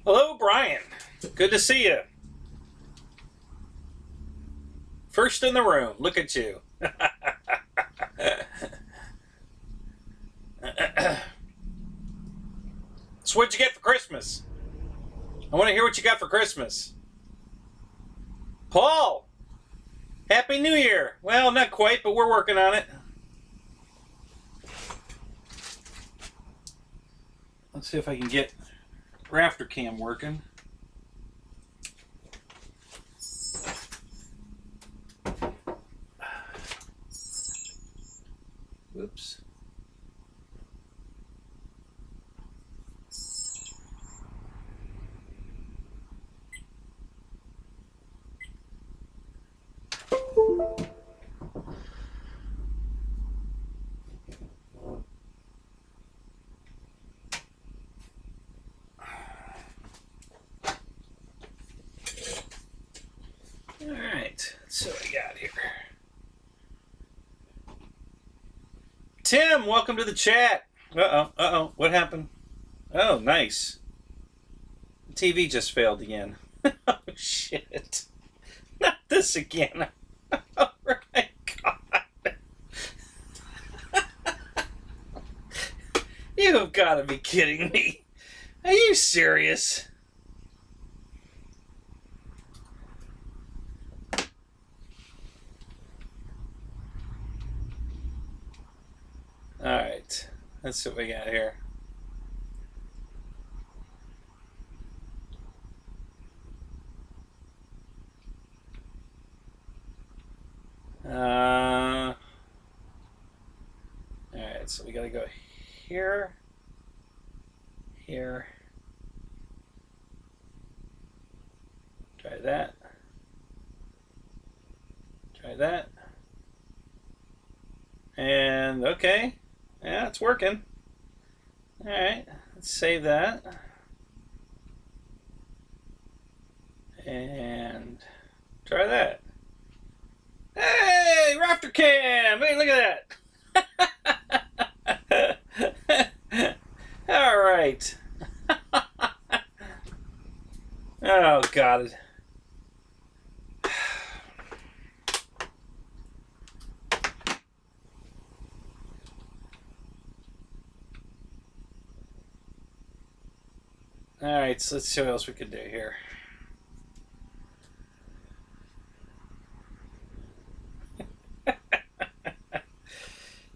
Hello, Brian. Good to see you. First in the room. Look at you. So what'd you get for Christmas? I want to hear what you got for Christmas. Paul! Happy New Year! Well, not quite, but we're working on it. Let's see if I can get Rafter Cam working. Whoops. Alright, let's see what I got here. Tim, welcome to the chat. Uh-oh, what happened? Oh, nice. The TV just failed again. Oh, shit. Not this again. Oh, my God. You've got to be kidding me. Are you serious? Alright, let's see what we got here. Alright, so we gotta go here, here, try that, and okay. Yeah, it's working. Alright, let's save that. And try that. Hey, Rafter Cam! Hey, look at that! Alright. Oh, God. Alright, so let's see what else we could do here.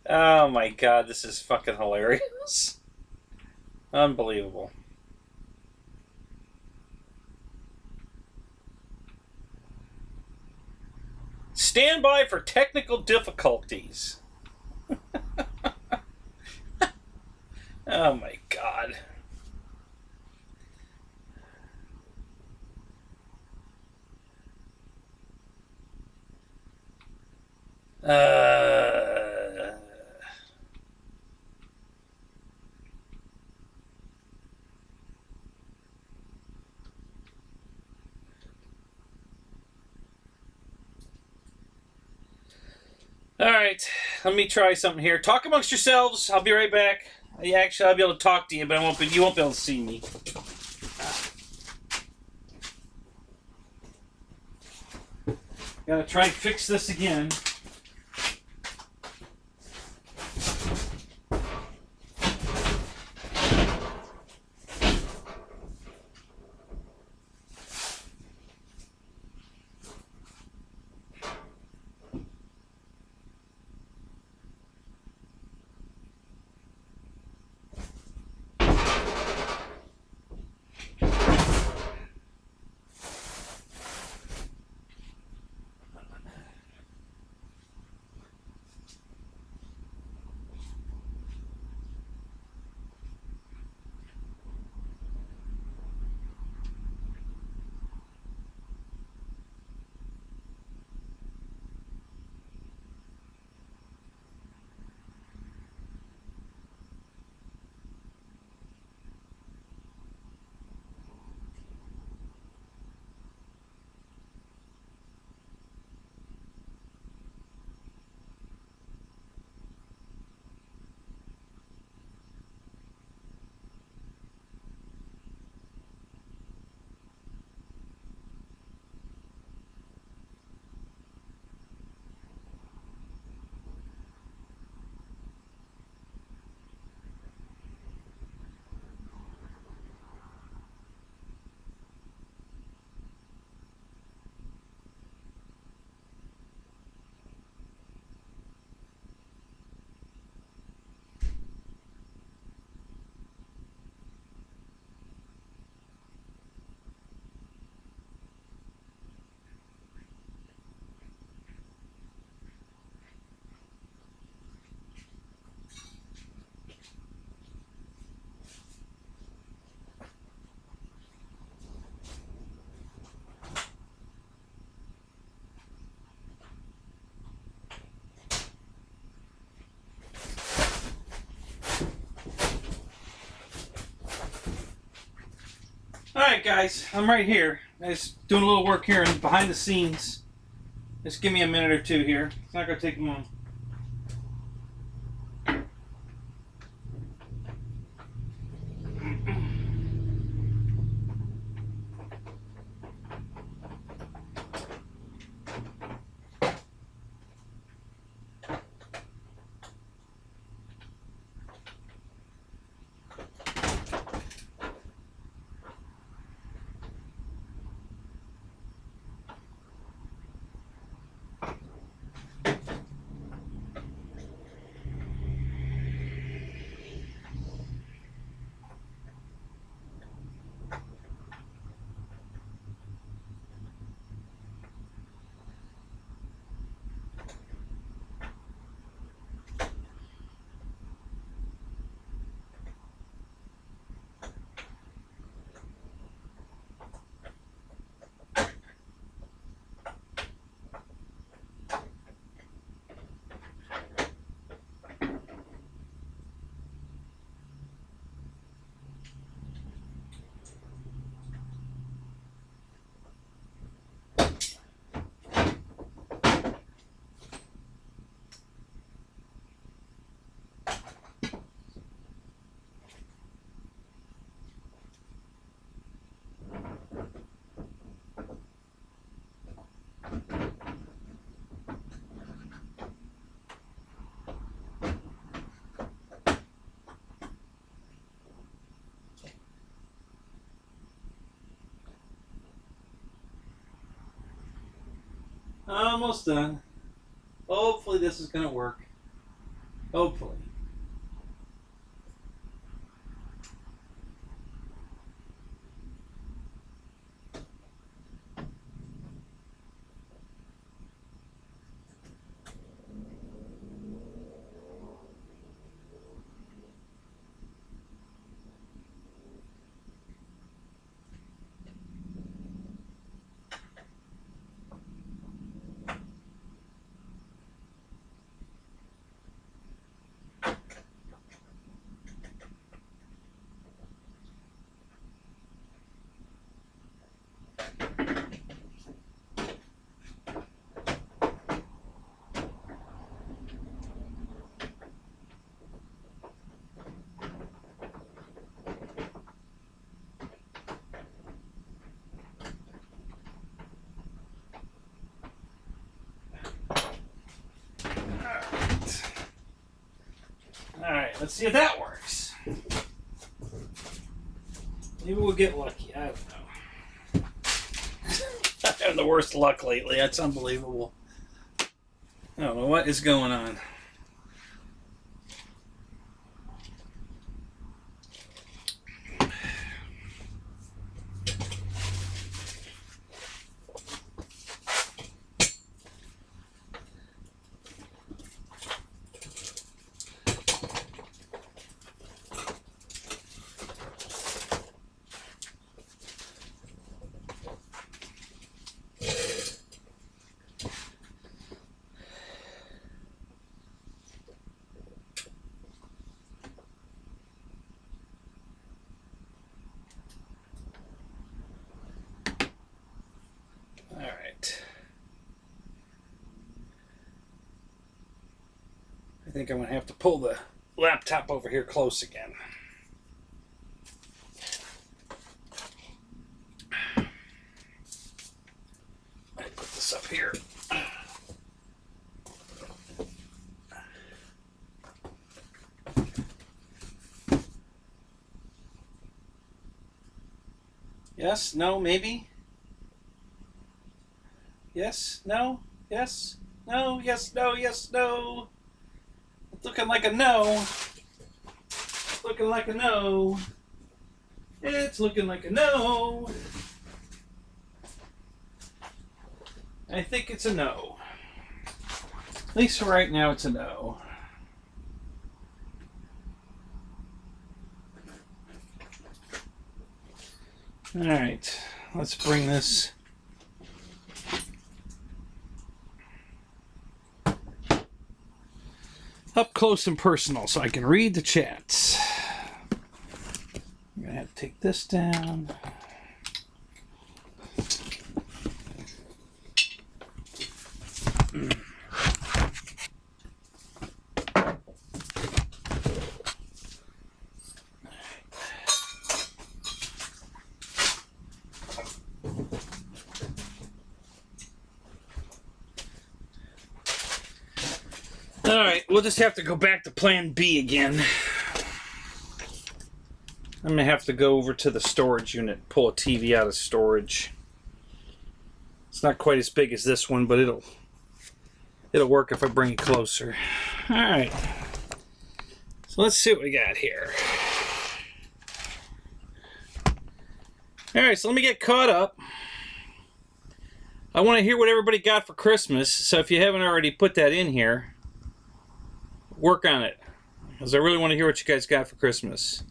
Oh my God, this is fucking hilarious. Unbelievable. Stand by for technical difficulties. Oh my God. Alright, let me try something here. Talk amongst yourselves. I'll be right back. Actually, I'll be able to talk to you, but you won't be able to see me. Gotta try and fix this again. Alright guys, I'm right here. I'm just doing a little work here and behind the scenes. Just give me a minute or two here. It's not going to take long. Almost done. Hopefully this is going to work. Hopefully. Alright, let's see if that works. Maybe we'll get lucky. I don't know. I'm having the worst luck lately. That's unbelievable. I don't know what is going on. I think I'm going to have to pull the laptop over here close again. I put this up here. Yes, no, maybe. Yes, no, yes, no, yes, no, yes, no. It's looking like a no. Looking like a no. It's looking like a no. I think it's a no. At least for right now, it's a no. All right, let's bring this up close and personal so I can read the chats. I'm going to have to take this down. we'll just have to go back to plan B again. I'm gonna have to go over to the storage unit, pull a TV out of storage. It's not quite as big as this one, but it'll work if I bring it closer. All right. So let's see what we got here. All right, so let me get caught up. I want to hear what everybody got for Christmas, so if you haven't already put that in here, work on it, because I really want to hear what you guys got for Christmas.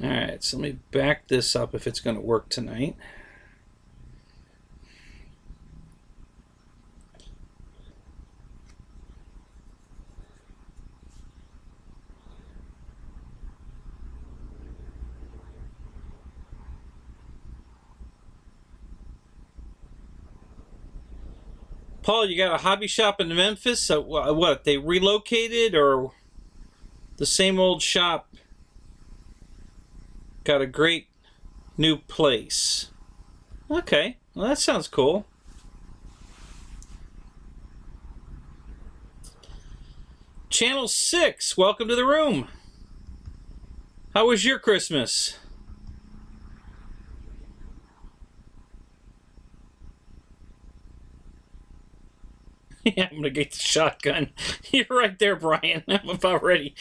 Alright, so let me back this up if it's going to work tonight. Paul, you got a hobby shop in Memphis? So what, they relocated, or the same old shop got a great new place? Okay, well that sounds cool. Channel 6, welcome to the room. How was your Christmas? Yeah, I'm gonna get the shotgun. You're right there, Brian. I'm about ready.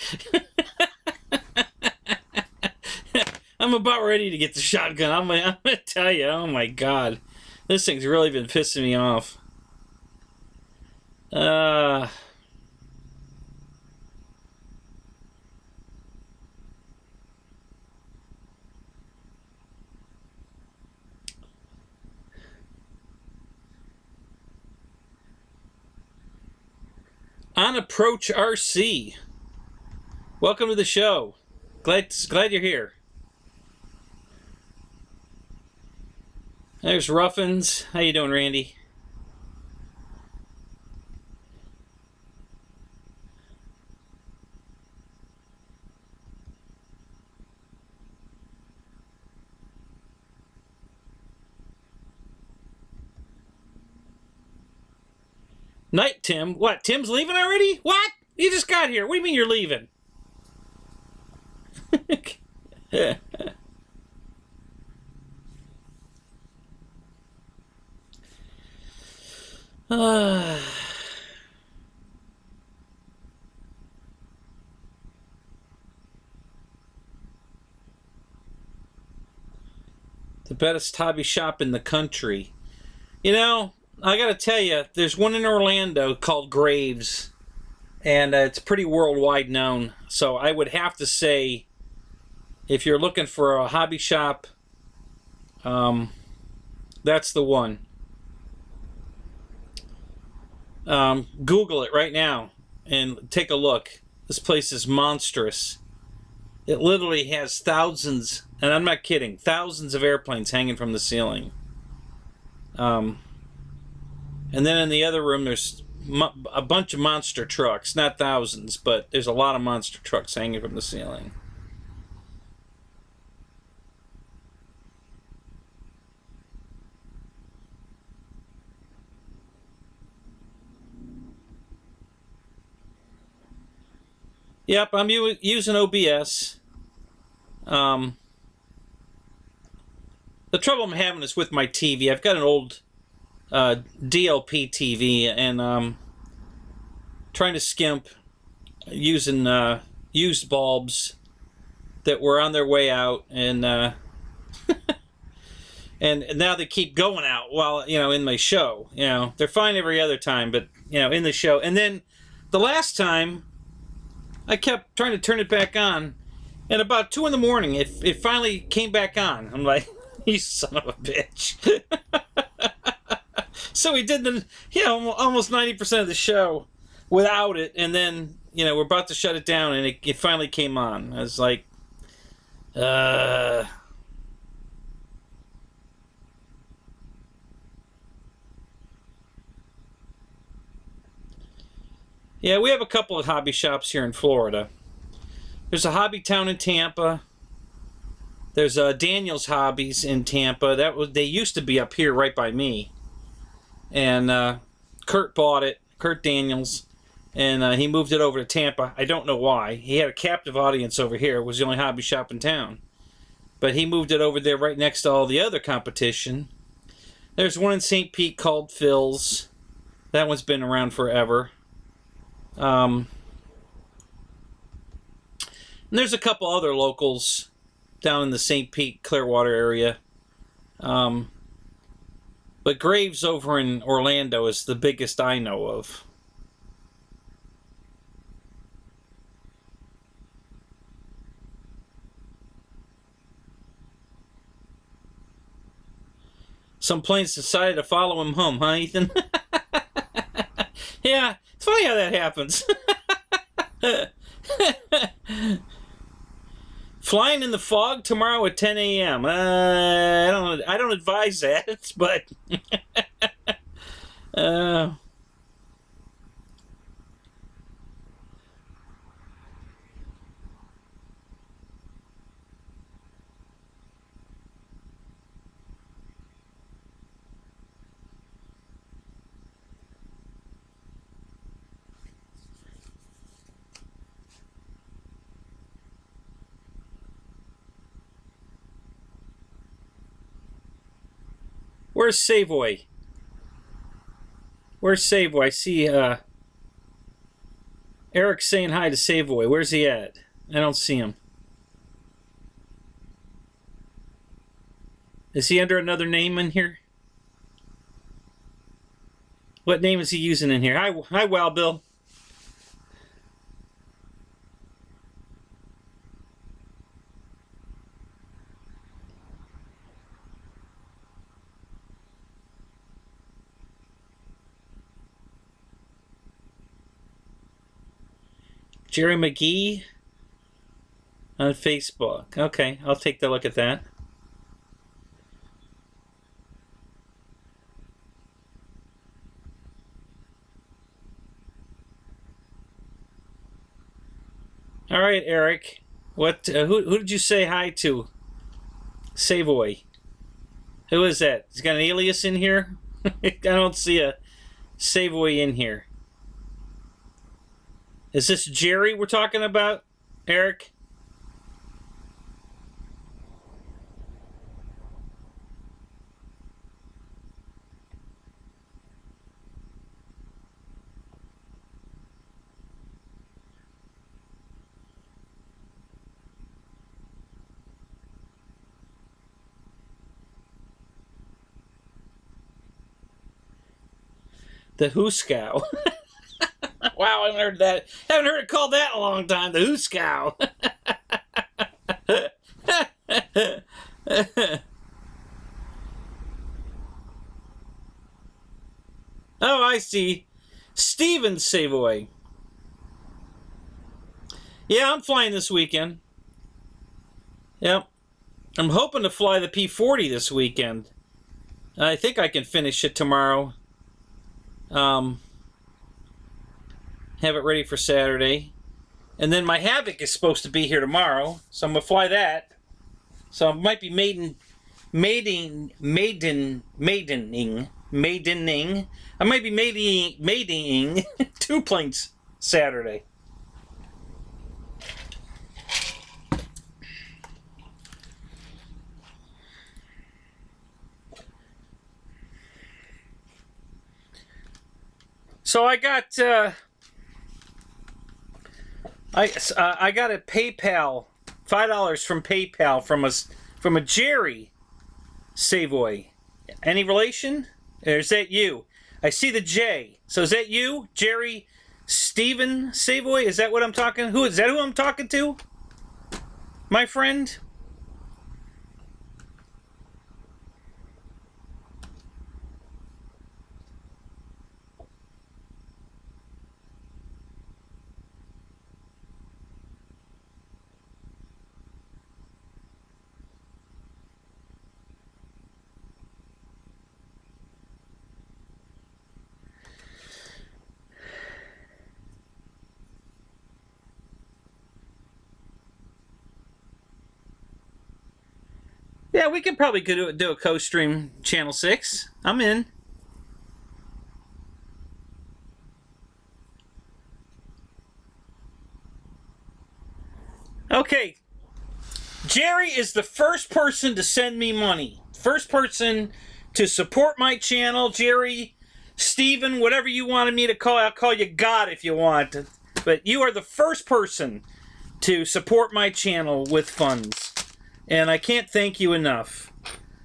I'm about ready to get the shotgun. I'm gonna tell you, oh my god. This thing's really been pissing me off. On Approach RC. Welcome to the show. Glad you're here. There's Ruffins. How you doing, Randy? Night, Tim. What? Tim's leaving already? What? You just got here. What do you mean you're leaving? The best hobby shop in the country. You know, I gotta tell you, there's one in Orlando called Graves, and it's pretty worldwide known. So I would have to say, if you're looking for a hobby shop, that's the one. Google it right now and take a look. This place is monstrous. It literally has thousands, and I'm not kidding, thousands of airplanes hanging from the ceiling. And then in the other room, there's a bunch of monster trucks. Not thousands, but there's a lot of monster trucks hanging from the ceiling. Yep, I'm using OBS. The trouble I'm having is with my TV. I've got an old DLP TV, and trying to skimp using used bulbs that were on their way out, and and now they keep going out while, you know, in my show. You know, they're fine every other time, but, you know, in the show. And then the last time, I kept trying to turn it back on, and about 2 in the morning, it finally came back on. I'm like, you son of a bitch. So we did the, you know, almost 90% of the show without it, and then, you know, we're about to shut it down, and it finally came on. I was like, Yeah, we have a couple of hobby shops here in Florida. There's a hobby town in Tampa. There's Daniel's Hobbies in Tampa. They used to be up here right by me, and Kurt bought it. Kurt Daniels, and he moved it over to Tampa. I don't know why. He had a captive audience over here. It was the only hobby shop in town, but he moved it over there right next to all the other competition. There's one in St. Pete called Phil's. That one's been around forever. And there's a couple other locals down in the St. Pete, Clearwater area. But Graves over in Orlando is the biggest I know of. Some planes decided to follow him home, huh, Ethan? Yeah, it's funny how that happens. Flying in the fog tomorrow at 10 a.m. I don't advise that, but where's Savoy? Where's Savoy? I see Eric saying hi to Savoy. Where's he at? I don't see him. Is he under another name in here? What name is he using in here? Hi, Wild Bill. Jerry McGee on Facebook. Okay, I'll take a look at that. All right, Eric. What? Who did you say hi to? Savoy. Who is that? He's got an alias in here? I don't see a Savoy in here. Is this Jerry we're talking about, Eric? The Hooskow. Wow, I haven't heard that. Haven't heard it called that in a long time. The Hooskow. Oh, I see. Steven Savoy. Yeah, I'm flying this weekend. Yep. I'm hoping to fly the P40 this weekend. I think I can finish it tomorrow. Have it ready for Saturday. And then my Havoc is supposed to be here tomorrow, so I'm going to fly that. So I might be maidening. I might be maidening 2 planes Saturday. So I got I got a PayPal, $5 from PayPal from a Jerry Savoy. Any relation? Or is that you? I see the J. So is that you, Jerry Steven Savoy? Is that what I'm talking? Who is that? Who I'm talking to? My friend. Yeah, we could probably do a co-stream Channel 6. I'm in. Okay. Jerry is the first person to send me money. First person to support my channel. Jerry, Steven, whatever you wanted me to call. I'll call you God if you want. But you are the first person to support my channel with funds. And I can't thank you enough.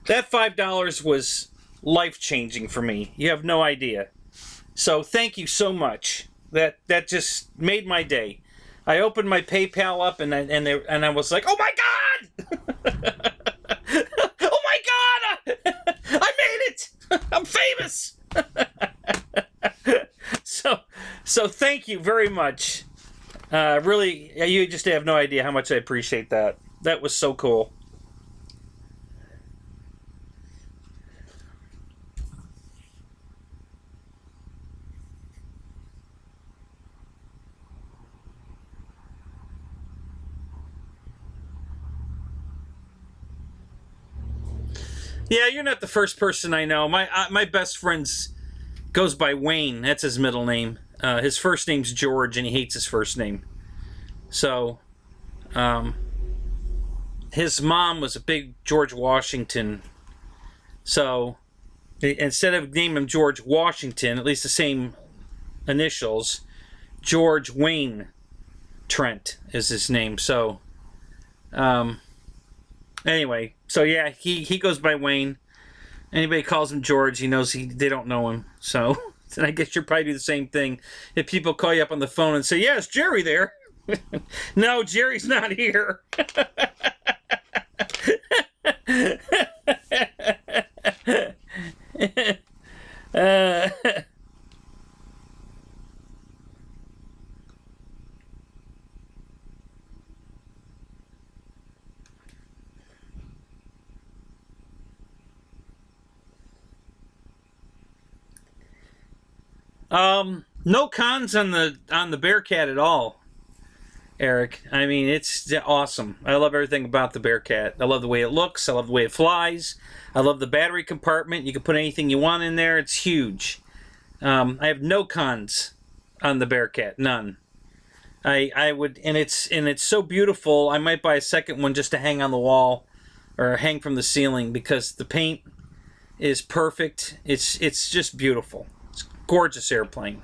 That $5 was life-changing for me. You have no idea. So thank you so much. That just made my day. I opened my PayPal up and I was like, oh my God! Oh my God! I made it! I'm famous! So thank you very much. Really, you just have no idea how much I appreciate that. That was so cool. Yeah, you're not the first person I know. My best friend's goes by Wayne. That's his middle name. His first name's George, and he hates his first name. So, his mom was a big George Washington. So, instead of naming him George Washington, at least the same initials, George Wayne Trent is his name. So, anyway, so yeah, he goes by Wayne. Anybody calls him George, he knows they don't know him. So, and I guess you'll probably do the same thing if people call you up on the phone and say, "Yeah, is Jerry there?" No, Jerry's not here. No cons on the Bearcat at all, Eric. I mean, it's awesome. I love everything about the Bearcat. I love the way it looks. I love the way it flies. I love the battery compartment. You can put anything you want in there. It's huge. I have no cons on the Bearcat. None. I would, and it's so beautiful. I might buy a second one just to hang on the wall or hang from the ceiling because the paint is perfect. It's just beautiful. It's a gorgeous airplane.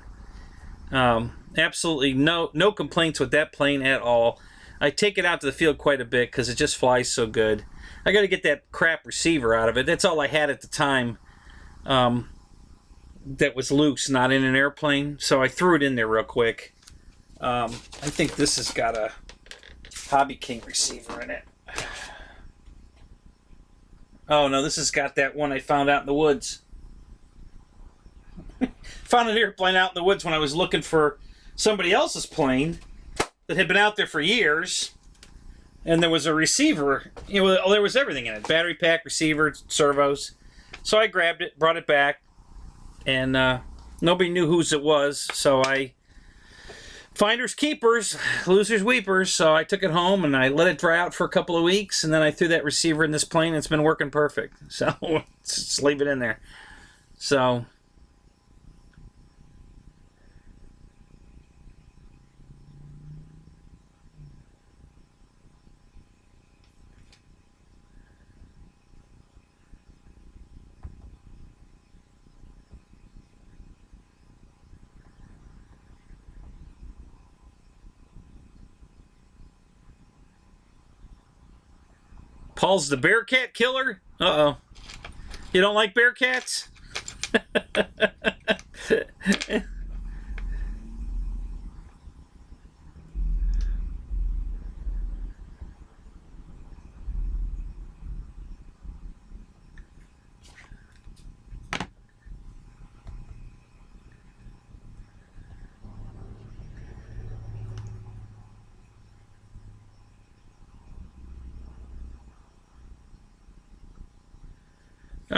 Absolutely no complaints with that plane at all. I take it out to the field quite a bit because it just flies so good. I got to get that crap receiver out of it. That's all I had at the time that was loose, not in an airplane. So I threw it in there real quick. I think this has got a Hobby King receiver in it. Oh no, this has got that one I found out in the woods. Found an airplane out in the woods when I was looking for somebody else's plane that had been out there for years, and there was a receiver. There was everything in it: battery pack, receiver, servos. So I grabbed it, brought it back, and nobody knew whose it was. So I finders keepers, losers weepers. So I took it home and I let it dry out for a couple of weeks, and then I threw that receiver in this plane. And it's been working perfect. So just leave it in there. So. Paul's the Bearcat killer? Uh-oh. You don't like Bearcats?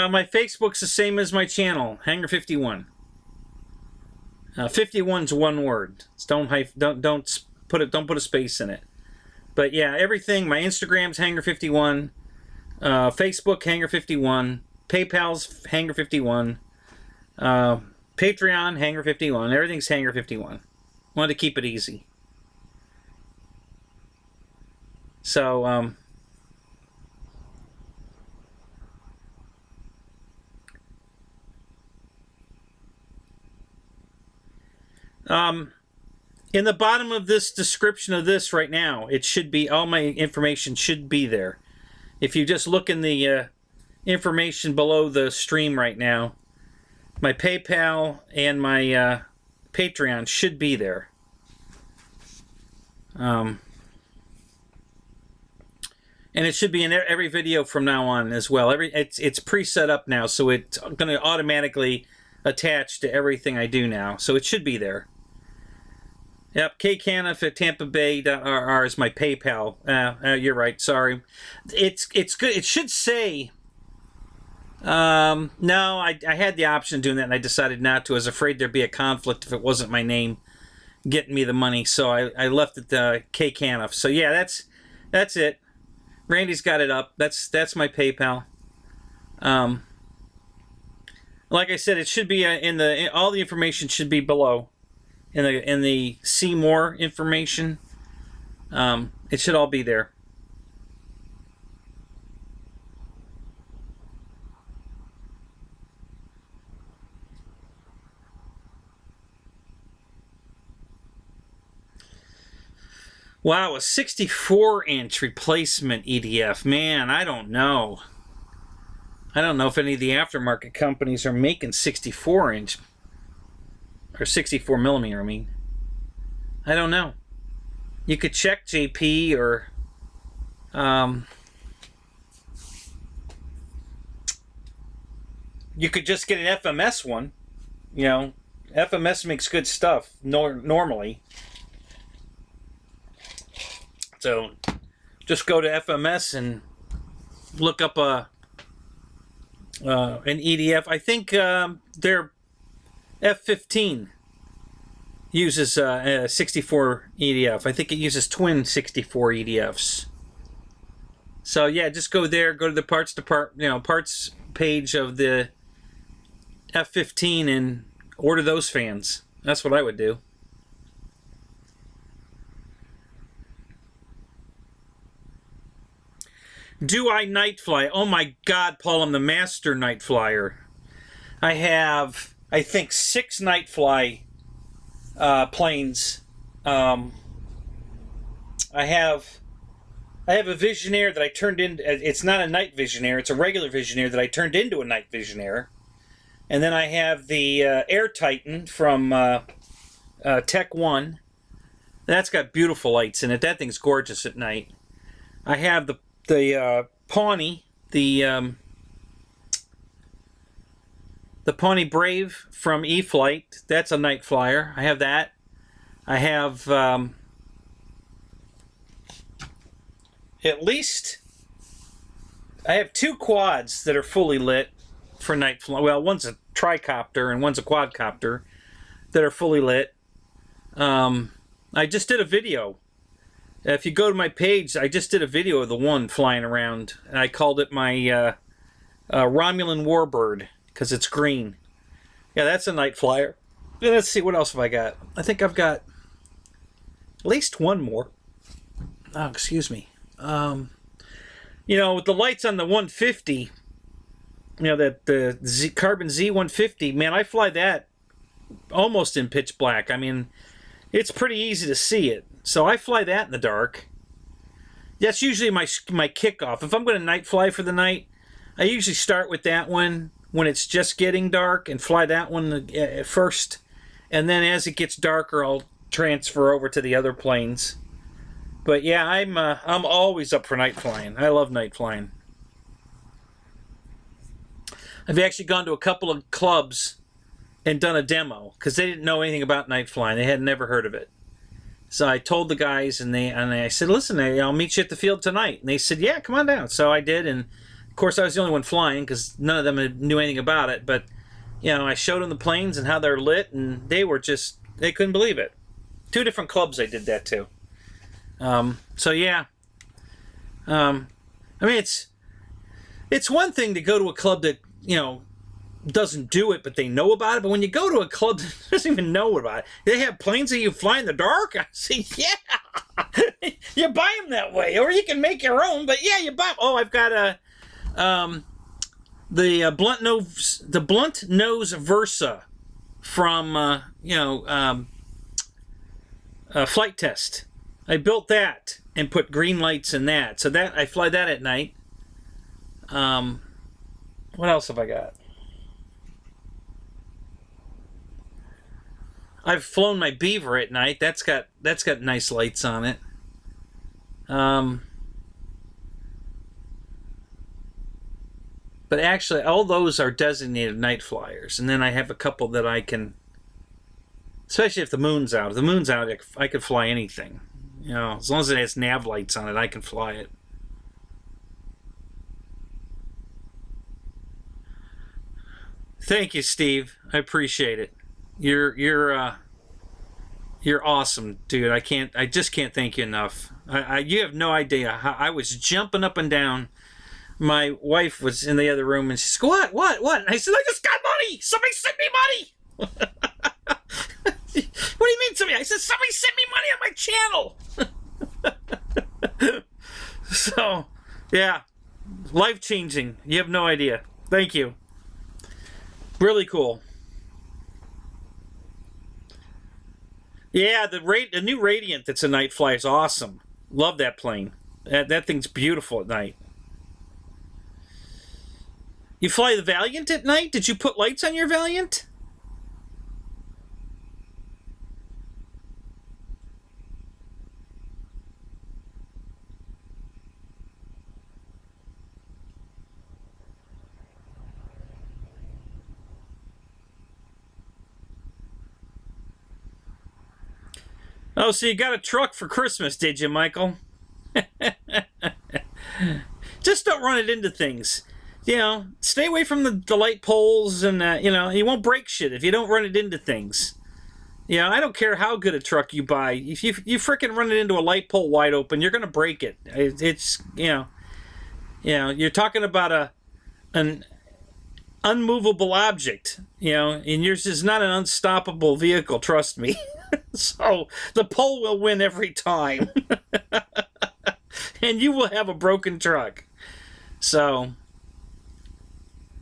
My Facebook's the same as my channel, Hangar 51. 51's one word. Don't put a space in it. But yeah, everything. My Instagram's Hangar 51. Facebook, Hangar51. PayPal's Hangar51. Patreon, Hangar51. Everything's Hangar51. Wanted to keep it easy. So, in the bottom of this description of this right now, it should be, all my information should be there. If you just look in the information below the stream right now, my PayPal and my Patreon should be there. And it should be in every video from now on as well. It's pre-set up now, so it's going to automatically attach to everything I do now. So it should be there. Yep, kcaniff at tampabay.rr is my PayPal. You're right, sorry. It's good. It should say... no, I had the option of doing that, and I decided not to. I was afraid there'd be a conflict if it wasn't my name getting me the money, so I left it kcaniff. So yeah, that's it. Randy's got it up. That's my PayPal. Like I said, it should be all the information should be below in the see more information. It should all be there. Wow, a 64-inch replacement EDF. Man, I don't know. I don't know if any of the aftermarket companies are making 64-inch. Or 64 millimeter, I mean. I don't know. You could check JP or... you could just get an FMS one. You know, FMS makes good stuff normally. So just go to FMS and look up an EDF. I think their F15 uses a 64 EDF. I think it uses twin 64 EDFs. So yeah, just go there, go to the parts parts page of the F15 and order those fans. That's what I would do. Do I night fly? Oh my God, Paul, I'm the master night flyer. I have, I think, 6 night fly planes. I have a Visionaire that I turned into. It's not a night Visionaire. It's a regular Visionaire that I turned into a night Visionaire. And then I have the Air Titan from Tech 1. That's got beautiful lights in it. That thing's gorgeous at night. I have the Pawnee, the Pawnee Brave from E-Flight. That's a night flyer. I have that. I have at least I have 2 quads that are fully lit for night fly. Well, one's a tricopter and one's a quadcopter that are fully lit. I just did a video. If you go to my page, I just did a video of the one flying around, and I called it my Romulan Warbird because it's green. Yeah, that's a night flyer. Let's see, what else have I got? I think I've got at least one more. Oh, excuse me. You know, with the lights on the 150, you know, the Carbon Z150, man, I fly that almost in pitch black. I mean, it's pretty easy to see it. So I fly that in the dark. That's usually my kickoff. If I'm going to night fly for the night, I usually start with that one when it's just getting dark and fly that one first. And then as it gets darker, I'll transfer over to the other planes. But yeah, I'm always up for night flying. I love night flying. I've actually gone to a couple of clubs and done a demo because they didn't know anything about night flying. They had never heard of it. So I told the guys, and I said, listen, I'll meet you at the field tonight. And they said, yeah, come on down. So I did, and of course I was the only one flying because none of them knew anything about it. But, you know, I showed them the planes and how they're lit, and they couldn't believe it. 2 different clubs I did that to. So yeah. I mean, it's one thing to go to a club that, you know, doesn't do it, but they know about it. But when you go to a club that doesn't even know about it, they have planes that you fly in the dark. I say, yeah, you buy them that way, or you can make your own. But yeah, you buy them. Oh, I've got the blunt nose Versa from Flight Test. I built that and put green lights in that, so that I fly that at night. What else have I got? I've flown my Beaver at night. That's got nice lights on it. But actually, all those are designated night flyers, and then I have a couple that I can, especially if the moon's out. If the moon's out, I could fly anything. You know, as long as it has nav lights on it, I can fly it. Thank you, Steve. I appreciate it. You're awesome, dude. I just can't thank you enough. You have no idea how I was jumping up and down. My wife was in the other room and she said, what? And I said, I just got money. Somebody sent me money. What do you mean somebody? I said, somebody sent me money on my channel. So, yeah, life-changing. You have no idea. Thank you. Really cool. Yeah, the new Radiant that's a night fly is awesome. Love that plane. That thing's beautiful at night. You fly the Valiant at night? Did you put lights on your Valiant? Oh, so you got a truck for Christmas, did you, Michael? Just don't run it into things. You know, stay away from the light poles, and, you know, you won't break shit if you don't run it into things. You know, I don't care how good a truck you buy. If you frickin' run it into a light pole wide open, you're going to break it. It's, you know, you're talking about an unmovable object, you know, and yours is not an unstoppable vehicle, trust me. So the pole will win every time. And you will have a broken truck. So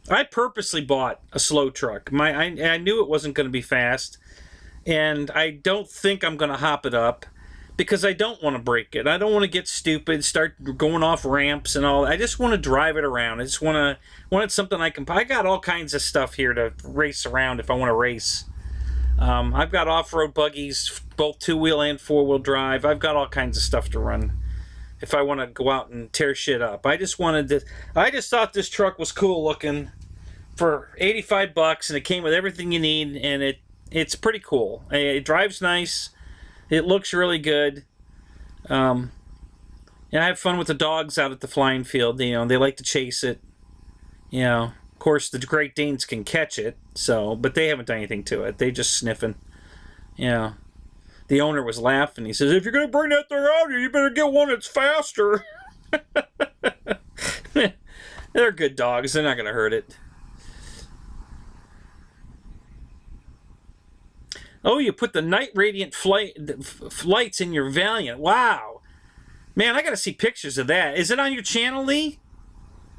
I purposely bought a slow truck. I knew it wasn't going to be fast, and I don't think I'm going to hop it up because I don't want to break it. I don't want to get stupid, start going off ramps and all. I just want to drive it around. I just want something I can. I got all kinds of stuff here to race around if I want to race. I've got off-road buggies, both two-wheel and four-wheel drive. I've got all kinds of stuff to run if I want to go out and tear shit up. I just thought this truck was cool looking for $85, and it came with everything you need, and it's pretty cool. It drives nice. It looks really good. And I have fun with the dogs out at the flying field. You know, they like to chase it. You know, of course, the Great Danes can catch it, but they haven't done anything to it. They just sniffing. You know, the owner was laughing. He says, if you're going to bring that thing out here, you better get one that's faster. They're good dogs. They're not going to hurt it. Oh, you put the Night Radiant flights in your Valiant. Wow. Man, I got to see pictures of that. Is it on your channel, Lee?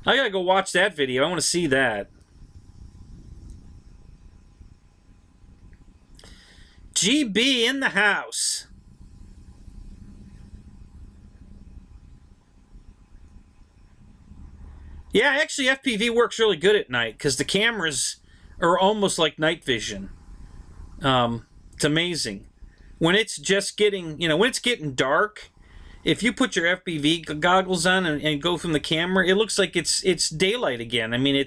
I got to go watch that video. I want to see that. GB in the house. Yeah, actually FPV works really good at night because the cameras are almost like night vision. It's amazing. When it's just getting, when it's getting dark, if you put your FPV goggles on and go from the camera, it looks like it's daylight again. I mean,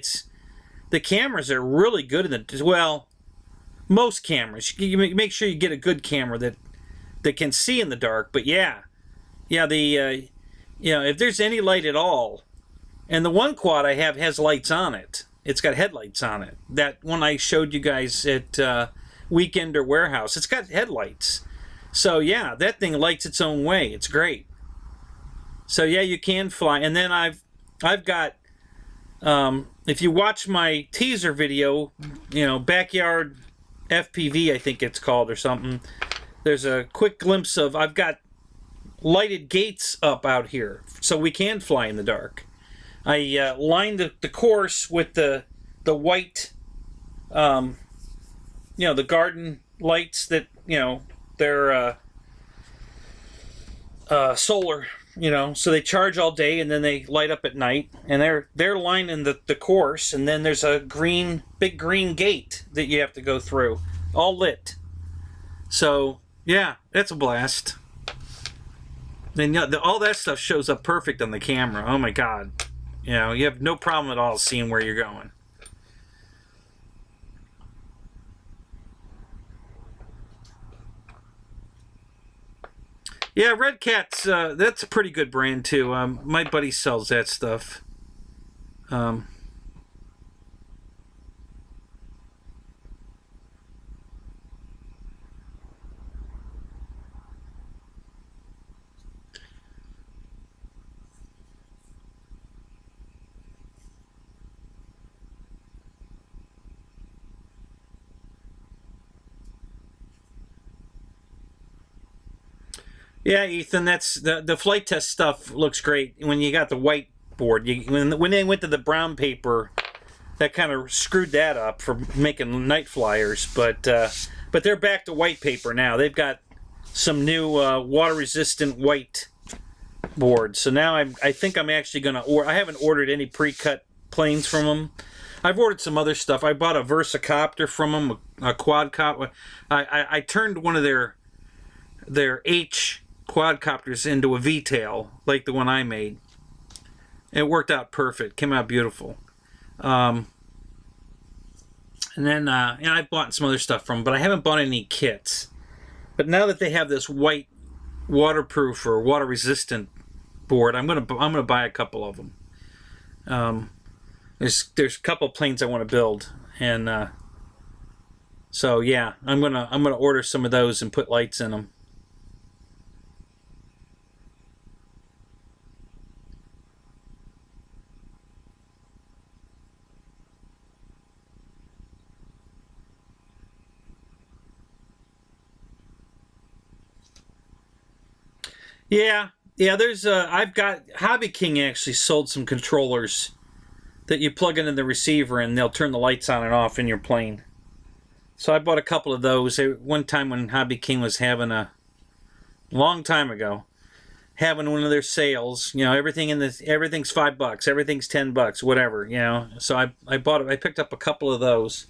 the cameras are really good in most cameras. You make sure you get a good camera that can see in the dark. But yeah, if there's any light at all, and the one quad I have has lights on it. It's got headlights on it. That one I showed you guys at Weekender Warehouse, it's got headlights. So yeah, that thing lights its own way. It's great. So yeah, you can fly. And then I've got If you watch my teaser video, you know, Backyard FPV, I think it's called, or something, there's a quick glimpse of, I've got lighted gates up out here so we can fly in the dark. I lined the course with the white, you know, the garden lights that, you know, they're solar, you know, so they charge all day and then they light up at night, and they're lining the course, and then there's a big green gate that you have to go through, all lit. So yeah, it's a blast. And you know, all that stuff shows up perfect on the camera. Oh my god, you know, you have no problem at all seeing where you're going. Yeah, Red Cat's, that's a pretty good brand too. My buddy sells that stuff. Yeah, Ethan, that's the flight test stuff looks great when you got the white board. When they went to the brown paper, that kind of screwed that up for making night flyers. But they're back to white paper now. They've got some new water resistant white boards. So now I think I'm actually gonna I haven't ordered any pre-cut planes from them. I've ordered some other stuff. I bought a Versacopter from them, a quadcopter. I turned one of their H quadcopters into a V-tail, like the one I made. It worked out perfect. Came out beautiful. And then, you know, I've bought some other stuff from them, but I haven't bought any kits. But now that they have this white waterproof or water-resistant board, I'm gonna buy a couple of them. There's a couple planes I want to build, and so yeah, I'm gonna order some of those and put lights in them. Yeah, yeah. There's I've got Hobby King actually sold some controllers that you plug into the receiver and they'll turn the lights on and off in your plane. So I bought a couple of those. One time when Hobby King was having long time ago, having one of their sales. You know, everything's $5, everything's $10, whatever. You know, so I bought it. I picked up a couple of those.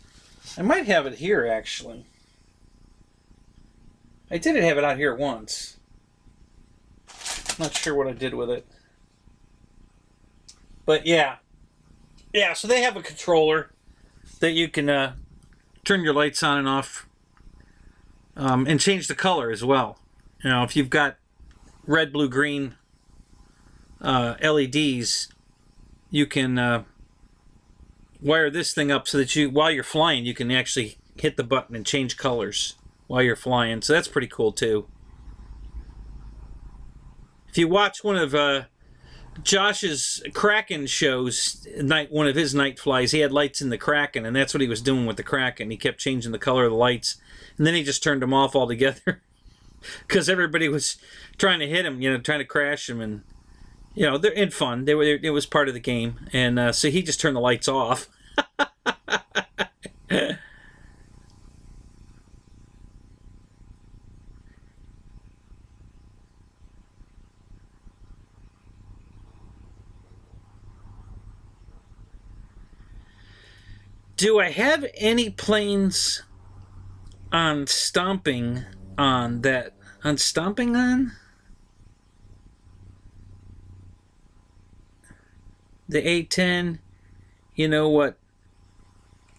I might have it here actually. I did have it out here once. Not sure what I did with it. But yeah. Yeah, so they have a controller that you can turn your lights on and off, and change the color as well. You know, if you've got red, blue, green LEDs, you can wire this thing up so that while you're flying, you can actually hit the button and change colors while you're flying. So that's pretty cool too. If you watch one of Josh's Kraken shows, one of his night flies, he had lights in the Kraken, and that's what he was doing with the Kraken. He kept changing the color of the lights, and then he just turned them off altogether because everybody was trying to hit him, you know, trying to crash him, and you know, they're in fun. It was part of the game, and so he just turned the lights off. Do I have any planes on stomping on that? On stomping on? The A10? You know what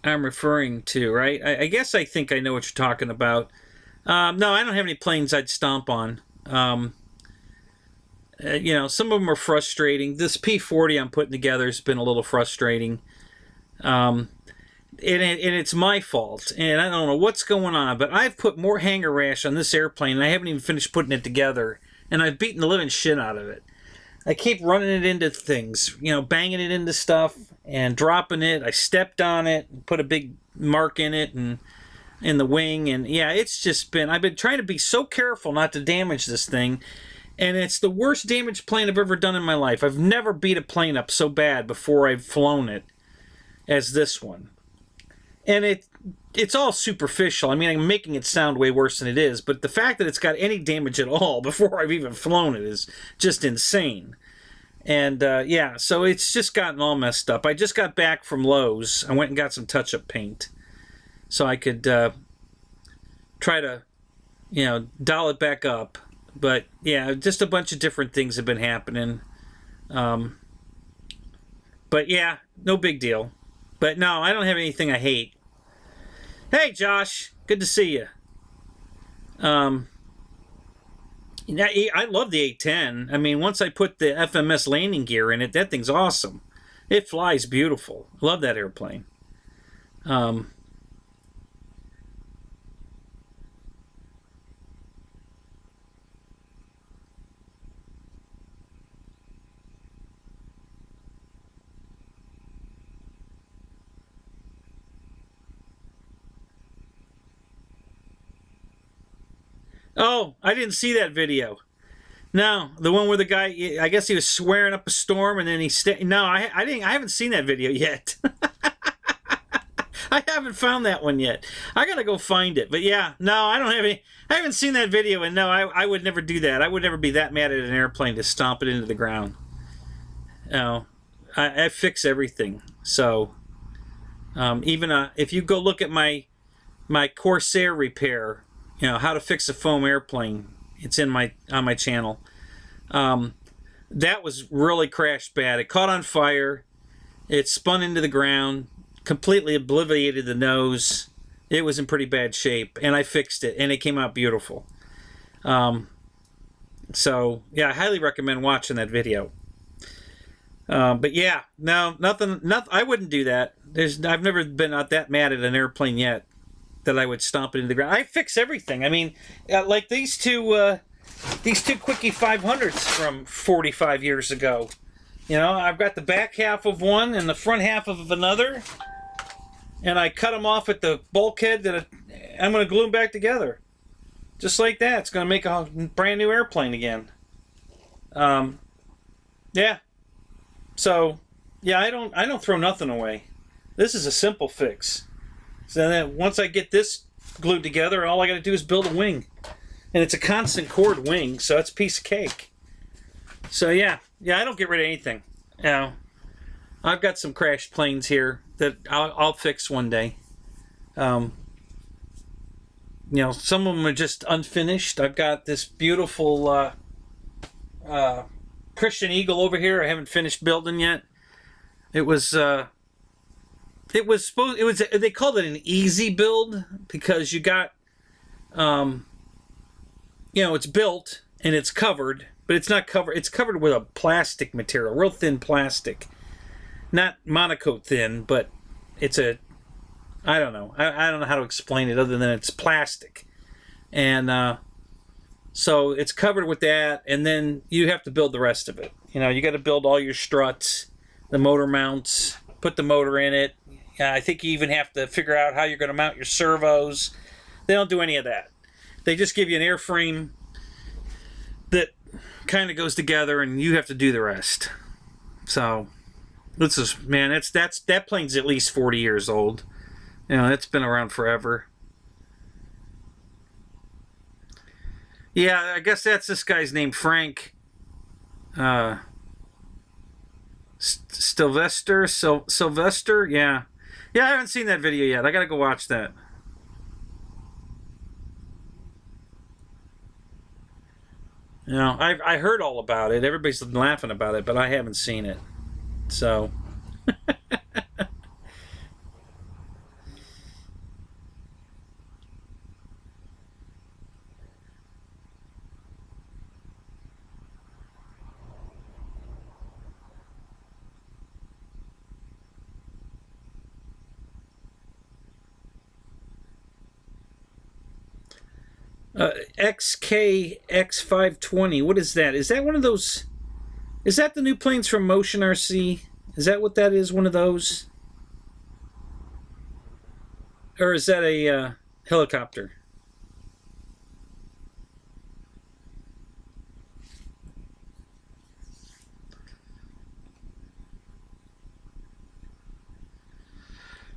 I'm referring to, right? I guess I think I know what you're talking about. No, I don't have any planes I'd stomp on. You know, some of them are frustrating. This P40 I'm putting together has been a little frustrating. And it's my fault, and I don't know what's going on, but I've put more hanger rash on this airplane, and I haven't even finished putting it together, and I've beaten the living shit out of it. I keep running it into things, you know, banging it into stuff, and dropping it. I stepped on it, put a big mark in it, and in the wing. And yeah, it's just been, I've been trying to be so careful not to damage this thing. And it's the worst damaged plane I've ever done in my life. I've never beat a plane up so bad before I've flown it as this one. And it's all superficial. I mean, I'm making it sound way worse than it is, but the fact that it's got any damage at all before I've even flown it is just insane. And yeah, so it's just gotten all messed up. I just got back from Lowe's. I went and got some touch-up paint so I could try to, you know, doll it back up. But yeah, just a bunch of different things have been happening. But yeah, no big deal. But no, I don't have anything I hate. Hey, Josh, good to see you. I love the 810. I mean, once I put the FMS landing gear in it, that thing's awesome. It flies beautiful. I love that airplane. Oh, I didn't see that video. No, the one where the guy, I guess he was swearing up a storm and then no, I haven't seen that video yet. I haven't found that one yet. I gotta go find it. But yeah, no, I don't have any, I haven't seen that video, and no, I would never do that. I would never be that mad at an airplane to stomp it into the ground. No, I fix everything. So, even if you go look at my Corsair repair, you know, how to fix a foam airplane, it's on my channel. That was really crashed bad. It caught on fire. It spun into the ground, completely obliterated the nose. It was in pretty bad shape, and I fixed it, and it came out beautiful. So yeah, I highly recommend watching that video. But yeah, no, nothing. I wouldn't do that. I've never been that mad at an airplane yet that I would stomp it into the ground. I fix everything. I mean, like these two Quickie 500s from 45 years ago. You know, I've got the back half of one and the front half of another, and I cut them off at the bulkhead that I'm going to glue them back together. Just like that. It's going to make a brand new airplane again. Yeah. So, yeah, I don't throw nothing away. This is a simple fix. So then once I get this glued together, all I got to do is build a wing. And it's a constant cord wing, so it's a piece of cake. So yeah, I don't get rid of anything. You know, I've got some crashed planes here that I'll fix one day. You know, some of them are just unfinished. I've got this beautiful Christian Eagle over here I haven't finished building yet. They called it an easy build because you got, you know, it's built and it's covered, but it's not covered. It's covered with a plastic material, real thin plastic, not monocoat thin, but it's I don't know. I don't know how to explain it other than it's plastic, and so it's covered with that, and then you have to build the rest of it. You know, you got to build all your struts, the motor mounts, put the motor in it. I think you even have to figure out how you're going to mount your servos. They don't do any of that. They just give you an airframe that kind of goes together, and you have to do the rest. So, this is, man, that plane's at least 40 years old. You know, it's been around forever. Yeah, I guess that's this guy's name, Frank. Sylvester, yeah. Yeah, I haven't seen that video yet. I gotta go watch that. You know, I heard all about it. Everybody's laughing about it, but I haven't seen it. So. XKX520. What is that? Is that one of those? Is that the new planes from Motion RC? Is that what that is? One of those? Or is that a helicopter?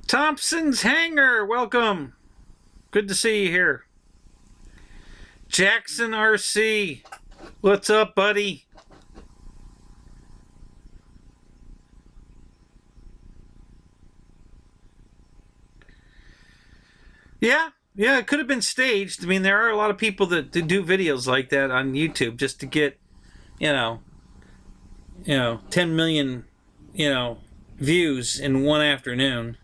Thompson's Hangar, welcome. Good to see you here. Jackson RC, what's up, buddy? Yeah, it could have been staged. I mean, there are a lot of people that do videos like that on YouTube just to get, 10 million, views in one afternoon.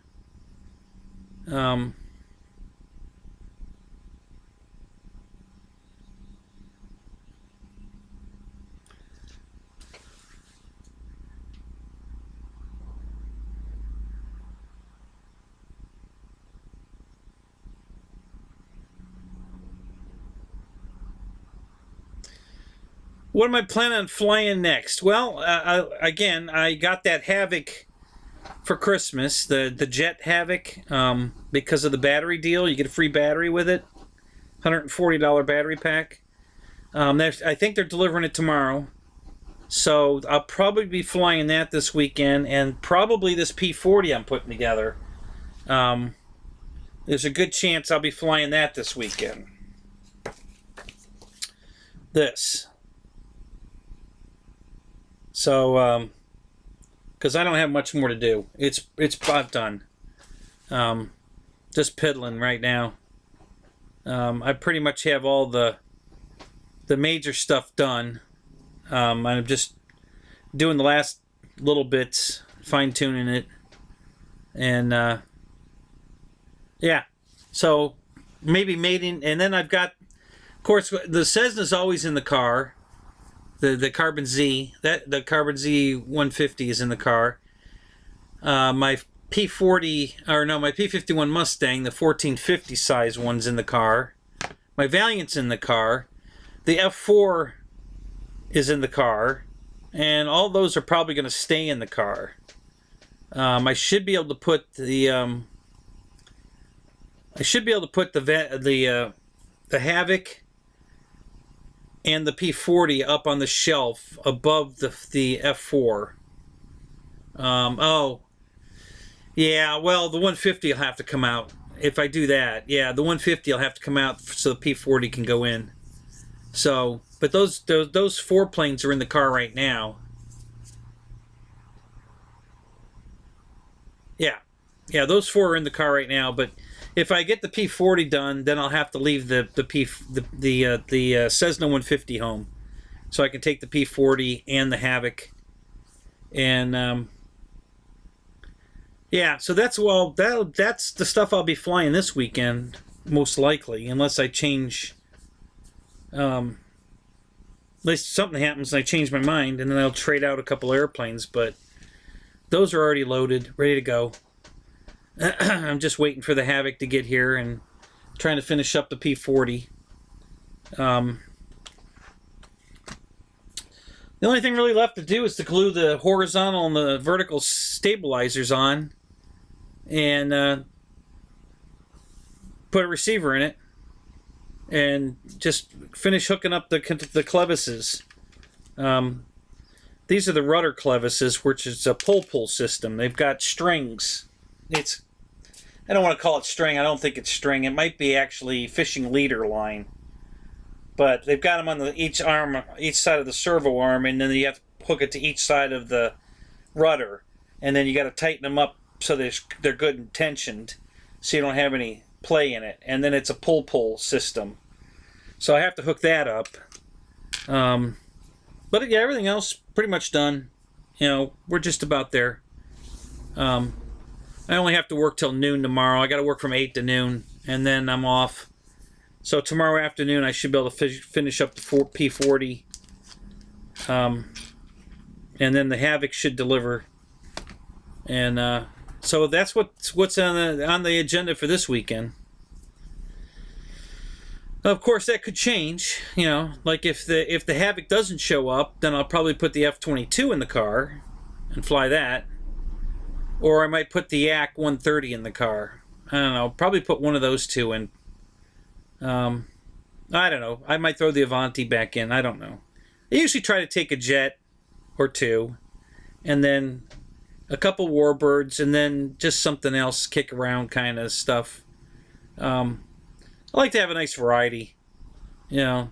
What am I planning on flying next? Well, again, I got that Havoc for Christmas, the Jet Havoc, because of the battery deal. You get a free battery with it, $140 battery pack. I think they're delivering it tomorrow, so I'll probably be flying that this weekend, and probably this P40 I'm putting together. There's a good chance I'll be flying that this weekend. So, because I don't have much more to do. It's about done. Just piddling right now. I pretty much have all the major stuff done. I'm just doing the last little bits, fine-tuning it. And, yeah. So, maybe mating. And then I've got, of course, the Cessna's always in the car. The Carbon Z, the Carbon Z 150 is in the car. My P40, or no, my P51 Mustang, the 1450 size one's in the car. My Valiant's in the car. The F4 is in the car, and all those are probably going to stay in the car. I should be able to put the the Havoc and the P40 up on the shelf above the F4. Oh, yeah, well, the 150 will have to come out. If I do that, yeah, the 150 will have to come out so the P40 can go in. So, but those 4 planes are in the car right now. Yeah, those 4 are in the car right now, but if I get the P40 done, then I'll have to leave the Cessna 150 home, so I can take the P40 and the Havoc, and yeah. So that's the stuff I'll be flying this weekend, most likely, unless I change. Unless something happens and I change my mind, and then I'll trade out a couple airplanes. But those are already loaded, ready to go. I'm just waiting for the Havoc to get here and trying to finish up the P40. The only thing really left to do is to glue the horizontal and the vertical stabilizers on and put a receiver in it and just finish hooking up the clevises. These are the rudder clevises, which is a pull system. They've got strings. I don't want to call it string. I don't think it's string. It might be actually fishing leader line. But they've got them on each side of the servo arm, and then you have to hook it to each side of the rudder. And then you got to tighten them up so they're good and tensioned, so you don't have any play in it. And then it's a pull system. So I have to hook that up. But yeah, everything else pretty much done. We're just about there. I only have to work till noon tomorrow. I got to work from 8 to noon, and then I'm off. So tomorrow afternoon, I should be able to finish up the P40. And then the Havoc should deliver. And so that's what's on the agenda for this weekend. Of course, that could change. Like if the Havoc doesn't show up, then I'll probably put the F-22 in the car and fly that. or I might put the Yak 130 in the car. I don't know. Probably put one of those two in. I don't know. I might throw the Avanti back in. I don't know. I usually try to take a jet or two, and then a couple Warbirds, and then just something else, kick around kind of stuff. I like to have a nice variety, you know,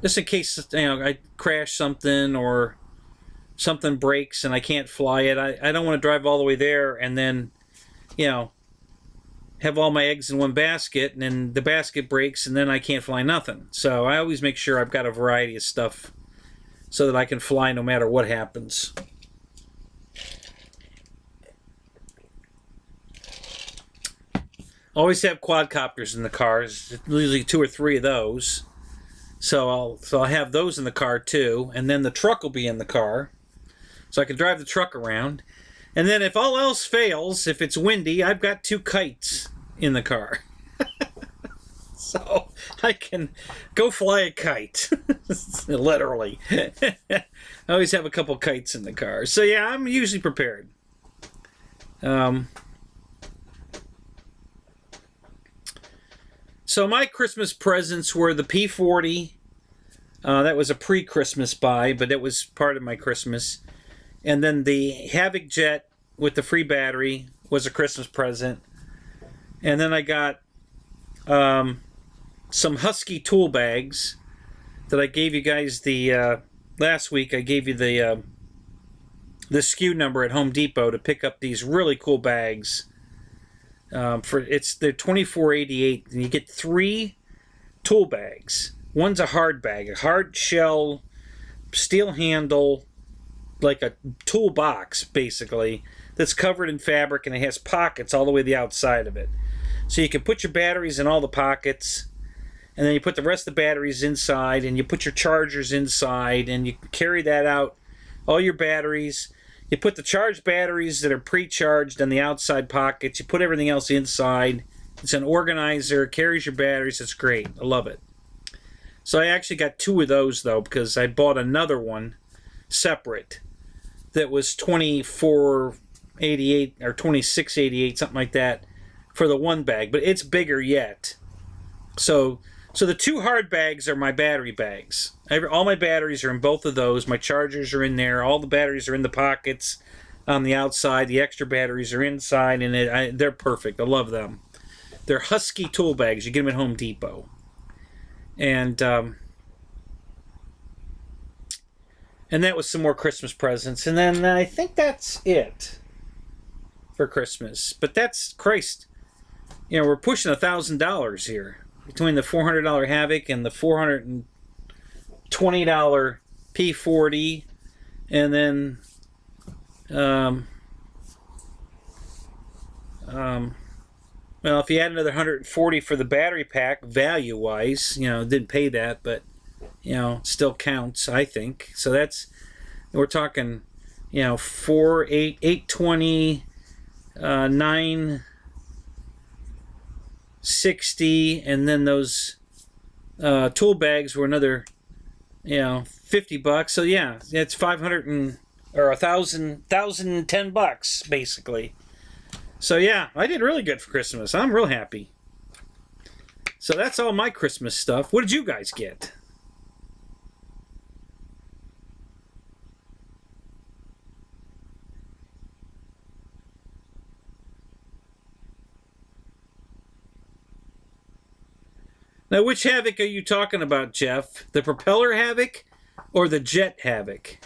just in case, you know, I crash something or something breaks and I can't fly it. I don't want to drive all the way there and then, you know, have all my eggs in one basket, and then the basket breaks and then I can't fly nothing. So I always make sure I've got a variety of stuff so that I can fly no matter what happens. Always have quadcopters in the cars, usually 2 or 3 of those. So I'll have those in the car too, and then the truck will be in the car, so I can drive the truck around. And then if all else fails, if it's windy, I've got 2 kites in the car. So I can go fly a kite. Literally. I always have a couple kites in the car. So yeah, I'm usually prepared. So my Christmas presents were the P-40. That was a pre-Christmas buy, but it was part of my Christmas. And then the Havoc jet with the free battery was a Christmas present. And then I got some Husky tool bags that I gave you guys the last week. I gave you the SKU number at Home Depot to pick up these really cool bags. They're $24.88, and you get 3 tool bags. One's a hard bag, a hard shell, steel handle, like a toolbox, basically, that's covered in fabric, and it has pockets all the way to the outside of it. So you can put your batteries in all the pockets, and then you put the rest of the batteries inside, and you put your chargers inside, and you carry that out, all your batteries. You put the charged batteries that are pre-charged in the outside pockets. You put everything else inside. It's an organizer, carries your batteries. It's great. I love it. So I actually got 2 of those, though, because I bought another one separate that was $24.88 or $26.88, something like that, for the one bag. But it's bigger yet. So the 2 hard bags are my battery bags. All my batteries are in both of those. My chargers are in there. All the batteries are in the pockets on the outside. The extra batteries are inside, and they're perfect. I love them. They're Husky tool bags. You get them at Home Depot. And that was some more Christmas presents. And then I think that's it for Christmas. But that's, Christ, you know, we're pushing $1,000 here. Between the $400 Havoc and the $420 P-40, and then well, if you add another $140 for the battery pack, value-wise, you know, didn't pay that, but you know, still counts, I think. So we're talking, you know, 820, 960, and then those tool bags were another, you know, $50. So yeah, it's 500 or 1,010 bucks basically. So yeah, I did really good for Christmas. I'm real happy. So that's all my Christmas stuff. What did you guys get? Now, which Havoc are you talking about, Jeff? The propeller Havoc or the jet Havoc?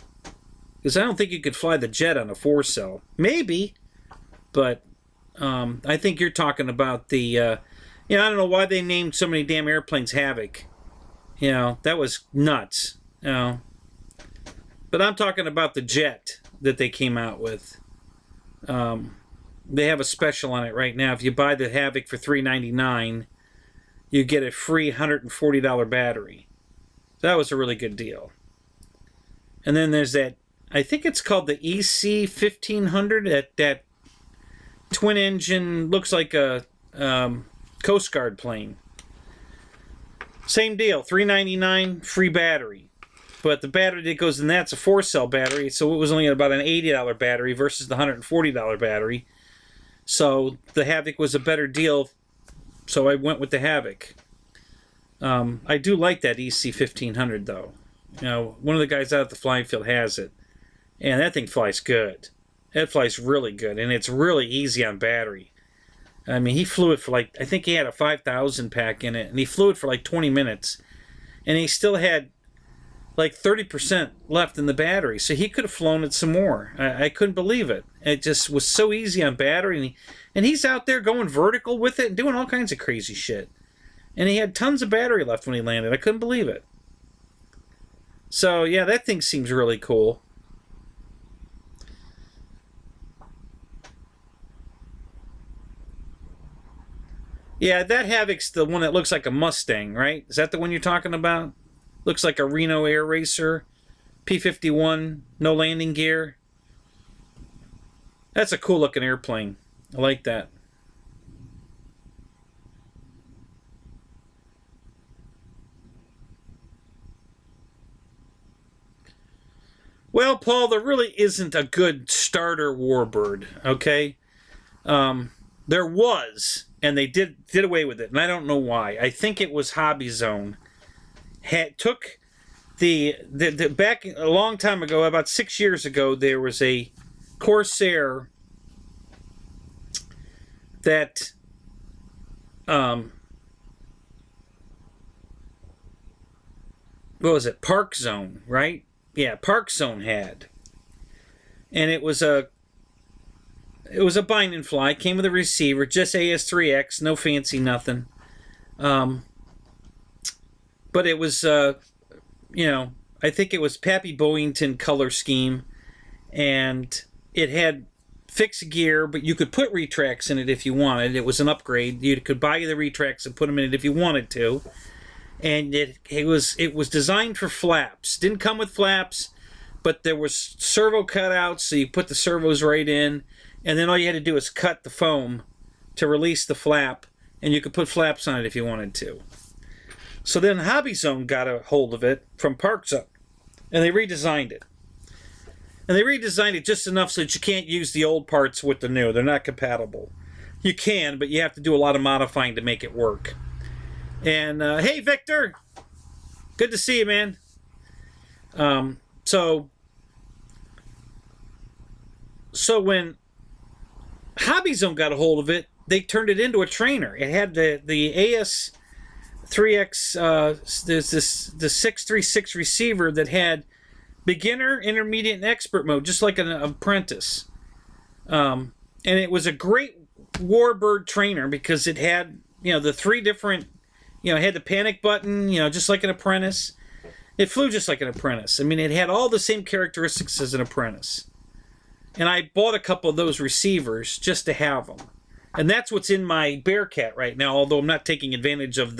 Because I don't think you could fly the jet on a 4-cell. Maybe, but I think you're talking about the, you know, I don't know why they named so many damn airplanes Havoc. You know, that was nuts. You know, but I'm talking about the jet that they came out with. They have a special on it right now. If you buy the Havoc for $399, you get a free $140 battery. That was a really good deal. And then there's that, I think it's called the EC 1500, that twin engine, looks like a Coast Guard plane. Same deal, $399, free battery. but the battery that goes in that's a 4-cell battery, so it was only about an $80 battery versus the $140 battery. So the Havoc was a better deal, so I went with the Havoc. I do like that EC1500 though. You know, one of the guys out at the flying field has it, and that thing flies good. That flies really good, and it's really easy on battery. I mean, he flew it for like, I think he had a 5,000 pack in it, and he flew it for like 20 minutes, and he still had like 30% left in the battery, so he could have flown it some more. I couldn't believe it. It just was so easy on battery, and he's out there going vertical with it and doing all kinds of crazy shit. And he had tons of battery left when he landed. I couldn't believe it. So, yeah, that thing seems really cool. Yeah, that Havoc's the one that looks like a Mustang, right? Is that the one you're talking about? Looks like a Reno Air Racer. P-51, no landing gear. That's a cool looking airplane. I like that. Well, Paul, there really isn't a good starter warbird, okay? There was, and they did away with it, and I don't know why. I think it was Hobby Zone. Took the back a long time ago, about 6 years ago, there was a Corsair that what was it? Park Zone, right? Yeah, Park Zone had. And it was a bind and fly, came with a receiver, just AS3X, no fancy nothing. But it was you know, I think it was Pappy Boyington color scheme, and it had fixed gear, but you could put retracts in it if you wanted. It was an upgrade. You could buy the retracts and put them in it if you wanted to. And it was designed for flaps. Didn't come with flaps, but there was servo cutouts, so you put the servos right in, and then all you had to do was cut the foam to release the flap, and you could put flaps on it if you wanted to. So then Hobby Zone got a hold of it from Park Zone, and they redesigned it. And they redesigned it just enough so that you can't use the old parts with the new. They're not compatible. You can, but you have to do a lot of modifying to make it work. And, hey, Victor! Good to see you, man. So when Hobby Zone got a hold of it, they turned it into a trainer. It had the AS3X, there's the 636 receiver that had beginner, intermediate, and expert mode, just like an apprentice. And it was a great warbird trainer because it had, you know, the 3 different, you know, it had the panic button, you know, just like an apprentice. It flew just like an apprentice. I mean, it had all the same characteristics as an apprentice. And I bought a couple of those receivers just to have them. And that's what's in my Bearcat right now, although I'm not taking advantage of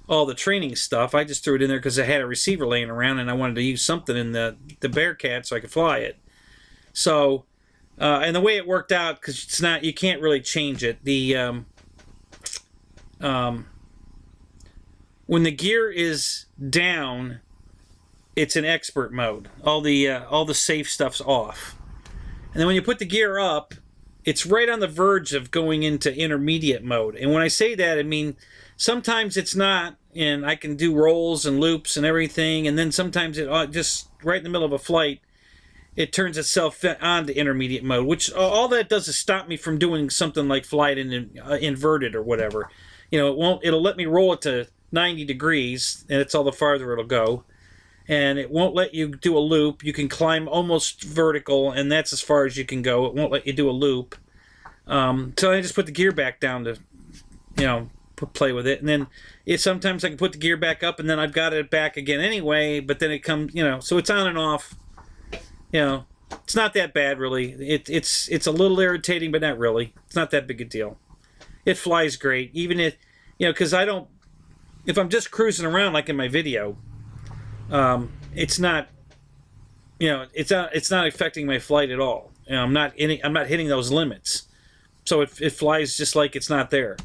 all the training stuff. I just threw it in there because I had a receiver laying around and I wanted to use something in the Bearcat so I could fly it. So, and the way it worked out, because it's not, you can't really change it. When the gear is down, it's in expert mode. All the safe stuff's off. And then when you put the gear up, it's right on the verge of going into intermediate mode. And when I say that, I mean, sometimes it's not, and I can do rolls and loops and everything, and then sometimes it just right in the middle of a flight, it turns itself on to intermediate mode, which all that does is stop me from doing something like fly it in inverted or whatever. You know, it'll let me roll it to 90 degrees, and it's all the farther it'll go. And it won't let you do a loop. You can climb almost vertical, and that's as far as you can go. It won't let you do a loop. So I just put the gear back down to, you know, play with it. And then sometimes I can put the gear back up, and then I've got it back again anyway, but then it comes, you know, so it's on and off. You know, it's not that bad, really. It's a little irritating, but not really. It's not that big a deal. It flies great, even if, you know, because if I'm just cruising around like in my video, it's not, you know, it's not affecting my flight at all. You know, I'm not hitting those limits, so it flies just like it's not there.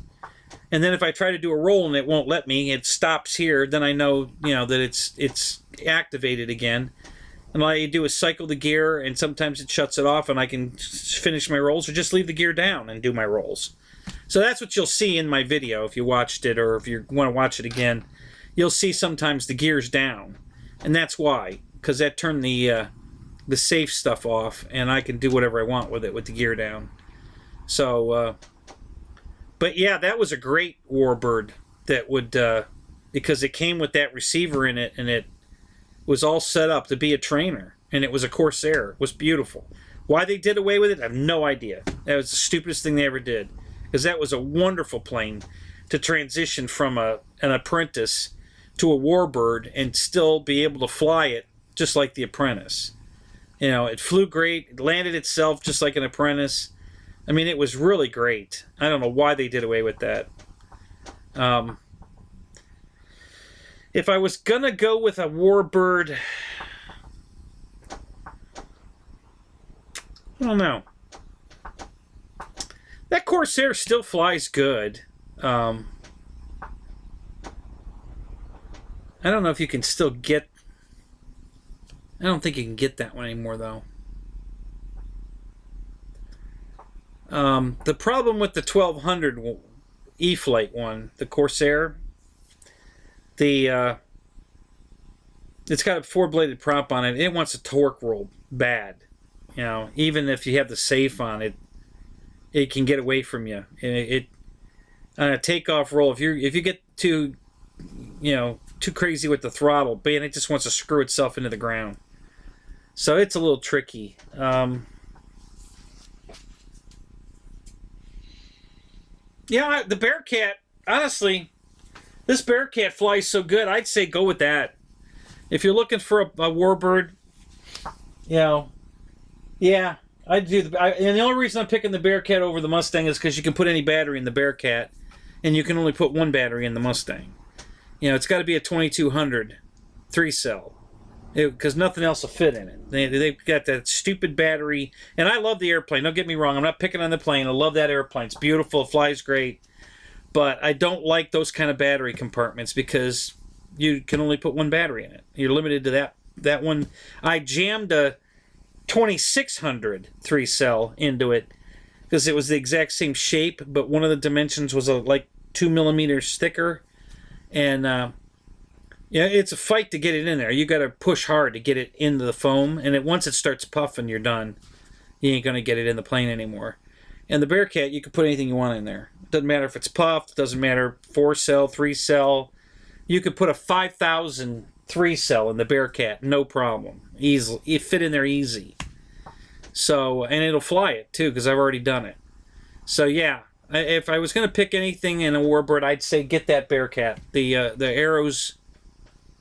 And then if I try to do a roll and it won't let me, it stops here, then I know, that it's activated again. And all I do is cycle the gear, and sometimes it shuts it off, and I can finish my rolls or just leave the gear down and do my rolls. So that's what you'll see in my video if you watched it, or if you want to watch it again. You'll see sometimes the gear's down, and that's why, because that turned the safe stuff off, and I can do whatever I want with it with the gear down. So, but yeah, that was a great Warbird that would, because it came with that receiver in it, and it was all set up to be a trainer, and it was a Corsair. It was beautiful. Why they did away with it, I have no idea. That was the stupidest thing they ever did, because that was a wonderful plane to transition from an Apprentice to a Warbird and still be able to fly it just like the Apprentice. It flew great. It landed itself just like an Apprentice. I mean, it was really great. I don't know why they did away with that. If I was going to go with a Warbird, I don't know. That Corsair still flies good. I don't know if you can still get... I don't think you can get that one anymore, though. The problem with the 1200 E-Flight one, the Corsair, it's got a 4-bladed prop on it. It wants a torque roll bad. Even if you have the safe on it, it can get away from you. On a takeoff roll, if you get too crazy with the throttle, man, it just wants to screw itself into the ground. So it's a little tricky. Yeah, the Bearcat, honestly, this Bearcat flies so good, I'd say go with that. If you're looking for a Warbird, yeah, I'd do and the only reason I'm picking the Bearcat over the Mustang is because you can put any battery in the Bearcat, and you can only put one battery in the Mustang. It's got to be a 2200 3-cell, because nothing else will fit in it. They've got that stupid battery, and I love the airplane. Don't get me wrong. I'm not picking on the plane. I love that airplane. It's beautiful. It flies great. But I don't like those kind of battery compartments because you can only put one battery in it. You're limited to that one. I jammed a 2600 3-cell into it because it was the exact same shape, but one of the dimensions was like 2 millimeters thicker. And it's a fight to get it in there. You got to push hard to get it into the foam, and once it starts puffing, you're done. You ain't gonna get it in the plane anymore. And the Bearcat, you can put anything you want in there. Doesn't matter if it's puffed. Doesn't matter 4-cell, 3-cell. You could put a 5000 3-cell in the Bearcat, no problem. Easily, it fit in there easy. So, and it'll fly it too, because I've already done it. So yeah, if I was gonna pick anything in a Warbird, I'd say get that Bearcat. The Arrows.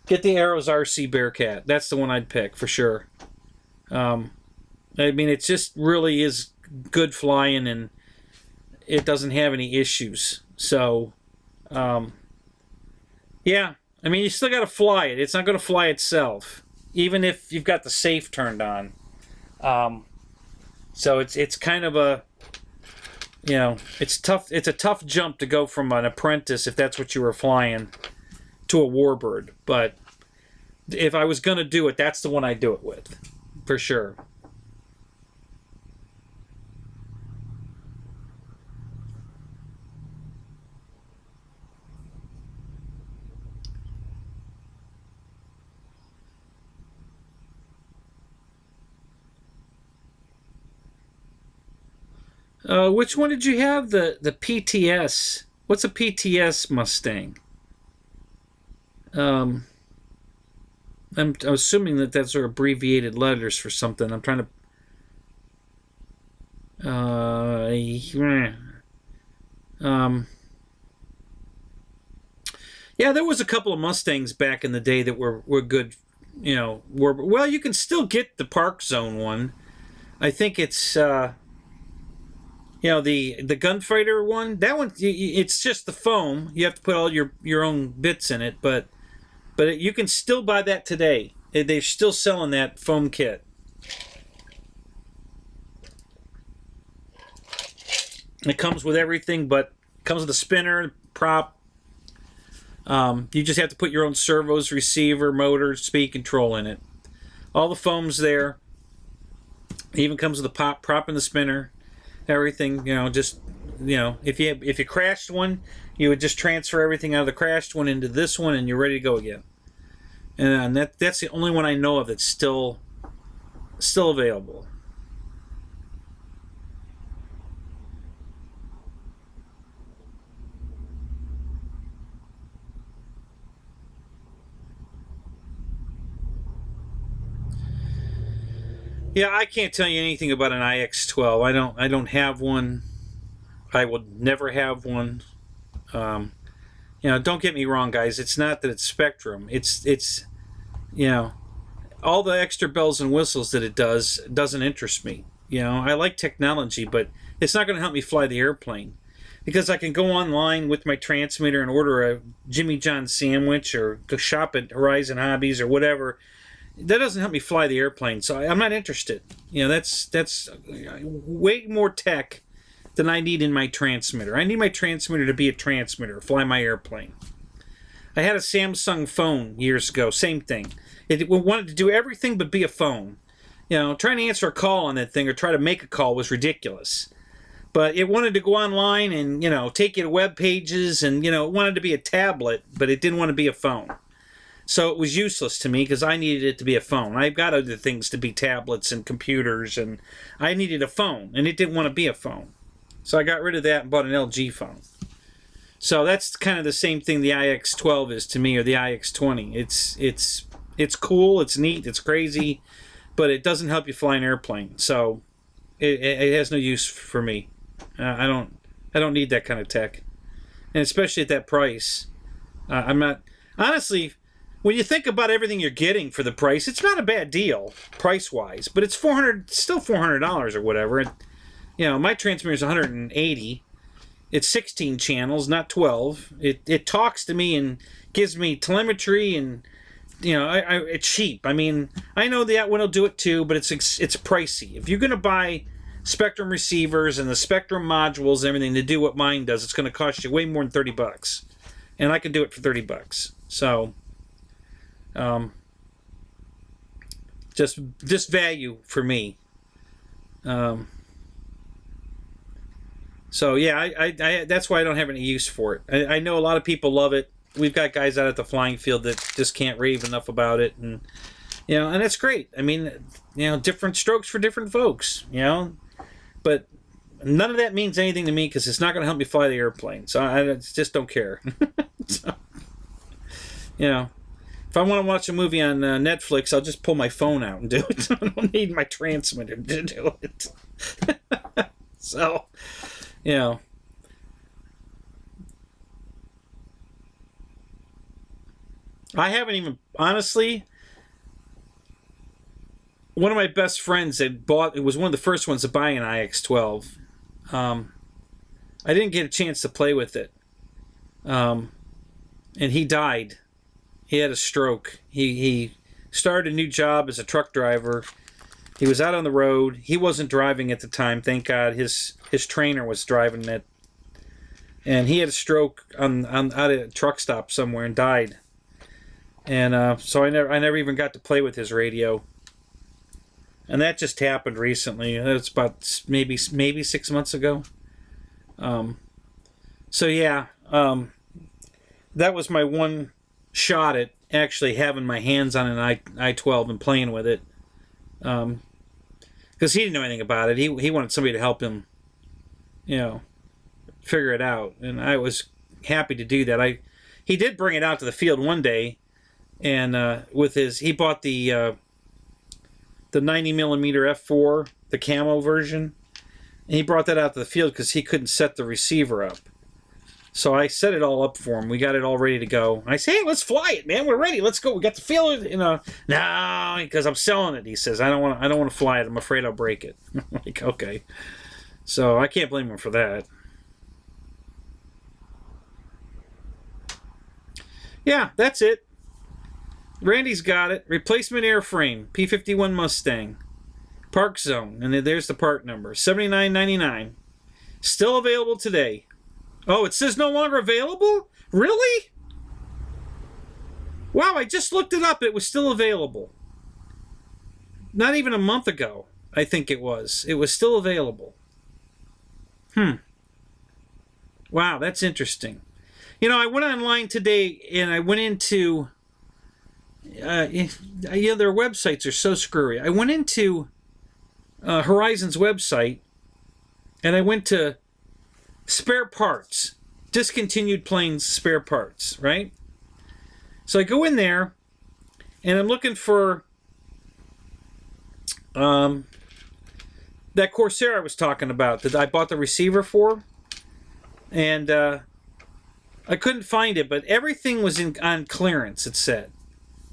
Get the Arrows RC Bearcat. That's the one I'd pick for sure. I mean, it just really is good flying, and it doesn't have any issues. So, yeah. I mean, you still got to fly it. It's not going to fly itself, even if you've got the safe turned on. So it's kind of a, it's tough. It's a tough jump to go from an Apprentice, if that's what you were flying, to a Warbird. But if I was going to do it, that's the one I'd do it with, for sure. Which one did you have? The PTS. What's a PTS Mustang? I'm assuming that that's sort of abbreviated letters for something. I'm trying to. Yeah, there was a couple of Mustangs back in the day that were good. Well, you can still get the Park Zone one. I think it's. The gunfighter one, that one, it's just the foam. You have to put all your own bits in it, but you can still buy that today. They're still selling that foam kit. It comes with everything, but comes with a spinner, prop. You just have to put your own servos, receiver, motor, speed control in it. All the foam's there. It even comes with a prop in the spinner. Everything, just, if you crashed one, you would just transfer everything out of the crashed one into this one, and you're ready to go again. And that's the only one I know of that's still available. Yeah, I can't tell you anything about an IX-12. I don't have one. I will never have one. Don't get me wrong, guys. It's not that it's Spectrum. It's all the extra bells and whistles that it doesn't interest me. I like technology, but it's not going to help me fly the airplane, because I can go online with my transmitter and order a Jimmy John sandwich or go shop at Horizon Hobbies or whatever. That doesn't help me fly the airplane, so I'm not interested. That's way more tech than I need in my transmitter. I need my transmitter to be a transmitter, fly my airplane. I had a Samsung phone years ago, same thing. It wanted to do everything but be a phone. Trying to answer a call on that thing or try to make a call was ridiculous. But it wanted to go online and, take you to web pages, and, it wanted to be a tablet, but it didn't want to be a phone. So it was useless to me because I needed it to be a phone. I've got other things to be tablets and computers, and I needed a phone, and it didn't want to be a phone. So I got rid of that and bought an LG phone. So that's kind of the same thing the IX-12 is to me, or the IX-20. It's cool, it's neat, it's crazy, but it doesn't help you fly an airplane. So it has no use for me. I don't need that kind of tech, and especially at that price. I'm not honestly. When you think about everything you're getting for the price, it's not a bad deal, price-wise. But it's still $400 or whatever. My transmitter is $180. It's 16 channels, not 12. It talks to me and gives me telemetry, and it's cheap. I mean, I know that one will do it too, but it's pricey. If you're going to buy Spectrum receivers and the Spectrum modules and everything to do what mine does, it's going to cost you way more than $30, and I can do it for $30. So. Just value for me. So yeah, I that's why I don't have any use for it. I know a lot of people love it. We've got guys out at the flying field that just can't rave enough about it, and and it's great. I mean, different strokes for different folks. But none of that means anything to me because it's not going to help me fly the airplane. So I just don't care. So, if I want to watch a movie on Netflix, I'll just pull my phone out and do it. I don't need my transmitter to do it. So, I haven't even, honestly, one of my best friends it was one of the first ones to buy an IX-12. I didn't get a chance to play with it. And he died. He had a stroke. He started a new job as a truck driver. He was out on the road. He wasn't driving at the time, thank God. His trainer was driving it. And he had a stroke out at a truck stop somewhere and died. And so I never even got to play with his radio. And that just happened recently. It's about maybe 6 months ago. So yeah, that was my one shot at actually having my hands on an I-12 and playing with it. Because he didn't know anything about it. He wanted somebody to help him, figure it out. And I was happy to do that. He did bring it out to the field one day, and he bought the 90mm f4, the camo version, and he brought that out to the field because he couldn't set the receiver up. So I set it all up for him. We got it all ready to go. I say, hey, let's fly it, man. We're ready. Let's go. We got the field. No, because I'm selling it. He says, I don't want to fly it. I'm afraid I'll break it. I'm like, okay. So I can't blame him for that. Yeah, that's it. Randy's got it. Replacement airframe, P-51 Mustang. Park zone, and there's the part number, $79.99. Still available today. Oh, it says no longer available? Really? Wow, I just looked it up. It was still available. Not even a month ago, I think it was. It was still available. Wow, that's interesting. You know, I went online today and I went into... their websites are so screwy. I went into Horizon's website and I went to spare parts. Discontinued planes spare parts, right? So I go in there and I'm looking for that Corsair I was talking about that I bought the receiver for. And I couldn't find it, but everything was on clearance, it said.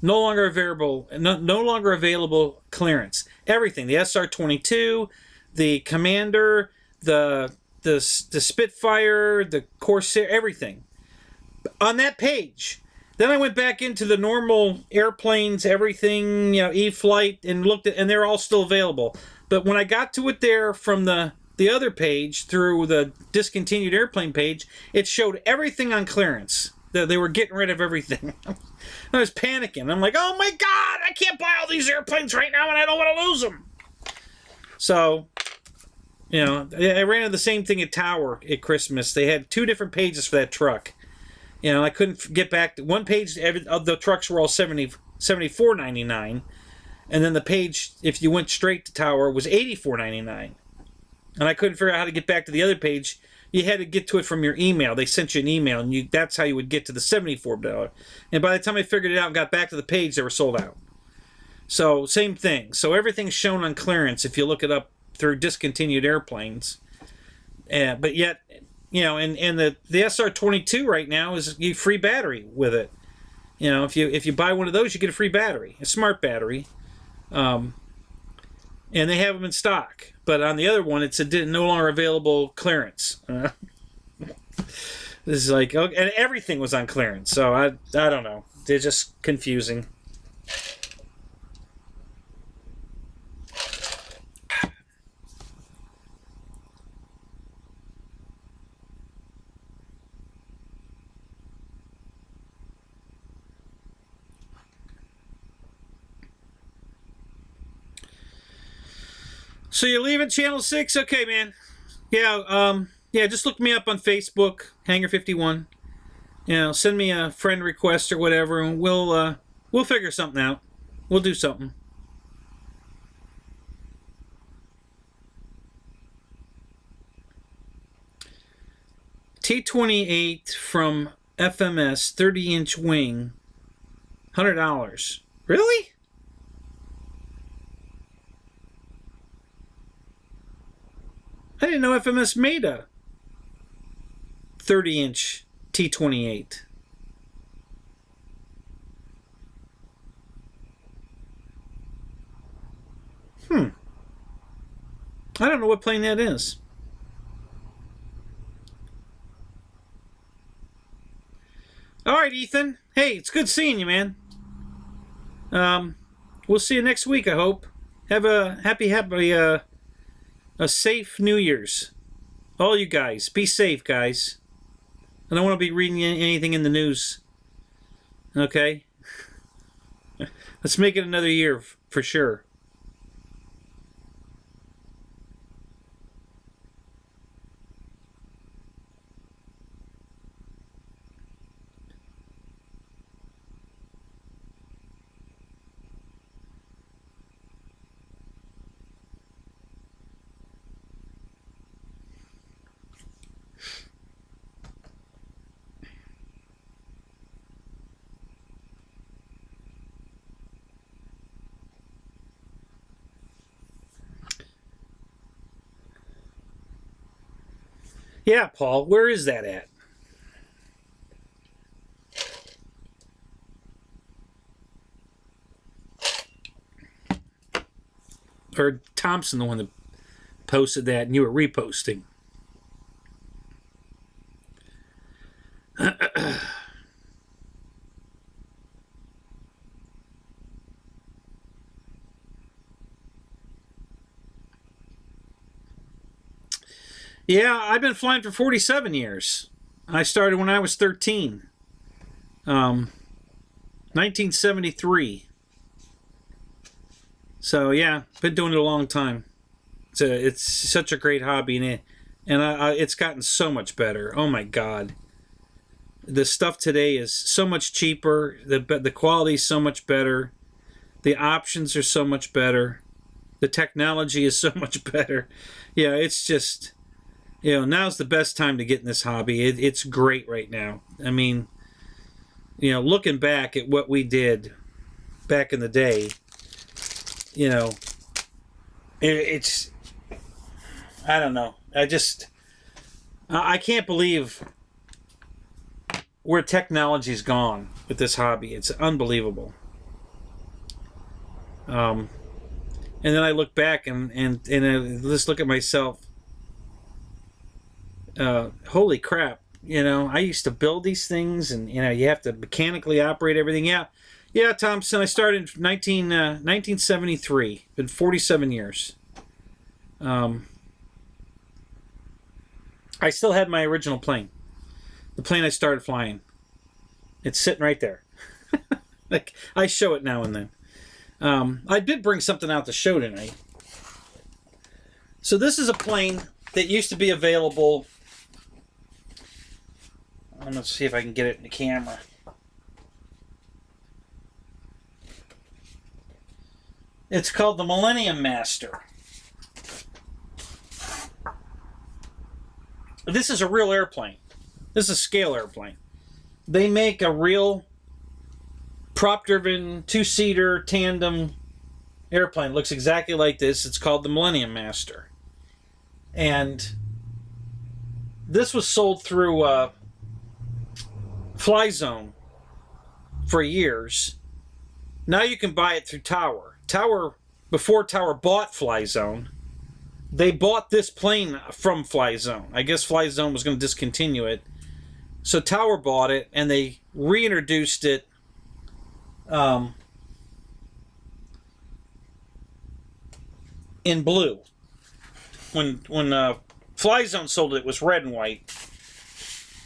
No longer available, no longer available clearance. Everything, the SR-22, the Commander, the Spitfire, the Corsair, everything. On that page. Then I went back into the normal airplanes, everything, E-Flight, and looked at, and they're all still available. But when I got to it there from the other page through the discontinued airplane page, it showed everything on clearance. They were getting rid of everything. I was panicking. I'm like, oh my God, I can't buy all these airplanes right now and I don't want to lose them. So, I ran into the same thing at Tower at Christmas. They had 2 different pages for that truck. I couldn't get back to one page of the trucks were all $74.99, and then the page, if you went straight to Tower, was $84.99. And I couldn't figure out how to get back to the other page. You had to get to it from your email. They sent you an email, and that's how you would get to the $74. And by the time I figured it out and got back to the page, they were sold out. So, same thing. So, everything's shown on clearance if you look it up through discontinued airplanes. But yet, and the SR-22 right now is you free battery with it. If you buy one of those, you get a free battery, a smart battery. And they have them in stock. But on the other one, it's a no longer available clearance. This is like, okay, and everything was on clearance. So I don't know. They're just confusing. So you're leaving Channel 6? Okay, man. Yeah, just look me up on Facebook, Hangar 51. Send me a friend request or whatever, and we'll figure something out. We'll do something. T-28 from FMS, 30-inch wing, $100. Really? I didn't know FMS made a 30-inch T-28. I don't know what plane that is. All right, Ethan. Hey, it's good seeing you, man. We'll see you next week, I hope. Have a happy, a safe New Year's. All you guys, be safe, guys. I don't want to be reading anything in the news. Okay? Let's make it another year for sure. Yeah, Paul, where is that at? Or Thompson, the one that posted that, and you were reposting. Yeah, I've been flying for 47 years. I started when I was 13. 1973. So yeah, been doing it a long time. It's such a great hobby, and it's gotten so much better. Oh my God, the stuff today is so much cheaper. The quality is so much better. The options are so much better. The technology is so much better. Yeah, it's just, now's the best time to get in this hobby. It's great right now. I mean, looking back at what we did back in the day, it's, I don't know. I can't believe where technology's gone with this hobby. It's unbelievable. And then I look back and I just look at myself. Holy crap! I used to build these things, and you have to mechanically operate everything. Yeah, Thompson. I started in 1973. Been 47 years. I still had my original plane. The plane I started flying. It's sitting right there. Like, I show it now and then. I did bring something out to show tonight. So this is a plane that used to be available. I'm going to see if I can get it in the camera. It's called the Millennium Master. This is a real airplane. This is a scale airplane. They make a real prop-driven, two-seater, tandem airplane. Looks exactly like this. It's called the Millennium Master. And this was sold through Fly Zone for years. Now you can buy it through Tower. Before Tower bought Fly Zone, they bought this plane from Fly Zone. I guess Fly Zone was going to discontinue it. So Tower bought it, and they reintroduced it in blue. When Fly Zone sold it, it was red and white.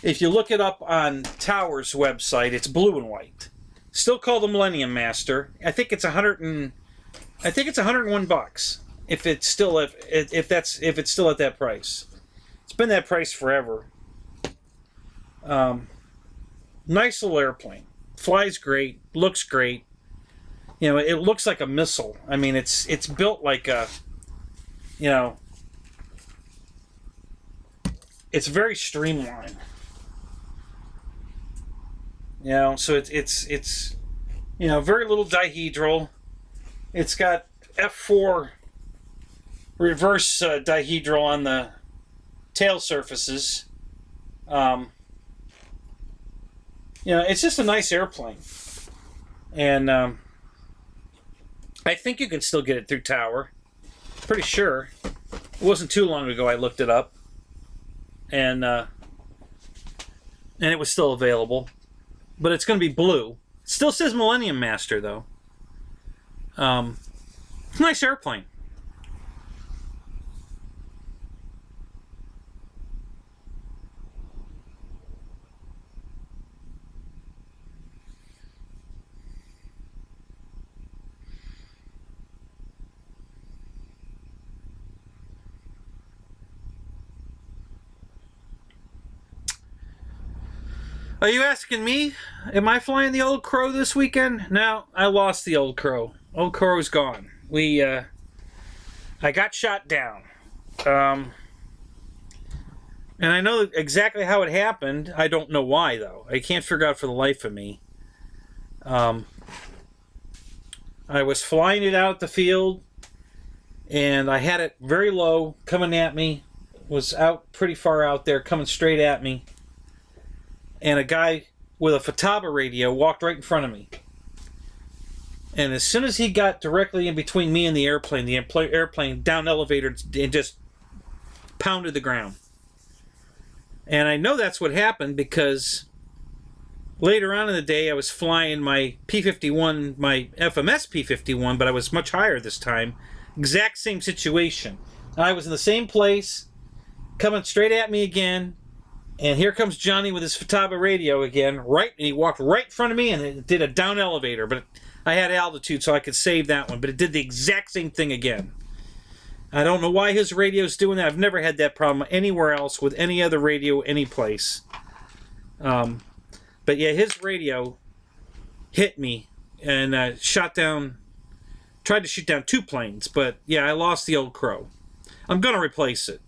If you look it up on Tower's website, it's blue and white. Still called the Millennium Master. I think it's $101. If it's still at that price. It's been that price forever. Nice little airplane. Flies great. Looks great. It looks like a missile. I mean, it's built like a, it's very streamlined. So it's very little dihedral. It's got F4 reverse dihedral on the tail surfaces. It's just a nice airplane. And I think you can still get it through Tower. Pretty sure. It wasn't too long ago I looked it up. And it was still available. But it's going to be blue. It still says Millennium Master, though. It's a nice airplane. Are you asking me? Am I flying the Old Crow this weekend? No, I lost the Old Crow. Old Crow's gone. I got shot down. And I know exactly how it happened. I don't know why, though. I can't figure out for the life of me. I was flying it out the field, and I had it very low, coming at me. Was out pretty far out there, coming straight at me. And a guy with a Futaba radio walked right in front of me. And as soon as he got directly in between me and the airplane down elevator and just pounded the ground. And I know that's what happened because later on in the day I was flying my P-51, my FMS P-51, but I was much higher this time. Exact same situation. I was in the same place, coming straight at me again. And here comes Johnny with his Futaba radio again. Right, and he walked right in front of me, and it did a down elevator. But I had altitude, so I could save that one. But it did the exact same thing again. I don't know why his radio's doing that. I've never had that problem anywhere else with any other radio, any place. But yeah, his radio hit me and shot down. Tried to shoot down 2 planes, but yeah, I lost the old Crow. I'm gonna replace it.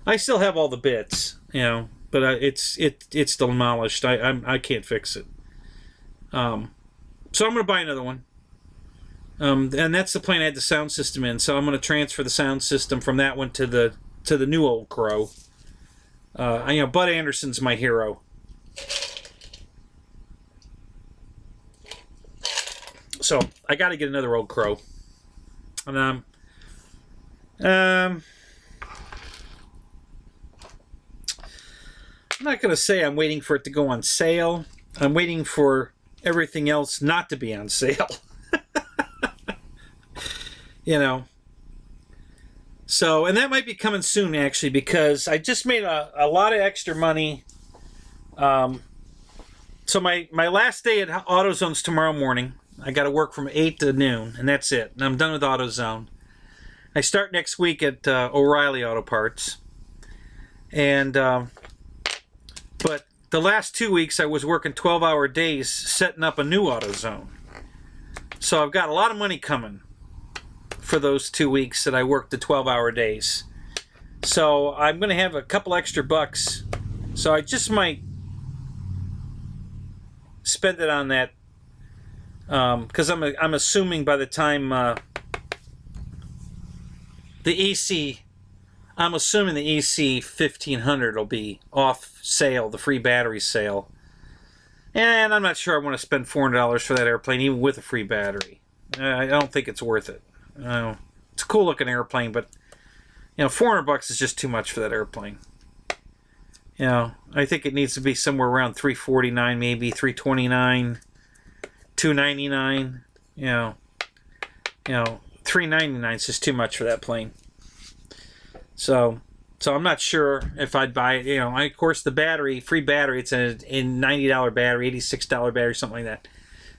I still have all the bits, you know, but it's demolished. I can't fix it. So I'm gonna buy another one. And that's the plane I had the sound system in. So I'm gonna transfer the sound system from that one to the new old Crow. You know, Bud Anderson's my hero. So I got to get another old Crow. And I'm not going to say I'm waiting for it to go on sale. I'm waiting for everything else not to be on sale. You know. So, and that might be coming soon, actually, because I just made a lot of extra money. So my last day at AutoZone's tomorrow morning. I got to work from 8 to noon, and that's it. And I'm done with AutoZone. I start next week at O'Reilly Auto Parts. And, but the last 2 weeks I was working 12-hour days setting up a new AutoZone. So I've got a lot of money coming for those 2 weeks that I worked the 12-hour days. So I'm going to have a couple extra bucks. So I just might spend it on that. Because I'm assuming by the time the EC, I'm assuming the EC 1500 will be off sale, the free battery sale. And I'm not sure I want to spend $400 for that airplane, even with a free battery. I don't think it's worth it. It's a cool looking airplane, but you know, $400 is just too much for that airplane. You know, I think it needs to be somewhere around $349, maybe $329. $299, you know, $399 is just too much for that plane. So I'm not sure if I'd buy it. You know, of course the battery, free battery, it's a $90 battery, $86 battery, something like that.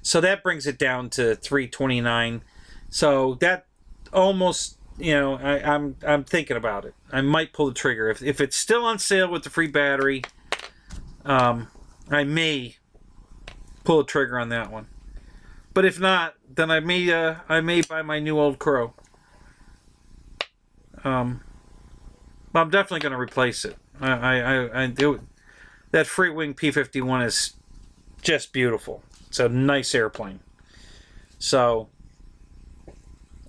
So that brings it down to $329. So that almost, you know, I'm thinking about it. I might pull the trigger if it's still on sale with the free battery. I may pull the trigger on that one. But if not, then I may buy my new old Crow. But I'm definitely going to replace it. I do. That Freewing P-51 is just beautiful. It's a nice airplane. So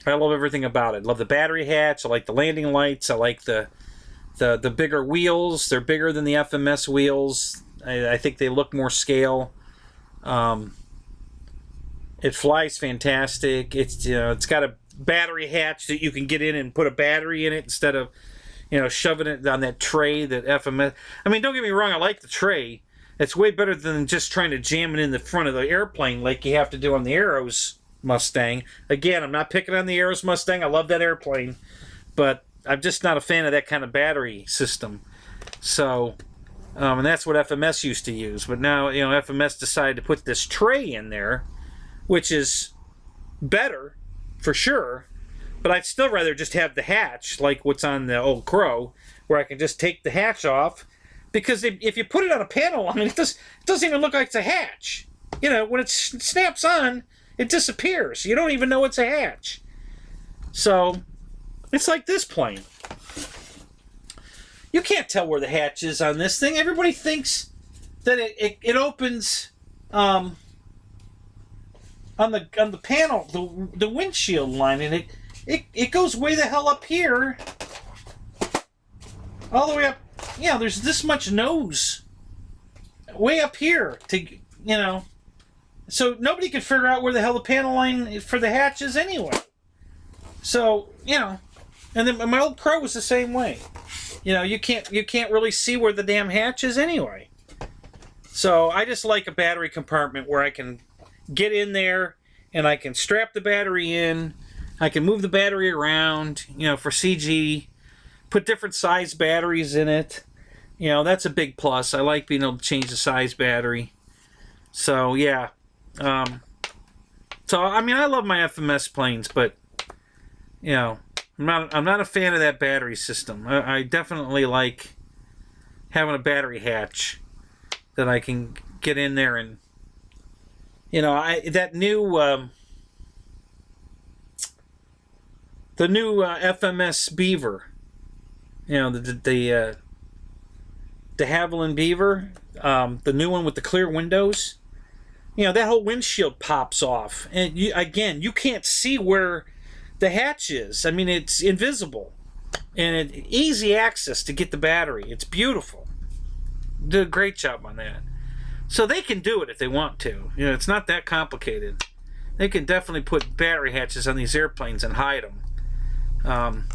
I love everything about it. I love the battery hatch. I like the landing lights. I like the bigger wheels. They're bigger than the FMS wheels. I think they look more scale. It flies fantastic. It's got a battery hatch that you can get in and put a battery in it instead of, you know, shoving it on that tray that FMS. I mean, don't get me wrong. I like the tray. It's way better than just trying to jam it in the front of the airplane like you have to do on the Aeros Mustang. Again, I'm not picking on the Aeros Mustang. I love that airplane, but I'm just not a fan of that kind of battery system. So, and that's what FMS used to use. But now, you know, FMS decided to put this tray in there, which is better for sure, but I'd still rather just have the hatch like what's on the old Crow, where I can just take the hatch off, because if you put it on a panel line, it doesn't even look like it's a hatch. You know, when it snaps on, it disappears. You don't even know it's a hatch. So it's like this plane. You can't tell where the hatch is on this thing. Everybody thinks that it opens on the panel, the windshield line, and it goes way the hell up here, all the way up. Yeah, there's this much nose way up here to, you know, so nobody could figure out where the hell the panel line for the hatch is anyway. So, you know, and then my old Crow was the same way. You know, you can't really see where the damn hatch is anyway. So I just like a battery compartment where I can get in there and I can strap the battery in. I can move the battery around, you know, for CG, put different size batteries in it. You know, that's a big plus. I like being able to change the size battery. So, yeah. So, I mean, I love my FMS planes, but, you know, I'm not a fan of that battery system. I definitely like having a battery hatch that I can get in there and, you know, that new the new FMS Beaver, you know, the de Havilland Beaver, the new one with the clear windows. You know, that whole windshield pops off, and you can't see where the hatch is. I mean, it's invisible, and easy access to get the battery. It's beautiful. Did a great job on that. So they can do it if they want to. You know, it's not that complicated. They can definitely put battery hatches on these airplanes and hide them.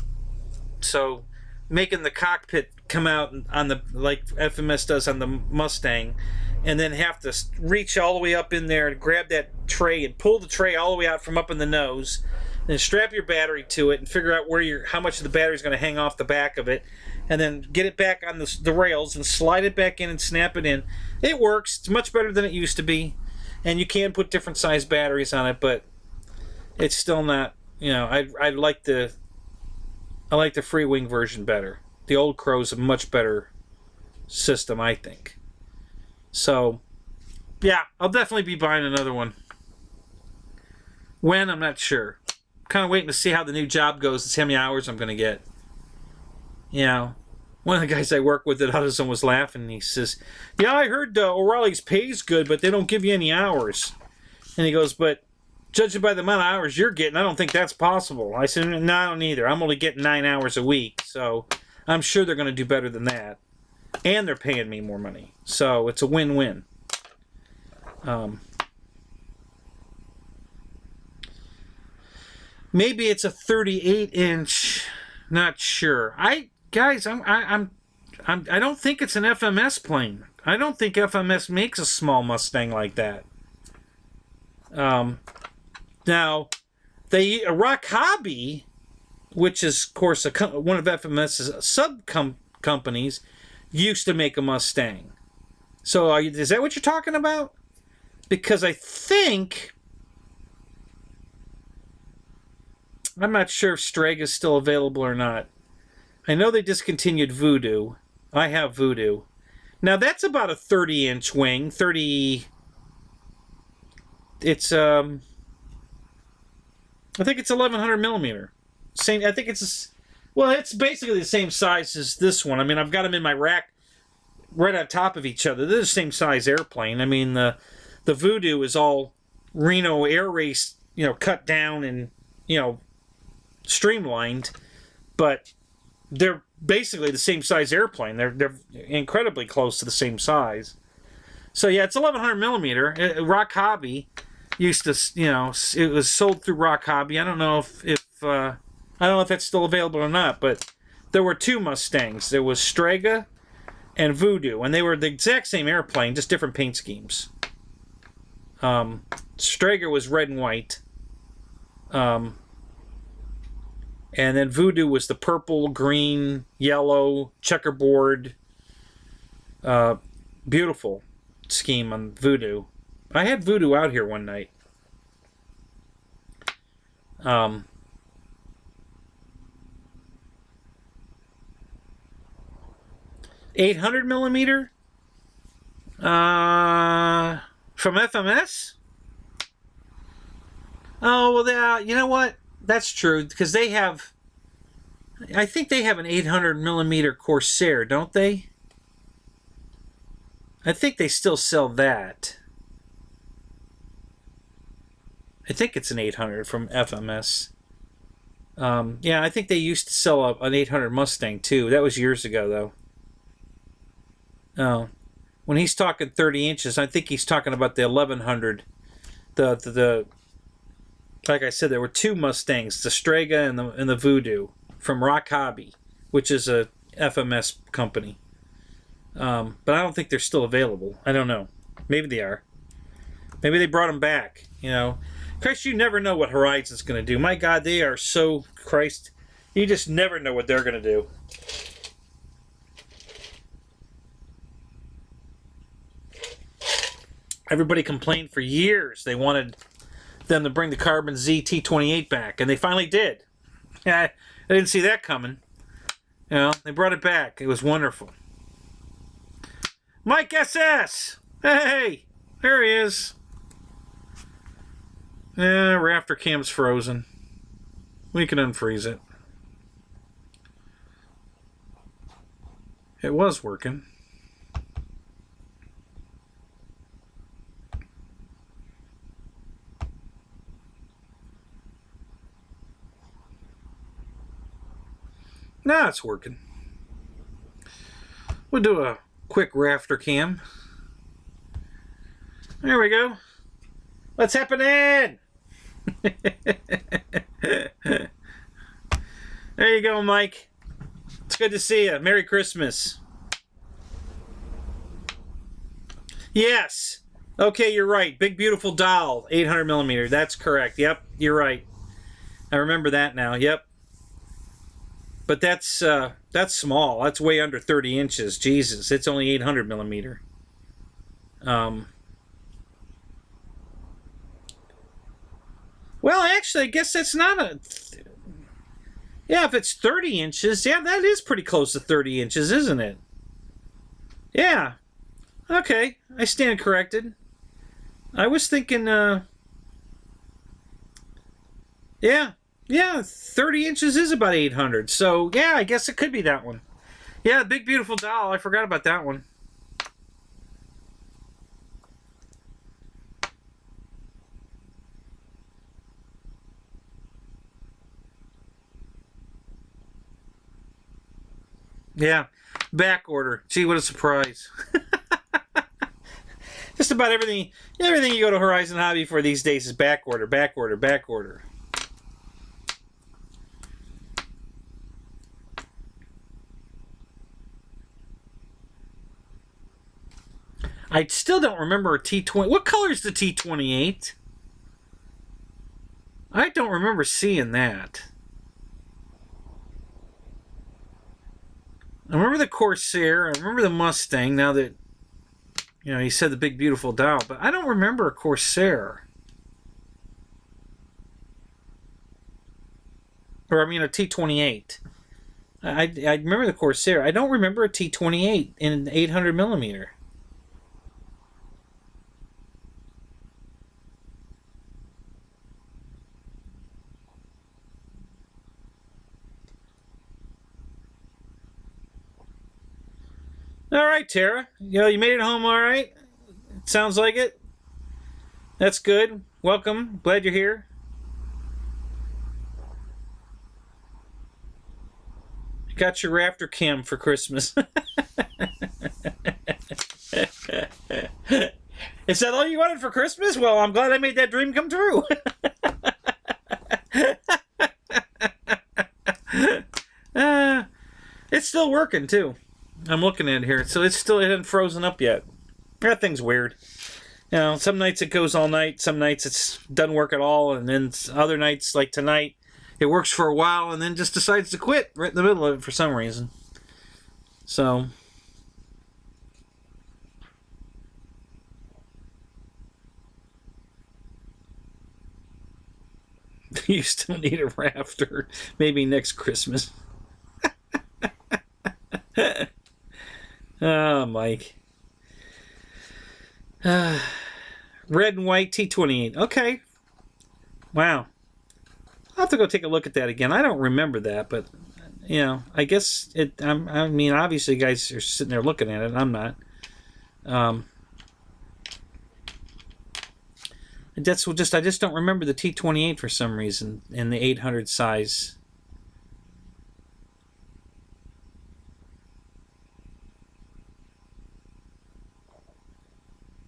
So making the cockpit come out on the, like FMS does on the Mustang, and then have to reach all the way up in there and grab that tray and pull the tray all the way out from up in the nose, and strap your battery to it and figure out how much of the battery is going to hang off the back of it, and then get it back on the rails and slide it back in and snap it in. It works. It's much better than it used to be, and you can put different size batteries on it, but it's still not. You know, I like the free wing version better. The old Crow's a much better system, I think. So, yeah, I'll definitely be buying another one. When, I'm not sure. Kind of waiting to see how the new job goes and see how many hours I'm going to get. You know, one of the guys I work with at Hudson was laughing. He says, yeah, I heard O'Reilly's pays good, but they don't give you any hours. And he goes, but judging by the amount of hours you're getting, I don't think that's possible. I said, no, I don't either. I'm only getting 9 hours a week, so I'm sure they're going to do better than that. And they're paying me more money. So it's a win-win. Maybe it's a 38-inch. Not sure. Guys, I don't think it's an FMS plane. I don't think FMS makes a small Mustang like that. Now, Rock Hobby, which is, of course, one of FMS's sub-companies, used to make a Mustang. So, is that what you're talking about? Because I think... I'm not sure if Strega is still available or not. I know they discontinued Voodoo. I have Voodoo. Now, that's about a 30-inch wing. 30... It's, I think it's 1100 millimeter. Same, I think it's... Well, it's basically the same size as this one. I mean, I've got them in my rack right on top of each other. They're the same size airplane. I mean, the Voodoo is all Reno Air Race, you know, cut down and, you know, streamlined. But they're basically the same size airplane. They're incredibly close to the same size. So, yeah, it's 1100 millimeter. Rock Hobby used to, you know, it was sold through Rock Hobby. I don't know if I don't know if that's still available or not, but there were two Mustangs. There was Strega and Voodoo, and they were the exact same airplane, just different paint schemes. Strega was red and white. And then Voodoo was the purple, green, yellow, checkerboard. Beautiful scheme on Voodoo. I had Voodoo out here one night. 800 millimeter from FMS. Oh well, you know what? That's true because they have. I think they have an 800 millimeter Corsair, don't they? I think they still sell that. I think it's an 800 from FMS. Yeah, I think they used to sell an 800 Mustang too. That was years ago, though. Oh, when he's talking 30 inches, I think he's talking about the 1100. The like I said, there were two Mustangs, the Strega and the Voodoo from Rock Hobby, which is a FMS company. But I don't think they're still available. I don't know. Maybe they are. Maybe they brought them back. You know, Christ, you never know what Horizon's going to do. My God, they are so Christ. You just never know what they're going to do. everybody complained for years. They wanted them to bring the Carbon Z T28 back, and they finally did. Yeah, I didn't see that coming. You know, they brought it back. It was wonderful. Mike SS! Hey! There he is. Yeah, Rafter cam's frozen. We can unfreeze it. It was working. Now it's working. We'll do a quick Rafter cam. There we go. What's happening? There you go, Mike. It's good to see you. Merry Christmas. Yes. Okay, you're right. Big Beautiful Doll, 800 millimeter. That's correct. Yep, you're right. I remember that now. Yep. But that's small. That's way under 30 inches. Jesus, it's only 800 millimeter. Well, actually, I guess that's not a... Yeah, if it's 30 inches, yeah, that is pretty close to 30 inches, isn't it? Yeah. Okay, I stand corrected. I was thinking, yeah, 30 inches is about 800. So, yeah, I guess it could be that one. Yeah, Big Beautiful Doll. I forgot about that one. Yeah, back order. Gee, what a surprise. Just about everything you go to Horizon Hobby for these days is back order, back order, back order. I still don't remember a T20. What color is the T28? I don't remember seeing that. I remember the Corsair. I remember the Mustang. Now that, you know, you said the Big Beautiful Doll, but I don't remember a Corsair. Or, I mean, a T28. I remember the Corsair. I don't remember a T28 in 800 millimeter. All right, Tara. You know, you made it home all right? Sounds like it. That's good. Welcome. Glad you're here. You got your Rafter cam for Christmas. Is that all you wanted for Christmas? Well, I'm glad I made that dream come true. It's still working, too. I'm looking at it here. So it hasn't frozen up yet. That thing's weird. You know, some nights it goes all night. Some nights it doesn't work at all. And then other nights, like tonight, it works for a while and then just decides to quit right in the middle of it for some reason. So... You still need a Rafter. Maybe next Christmas. Oh, Mike. Red and white T28. Okay. Wow. I'll have to go take a look at that again. I don't remember that, but, you know, I guess it... I mean, obviously you guys are sitting there looking at it, and I'm not. That's just... I just don't remember the T28 for some reason in the 800 size.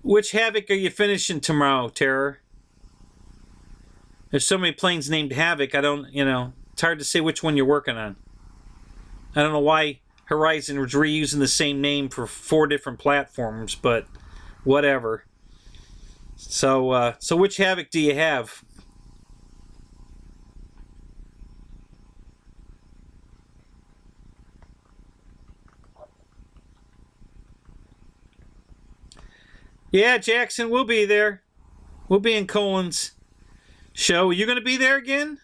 Which Havoc are you finishing tomorrow, Terror? There's so many planes named Havoc, I don't, you know, it's hard to say which one you're working on. I don't know why Horizon was reusing the same name for 4 different platforms, but whatever. So which Havoc do you have? Yeah, Jackson, we'll be there. We'll be in Colin's show. Are you going to be there again?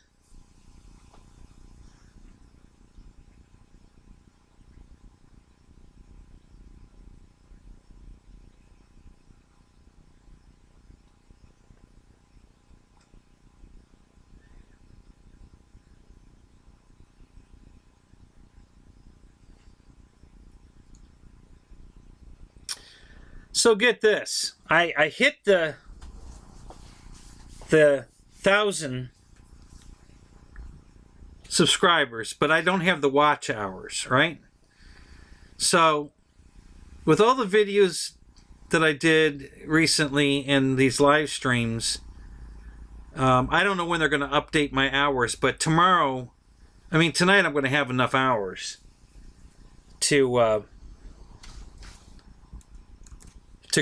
So get this. I hit the 1,000 subscribers, but I don't have the watch hours, right? So with all the videos that I did recently and these live streams, I don't know when they're going to update my hours, but tonight I'm going to have enough hours to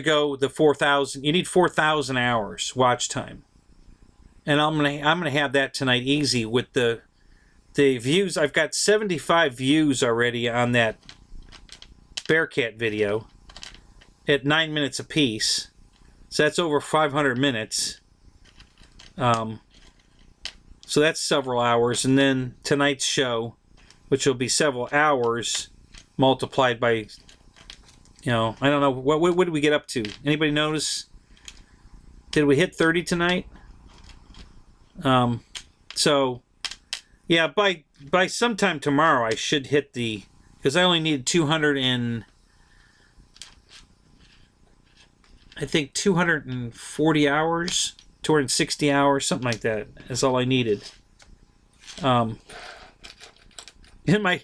go the 4,000. You need 4,000 hours watch time, and I'm gonna have that tonight easy with the views. I've got 75 views already on that Bearcat video at 9 minutes apiece, so that's over 500 minutes. So that's several hours, and then tonight's show, which will be several hours multiplied by, I don't know, what did we get up to? Anybody notice? Did we hit 30 tonight? So yeah, by sometime tomorrow I should hit because I only need 240 hours, 260 hours, something like that is all I needed. And my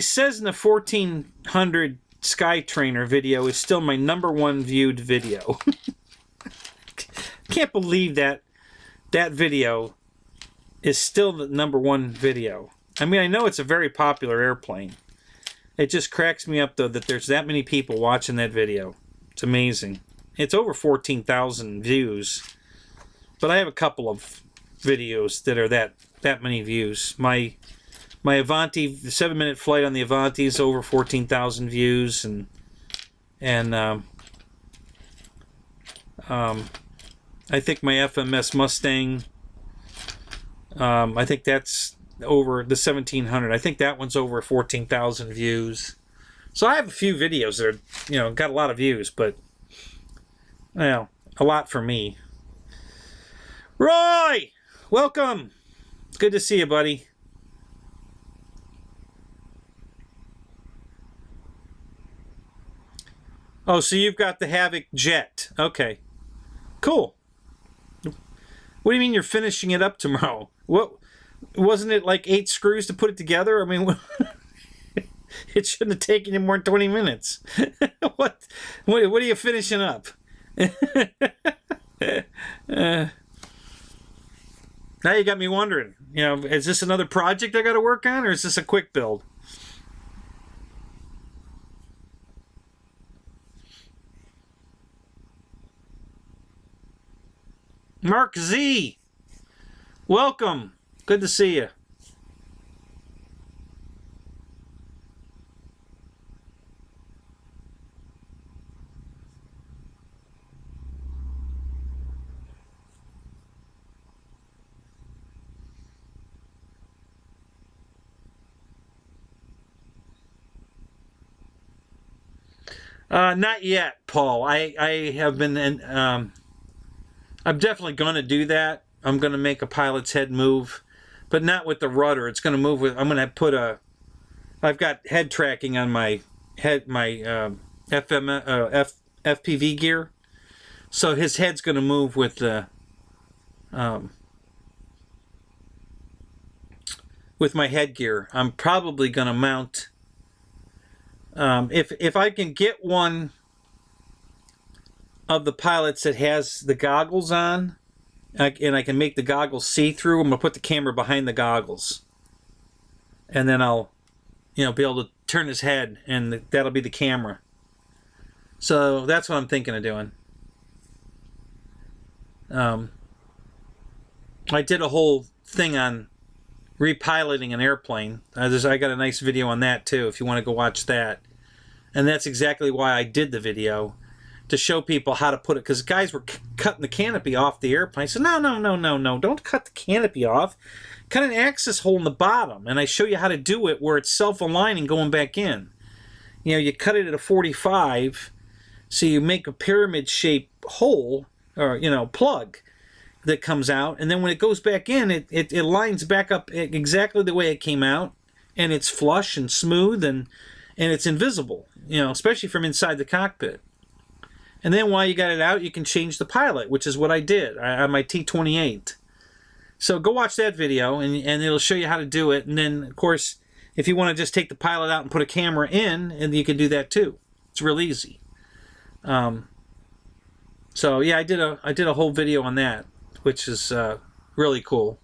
Cessna 1400 Sky Trainer video is still my #1 viewed video. Can't believe that video is still the #1 video. I mean, I know it's a very popular airplane. It just cracks me up, though, that there's that many people watching that video. It's amazing. It's over 14,000 views. But I have a couple of videos that are that many views. My Avanti, the 7-minute flight on the Avanti is over 14,000 views, and I think my FMS Mustang, I think that's over the 1700. I think that one's over 14,000 views. So I have a few videos that are, got a lot of views, but a lot for me. Roy, welcome. It's good to see you, buddy. Oh, so you've got the Havoc jet. Okay. Cool. What do you mean you're finishing it up tomorrow? What, wasn't it like 8 screws to put it together? I mean, it shouldn't have taken you more than 20 minutes. What are you finishing up? Now you got me wondering, is this another project I got to work on, or is this a quick build? Mark Z, welcome. Good to see you. Not yet, Paul. I have been I'm definitely going to do that. I'm going to make a pilot's head move, but not with the rudder. It's going to move with. I'm going to put I've got head tracking on my head, my FPV gear, so his head's going to move with the with my headgear. I'm probably going to mount. If I can get one of the pilots that has the goggles on, and I can make the goggles see-through, I'm going to put the camera behind the goggles. And then I'll, be able to turn his head, and that'll be the camera. So that's what I'm thinking of doing. I did a whole thing on repiloting an airplane. I got a nice video on that, too, if you want to go watch that. And that's exactly why I did the video. to show people how to put it, because guys were cutting the canopy off the airplane. I said, no, no, no, no, no, don't cut the canopy off. Cut an access hole in the bottom, and I show you how to do it where it's self-aligning going back in. You know, you cut it at a 45, so you make a pyramid-shaped hole, or, you know, plug that comes out, and then when it goes back in, it lines back up exactly the way it came out, and it's flush and smooth, and it's invisible, you know, especially from inside the cockpit. And then while you got it out, you can change the pilot, which is what I did on my T-28. So go watch that video, and it'll show you how to do it. And then, of course, if you want to just take the pilot out and put a camera in, and you can do that too. It's real easy. So yeah, I did a whole video on that, which is really cool.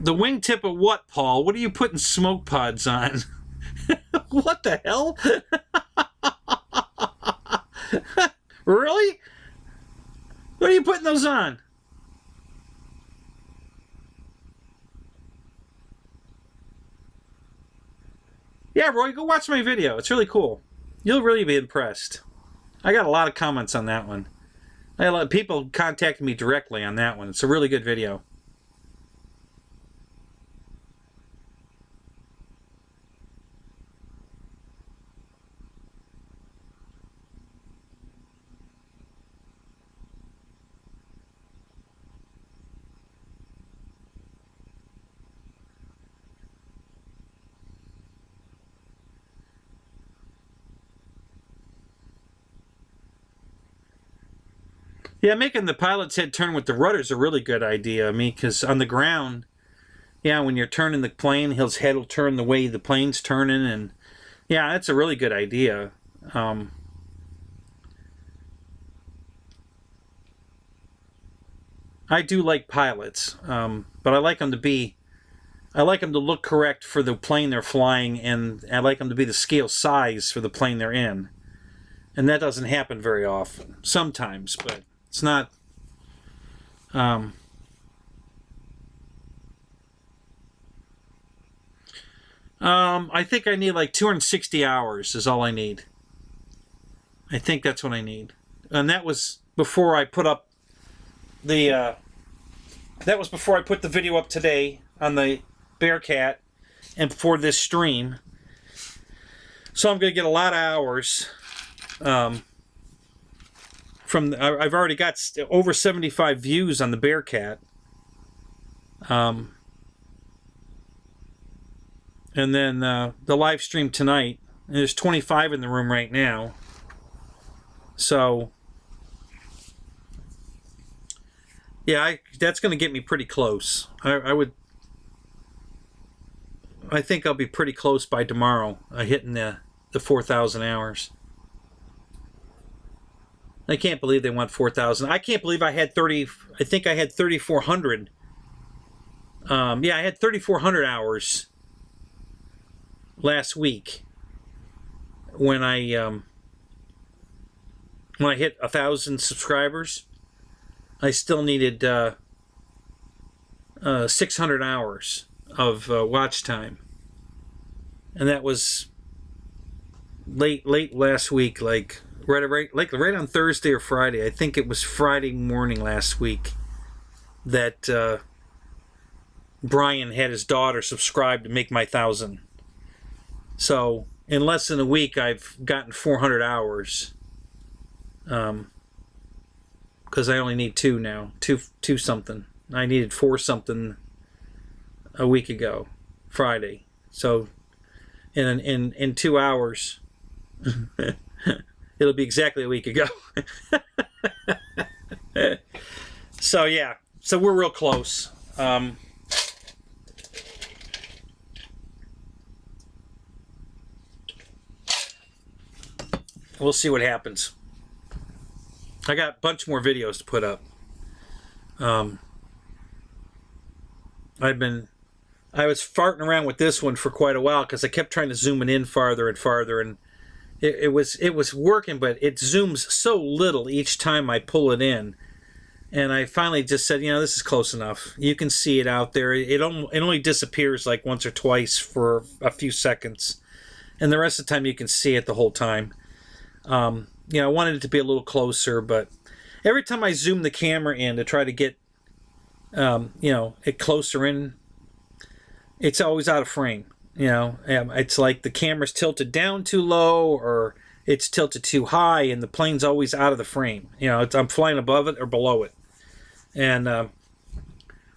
The wingtip of what, Paul? What are you putting smoke pods on? What the hell? Really? What are you putting those on? Yeah, Roy, go watch my video. It's really cool. You'll really be impressed. I got a lot of comments on that one. I had a lot of people contacting me directly on that one. It's a really good video. Yeah, making the pilot's head turn with the rudder is a really good idea. I mean, because on the ground, yeah, when you're turning the plane, his head will turn the way the plane's turning, and yeah, that's a really good idea. I do like pilots, but I like them to look correct for the plane they're flying, and I like them to be the scale size for the plane they're in. And that doesn't happen very often. Sometimes, but it's not. I think I need like 260 hours is all I need. I think that's what I need. And that was before I put up the, that was before I put the video up today on the Bearcat and before this stream. So I'm going to get a lot of hours. I've already got over 75 views on the Bearcat. And then the live stream tonight. And there's 25 in the room right now. So yeah, that's going to get me pretty close. I think I'll be pretty close by tomorrow, hitting the 4,000 hours. I can't believe they want 4,000. I can't believe I had 30. I think I had 3,400. Yeah, I had 3,400 hours last week when I hit 1,000 subscribers. I still needed 600 hours of watch time, and that was late last week, like right on Thursday or Friday. I think it was Friday morning last week that Brian had his daughter subscribe to make my 1,000. So in less than a week, I've gotten 400 hours. Because I only need 2 now, two something. I needed 4 something a week ago, Friday. So in 2 hours, it'll be exactly a week ago. So yeah, so we're real close. We'll see what happens. I got a bunch more videos to put up. I was farting around with this one for quite a while because I kept trying to zoom it in farther and farther, and it was working, but it zooms so little each time I pull it in. And I finally just said, you know, this is close enough. You can see it out there. It only disappears like once or twice for a few seconds. And the rest of the time you can see it the whole time. You know, I wanted it to be a little closer, but every time I zoom the camera in to try to get, you know, it closer in, it's always out of frame. You know, it's like the camera's tilted down too low or it's tilted too high, and the plane's always out of the frame. You know, I'm flying above it or below it. And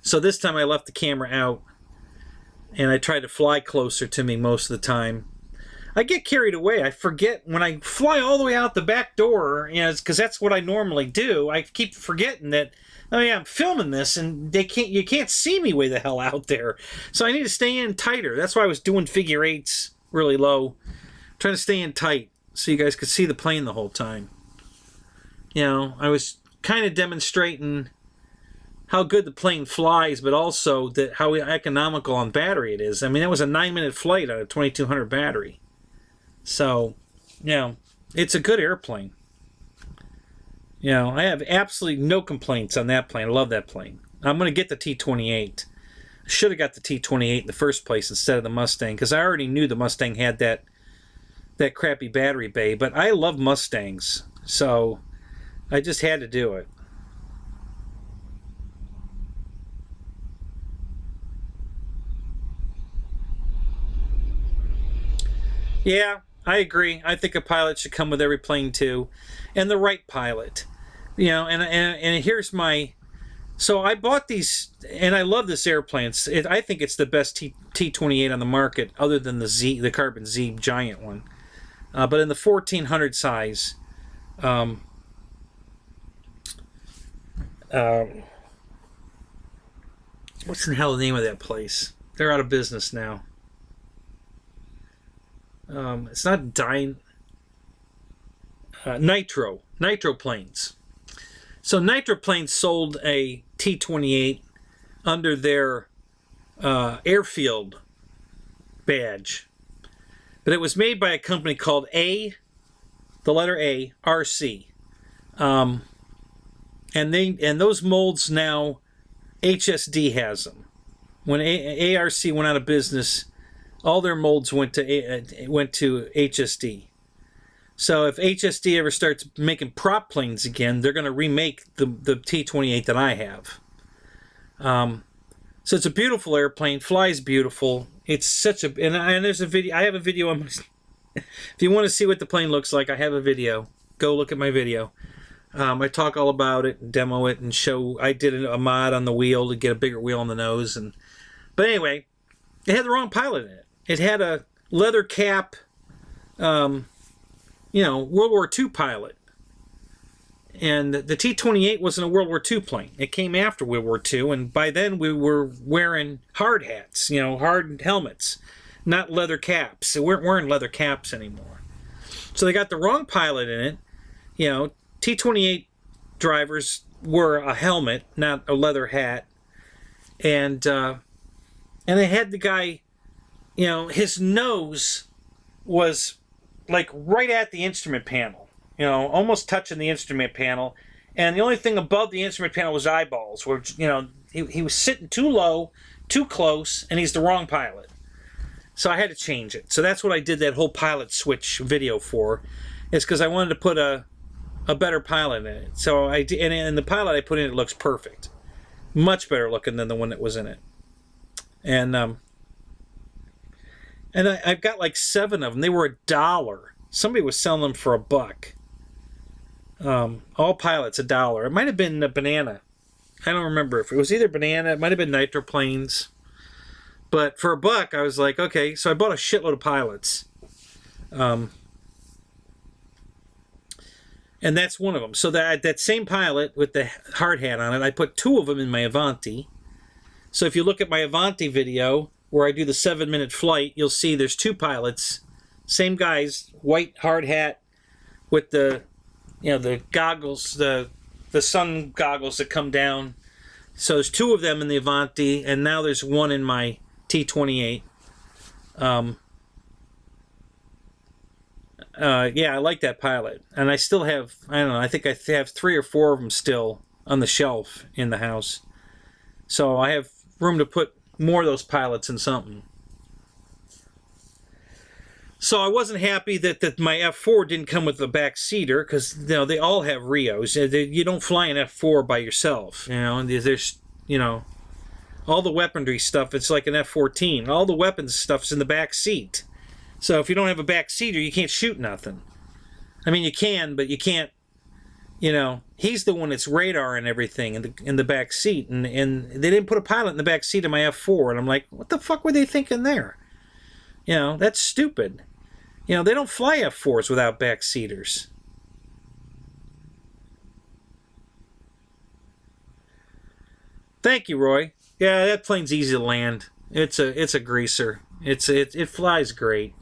so this time I left the camera out, and I tried to fly closer to me most of the time. I get carried away. I forget when I fly all the way out the back door, you know, because that's what I normally do. I keep forgetting that, oh yeah, I'm filming this, and you can't see me way the hell out there. So I need to stay in tighter. That's why I was doing figure eights really low, trying to stay in tight so you guys could see the plane the whole time. You know, I was kind of demonstrating how good the plane flies, but also that how economical on battery it is. I mean, that was a 9-minute flight on a 2200 battery. So, you know, it's a good airplane. You know, I have absolutely no complaints on that plane. I love that plane. I'm going to get the T-28. I should have got the T-28 in the first place instead of the Mustang, because I already knew the Mustang had that crappy battery bay, but I love Mustangs, so I just had to do it. Yeah, I agree. I think a pilot should come with every plane too, and the right pilot. You know, and here's my. So I bought these, and I love this airplane. I think it's the best T-28 on the market, other than the Carbon Z giant one. But in the 1400 size, what's the hell the name of that place? They're out of business now. It's not Nitro Planes. So Nitro Planes sold a T-28 under their airfield badge, but it was made by a company called the letter A, RC, and those molds now HSD has them. When ARC went out of business, all their molds went to HSD. So if HSD ever starts making prop planes again, they're going to remake the T-28 that I have. So it's a beautiful airplane, flies beautiful. It's such a and there's a video. I have a video on my. If you want to see what the plane looks like, I have a video. Go look at my video. I talk all about it, and demo it, and show. I did a mod on the wheel to get a bigger wheel on the nose, but anyway, it had the wrong pilot in it. It had a leather cap, World War II pilot. And the T-28 wasn't a World War II plane. It came after World War II, and by then we were wearing hard hats, hard helmets, not leather caps. So we weren't wearing leather caps anymore. So they got the wrong pilot in it. T-28 drivers wore a helmet, not a leather hat. And they had the guy, his nose was like right at the instrument panel. Almost touching the instrument panel, and the only thing above the instrument panel was eyeballs. Where he was sitting too low, too close, and he's the wrong pilot. So I had to change it. So that's what I did that whole pilot switch video for, is because I wanted to put a better pilot in it. So I did, and the pilot I put in it looks perfect, much better looking than the one that was in it. And I've got like 7 of them. They were $1. Somebody was selling them for $1. All pilots $1. It might have been a Banana. I don't remember if it was either Banana. It might have been Nitro Planes. But for $1, I was like, okay. So I bought a shitload of pilots, and that's one of them. So that same pilot with the hard hat on it, I put 2 of them in my Avanti. So if you look at my Avanti video where I do the 7-minute flight, you'll see there's 2 pilots, same guys, white hard hat with the the goggles, the sun goggles that come down. So there's 2 of them in the Avanti, and now there's 1 in my T-28. Yeah, I like that pilot, and I still have, I don't know, I think I have 3 or 4 of them still on the shelf in the house. So I have room to put more of those pilots in something. So I wasn't happy that my F4 didn't come with a back seater, because they all have Rios. You don't fly an F4 by yourself. And there's all the weaponry stuff. It's like an F-14. All the weapons stuff's in the back seat. So if you don't have a back seater, you can't shoot nothing. I mean, you can, but you can't. He's the one that's radar and everything in the back seat, and they didn't put a pilot in the back seat of my F4, and I'm like, what the fuck were they thinking there? That's stupid. They don't fly F4s without backseaters. Thank you, Roy. Yeah, that plane's easy to land. It's a greaser. It flies great.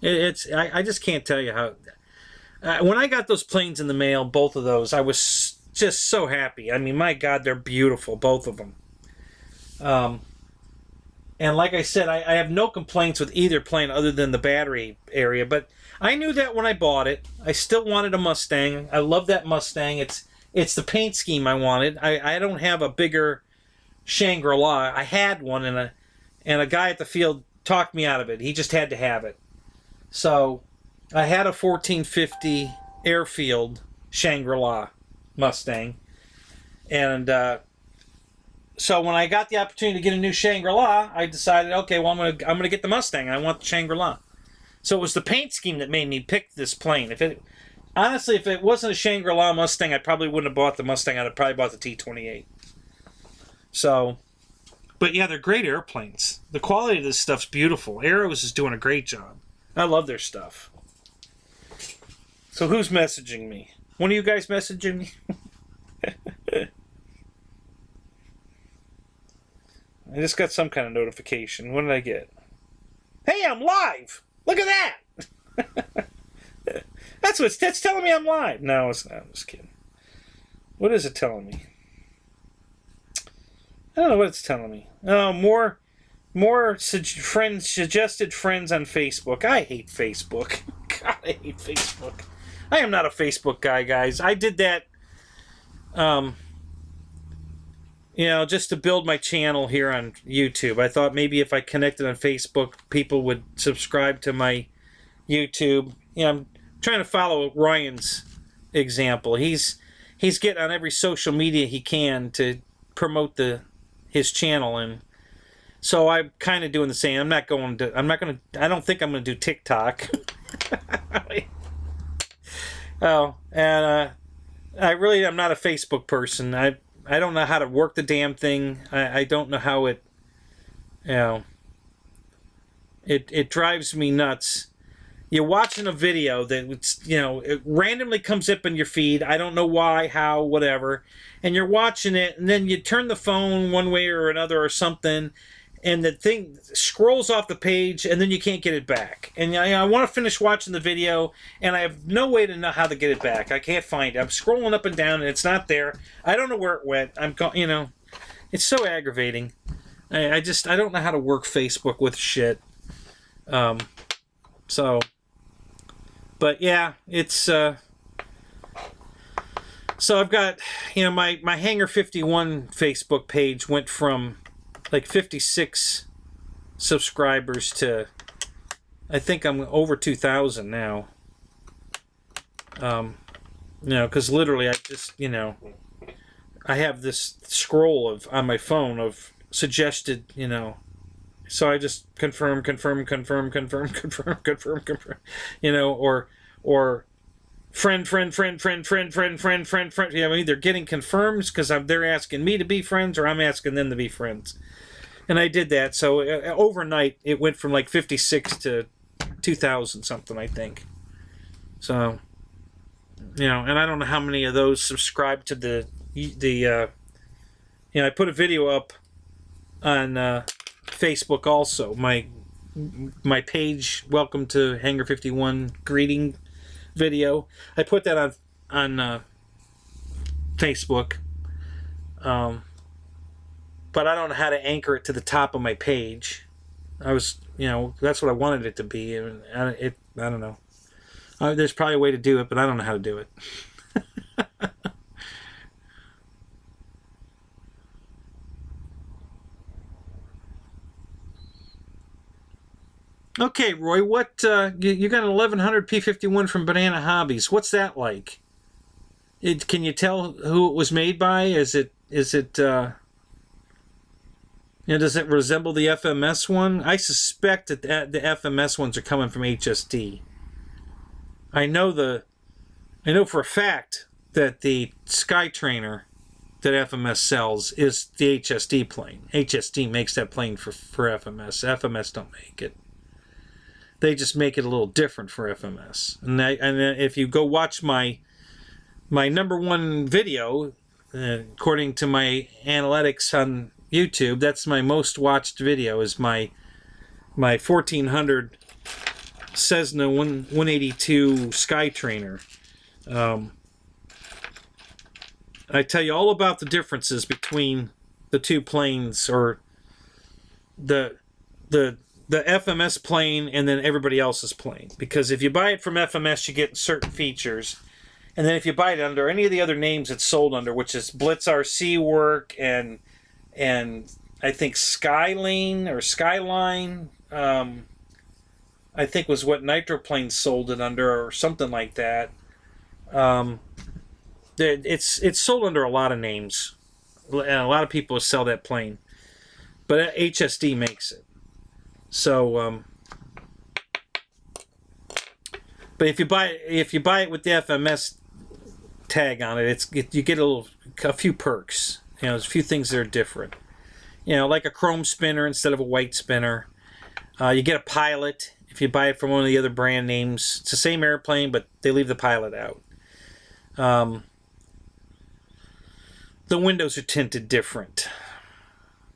I just can't tell you how. When I got those planes in the mail, both of those, I was just so happy. I mean, my God, they're beautiful, both of them. And like I said, I have no complaints with either plane other than the battery area. But I knew that when I bought it. I still wanted a Mustang. I love that Mustang. It's the paint scheme I wanted. I don't have a bigger Shangri-La. I had one, and a guy at the field talked me out of it. He just had to have it. So I had a 1450 Airfield Shangri-La Mustang. And so when I got the opportunity to get a new Shangri-La, I decided, okay, well, I'm gonna get the Mustang. I want the Shangri-La. So it was the paint scheme that made me pick this plane. Honestly, if it wasn't a Shangri-La Mustang, I probably wouldn't have bought the Mustang. I'd have probably bought the T-28. So, but yeah, they're great airplanes. The quality of this stuff's beautiful. Arrows is doing a great job. I love their stuff. So who's messaging me? One of you guys messaging me? I just got some kind of notification. What did I get? Hey, I'm live! Look at that! That's telling me I'm live. No, it's not. I'm just kidding. What is it telling me? I don't know what it's telling me. Oh, more suggested friends on Facebook. I hate Facebook. God, I hate Facebook. I am not a Facebook guy, guys. I did that, just to build my channel here on YouTube. I thought maybe if I connected on Facebook, people would subscribe to my YouTube. I'm trying to follow Ryan's example. He's getting on every social media he can to promote his channel, and so I'm kind of doing the same. I don't think I'm going to do TikTok. I'm not a Facebook person. I don't know how to work the damn thing. I don't know how it drives me nuts. You're watching a video that it randomly comes up in your feed. I don't know why, how, whatever. And you're watching it, and then you turn the phone one way or another or something, and the thing scrolls off the page, and then you can't get it back. And I want to finish watching the video, and I have no way to know how to get it back. I can't find it. I'm scrolling up and down, and it's not there. I don't know where it went. It's so aggravating. I don't know how to work Facebook with shit. But yeah, it's so I've got my Hangar 51 Facebook page went from like 56 subscribers to I think I'm over 2,000 now. Because literally I just I have this scroll on my phone of suggested So I just confirm, or friend. I'm either getting confirms because they're asking me to be friends, or I'm asking them to be friends. And I did that. So overnight, it went from like 56 to 2,000 something, I think. So, and I don't know how many of those subscribe to the I put a video up on Facebook also. My page, welcome to Hangar 51 greeting video. I put that on Facebook. But I don't know how to anchor it to the top of my page. I was, that's what I wanted it to be. And I don't know. There's probably a way to do it, but I don't know how to do it. Okay, Roy, what you got an 1100 P51 from Banana Hobbies. What's that like? Can you tell who it was made by? Is it does it resemble the FMS one? I suspect that the FMS ones are coming from HSD. I know for a fact that the Skytrainer that FMS sells is the HSD plane. HSD makes that plane for FMS. FMS don't make it. They just make it a little different for FMS. And if you go watch my #1 video, according to my analytics on YouTube, that's my most watched video, is my 1400 Cessna 182 Skytrainer. I tell you all about the differences between the two planes, or the FMS plane and then everybody else's plane. Because if you buy it from FMS, you get certain features. And then if you buy it under any of the other names it's sold under, which is Blitz RC Work and I think Skyline or Skyline, I think was what Nitroplane sold it under, or something like that. It's sold under a lot of names, and a lot of people sell that plane, but HSD makes it. So, but if you buy it with the FMS tag on it, you get a few perks. There's a few things that are different. Like a chrome spinner instead of a white spinner. You get a pilot if you buy it from one of the other brand names. It's the same airplane, but they leave the pilot out. The windows are tinted different.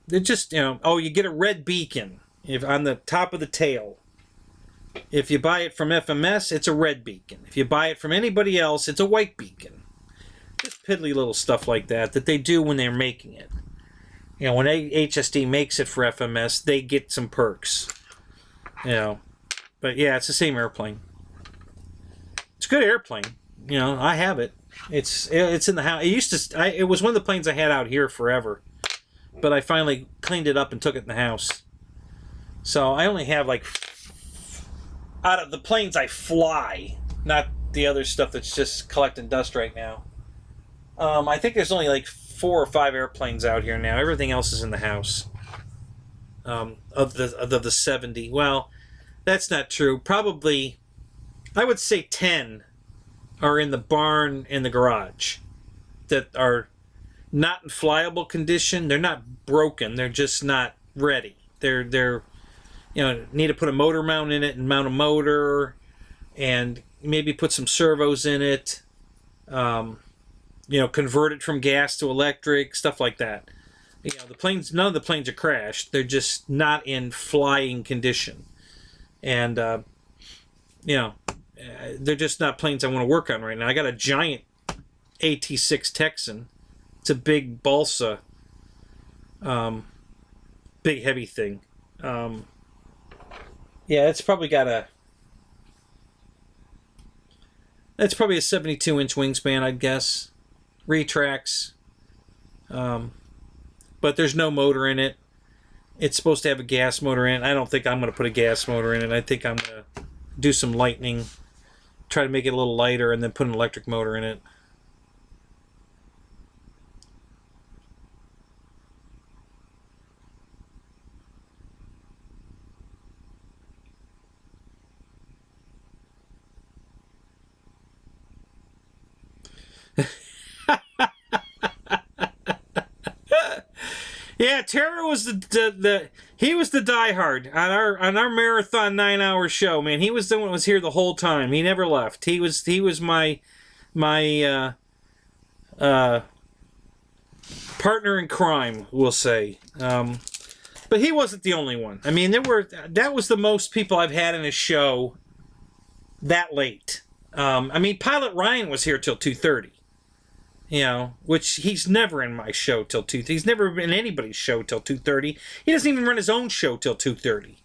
They're just, you get a red beacon on the top of the tail. If you buy it from FMS, it's a red beacon. If you buy it from anybody else, it's a white beacon. Just piddly little stuff like that they do when they're making it. When HSD makes it for FMS, they get some perks. But yeah, it's the same airplane. It's a good airplane. I have it. It's in the house. It was one of the planes I had out here forever, but I finally cleaned it up and took it in the house. So I only have out of the planes I fly, not the other stuff that's just collecting dust right now. I think there's only 4 or 5 airplanes out here now. Everything else is in the house. Of the 70. Well, that's not true. Probably, I would say 10 are in the barn in the garage that are not in flyable condition. They're not broken. They're just not ready. They're need to put a motor mount in it and mount a motor, and maybe put some servos in it. Convert it from gas to electric, stuff like that. The planes, none of the planes are crashed. They're just not in flying condition. And, they're just not planes I want to work on right now. I got a giant AT6 Texan. It's a big balsa, big heavy thing. It's probably that's probably a 72-inch wingspan, I'd guess. Retracts. But there's no motor in it. It's supposed to have a gas motor in it. I don't think I'm going to put a gas motor in it. I think I'm going to do some lightning, try to make it a little lighter, and then put an electric motor in it. Yeah, Tara was he was the diehard on our marathon 9-hour show, man. He was the one that was here the whole time. He never left. He was my partner in crime, we'll say. But he wasn't the only one. I mean, that was the most people I've had in a show that late. Pilot Ryan was here till 2:30. Which he's never in my show till 2:30. He's never been in anybody's show till 2:30. He doesn't even run his own show till 2:30.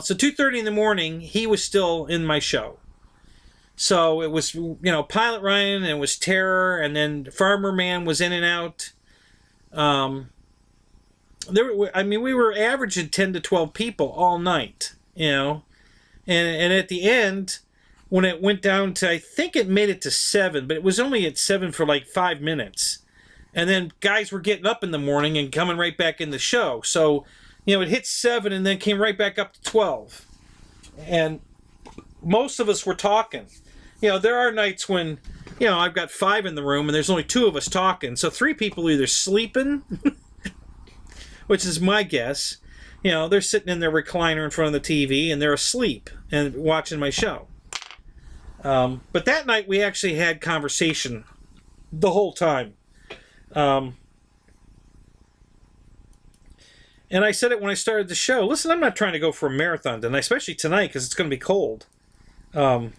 So 2:30 in the morning, he was still in my show. So it was, Pilot Ryan, and it was Terror, and then Farmer Man was in and out. We were averaging 10 to 12 people all night, and at the end, when it went down to, I think it made it to 7, but it was only at 7 for like 5 minutes. And then guys were getting up in the morning and coming right back in the show. So, it hit 7 and then came right back up to 12. And most of us were talking. There are nights when, I've got 5 in the room and there's only 2 of us talking. So 3 people are either sleeping, which is my guess. They're sitting in their recliner in front of the TV and they're asleep and watching my show. But that night we actually had conversation the whole time. And I said it when I started the show. Listen, I'm not trying to go for a marathon tonight, especially tonight because it's going to be cold. But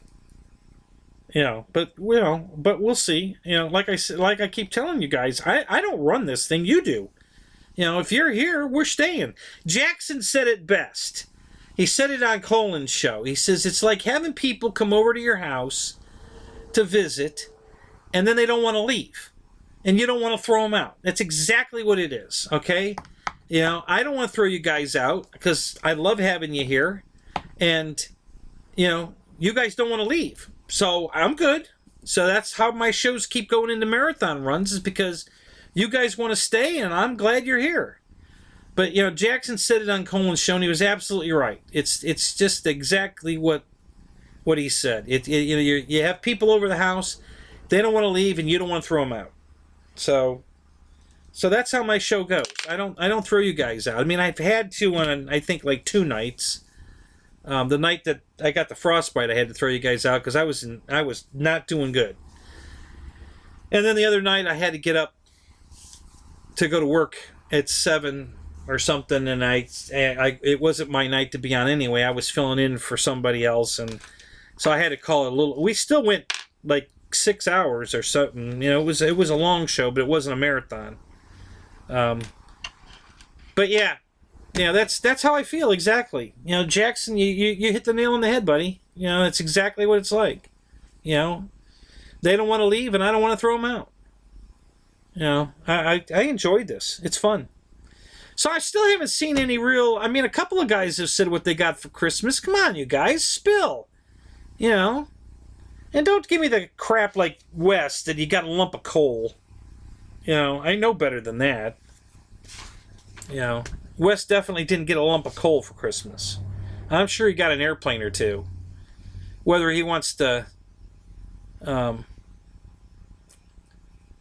we'll see. Like I said, like I keep telling you guys, I don't run this thing. You do. If you're here, we're staying. Jackson said it best. He said it on Colin's show. He says it's like having people come over to your house to visit, and then they don't want to leave, and you don't want to throw them out. That's exactly what it is. Okay. I don't want to throw you guys out because I love having you here, and you guys don't want to leave. So I'm good. So that's how my shows keep going into marathon runs, is because you guys want to stay, and I'm glad you're here. But, Jackson said it on Colin's show, and he was absolutely right. It's just exactly what he said. You have people over the house, they don't want to leave, and you don't want to throw them out. So that's how my show goes. I don't throw you guys out. I mean, I've had to on, I think, like 2 nights. The night that I got the frostbite, I had to throw you guys out because I was not doing good. And then the other night, I had to get up to go to work at 7 or something, and it wasn't my night to be on anyway. I was filling in for somebody else, and so I had to call it a little. We still went like 6 hours or something. It was a long show, but it wasn't a marathon. But yeah, that's how I feel exactly. Jackson, you hit the nail on the head, buddy. That's exactly what it's like. They don't want to leave, and I don't want to throw them out. I enjoyed this. It's fun. So I still haven't seen any real. I mean, a couple of guys have said what they got for Christmas. Come on, you guys, spill. And don't give me the crap like Wes that you got a lump of coal. I know better than that. Wes definitely didn't get a lump of coal for Christmas. I'm sure he got an airplane or 2. Whether he wants to,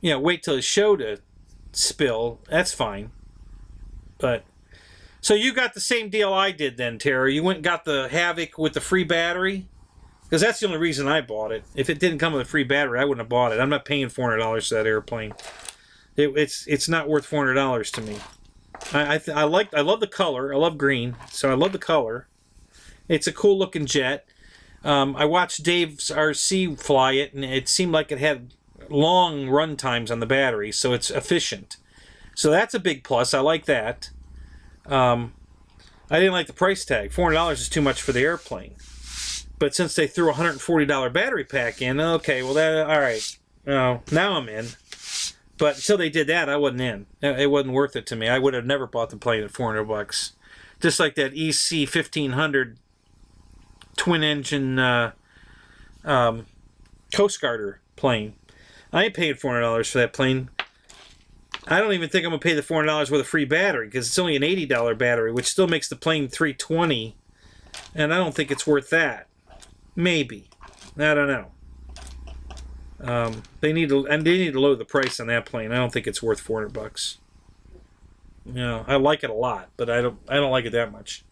wait till his show to spill, that's fine. But, so you got the same deal I did then, Tara. You went and got the Havoc with the free battery? Because that's the only reason I bought it. If it didn't come with a free battery, I wouldn't have bought it. I'm not paying $400 for that airplane. It's not worth $400 to me. I love the color. I love green, so I love the color. It's a cool looking jet. I watched Dave's RC fly it, and it seemed like it had long run times on the battery, so it's efficient. So that's a big plus. I like that. I didn't like the price tag. $400 is too much for the airplane. But since they threw a $140 battery pack in, okay, well, all right. Now I'm in. But until they did that, I wasn't in. It wasn't worth it to me. I would have never bought the plane at $400. Just like that EC 1500 twin-engine Coast Guarder plane. I ain't paying $400 for that plane. I don't even think I'm going to pay the $400 with a free battery because it's only an $80 battery, which still makes the plane $320, and I don't think it's worth that. Maybe. I don't know. They need to lower the price on that plane. I don't think it's worth $400. I like it a lot, but I don't like it that much.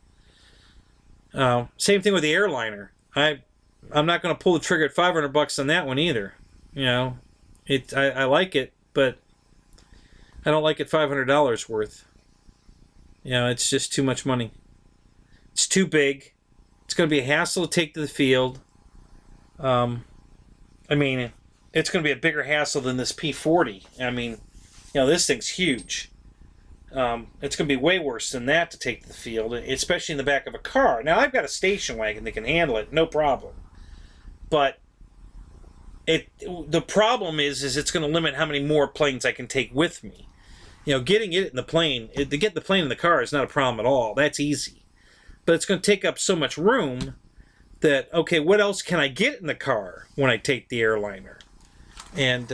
Same thing with the airliner. I'm not going to pull the trigger at $500 on that one either. I like it, but I don't like it $500 worth. It's just too much money. It's too big. It's going to be a hassle to take to the field. It's going to be a bigger hassle than this P40. This thing's huge. It's going to be way worse than that to take to the field, especially in the back of a car. Now, I've got a station wagon that can handle it, no problem. But, the problem is it's going to limit how many more planes I can take with me. You know, getting it in the plane, to get the plane in the car is not a problem at all. That's easy. But it's going to take up so much room that, okay, what else can I get in the car when I take the airliner? And,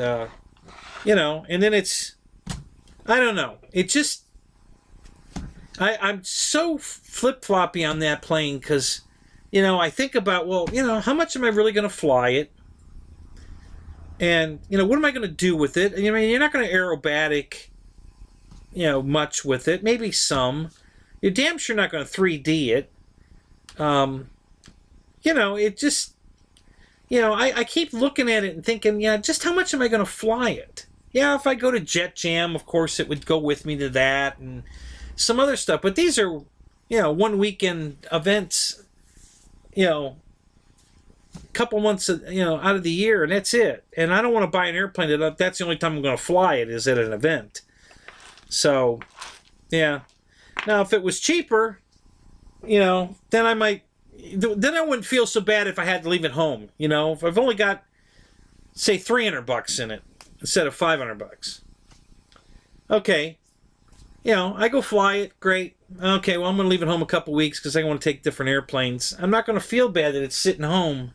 you know, and then it's, I don't know. It just, I'm so flip-floppy on that plane because, you know, I think about, well, you know, how much am I really going to fly it? And, you know, what am I going to do with it? I mean, you're not going to aerobatic, you know, much with it. Maybe some. You're damn sure not going to 3D it. You know, it just, you know, I keep looking at it and thinking, yeah, just how much am I going to fly it? Yeah, if I go to Jet Jam, of course, it would go with me to that and some other stuff. But these are, you know, one weekend events, you know, couple months, you know, out of the year, and that's it. And I don't want to buy an airplane that's the only time I'm going to fly it is at an event. So, yeah. Now, if it was cheaper, you know, then I might, then I wouldn't feel so bad if I had to leave it home. You know, if I've only got, say, $300 in it instead of $500. Okay. You know, I go fly it, great. Okay, well, I'm going to leave it home a couple weeks because I want to take different airplanes. I'm not going to feel bad that it's sitting home.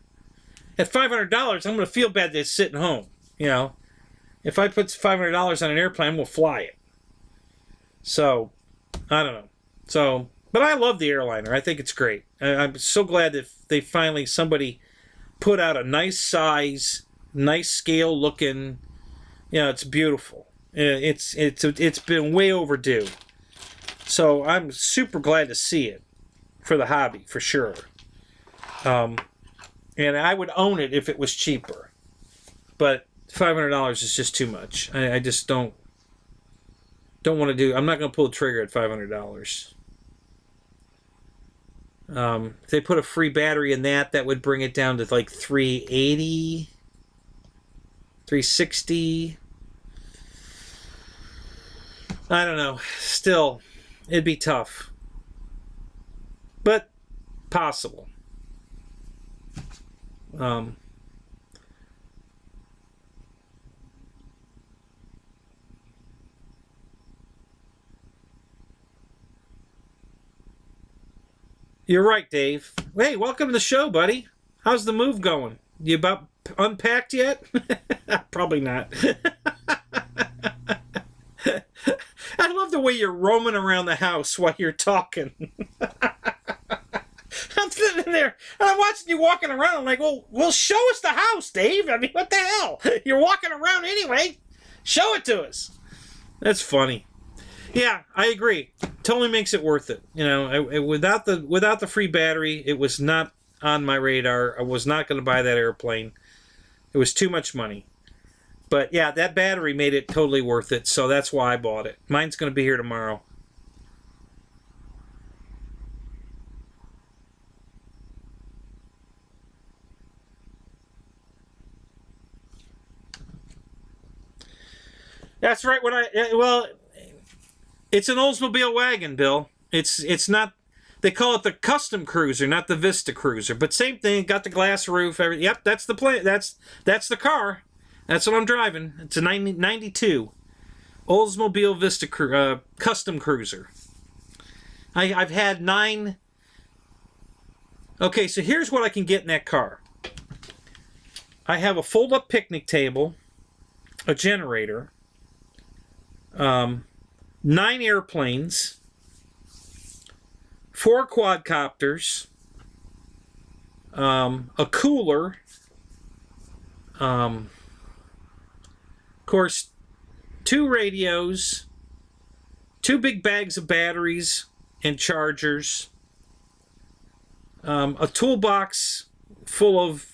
At $500, I'm going to feel bad that it's sitting home. You know, if I put $500 on an airplane, we'll fly it. So, I don't know. So, but I love the airliner. I think it's great. I'm so glad that they finally, somebody put out a nice size, nice scale looking, you know, it's beautiful. It's been way overdue. So I'm super glad to see it for the hobby, for sure. And I would own it if it was cheaper. But $500 is just too much. I just don't want to do. I'm not going to pull the trigger at $500. If they put a free battery in that would bring it down to like $380, $360. I don't know. Still, it'd be tough. But possible. You're right, Dave. Hey, welcome to the show, buddy. How's the move going? You about unpacked yet? Probably not. I love the way you're roaming around the house while you're talking. I'm sitting there and I'm watching you walking around. I'm like, well, show us the house, Dave. I mean, what the hell? You're walking around anyway. Show it to us. That's funny. Yeah, I agree. Totally makes it worth it. You know, without the free battery, it was not on my radar. I was not going to buy that airplane. It was too much money. But yeah, that battery made it totally worth it. So that's why I bought it. Mine's going to be here tomorrow. That's right. It's an Oldsmobile wagon, Bill. It's not. They call it the Custom Cruiser, not the Vista Cruiser. But same thing. Got the glass roof. Yep, that's the plane. That's the car. That's what I'm driving. It's a 92 Oldsmobile Vista Custom Cruiser. I've had 9. Okay, so here's what I can get in that car. I have a fold-up picnic table, a generator, 9 airplanes, 4 quadcopters, a cooler, of course, 2 radios, 2 big bags of batteries and chargers, a toolbox full of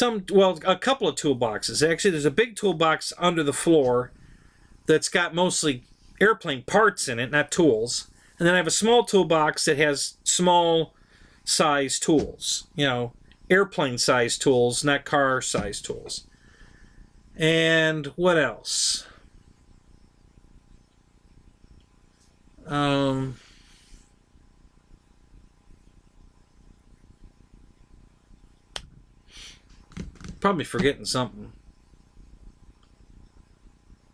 a couple of toolboxes. Actually, there's a big toolbox under the floor that's got mostly airplane parts in it, not tools. And then I have a small toolbox that has small size tools. You know, airplane size tools, not car size tools. And what else? probably forgetting something.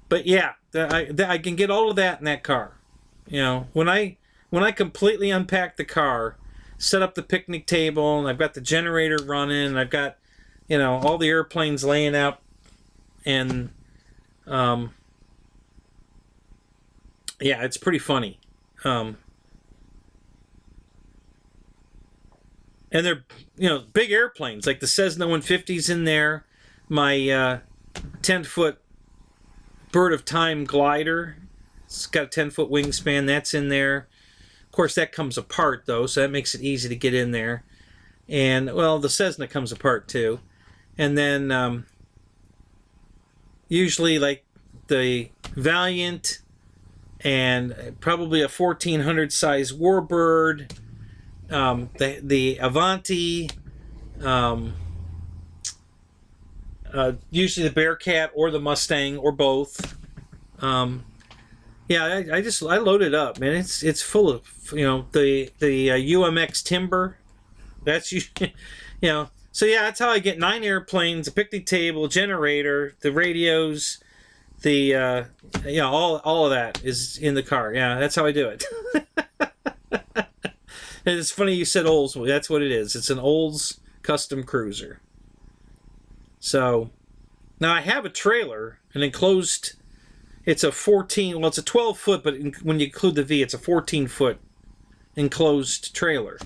But yeah, I can get all of that in that car. You know, when I completely unpack the car, set up the picnic table, and I've got the generator running, and I've got, you know, all the airplanes laying out, and yeah, it's pretty funny. And they're, you know, big airplanes, like the Cessna 150's in there, my 10-foot Bird of Time glider. It's got a 10-foot wingspan. That's in there. Of course, that comes apart, though, so that makes it easy to get in there. And, well, the Cessna comes apart, too. And then, usually, like, the Valiant and probably a 1400 size Warbird, the Avanti, usually the Bearcat or the Mustang or both. Yeah, I load it up, man. It's full of, you know, the UMX timber. That's you know. So yeah, that's how I get 9 airplanes, a picnic table, generator, the radios, the you know, all of that is in the car. Yeah, that's how I do it. And it's funny you said Olds. That's what it is. It's an Olds custom cruiser. So now I have a trailer, an enclosed. It's a 14. Well, it's a 12-foot, but when you include the V, it's a 14-foot enclosed trailer.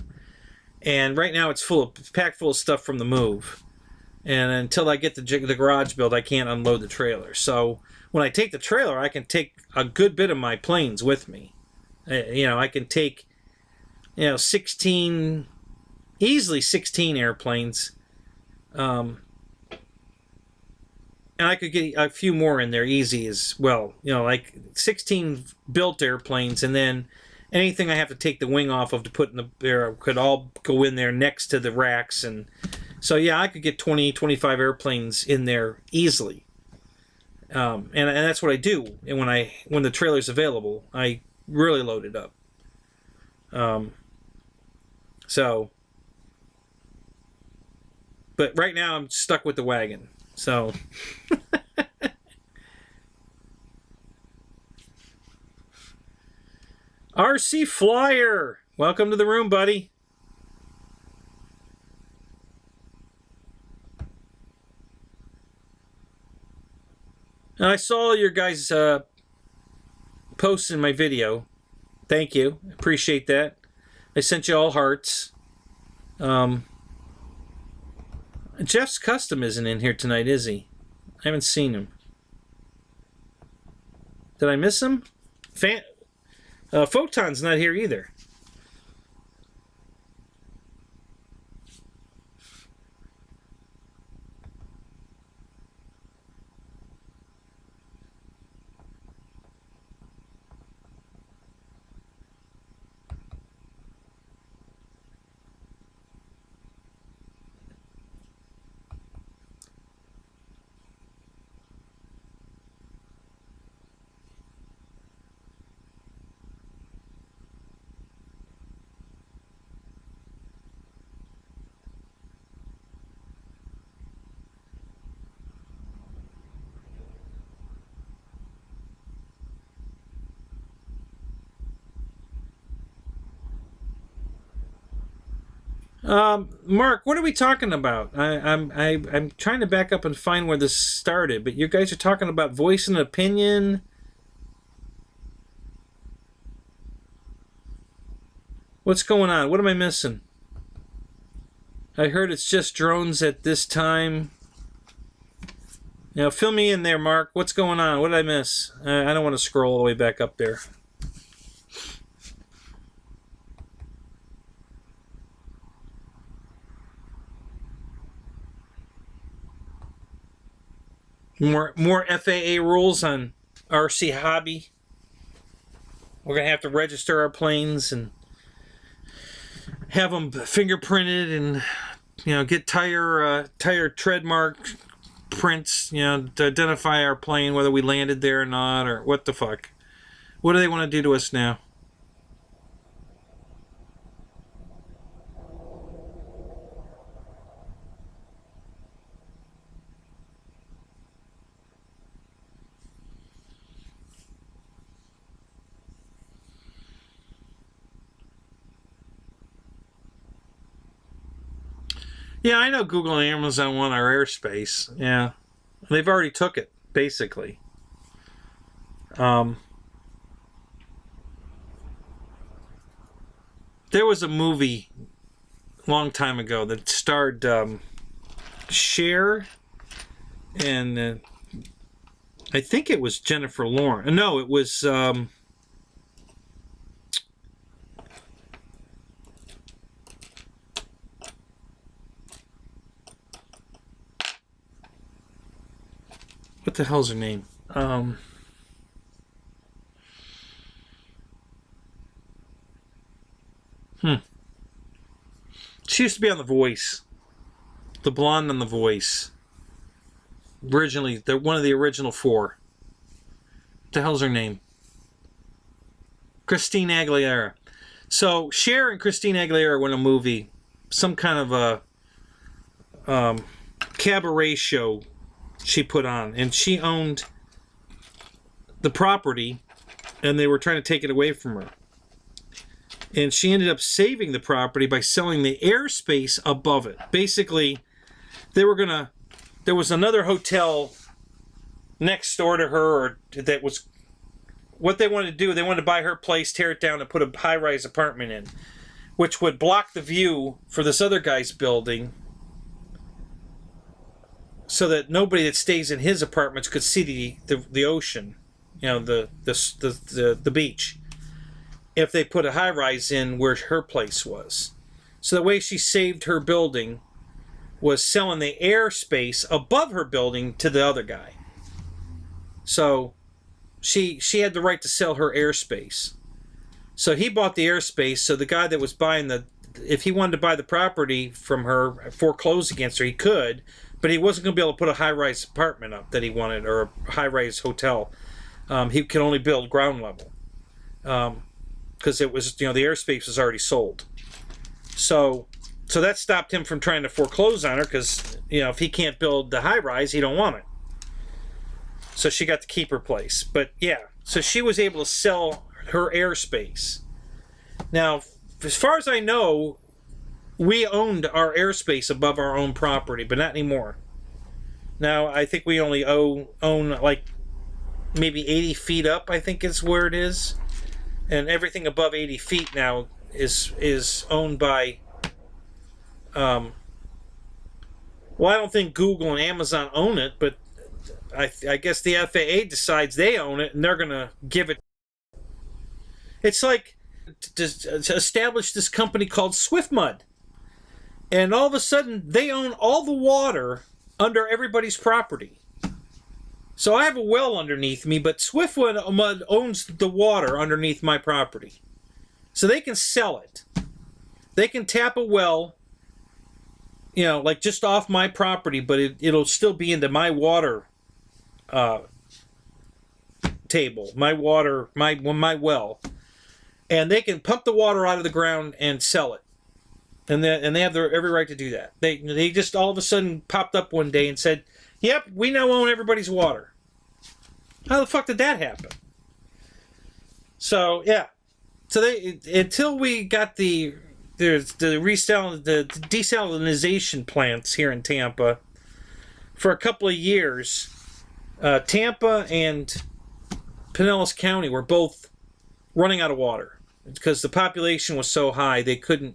And right now it's packed full of stuff from the move. And until I get the garage built, I can't unload the trailer. So when I take the trailer, I can take a good bit of my planes with me. You know, I can take, you know, 16, easily 16 airplanes. And I could get a few more in there easy as well. You know, like 16 built airplanes, and then anything I have to take the wing off of to put in the there could all go in there next to the racks. And so, yeah, I could get 20, 25 airplanes in there easily. And that's what I do. And when the trailer's available, I really load it up. But right now I'm stuck with the wagon. So RC Flyer, welcome to the room, buddy. And I saw your guys' posts in my video. Thank you. Appreciate that. I sent you all hearts. Jeff's Custom isn't in here tonight, is he? I haven't seen him. Did I miss him? Photon's not here either. Mark, what are we talking about? I'm trying to back up and find where this started, but you guys are talking about voice and opinion. What's going on? What am I missing? I heard it's just drones at this time. Now, fill me in there, Mark. What's going on? What did I miss? I don't want to scroll all the way back up there. More FAA rules on RC Hobby. We're going to have to register our planes and have them fingerprinted and, you know, get tire tread mark prints, you know, to identify our plane, whether we landed there or not, or what the fuck. What do they want to do to us now? Yeah, I know Google and Amazon want our airspace. Yeah. They've already took it, basically. There was a movie a long time ago that starred Cher and I think it was Jennifer Lawrence. No, it was what the hell's her name? She used to be on The Voice. The blonde on The Voice. Originally, they're one of the original four. What the hell's her name? Christine Aguilera. So Cher and Christine Aguilera were in a movie, some kind of a cabaret show she put on, and she owned the property, and they were trying to take it away from her. And she ended up saving the property by selling the airspace above it. Basically, there was another hotel next door to her, or that was what they wanted to do. They wanted to buy her place, tear it down, and put a high-rise apartment in, which would block the view for this other guy's building, so that nobody that stays in his apartments could see the ocean, the beach, if they put a high-rise in where her place was. So the way she saved her building was selling the airspace above her building to the other guy. So she had the right to sell her airspace. So he bought the airspace, so the guy that was buying if he wanted to buy the property from her, foreclose against her, he could, but he wasn't going to be able to put a high-rise apartment up that he wanted, or a high-rise hotel. He could only build ground level. Because it was, the airspace was already sold. So that stopped him from trying to foreclose on her, because, if he can't build the high-rise, he don't want it. So she got to keep her place. But, yeah, so she was able to sell her airspace. Now, as far as I know, we owned our airspace above our own property, but not anymore. Now, I think we only own, like, maybe 80 feet up, I think is where it is. And everything above 80 feet now is owned by, well, I don't think Google and Amazon own it, but I guess the FAA decides they own it, and they're going to give it. It's like to establish this company called SwiftMud. And all of a sudden, they own all the water under everybody's property. So I have a well underneath me, but SwiftMud owns the water underneath my property. So they can sell it. They can tap a well, like just off my property, but it'll still be into my water table, my well. And they can pump the water out of the ground and sell it. And they have every right to do that. They just all of a sudden popped up one day and said, "Yep, we now own everybody's water." How the fuck did that happen? So yeah, so until we got the desalinization plants here in Tampa, for a couple of years, Tampa and Pinellas County were both running out of water because the population was so high they couldn't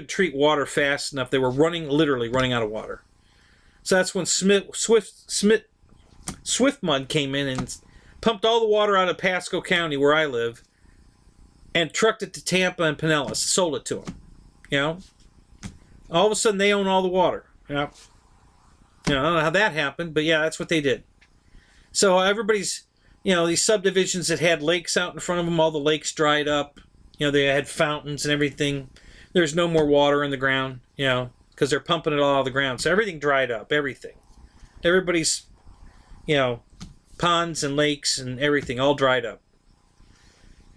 treat water fast enough. They were literally running out of water. So that's when SwiftMud came in and pumped all the water out of Pasco County, where I live, and trucked it to Tampa and Pinellas, sold it to them. All of a sudden they own all the water. I don't know how that happened, but yeah, that's what they did. So everybody's, these subdivisions that had lakes out in front of them, all the lakes dried up. They had fountains and everything. There's no more water in the ground, because they're pumping it all out of the ground. So everything dried up, everything. Everybody's, ponds and lakes and everything all dried up.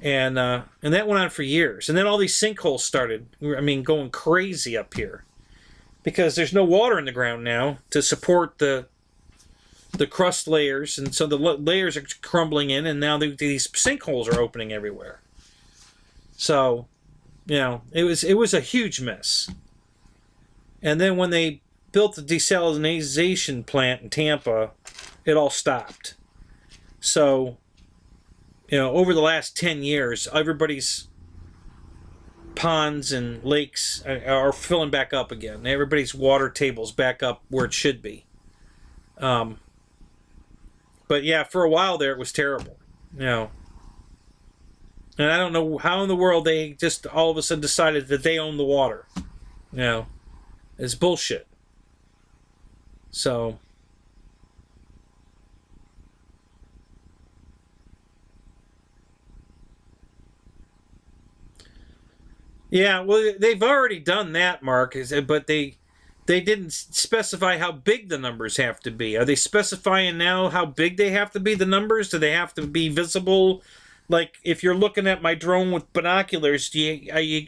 And that went on for years. And then all these sinkholes started, going crazy up here. Because there's no water in the ground now to support the crust layers. And so the layers are crumbling in, and now these sinkholes are opening everywhere. So, it was a huge mess. And then when they built the desalination plant in Tampa, it all stopped. So, over the last 10 years, everybody's ponds and lakes are filling back up again. Everybody's water table's back up where it should be. But yeah, for a while there, it was terrible. And I don't know how in the world they just all of a sudden decided that they own the water. It's bullshit. So, yeah, well, they've already done that, Mark, but they didn't specify how big the numbers have to be. Are they specifying now how big they have to be, the numbers? Do they have to be visible? Like, if you're looking at my drone with binoculars, do I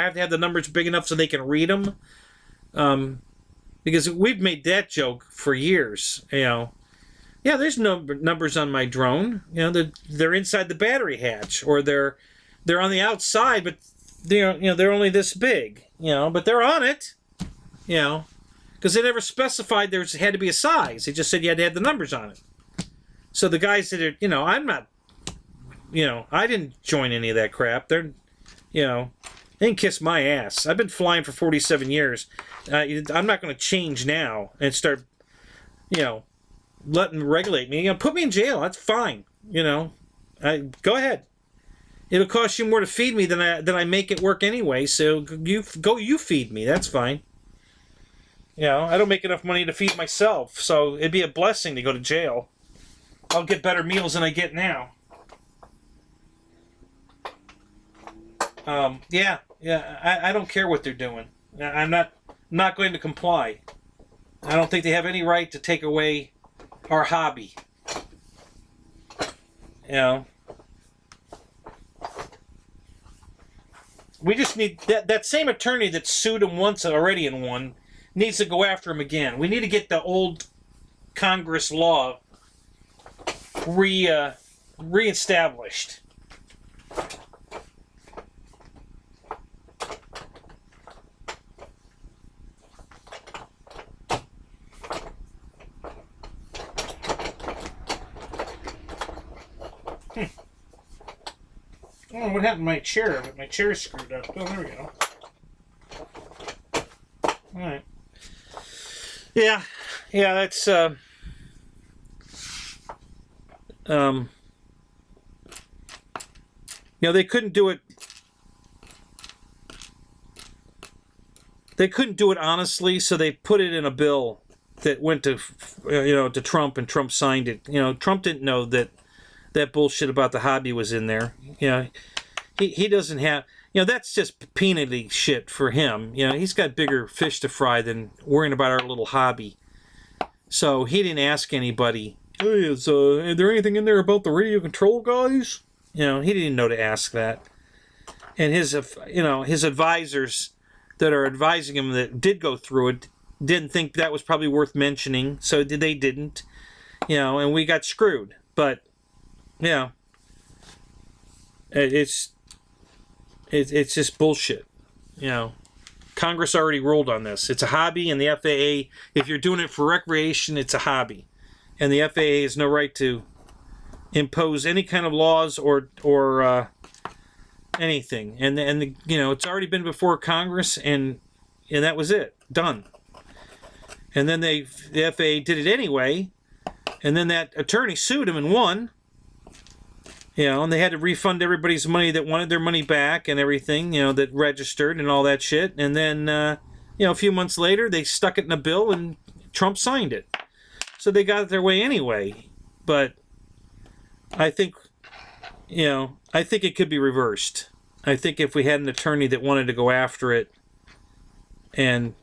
have to have the numbers big enough so they can read them? Because we've made that joke for years. Yeah, there's numbers on my drone. They're inside the battery hatch, or they're on the outside, but they're only this big. But they're on it. Because they never specified there had to be a size. They just said you had to have the numbers on it. So the guys that are, I'm not, I didn't join any of that crap. They can kiss my ass. I've been flying for 47 years. I'm not going to change now and start, letting them regulate me. Put me in jail. That's fine. Go ahead. It'll cost you more to feed me than I make it work anyway. So you feed me. That's fine. I don't make enough money to feed myself, so it'd be a blessing to go to jail. I'll get better meals than I get now. Yeah, I don't care what they're doing. I'm not going to comply. I don't think they have any right to take away our hobby. We just need that same attorney that sued him once already and won needs to go after him again. We need to get the old Congress law reestablished. Oh, what happened to my chair? My chair's screwed up. Oh, there we go. All right. Yeah, that's they couldn't do it. They couldn't do it honestly, so they put it in a bill that went to to Trump, and Trump signed it. Trump didn't know that bullshit about the hobby was in there. He doesn't have. That's just peanutty shit for him. He's got bigger fish to fry than worrying about our little hobby. So he didn't ask anybody, hey, is there anything in there about the radio control guys? He didn't know to ask that. And his advisors that are advising him that did go through it didn't think that was probably worth mentioning, so they didn't. And we got screwed. But, it's just bullshit. Congress already ruled on this. It's a hobby, and the FAA, if you're doing it for recreation, it's a hobby. And the FAA has no right to impose any kind of laws or anything. And it's already been before Congress, and that was it. Done. And then the FAA did it anyway, and then that attorney sued him and won. And they had to refund everybody's money that wanted their money back and everything, that registered and all that shit. And then, a few months later, they stuck it in a bill and Trump signed it. So they got it their way anyway. But I think, it could be reversed. I think if we had an attorney that wanted to go after it and,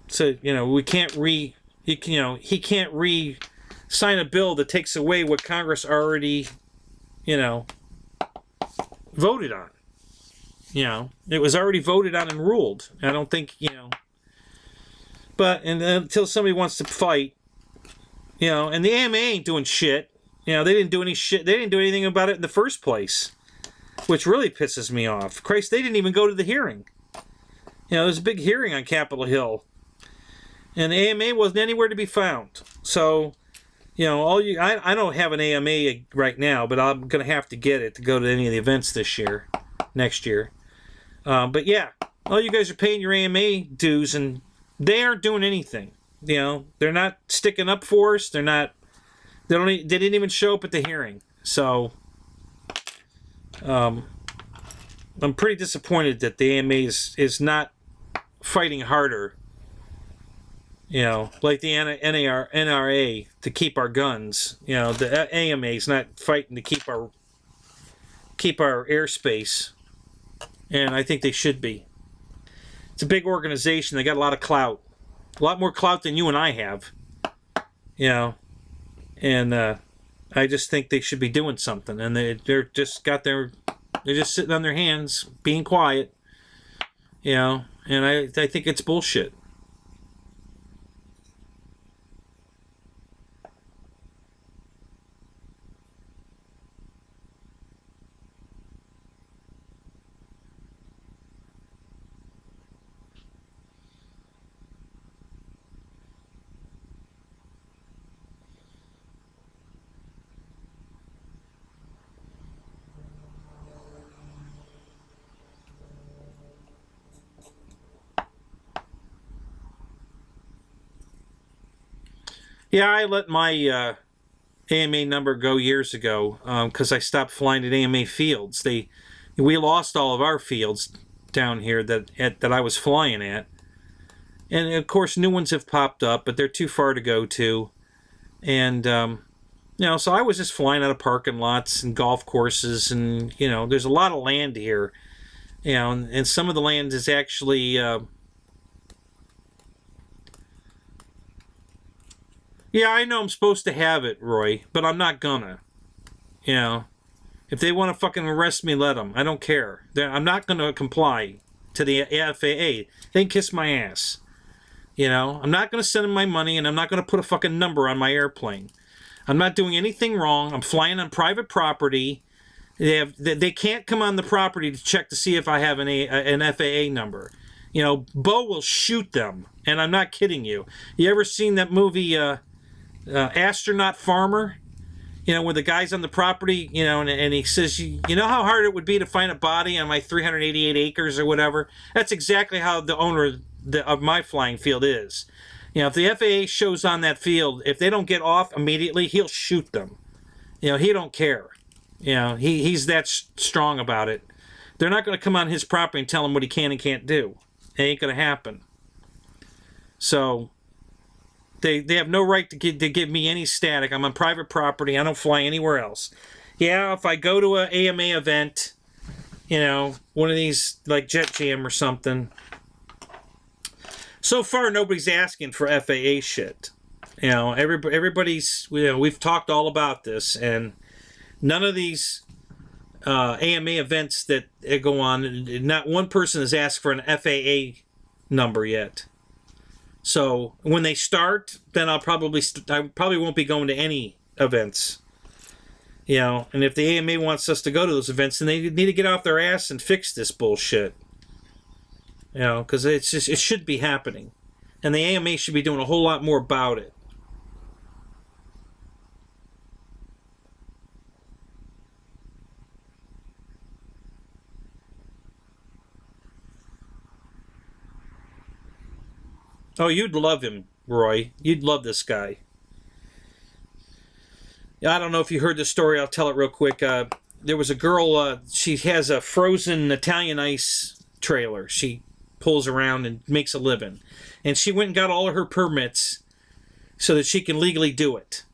so, we can't he can't sign a bill that takes away what Congress already, voted on. It was already voted on and ruled. I don't think, but until somebody wants to fight, and the AMA ain't doing shit. They didn't do any shit. They didn't do anything about it in the first place, which really pisses me off. Christ, they didn't even go to the hearing. You know, there's a big hearing on Capitol Hill, and the AMA wasn't anywhere to be found. So, you know, I don't have an AMA right now, but I'm going to have to get it to go to any of the events next year. But yeah, all you guys are paying your AMA dues, and they aren't doing anything. You know, they're not sticking up for us. They didn't even show up at the hearing. So, I'm pretty disappointed that the AMA is not fighting harder, you know, like the NRA to keep our guns. You know, the AMA is not fighting to keep our airspace, and I think they should be. It's a big organization. They got a lot of clout, a lot more clout than you and I have, you know, and I just think they should be doing something, and they're just sitting on their hands, being quiet, you know, and I think it's bullshit. Yeah, I let my AMA number go years ago because I stopped flying at AMA fields. We lost all of our fields down here that I was flying at, and of course new ones have popped up, but they're too far to go to, and you know, so I was just flying out of parking lots and golf courses, and you know, there's a lot of land here, you know, and some of the land is actually. Yeah, I know I'm supposed to have it, Roy, but I'm not gonna. You know, if they want to fucking arrest me, let them. I don't care. I'm not gonna comply to the FAA. They can kiss my ass. You know, I'm not gonna send them my money, and I'm not gonna put a fucking number on my airplane. I'm not doing anything wrong. I'm flying on private property. They can't come on the property to check to see if I have an FAA number. You know, Bo will shoot them, and I'm not kidding you. You ever seen that movie? Astronaut Farmer, you know, where the guy's on the property, you know, and he says, you know how hard it would be to find a body on my 388 acres or whatever? That's exactly how the owner of my flying field is. You know, if the FAA shows on that field, if they don't get off immediately, he'll shoot them. You know, he don't care. You know, he's that strong about it. They're not going to come on his property and tell him what he can and can't do. It ain't going to happen. So They have no right to give me any static. I'm on private property. I don't fly anywhere else. Yeah, if I go to an AMA event, you know, one of these like Jet Jam or something. So far, nobody's asking for FAA shit. You know, everybody's. You know, we've talked all about this, and none of these AMA events that go on, not one person has asked for an FAA number yet. So when they start, then I probably won't be going to any events. You know, and if the AMA wants us to go to those events, then they need to get off their ass and fix this bullshit. You know, because it should be happening, and the AMA should be doing a whole lot more about it. Oh, you'd love him, Roy. You'd love this guy. I don't know if you heard the story. I'll tell it real quick. There was a girl. She has a frozen Italian ice trailer. She pulls around and makes a living. And she went and got all of her permits so that she can legally do it.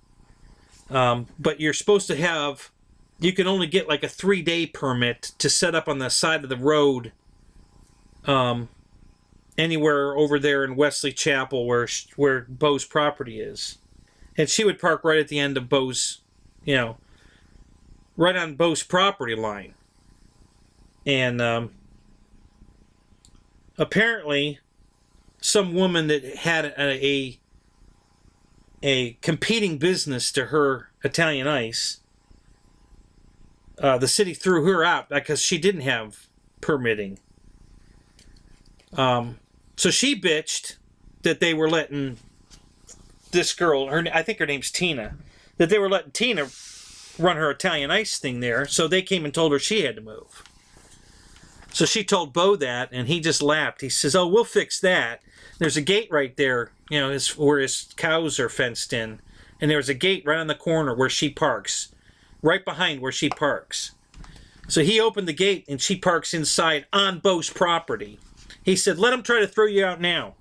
But you're supposed to have... You can only get like a 3-day permit to set up on the side of the road anywhere over there in Wesley Chapel where Bo's property is. And she would park right at the end of Bo's, you know, right on Bo's property line. And apparently some woman that had a competing business to her Italian Ice, the city threw her out because she didn't have permitting. So she bitched that they were letting this girl, I think her name's Tina, that they were letting Tina run her Italian Ice thing there. So they came and told her she had to move. So she told Bo that, and he just laughed. He says, "Oh, we'll fix that. There's a gate right there, where his cows are fenced in. And there's a gate right on the corner where she parks, right behind where she parks." So he opened the gate, and she parks inside on Bo's property. He said, "Let him try to throw you out now."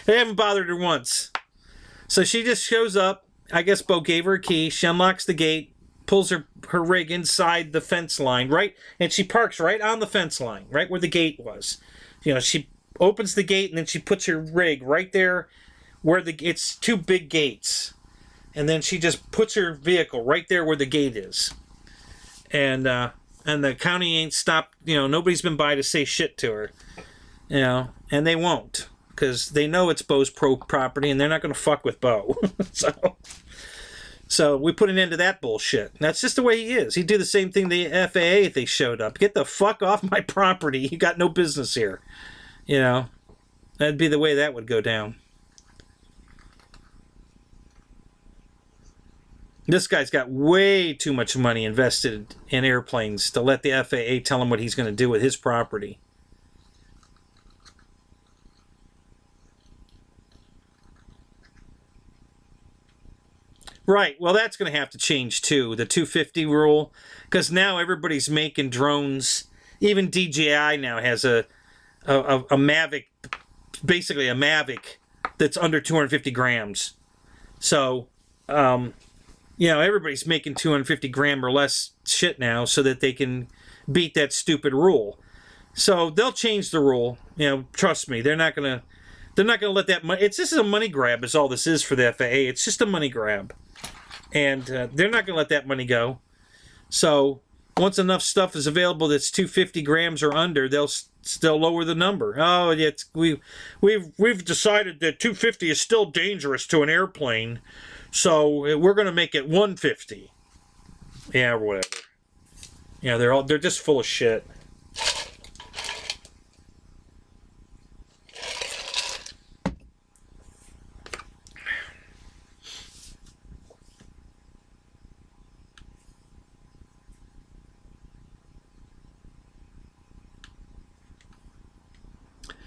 They haven't bothered her once. So she just shows up. I guess Bo gave her a key. She unlocks the gate, pulls her rig inside the fence line, right? And she parks right on the fence line, right where the gate was. She opens the gate, and then she puts her rig right there where it's two big gates. And then she just puts her vehicle right there where the gate is. And the county ain't stopped, nobody's been by to say shit to her. And they won't. Because they know it's Bo's property, and they're not going to fuck with Bo. So we put an end to that bullshit. That's just the way he is. He'd do the same thing to the FAA if they showed up. Get the fuck off my property. You got no business here. That'd be the way that would go down. This guy's got way too much money invested in airplanes to let the FAA tell him what he's going to do with his property. Right. Well, that's going to have to change too, the 250 rule, because now everybody's making drones. Even DJI now has a Mavic, basically a Mavic that's under 250 grams. So, everybody's making 250 gram or less shit now so that they can beat that stupid rule. So they'll change the rule. Trust me, they're not gonna let that money. This is a money grab, is all this is for the FAA. It's just a money grab. And they're not going to let that money go. So once enough stuff is available that's 250 grams or under, they'll lower the number. Oh, we've decided that 250 is still dangerous to an airplane, so we're going to make it 150. Yeah, or whatever. They're just full of shit.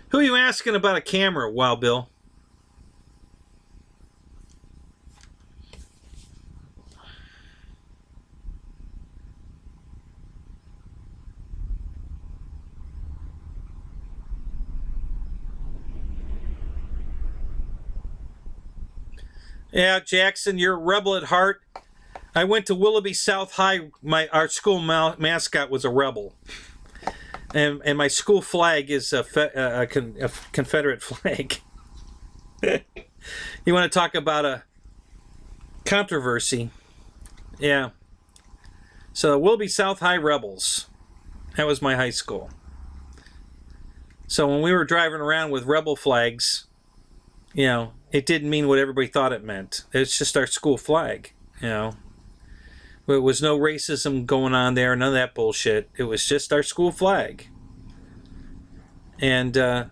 Who are you asking about a camera, Wild Bill? Yeah, Jackson, you're a rebel at heart. I went to Willoughby South High. Our school mascot was a rebel. And my school flag is a Confederate flag. You want to talk about a controversy? Yeah. So Willoughby South High Rebels. That was my high school. So when we were driving around with rebel flags, it didn't mean what everybody thought it meant. It's just our school flag, There was no racism going on there, none of that bullshit. It was just our school flag. And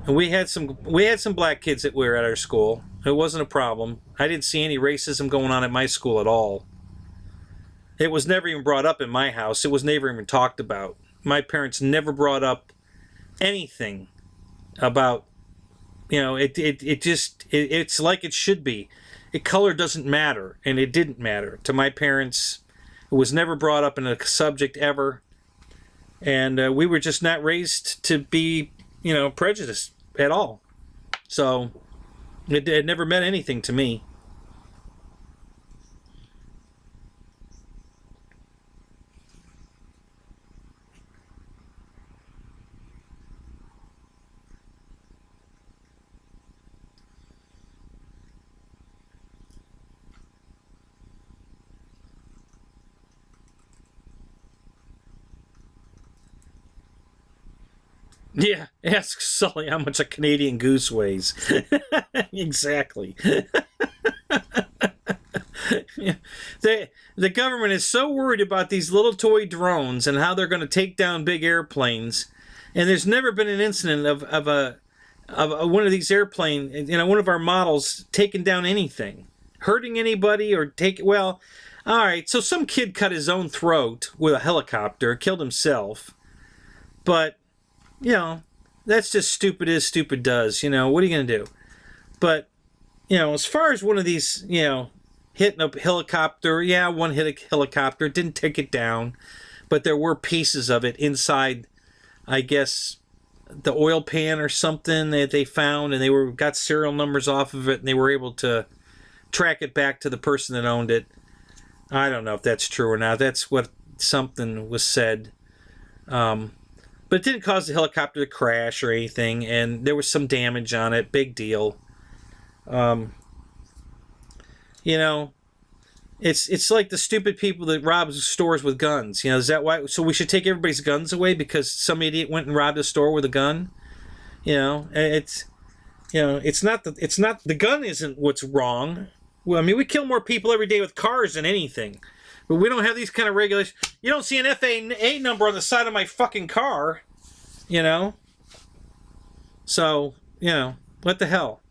we had some black kids that were at our school. It wasn't a problem. I didn't see any racism going on at my school at all. It was never even brought up in my house. It was never even talked about. My parents never brought up anything about, it's like it should be. Color doesn't matter, and it didn't matter. To my parents, it was never brought up in a subject ever. And we were just not raised to be, prejudiced at all. So it never meant anything to me. Yeah, ask Sully how much a Canadian goose weighs. Exactly. Yeah. The government is so worried about these little toy drones and how they're going to take down big airplanes, and there's never been an incident of one of these airplane, one of our models taking down anything, hurting anybody or well, all right. So some kid cut his own throat with a helicopter, killed himself, but that's just stupid as stupid does. What are you gonna do? But as far as one of these, hitting a helicopter, yeah, one hit a helicopter, didn't take it down, but there were pieces of it inside, I guess, the oil pan or something that they found, and they got serial numbers off of it, and they were able to track it back to the person that owned it. I don't know if that's true or not. That's what something was said. But it didn't cause the helicopter to crash or anything, and there was some damage on it. Big deal. It's like the stupid people that rob stores with guns. Is that why? So we should take everybody's guns away because some idiot went and robbed a store with a gun? It's not the gun isn't what's wrong. Well, I mean, we kill more people every day with cars than anything, but we don't have these kind of regulations. You don't see an FAA number on the side of my fucking car, So what the hell?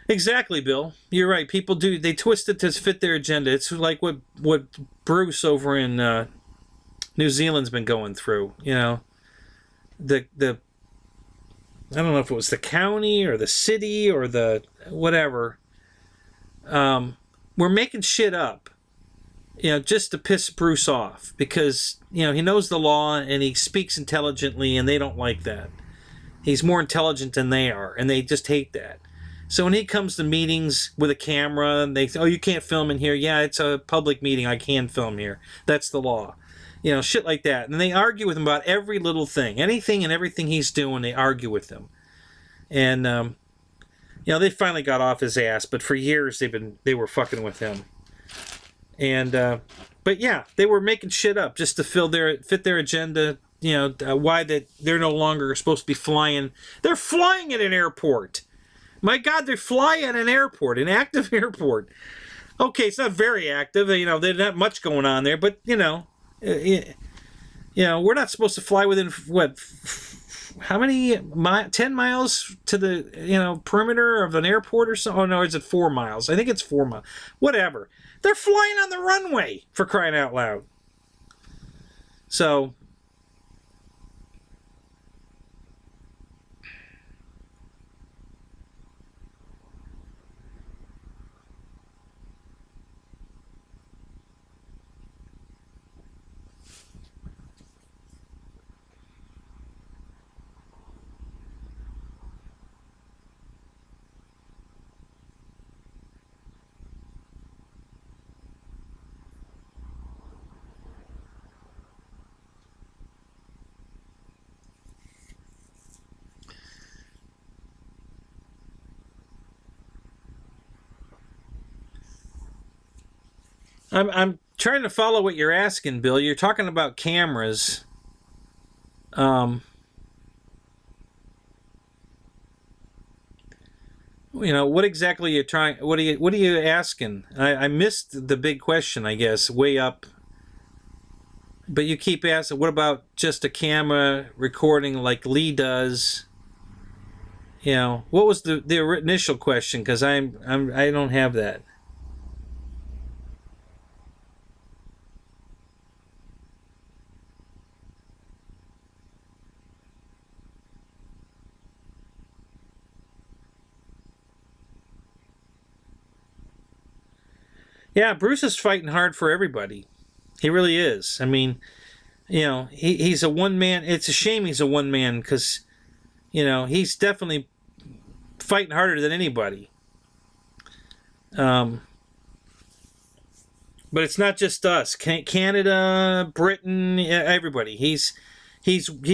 Exactly, Bill. You're right. People do. They twist it to fit their agenda. It's like what Bruce over in New Zealand's been going through. The I don't know if it was the county or the city or the whatever. We're making shit up, just to piss Bruce off because he knows the law and he speaks intelligently, and they don't like that. He's more intelligent than they are, and they just hate that. So when he comes to meetings with a camera and they say, oh, you can't film in here. Yeah, it's a public meeting. I can film here. That's the law. Shit like that. And they argue with him about every little thing. Anything and everything he's doing, they argue with him. And, they finally got off his ass. But for years, they were fucking with him. And, but yeah, they were making shit up just to fit their agenda. Why that they're no longer supposed to be flying. They're flying at an airport. My God, they fly at an airport, an active airport. Okay, it's not very active. There's not much going on there, but we're not supposed to fly within what? How many 10 miles to the perimeter of an airport or something? Oh no, is it 4 miles? I think it's 4 miles. Whatever. They're flying on the runway, for crying out loud. So. I'm trying to follow what you're asking, Bill. You're talking about cameras. What exactly you're trying? What are you asking? I missed the big question, I guess, way up. But you keep asking, what about just a camera recording like Lee does? What was the initial question? Because I don't have that. Yeah, Bruce is fighting hard for everybody. He really is. I mean, he's a one man. It's a shame he's a one man because, he's definitely fighting harder than anybody. But it's not just us. Canada, Britain, everybody. He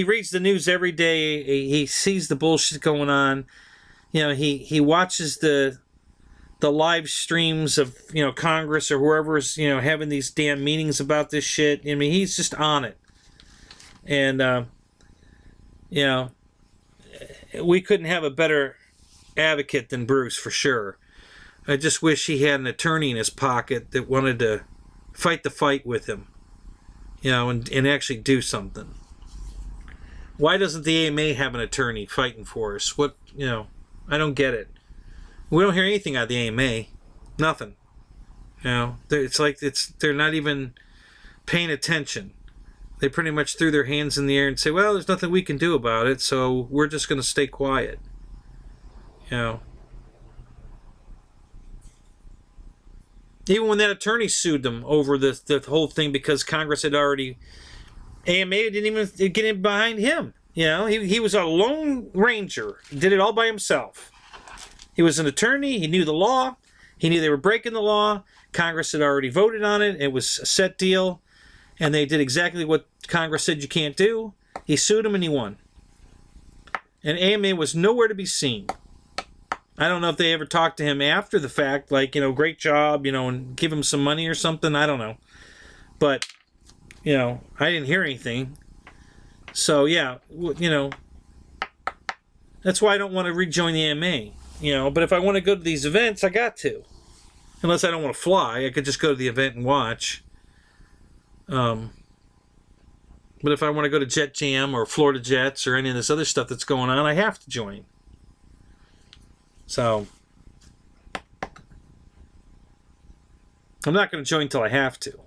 reads the news every day. He sees the bullshit going on. He watches the the live streams of, you know, Congress or whoever's, you know, having these damn meetings about this shit. I mean, he's just on it. And, you know, we couldn't have a better advocate than Bruce, for sure. I just wish he had an attorney in his pocket that wanted to fight the fight with him, you know, and actually do something. Why doesn't the AMA have an attorney fighting for us? What, you know, I don't get it. We don't hear anything out of the AMA. Nothing. You know, it's like they're not even paying attention. They pretty much threw their hands in the air and say, well, there's nothing we can do about it, so we're just going to stay quiet. You know. Even when that attorney sued them over the whole thing because Congress had already... AMA didn't even get in behind him. You know, he was a lone ranger. He did it all by himself. He was an attorney. He knew the law. He knew they were breaking the law. Congress had already voted on it. It was a set deal. And they did exactly what Congress said you can't do. He sued him and he won. And AMA was nowhere to be seen. I don't know if they ever talked to him after the fact, like, you know, great job, you know, and give him some money or something. I don't know. But, you know, I didn't hear anything. So, yeah, you know, that's why I don't want to rejoin the AMA. You know, but if I want to go to these events, I got to. Unless I don't want to fly, I could just go to the event and watch. But if I want to go to Jet Jam or Florida Jets or any of this other stuff that's going on, I have to join. So, I'm not going to join until I have to.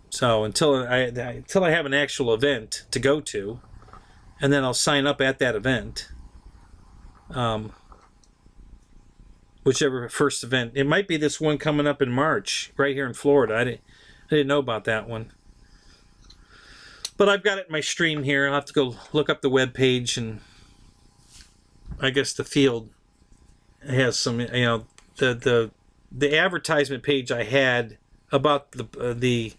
So, until I have an actual event to go to, and then I'll sign up at that event. Whichever first event. It might be this one coming up in March, right here in Florida. I didn't know about that one. But I've got it in my stream here. I'll have to go look up the web page, and I guess the field has some, you know, the advertisement page I had about the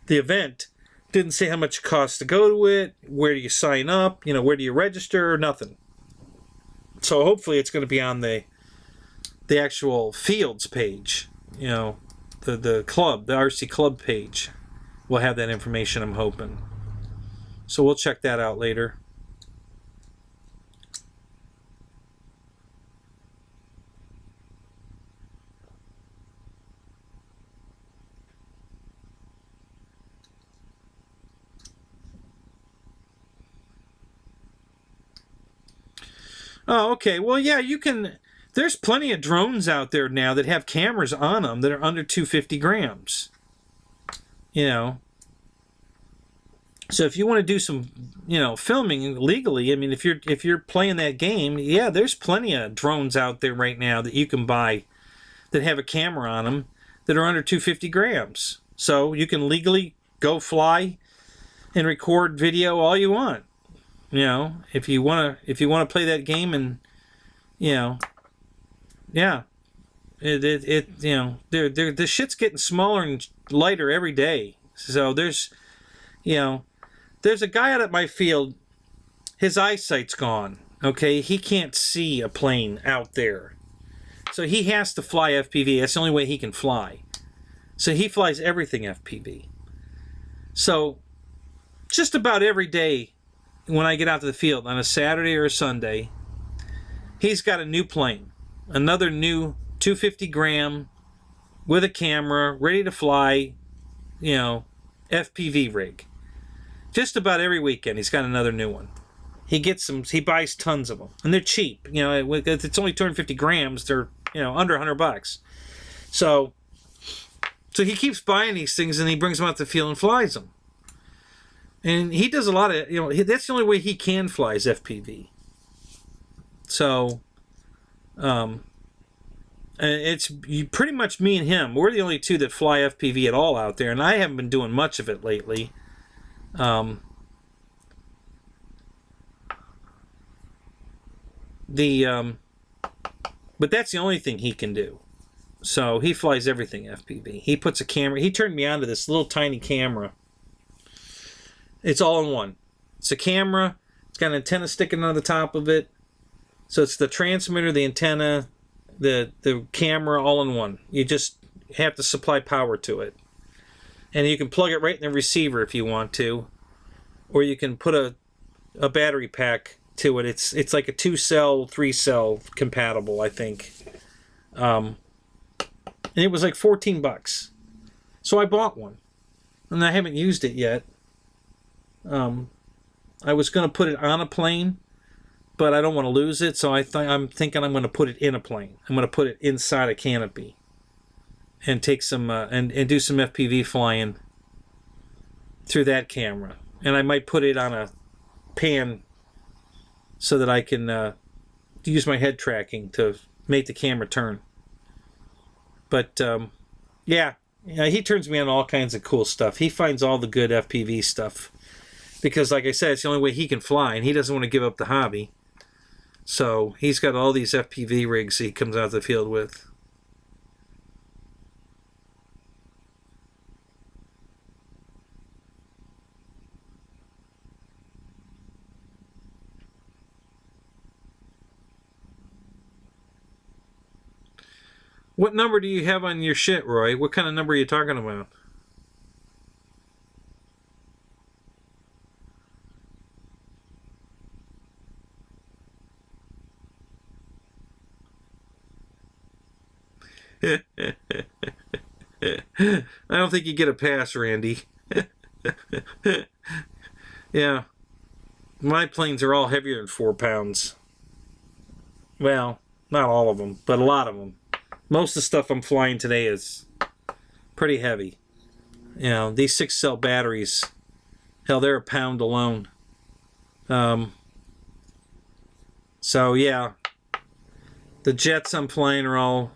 event didn't say how much it costs to go to it, where do you sign up, you know, where do you register, nothing. So hopefully it's going to be on the actual fields page, you know, the club, the RC club page will have that information, I'm hoping. So we'll check that out later. Oh, okay. Well, yeah, you can... There's plenty of drones out there now that have cameras on them that are under 250 grams. You know. So if you want to do some, you know, filming legally, I mean, if you're playing that game, yeah, there's plenty of drones out there right now that you can buy that have a camera on them that are under 250 grams. So you can legally go fly and record video all you want. You know, if you want to play that game, and you know, yeah, it you know, the shit's getting smaller and lighter every day. So there's, you know, there's a guy out at my field, his eyesight's gone. Okay, he can't see a plane out there, so he has to fly FPV. That's the only way he can fly. So he flies everything FPV. So just about every day, when I get out to the field on a Saturday or a Sunday, he's got a new plane, another new 250 gram with a camera, ready to fly, you know, FPV rig. Just about every weekend, he's got another new one. He gets them, he buys tons of them, and they're cheap. You know, if it's only 250 grams, they're, you know, under $100. So he keeps buying these things, and he brings them out to the field and flies them. And he does a lot of, you know, that's the only way he can fly is FPV. So, it's pretty much me and him. We're the only two that fly FPV at all out there, and I haven't been doing much of it lately. But that's the only thing he can do. So he flies everything FPV. He puts a camera. He turned me on to this little tiny camera. It's all in one. It's a camera. It's got an antenna sticking on the top of it. So it's the transmitter, the antenna, the camera all in one. You just have to supply power to it. And you can plug it right in the receiver if you want to. Or you can put a battery pack to it. It's like a 2-cell, 3-cell compatible, I think. And it was like $14. So I bought one. And I haven't used it yet. I was going to put it on a plane, but I don't want to lose it, so I'm thinking I'm going to put it in a plane. I'm going to put it inside a canopy and take some and do some FPV flying through that camera. And I might put it on a pan so that I can use my head tracking to make the camera turn. But yeah, he turns me on all kinds of cool stuff. He finds all the good FPV stuff because, like I said, it's the only way he can fly, and he doesn't want to give up the hobby. So he's got all these FPV rigs he comes out of the field with. What number do you have on your shit, Roy? What kind of number are you talking about? I don't think you get a pass, Randy. Yeah. My planes are all heavier than 4 pounds. Well, not all of them, but a lot of them. Most of the stuff I'm flying today is pretty heavy. You know, these 6-cell batteries, hell, they're a pound alone. So, yeah. The jets I'm flying are all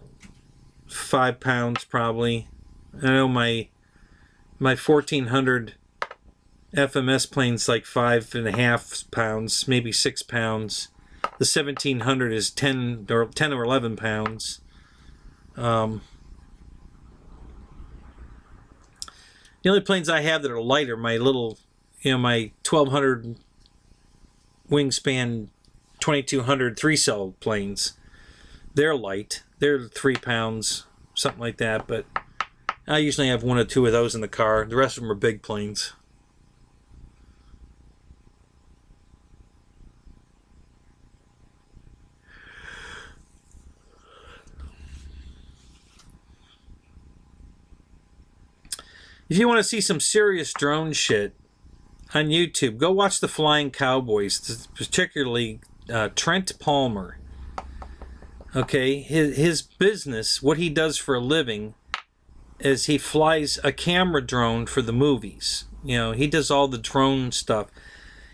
5 pounds, probably. I know my 1400 FMS plane's like 5.5 pounds, maybe 6 pounds. The 1700 is 10 or 11 pounds. The only planes I have that are light are my little, my 1200 wingspan 2200 3-cell planes. They're light. They're 3 pounds, something like that. But I usually have 1 or 2 of those in the car. The rest of them are big planes. If you want to see some serious drone shit on YouTube, go watch the Flying Cowboys, particularly Trent Palmer. Okay, his business, what he does for a living, is he flies a camera drone for the movies. He does all the drone stuff.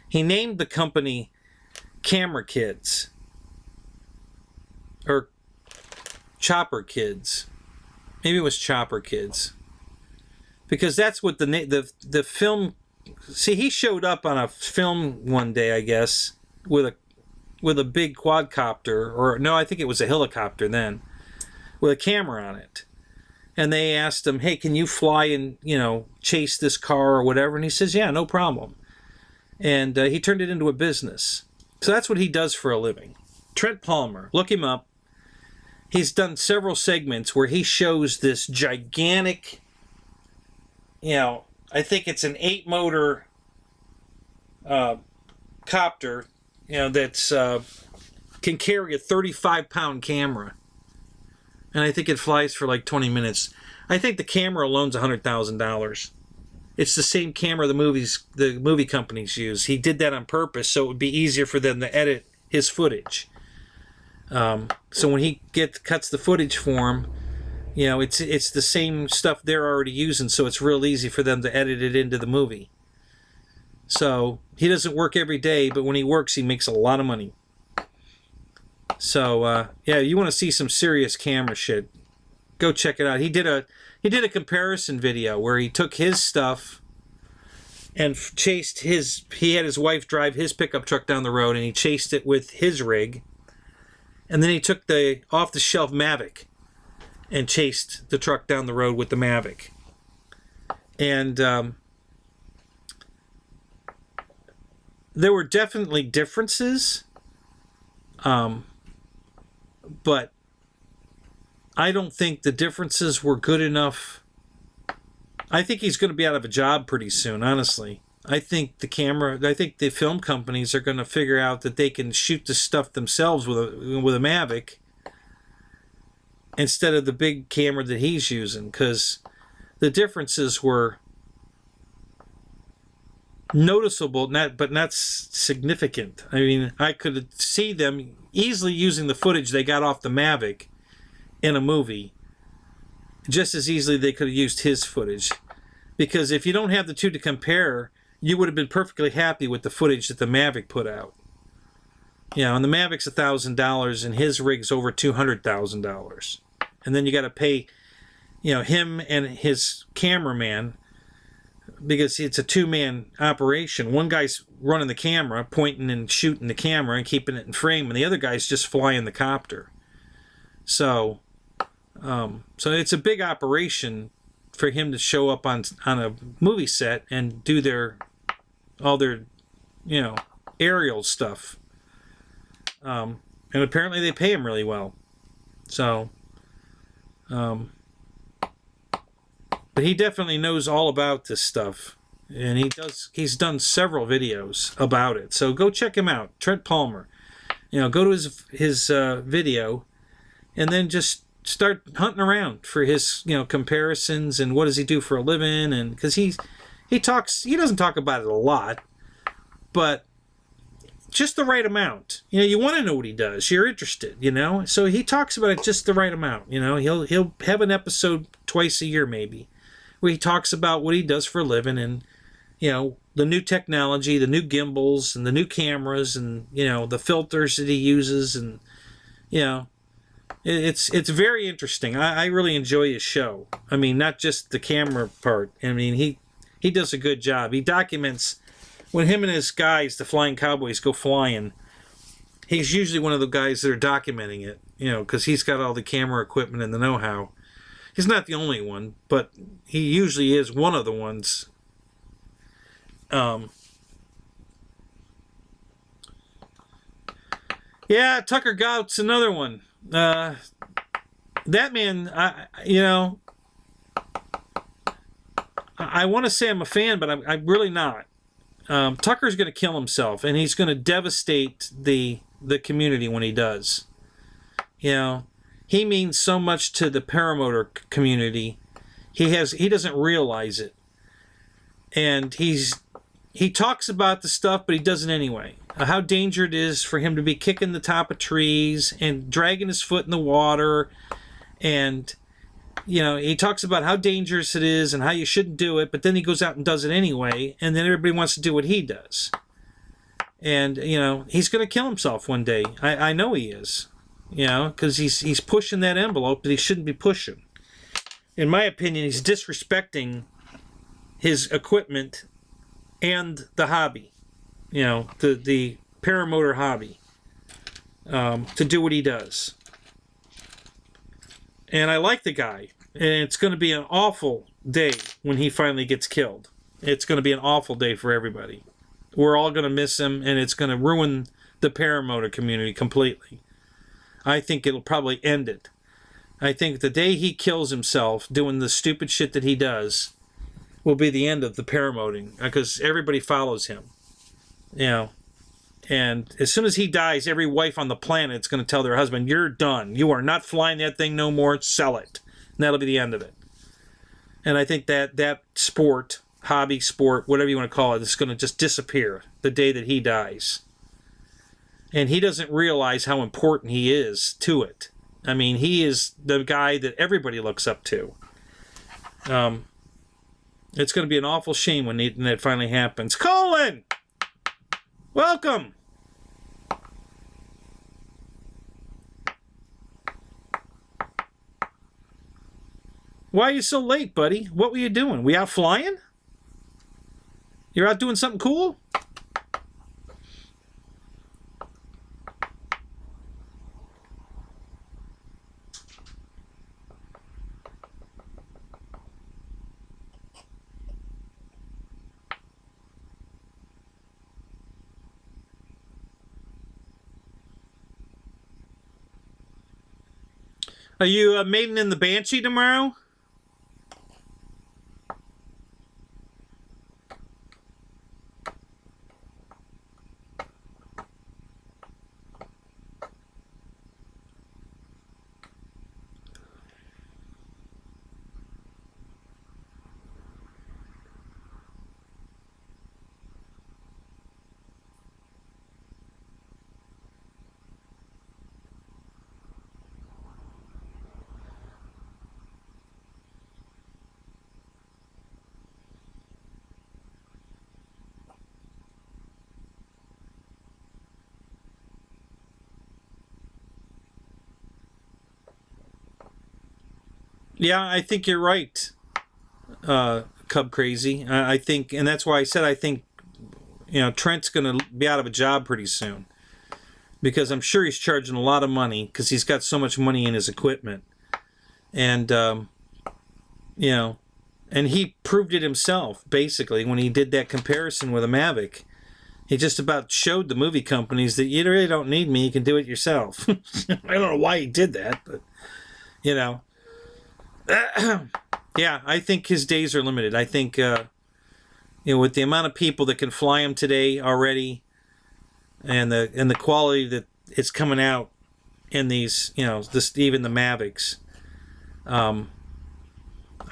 He named the company Camera Kids or Chopper Kids. Maybe it was Chopper Kids. Because that's what the film. See, he showed up on a film one day, I guess, with a big quadcopter, or no, I think it was a helicopter then, with a camera on it. And they asked him, "Hey, can you fly and chase this car or whatever?" And he says, "Yeah, no problem." And he turned it into a business. So that's what he does for a living. Trent Palmer, look him up. He's done several segments where he shows this gigantic. I think it's an 8-motor copter, that's can carry a 35-pound camera. And I think it flies for like 20 minutes. I think the camera alone's $100,000. It's the same camera the movie companies use. He did that on purpose so it would be easier for them to edit his footage. So when he cuts the footage for him, it's the same stuff they're already using, so it's real easy for them to edit it into the movie. So he doesn't work every day, but when he works, he makes a lot of money. So yeah, you want to see some serious camera shit, go check it out. He did a comparison video where he took his stuff and he had his wife drive his pickup truck down the road, and he chased it with his rig, and then he took the off-the-shelf Mavic and chased the truck down the road with the Mavic. And there were definitely differences, but I don't think the differences were good enough. I think he's going to be out of a job pretty soon, honestly. I think the film companies are going to figure out that they can shoot the stuff themselves with a Mavic instead of the big camera that he's using, because the differences were noticeable, but not significant. I mean, I could see them easily using the footage they got off the Mavic in a movie just as easily they could have used his footage, because if you don't have the two to compare, you would have been perfectly happy with the footage that the Mavic put out. You know, and the Mavic's $1,000 and his rig's over $200,000, and then you got to pay, you know, him and his cameraman, because it's a two-man operation. One guy's running the camera, pointing and shooting the camera and keeping it in frame, and the other guy's just flying the copter. So it's a big operation for him to show up on a movie set and do all their, you know, aerial stuff. And apparently they pay him really well. So, but he definitely knows all about this stuff, and he's done several videos about it. So go check him out, Trent Palmer. You know, go to his video, and then just start hunting around for his, you know, comparisons and what does he do for a living, and because he doesn't talk about it a lot, but just the right amount. You know, you want to know what he does. You're interested, you know. So he talks about it just the right amount. You know, he'll have an episode twice a year maybe, where he talks about what he does for a living, and, you know, the new technology, the new gimbals, and the new cameras, and, you know, the filters that he uses, and, you know, it's very interesting. I really enjoy his show. I mean, not just the camera part. I mean, he does a good job. He documents when him and his guys, the Flying Cowboys, go flying. He's usually one of the guys that are documenting it, you know, because he's got all the camera equipment and the know-how. He's not the only one, but he usually is one of the ones. Yeah, Tucker Gout's another one. That man, I want to say I'm a fan, but I'm really not. Tucker's going to kill himself, and he's going to devastate the community when he does. You know, he means so much to the paramotor community. He doesn't realize it, and he talks about the stuff, but he does it anyway. How dangerous it is for him to be kicking the top of trees and dragging his foot in the water, and, you know, he talks about how dangerous it is and how you shouldn't do it, but then he goes out and does it anyway, and then everybody wants to do what he does. And, you know, he's going to kill himself one day. I know he is, you know, because he's pushing that envelope that he shouldn't be pushing. In my opinion, he's disrespecting his equipment and the hobby, you know, the paramotor hobby, to do what he does. And I like the guy. And it's going to be an awful day when he finally gets killed. It's going to be an awful day for everybody. We're all going to miss him, and it's going to ruin the paramotor community completely. I think it'll probably end it. I think the day he kills himself doing the stupid shit that he does will be the end of the paramoting, because everybody follows him. You know, and as soon as he dies, every wife on the planet is going to tell their husband, "You're done. You are not flying that thing no more. Sell it." And that'll be the end of it. And I think that sport, hobby, sport, whatever you want to call it, is going to just disappear the day that he dies. And he doesn't realize how important he is to it. I mean, he is the guy that everybody looks up to. It's going to be an awful shame when that finally happens. Colin! Welcome! Why are you so late, buddy? What were you doing? We out flying? You're out doing something cool? Are you maiden in the Banshee tomorrow? Yeah, I think you're right, Cub Crazy. I think, and that's why I said I think, Trent's going to be out of a job pretty soon. Because I'm sure he's charging a lot of money because he's got so much money in his equipment. And, and he proved it himself, basically, when he did that comparison with a Mavic. He just about showed the movie companies that you really don't need me, you can do it yourself. I don't know why he did that, but, yeah, I think his days are limited. I think, with the amount of people that can fly him today already, and the quality that it's coming out in these, even the Mavics, I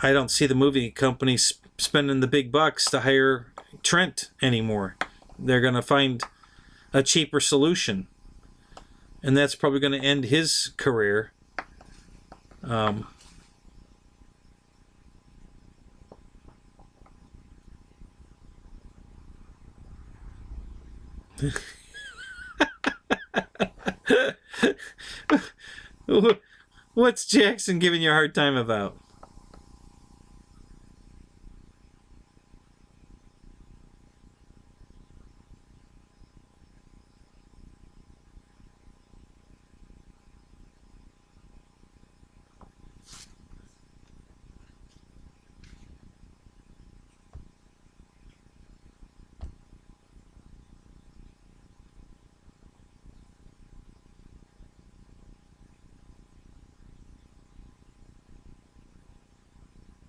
don't see the movie companies spending the big bucks to hire Trent anymore. They're going to find a cheaper solution, and that's probably going to end his career. What's Jackson giving you a hard time about?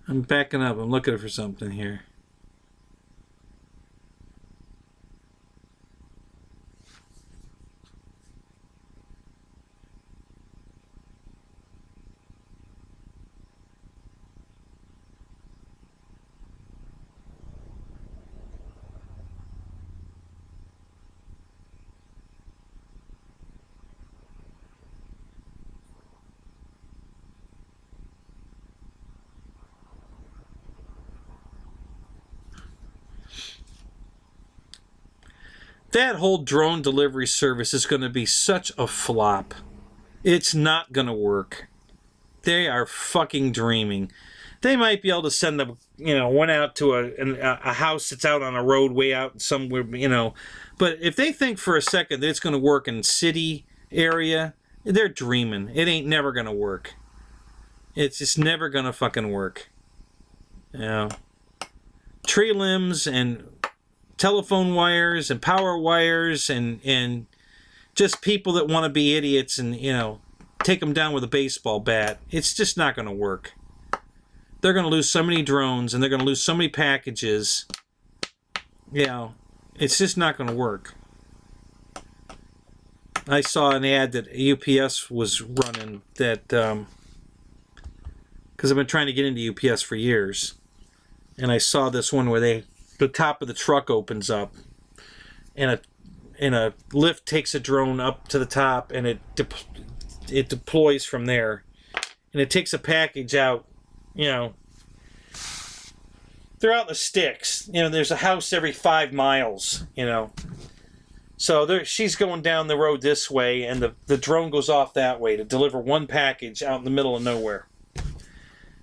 I'm backing up. I'm looking for something here. That whole drone delivery service is going to be such a flop. It's not going to work. They are fucking dreaming. They might be able to send one out to a house that's out on a road way out somewhere, But if they think for a second that it's going to work in city area, they're dreaming. It ain't never going to work. It's just never going to fucking work. Tree limbs and telephone wires and power wires and just people that want to be idiots and, take them down with a baseball bat. It's just not going to work. They're going to lose so many drones and they're going to lose so many packages. It's just not going to work. I saw an ad that UPS was running that, because I've been trying to get into UPS for years. And I saw this one where the top of the truck opens up and a lift takes a drone up to the top and it deploys from there. And it takes a package out, they're out in the sticks. There's a house every 5 miles, So she's going down the road this way, and the drone goes off that way to deliver one package out in the middle of nowhere.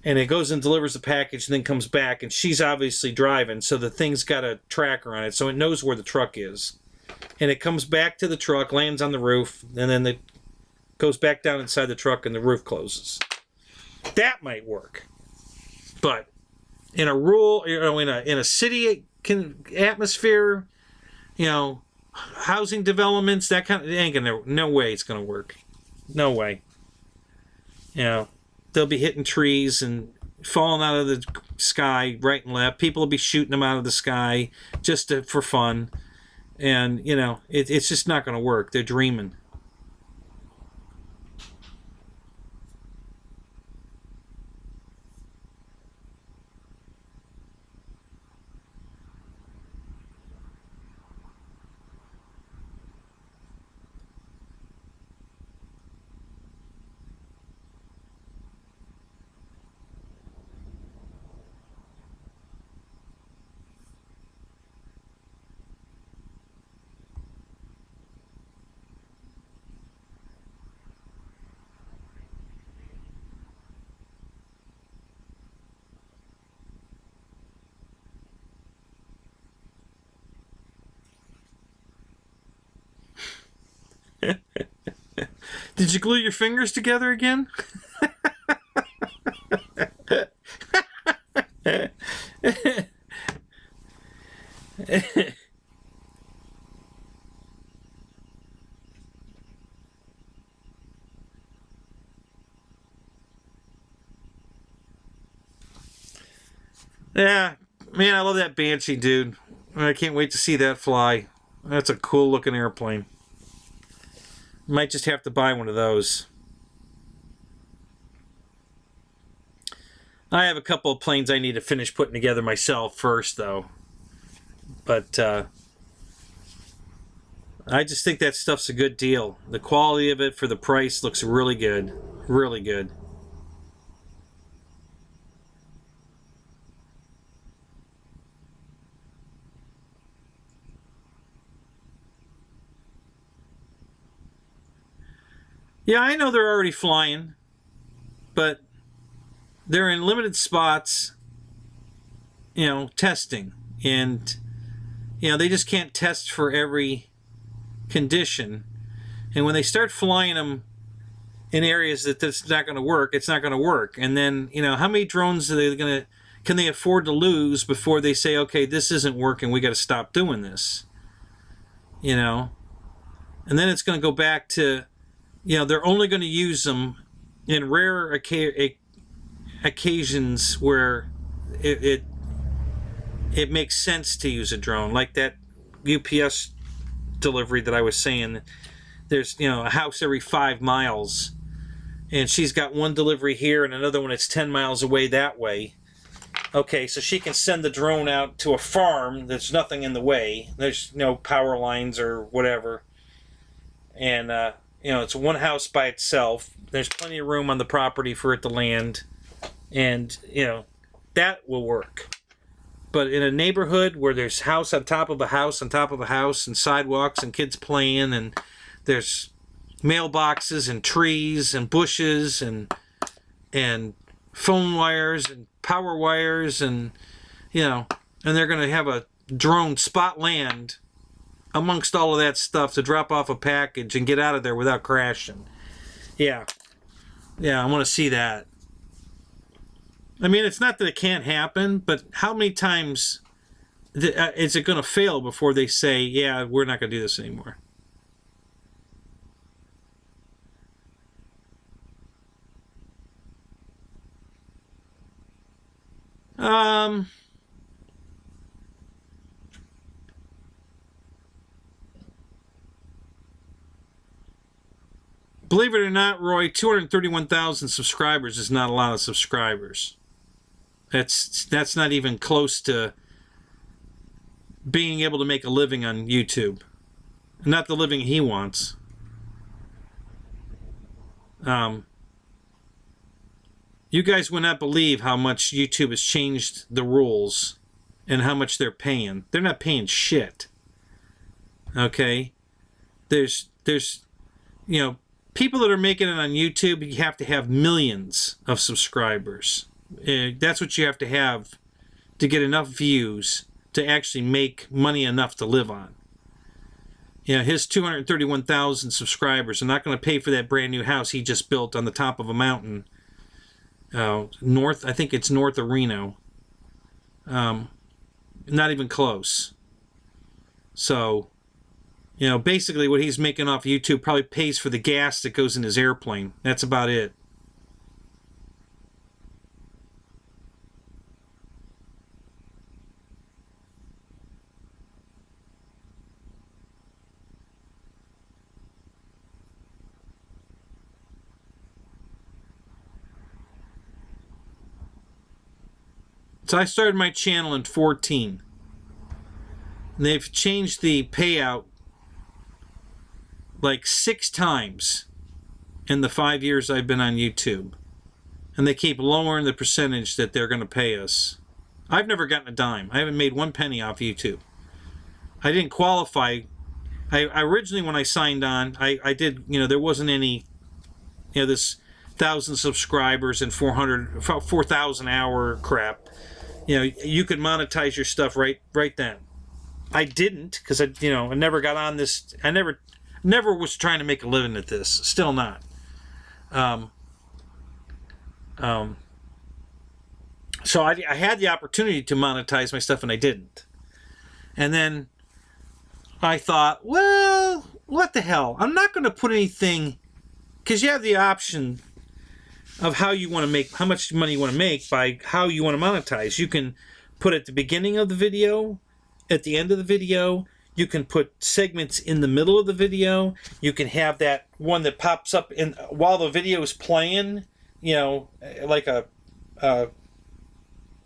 And it goes and delivers the package and then comes back, and she's obviously driving, so the thing's got a tracker on it, so it knows where the truck is. And it comes back to the truck, lands on the roof, and then it goes back down inside the truck and the roof closes. That might work. But in a rural, in a city atmosphere, housing developments, that kind of, no way it's going to work. No way. You know, they'll be hitting trees and falling out of the sky right and left. People will be shooting them out of the sky just for fun. And, you know, it's just not going to work. They're dreaming. Did you glue your fingers together again? Yeah, man, I love that Banshee, dude. I can't wait to see that fly. That's a cool looking airplane. Might just have to buy one of those. I have a couple of planes I need to finish putting together myself first, though. But I just think that stuff's a good deal. The quality of it for the price looks really good. Really good. Yeah, I know they're already flying, but they're in limited spots, you know, testing. And, you know, they just can't test for every condition. And when they start flying them in areas that's not going to work, it's not going to work. And then, you know, how many drones are they going to, can they afford to lose before they say, okay, this isn't working, we got to stop doing this? You know? And then it's going to go back to, you know, they're only going to use them in rare occasions where it makes sense to use a drone, like that UPS delivery that I was saying. There's, you know, a house every 5 miles, and she's got one delivery here and another one that's 10 miles away that way. Okay, so she can send the drone out to a farm. There's nothing in the way. There's no power lines or whatever. And, you know, it's one house by itself. There's plenty of room on the property for it to land. And, you know, that will work. But in a neighborhood where there's house on top of a house on top of a house and sidewalks and kids playing and there's mailboxes and trees and bushes and phone wires and power wires and, you know, and they're going to have a drone spot land amongst all of that stuff to drop off a package and get out of there without crashing. Yeah. Yeah, I want to see that. I mean, it's not that it can't happen, but how many times is it going to fail before they say, yeah, we're not going to do this anymore? Believe it or not, Roy, 231,000 subscribers is not a lot of subscribers. That's not even close to being able to make a living on YouTube. Not the living he wants. You guys would not believe how much YouTube has changed the rules and how much they're paying. They're not paying shit. Okay? There's you know, people that are making it on YouTube, you have to have millions of subscribers. That's what you have to get enough views to actually make money enough to live on. You know, his 231,000 subscribers are not going to pay for that brand new house he just built on the top of a mountain. I think it's north of Reno. Not even close. So, you know, basically what he's making off YouTube probably pays for the gas that goes in his airplane. That's about it. So I started my channel in 2014. And they've changed the payout like 6 times in the 5 years I've been on YouTube. And they keep lowering the percentage that they're going to pay us. I've never gotten a dime. I haven't made 1 penny off YouTube. I didn't qualify. I originally, when I signed on, I did, there wasn't any, this 1,000 subscribers and 4,000 hour crap. You could monetize your stuff right then. I didn't, because I never got on this. I never was trying to make a living at this. Still not. So I had the opportunity to monetize my stuff, and I didn't. And then I thought, well, what the hell? I'm not going to put anything, because you have the option of how you want to make, how much money you want to make by how you want to monetize. You can put at the beginning of the video, at the end of the video. You can put segments in the middle of the video. You can have that one that pops up in while the video is playing, like a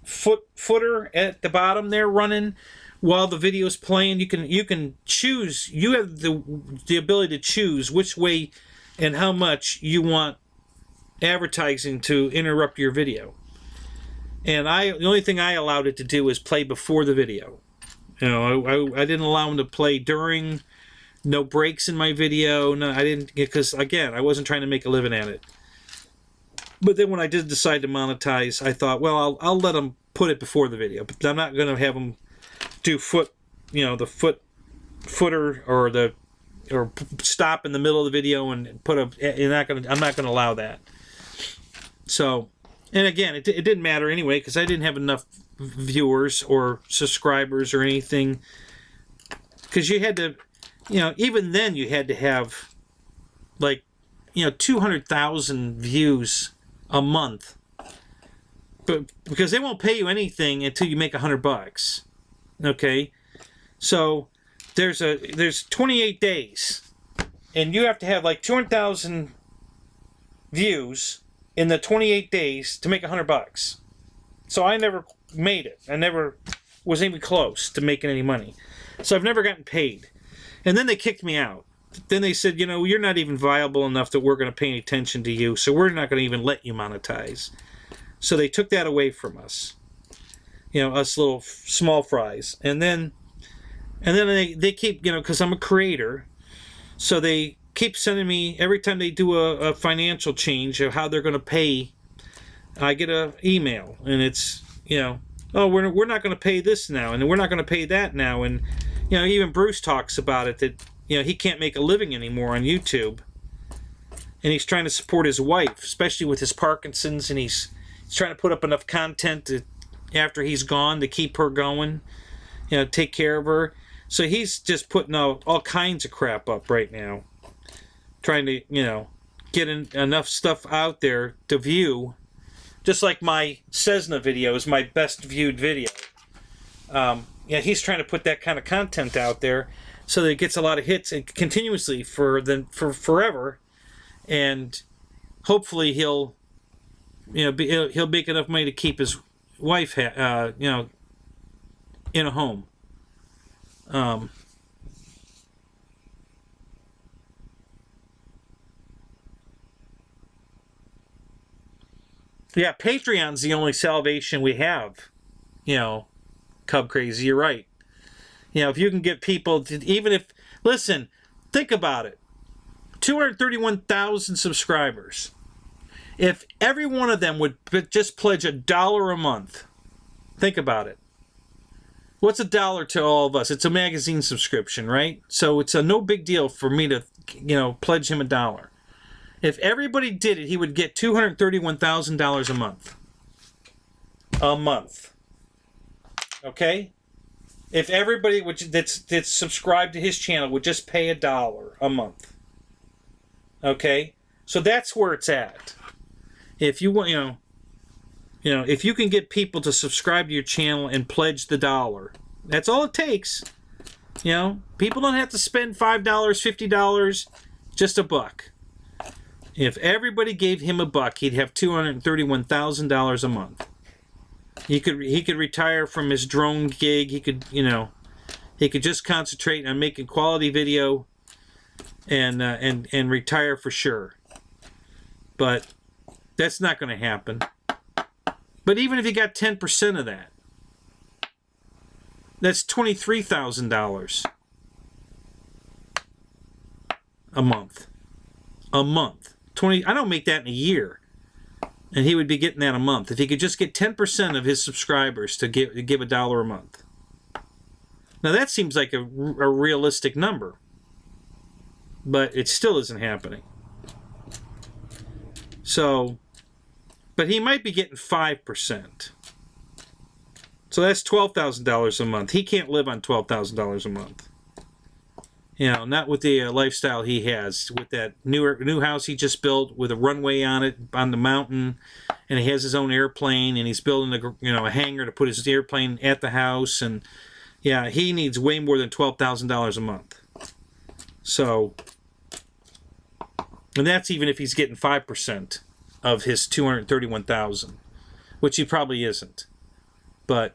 footer at the bottom there running while the video is playing. You can choose. You have the ability to choose which way and how much you want advertising to interrupt your video. And the only thing I allowed it to do is play before the video. I didn't allow them to play during. No breaks in my video. No, I didn't, because again, I wasn't trying to make a living at it. But then when I did decide to monetize, I thought, well, I'll let them put it before the video, but I'm not going to have them do the footer or stop in the middle of the video and put I'm not going to allow that. So, and again, it didn't matter anyway, because I didn't have enough viewers or subscribers or anything, because you had to, even then you had to have like 200,000 views a month, but because they won't pay you anything until you make $100. Okay, so there's 28 days, and you have to have like 200,000 views in the 28 days to make $100. So I never made it. I never was even close to making any money. So I've never gotten paid. And then they kicked me out. Then they said, you're not even viable enough that we're going to pay any attention to you, so we're not going to even let you monetize. So they took that away from us. Us little small fries. And then they keep, because I'm a creator, so they keep sending me, every time they do a financial change of how they're going to pay, I get an email, and it's, oh, we're not going to pay this now, and we're not going to pay that now. And, even Bruce talks about it, that, he can't make a living anymore on YouTube. And he's trying to support his wife, especially with his Parkinson's, and he's trying to put up enough content after he's gone to keep her going, take care of her. So he's just putting all kinds of crap up right now, trying to, get enough stuff out there to view. Just like my Cessna video is my best viewed video. He's trying to put that kind of content out there so that it gets a lot of hits and continuously for forever, and hopefully he'll make enough money to keep his wife in a home. Yeah, Patreon's the only salvation we have. Cub Crazy, you're right. If you can get people to, listen, think about it. 231,000 subscribers. If every one of them would just pledge $1 a month, think about it. What's $1 to all of us? It's a magazine subscription, right? So it's a no big deal for me to, pledge him $1. If everybody did it, he would get $231,000 a month. A month. Okay? If everybody that's subscribed to his channel would just pay $1 a month. Okay? So that's where it's at. If you want, if you can get people to subscribe to your channel and pledge the $1, that's all it takes. People don't have to spend $5, $50, just $1. If everybody gave him $1, he'd have $231,000 a month. He could retire from his drone gig. He could, you know, he could just concentrate on making quality video and retire for sure. But that's not going to happen. But even if you got 10% of that, that's $23,000 a month. A month. I don't make that in a year. And he would be getting that a month. If he could just get 10% of his subscribers to give $1 a month. Now that seems like a realistic number. But it still isn't happening. So, but he might be getting 5%. So that's $12,000 a month. He can't live on $12,000 a month. You know, not with the lifestyle he has, with that new house he just built with a runway on it on the mountain, and he has his own airplane, and he's building a hangar to put his airplane at the house, and yeah, he needs way more than $12,000 a month. So, and that's even if he's getting 5% of his $231,000, which he probably isn't. But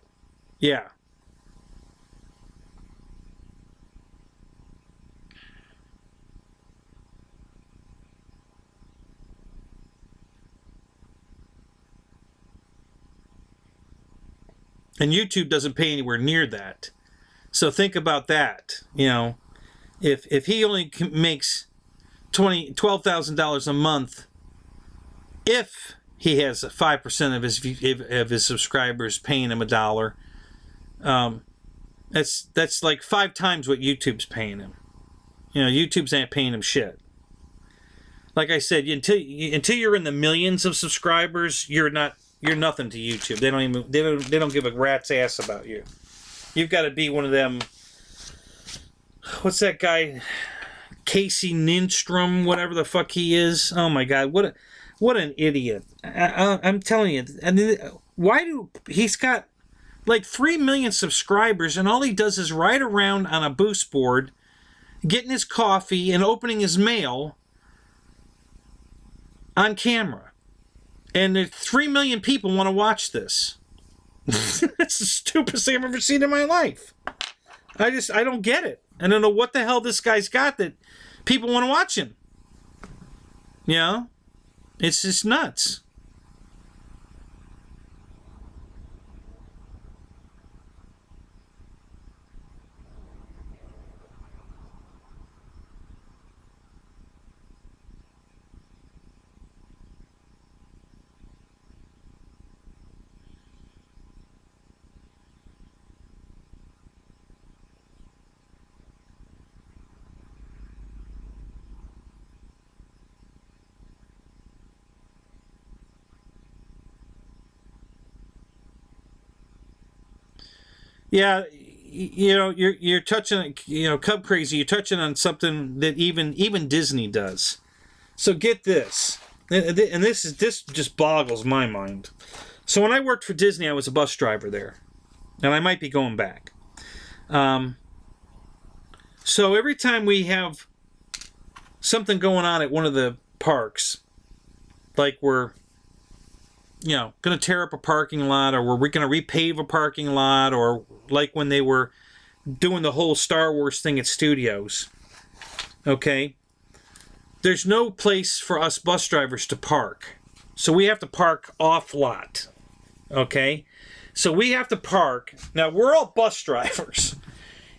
yeah. And YouTube doesn't pay anywhere near that. So think about that. You know, if he only makes $12,000 a month, if he has 5% of his subscribers paying him $1, that's like 5 times what YouTube's paying him. You know, YouTube's not paying him shit. Like I said, until you're in the millions of subscribers, you're nothing to YouTube. They don't give a rat's ass about you. You've got to be one of them. What's that guy? Casey Ninstrom, whatever the fuck he is. Oh my God, what an idiot! I'm telling you. He's got like 3 million subscribers, and all he does is ride around on a boost board, getting his coffee and opening his mail on camera. And 3 million people want to watch this. That's the stupidest thing I've ever seen in my life. I don't get it. I don't know what the hell this guy's got that people want to watch him. You know? It's just nuts. Yeah, you know, you're touching, you know, Cub Crazy, you're touching on something that even Disney does. So get this, and this just boggles my mind. So when I worked for Disney, I was a bus driver there, and I might be going back. So every time we have something going on at one of the parks, like we're, you know, going to tear up a parking lot, or we're going to repave a parking lot, or like when they were doing the whole Star Wars thing at studios, okay, there's no place for us bus drivers to park. So we have to park off lot, okay? So we have to park. Now, we're all bus drivers,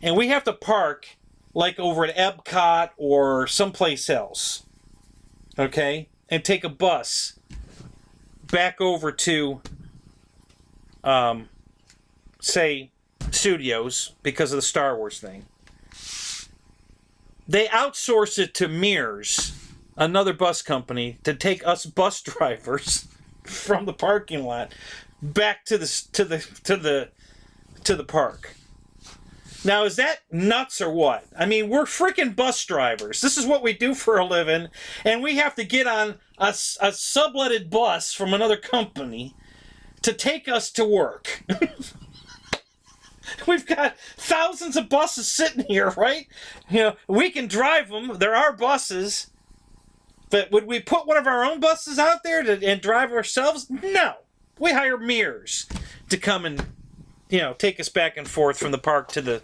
and we have to park like over at Epcot or someplace else, okay, and take a bus back over to, say, studios because of the Star Wars thing. They outsource it to Mears, another bus company, to take us bus drivers from the parking lot back to the park. Now, is that nuts or what? I mean, we're freaking bus drivers. This is what we do for a living, and we have to get on a subletted bus from another company to take us to work. We've got thousands of buses sitting here, right? You know, we can drive them. There are buses. But would we put one of our own buses out there and drive ourselves? No. We hire Mears to come and, take us back and forth from the park to the...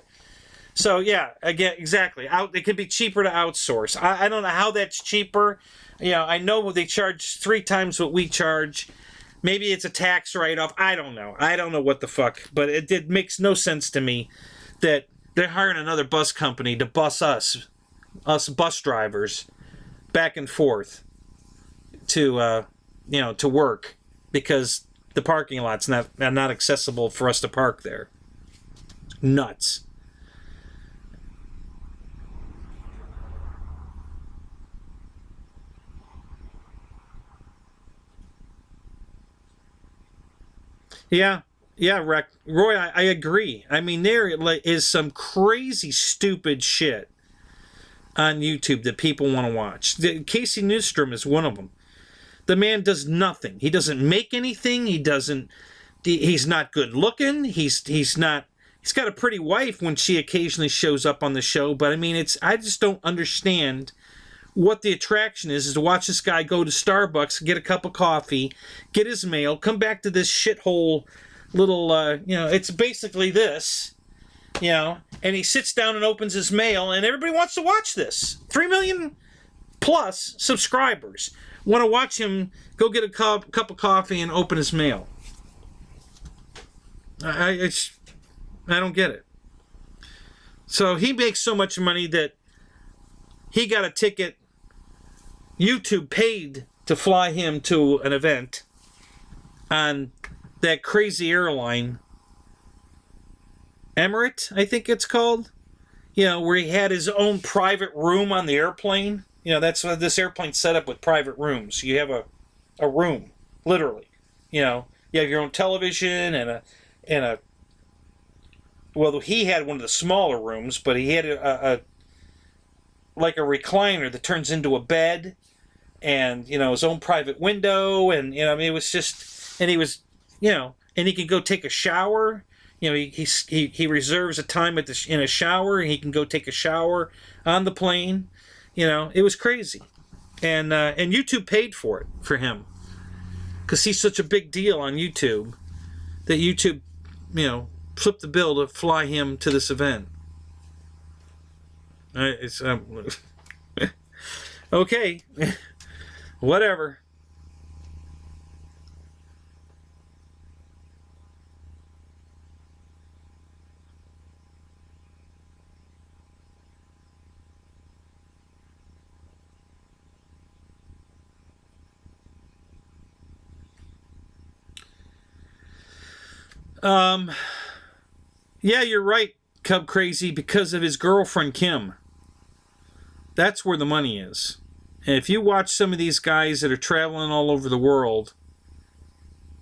So, yeah, again, exactly. It could be cheaper to outsource. I don't know how that's cheaper. I know they charge 3 times what we charge. Maybe it's a tax write-off. I don't know. I don't know what the fuck. But it makes no sense to me that they're hiring another bus company to bus us bus drivers, back and forth to, to work, because the parking lot's not accessible for us to park there. Nuts. Yeah, Roy, I agree. I mean, there is some crazy, stupid shit on YouTube that people want to watch. Casey Newstrom is one of them. The man does nothing. He doesn't make anything. He's not good looking. He's got a pretty wife when she occasionally shows up on the show, but I mean, I just don't understand what the attraction is to watch this guy go to Starbucks, get a cup of coffee, get his mail, come back to this shithole little, it's basically this, and he sits down and opens his mail, and everybody wants to watch this. 3 million plus subscribers want to watch him go get a cup of coffee and open his mail. I don't get it. So he makes so much money that he got a ticket. YouTube paid to fly him to an event on that crazy airline, Emirates, I think it's called, where he had his own private room on the airplane. That's why this airplane's set up with private rooms. You have a room, literally. You have your own television and a well, he had one of the smaller rooms, but he had a recliner that turns into a bed, and his own private window, and it was just, and he was, and he could go take a shower. He reserves a time in a shower, and he can go take a shower on the plane. It was crazy, and YouTube paid for it for him, because he's such a big deal on YouTube that YouTube, flipped the bill to fly him to this event. It's okay. Whatever. Yeah, you're right, Cub Crazy, because of his girlfriend Kim. That's where the money is. And if you watch some of these guys that are traveling all over the world,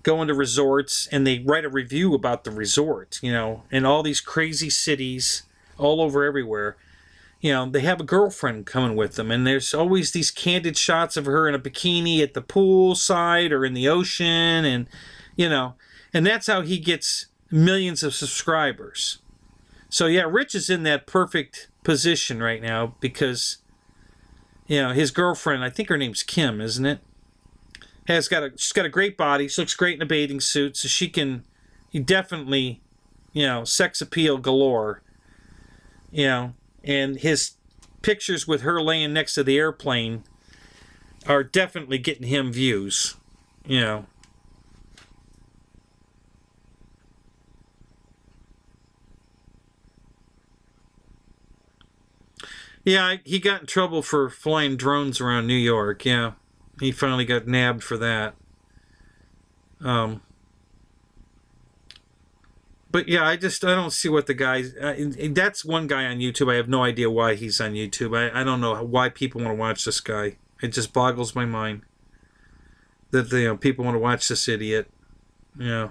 going to resorts, and they write a review about the resort, in all these crazy cities, all over everywhere, they have a girlfriend coming with them, and there's always these candid shots of her in a bikini at the pool side or in the ocean, and, and that's how he gets millions of subscribers. So, yeah, Rich is in that perfect position right now because... his girlfriend, I think her name's Kim, isn't it? She's got a great body. She looks great in a bathing suit, so he definitely, sex appeal galore. And his pictures with her laying next to the airplane are definitely getting him views. Yeah, he got in trouble for flying drones around New York. Yeah, he finally got nabbed for that. But yeah, I don't see what the guy... that's one guy on YouTube. I have no idea why he's on YouTube. I don't know why people want to watch this guy. It just boggles my mind that people want to watch this idiot. Yeah.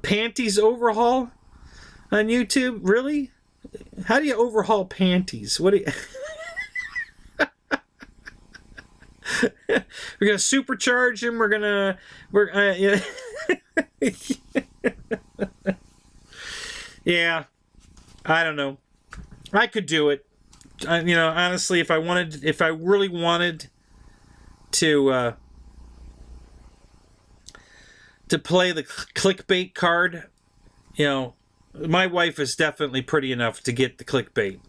Panties overhaul on YouTube? Really? How do you overhaul panties? What do you... We're gonna supercharge him. Yeah. Yeah, I don't know. I could do it. Honestly, if I really wanted to play the clickbait card, my wife is definitely pretty enough to get the clickbait.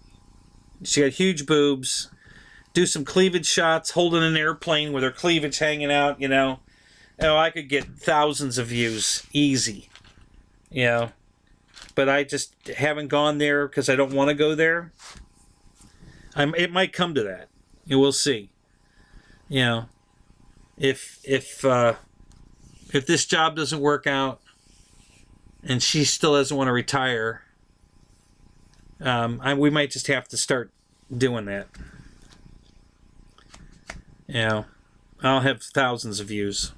She got huge boobs. Do some cleavage shots, holding an airplane with her cleavage hanging out. I could get thousands of views easy. But I just haven't gone there because I don't want to go there. It might come to that. We'll see. If this job doesn't work out, and she still doesn't want to retire, we might just have to start doing that. I'll have thousands of views.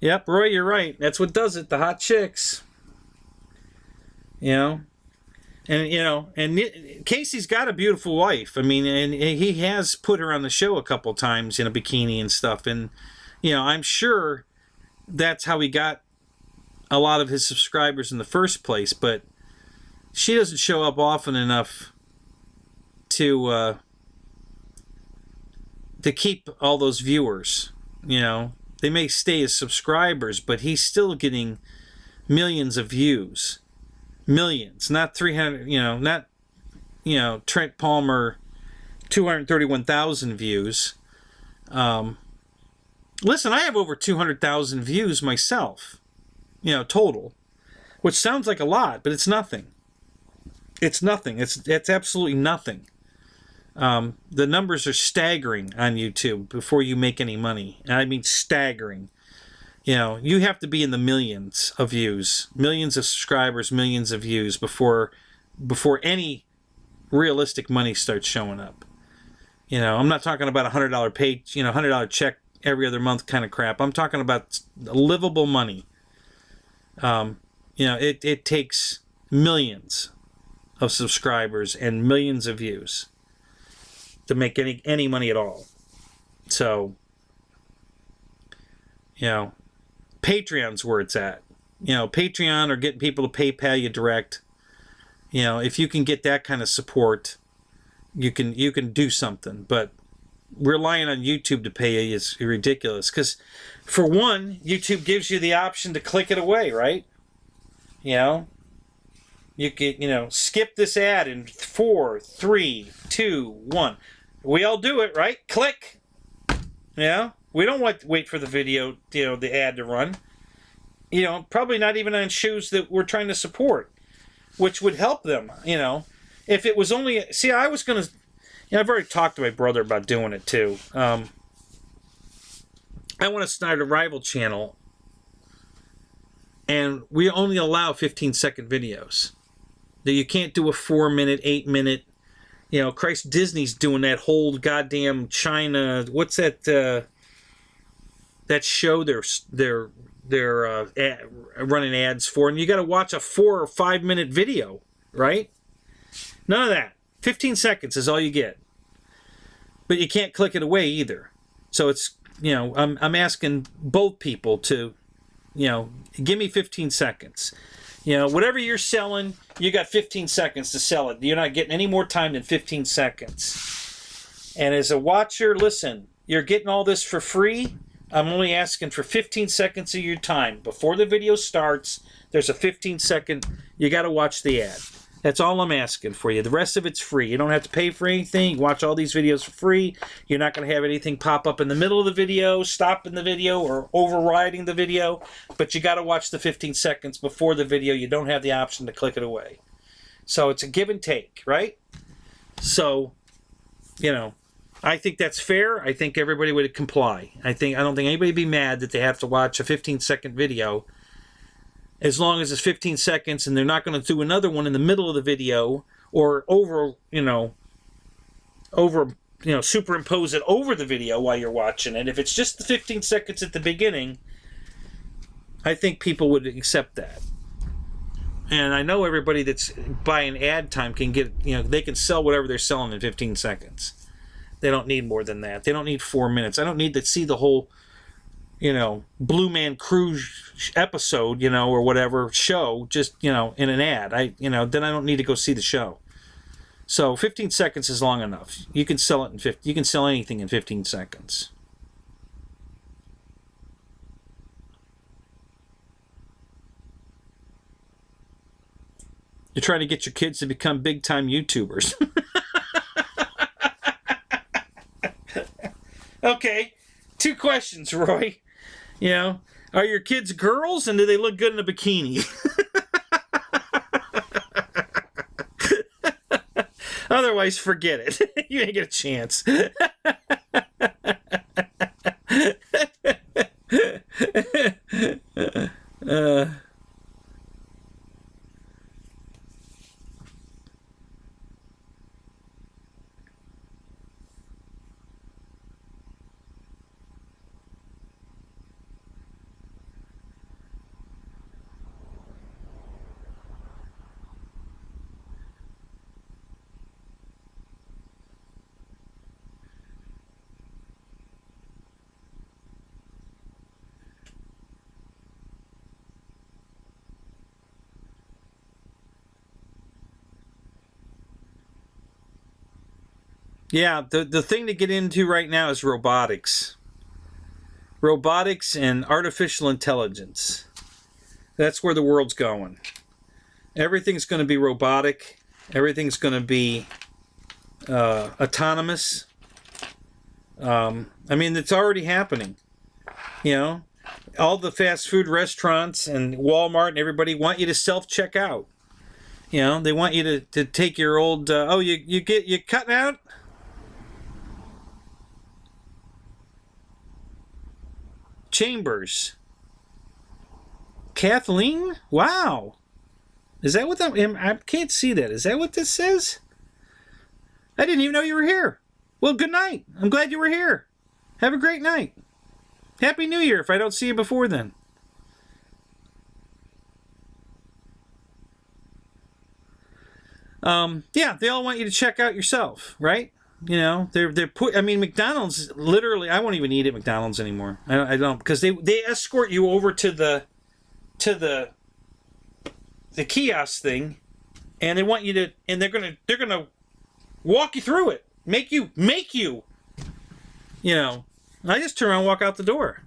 Yep, Roy, you're right. That's what does it. The hot chicks. And Casey's got a beautiful wife. I mean, and he has put her on the show a couple times in a bikini and stuff. And I'm sure that's how he got a lot of his subscribers in the first place. But she doesn't show up often enough to keep all those viewers. They may stay as subscribers, but he's still getting millions of views. Millions, not 300, not, Trent Palmer, 231,000 views. Listen, I have over 200,000 views myself, total, which sounds like a lot, but it's nothing. It's nothing. It's absolutely nothing. The numbers are staggering on YouTube before you make any money. And I mean staggering. You have to be in the millions of views, millions of subscribers, millions of views before any realistic money starts showing up. I'm not talking about $100 pay, $100 check every other month kind of crap. I'm talking about livable money. It takes millions of subscribers and millions of views to make any money at all. So, Patreon's where it's at. Patreon or getting people to PayPal you direct. If you can get that kind of support, you can do something. But relying on YouTube to pay you is ridiculous. Because, for one, YouTube gives you the option to click it away, right? You could, skip this ad in 4, 3, 2, 1. We all do it, right? Click. We don't wait for the video, the ad to run. Probably not even on shows that we're trying to support, which would help them, If it was only... See, I was going to... I've already talked to my brother about doing it, too. I want to start a rival channel, and we only allow 15-second videos. That you can't do a 4-minute, 8-minute... Christ, Disney's doing that whole goddamn China... What's that... that show they're running ads for, and you got to watch a 4 or 5 minute video, right? None of that. 15 seconds is all you get, but you can't click it away either. So it's I'm asking both people to give me 15 seconds. Whatever you're selling, you got 15 seconds to sell it. You're not getting any more time than 15 seconds. And as a watcher, listen, you're getting all this for free. I'm only asking for 15 seconds of your time. Before the video starts, there's a 15-second, you got to watch the ad. That's all I'm asking for you. The rest of it's free. You don't have to pay for anything. You watch all these videos for free. You're not going to have anything pop up in the middle of the video, stopping the video, or overriding the video. But you got to watch the 15 seconds before the video. You don't have the option to click it away. So it's a give and take, right? So, I think that's fair. I think everybody would comply. I don't think anybody would be mad that they have to watch a 15-second video, as long as it's 15 seconds and they're not going to do another one in the middle of the video or superimpose it over the video while you're watching it. If it's just the 15 seconds at the beginning, I think people would accept that. And I know everybody that's buying ad time can get, they can sell whatever they're selling in 15 seconds. They don't need more than that. They don't need 4 minutes. I don't need to see the whole, Blue Man Cruise episode, or whatever show, just, in an ad. Then I don't need to go see the show. So 15 seconds is long enough. You can sell it you can sell anything in 15 seconds. You're trying to get your kids to become big-time YouTubers. Okay, 2 questions, Roy. Are your kids girls, and do they look good in a bikini? Otherwise, forget it. You ain't get a chance. Yeah, the thing to get into right now is robotics. Robotics and artificial intelligence. That's where the world's going. Everything's going to be robotic. Everything's going to be autonomous. It's already happening. All the fast food restaurants and Walmart and everybody want you to self-check out. They want you to take your old, you cutting out? Chambers. Kathleen? Wow. Is that what that... I can't see that. Is that what this says? I didn't even know you were here. Well, good night. I'm glad you were here. Have a great night. Happy New Year if I don't see you before then. Yeah, they all want you to check out yourself, right? They're put. McDonald's literally. I won't even eat at McDonald's anymore. I don't, because they escort you over to the kiosk thing, and they want you to, and they're gonna walk you through it, make you. I just turn around and walk out the door.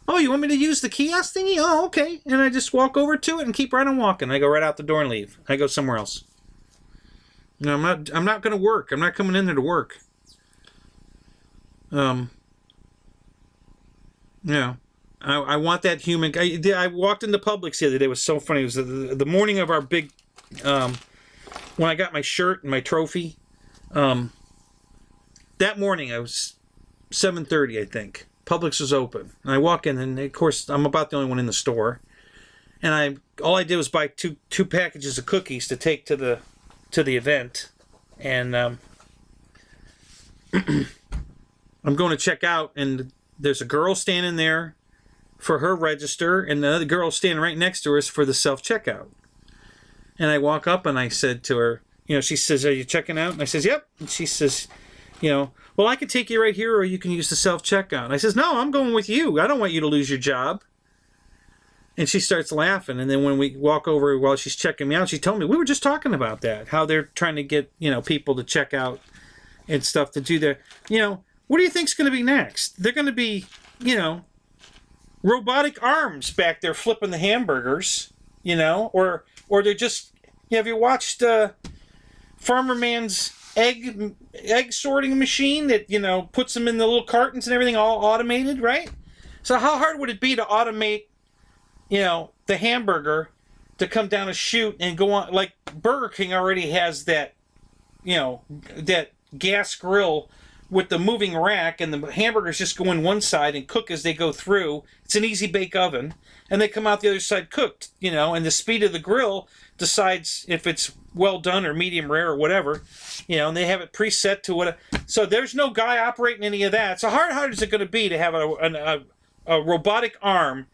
Oh, you want me to use the kiosk thingy? Oh, okay. And I just walk over to it and keep right on walking. I go right out the door and leave. I go somewhere else. No, I'm not going to work. I'm not coming in there to work. I want that human. I walked into Publix the other day. It was so funny. It was the morning of our big, when I got my shirt and my trophy. That morning, I was 7:30, I think. Publix was open. And I walk in, and of course, I'm about the only one in the store. And all I did was buy two packages of cookies to take to the event, and I'm going to check out, and there's a girl standing there for her register, and the other girl standing right next to her is for the self-checkout. And I walk up and I said to her, she says, "Are you checking out?" And I says, "Yep." And she says, "Well, I could take you right here, or you can use the self-checkout." And I says, "No, I'm going with you. I don't want you to lose your job." And she starts laughing, and then when we walk over while she's checking me out, she told me, we were just talking about that, how they're trying to get, people to check out and stuff to do their, what do you think's going to be next? They're going to be, robotic arms back there flipping the hamburgers, or they're just, have you watched Farmer Man's egg sorting machine that, puts them in the little cartons and everything all automated, right? So how hard would it be to automate the hamburger to come down a chute and go on? Like Burger King already has that, that gas grill with the moving rack, and the hamburgers just go in one side and cook as they go through. It's an easy bake oven, and they come out the other side cooked, and the speed of the grill decides if it's well done or medium rare or whatever, and they have it preset to what. So there's no guy operating any of that. So how hard is it going to be to have a robotic arm,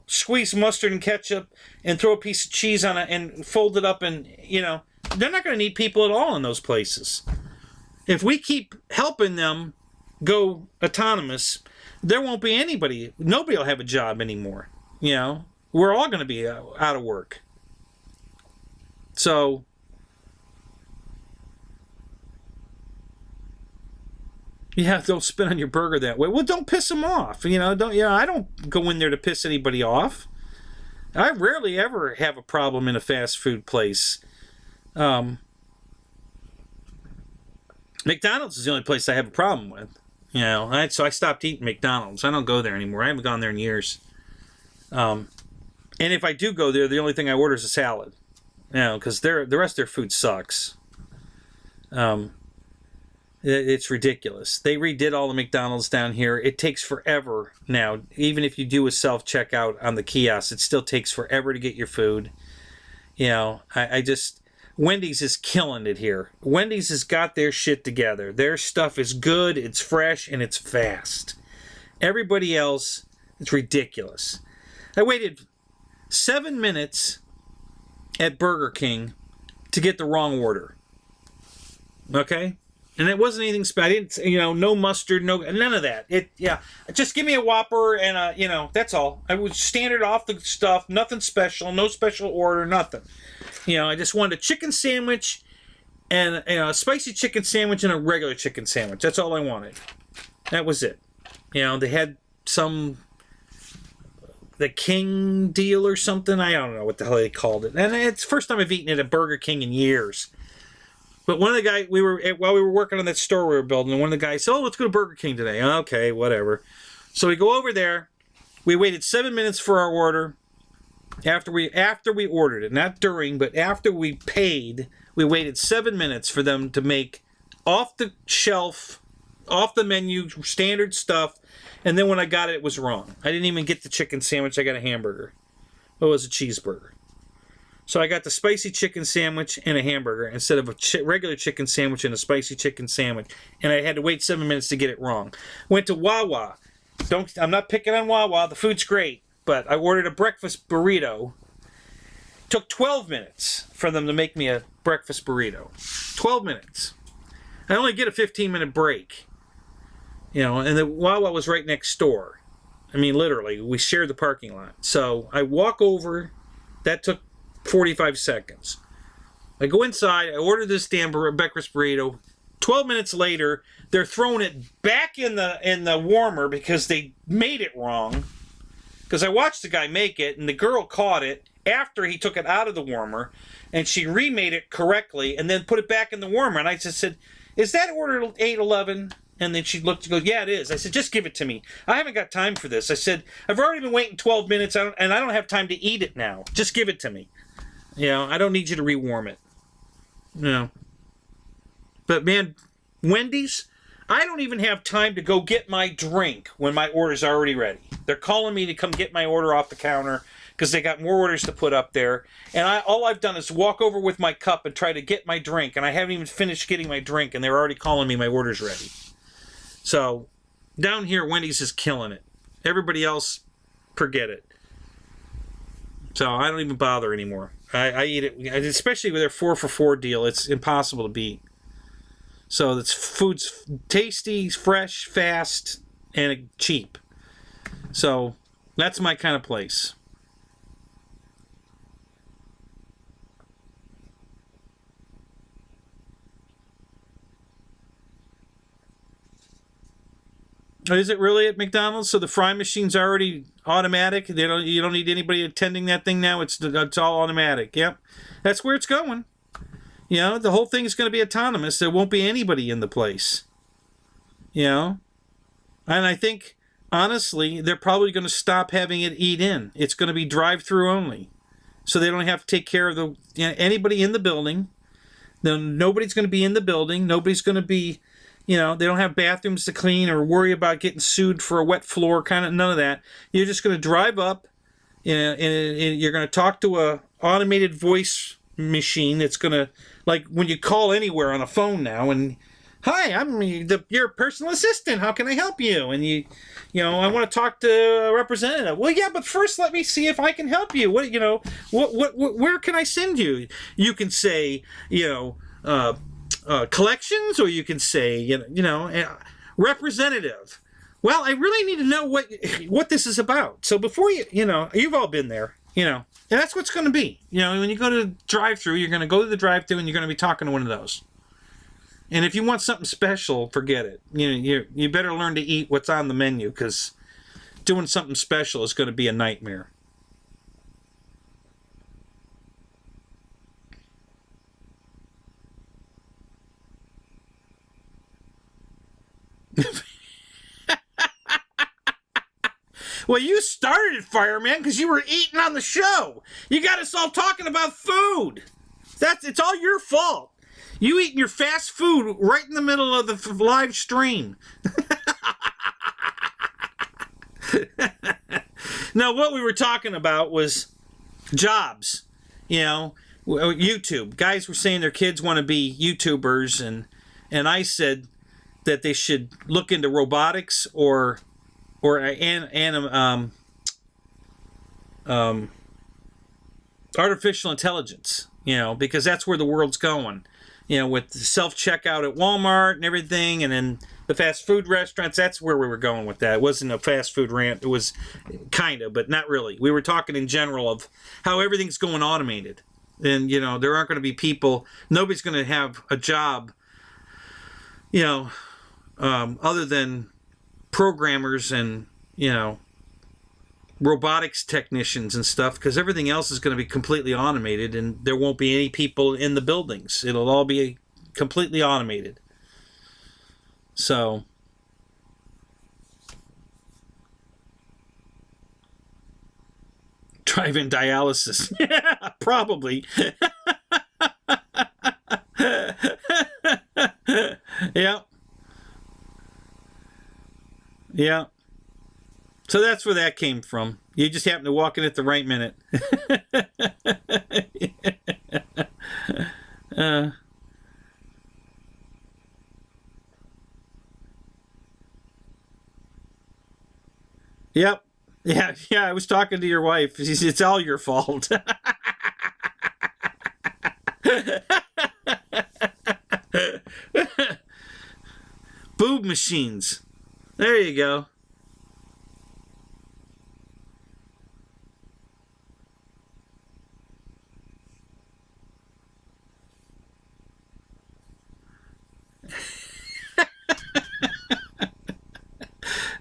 squeeze mustard and ketchup and throw a piece of cheese on it and fold it up, and they're not going to need people at all in those places. If we keep helping them go autonomous, there won't be anybody. Nobody will have a job anymore. We're all going to be out of work. So, don't spit on your burger that way. Well, don't piss them off. I don't go in there to piss anybody off. I rarely ever have a problem in a fast food place. McDonald's is the only place I have a problem with. So I stopped eating McDonald's. I don't go there anymore. I haven't gone there in years. And if I do go there, the only thing I order is a salad. Because the rest of their food sucks. It's ridiculous. They redid all the McDonald's down here. It takes forever now. Even if you do a self-checkout on the kiosk, it still takes forever to get your food. Wendy's is killing it here. Wendy's has got their shit together. Their stuff is good, it's fresh, and it's fast. Everybody else, it's ridiculous. I waited 7 minutes at Burger King to get the wrong order. Okay? And it wasn't anything special. No mustard, none of that. Just give me a Whopper and that's all. I was standard off the stuff, nothing special, no special order, nothing. I just wanted a chicken sandwich and a spicy chicken sandwich and a regular chicken sandwich. That's all I wanted. That was it. They had the King deal or something. I don't know what the hell they called it. And it's the first time I've eaten at a Burger King in years. But one of the guys, while we were working on that store we were building, one of the guys said, let's go to Burger King today. Okay, whatever. So we go over there. We waited 7 minutes for our order. After we ordered it, not during, but after we paid, we waited 7 minutes for them to make off the shelf, off the menu, standard stuff. And then when I got it, it was wrong. I didn't even get the chicken sandwich. I got a hamburger. It was a cheeseburger. So I got the spicy chicken sandwich and a hamburger instead of a regular chicken sandwich and a spicy chicken sandwich. And I had to wait 7 minutes to get it wrong. Went to Wawa. I'm not picking on Wawa. The food's great. But I ordered a breakfast burrito. Took 12 minutes for them to make me a breakfast burrito. 12 minutes. I only get a 15-minute break. And the Wawa was right next door. I mean, literally, we shared the parking lot. So I walk over. That took 45 seconds. I go inside. I order this damn breakfast burrito. 12 minutes later, they're throwing it back in the warmer because they made it wrong. Because I watched the guy make it, and the girl caught it after he took it out of the warmer, and she remade it correctly, and then put it back in the warmer. And I just said, is that order 811? And then she looked and goes, yeah, it is. I said, just give it to me. I haven't got time for this. I said, I've already been waiting 12 minutes, and I don't have time to eat it now. Just give it to me. I don't need you to rewarm it. But, man, Wendy's, I don't even have time to go get my drink when my order's already ready. They're calling me to come get my order off the counter because they got more orders to put up there. And all I've done is walk over with my cup and try to get my drink. And I haven't even finished getting my drink, and they're already calling me my order's ready. So, down here, Wendy's is killing it. Everybody else, forget it. So, I don't even bother anymore. I eat it, especially with their 4 for $4 deal. It's impossible to beat. So, food's tasty, fresh, fast, and cheap. So, that's my kind of place. Is it really at McDonald's? So the fry machine's already automatic? You don't need anybody attending that thing now? It's all automatic. Yep. That's where it's going. The whole thing is going to be autonomous. There won't be anybody in the place. And I think, honestly, they're probably going to stop having it eat in. It's going to be drive-through only. So they don't have to take care of anybody in the building. Then nobody's going to be in the building. Nobody's going to be... they don't have bathrooms to clean or worry about getting sued for a wet floor, none of that. You're just going to drive up, and you're going to talk to a automated voice machine that's going to, like when you call anywhere on a phone now, and Hi, I'm your personal assistant. How can I help you? And I want to talk to a representative. Well, yeah, but first let me see if I can help you. Where can I send you? You can say, collections, or you can say, representative. Well, I really need to know what this is about. So before you've all been there, and that's what's going to be. When you go to the drive-through, you're going to go to the drive-through and you're going to be talking to one of those. And if you want something special, forget it. You better learn to eat what's on the menu, because doing something special is going to be a nightmare. Well, you started it, Fireman, because you were eating on the show. You got us all talking about food. It's all your fault. You eating your fast food right in the middle of the live stream. Now, what we were talking about was jobs. YouTube. Guys were saying their kids want to be YouTubers, and I said that they should look into robotics or artificial intelligence. Because that's where the world's going. With self-checkout at Walmart and everything, and then the fast food restaurants, that's where we were going with that. It wasn't a fast food rant. It was kind of, but not really. We were talking in general of how everything's going automated. And, there aren't going to be people, nobody's going to have a job, other than programmers and, robotics technicians and stuff, because everything else is going to be completely automated, and there won't be any people in the buildings. It'll all be completely automated. So drive-in dialysis. Yeah, probably. Yeah. Yeah. So that's where that came from. You just happened to walk in at the right minute. Yep. Yeah, I was talking to your wife. She said, it's all your fault. Boob machines. There you go.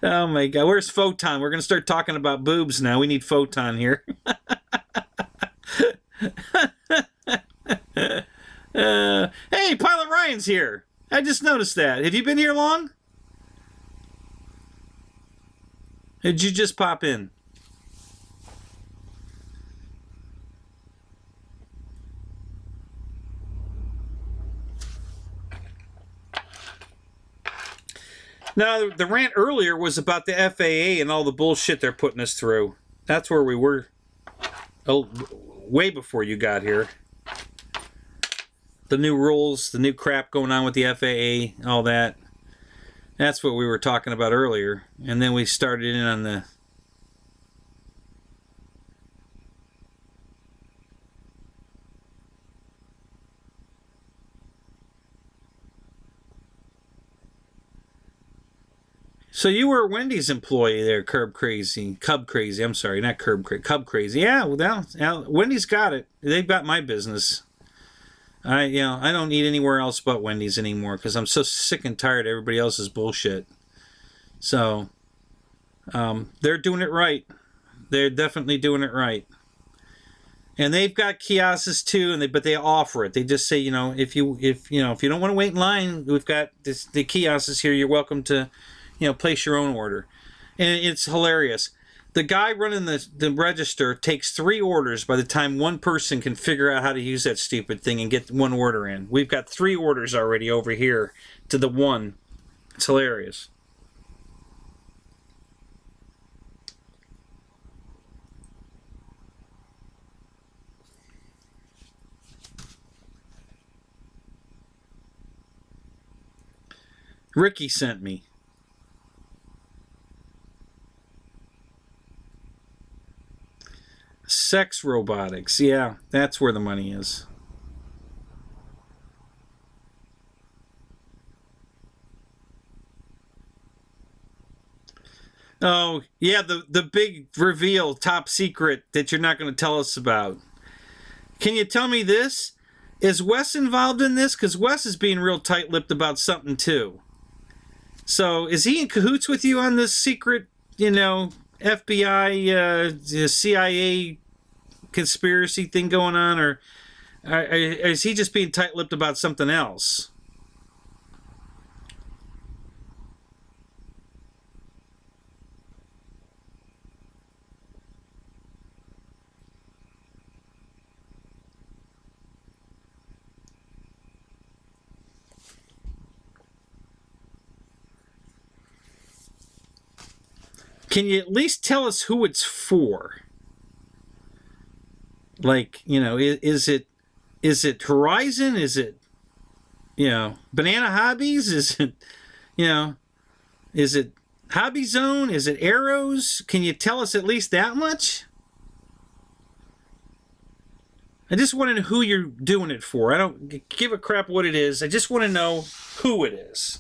Oh my God, where's Photon? We're going to start talking about boobs now. We need Photon here. Hey, Pilot Ryan's here. I just noticed that. Have you been here long? Did you just pop in? Now, the rant earlier was about the FAA and all the bullshit they're putting us through. That's where we were way before you got here. The new rules, the new crap going on with the FAA, all that. That's what we were talking about earlier. And then we started in on the... So you were a Wendy's employee there, Cub Crazy. I'm sorry, not Cub Crazy. Yeah, well, Wendy's got it. They've got my business. I don't eat anywhere else but Wendy's anymore, because I'm so sick and tired of everybody else's bullshit. So, they're doing it right. They're definitely doing it right. And they've got kiosks too, but they offer it. They just say, if you don't want to wait in line, we've got the kiosks here. You're welcome to, place your own order. And it's hilarious. The guy running the register takes 3 orders by the time one person can figure out how to use that stupid thing and get one order in. We've got 3 orders already over here to the one. It's hilarious. Ricky sent me. Sex robotics. Yeah, that's where the money is. Oh, yeah, the big reveal, top secret that you're not going to tell us about. Can you tell me this? Is Wes involved in this? Because Wes is being real tight-lipped about something, too. So, is he in cahoots with you on this secret, FBI, CIA conspiracy thing going on? Or is he just being tight-lipped about something else? Can you at least tell us who it's for? Like, is it Horizon? Is it, Banana Hobbies? Is it, is it Hobby Zone? Is it Arrows? Can you tell us at least that much? I just want to know who you're doing it for. I don't give a crap what it is. I just want to know who it is.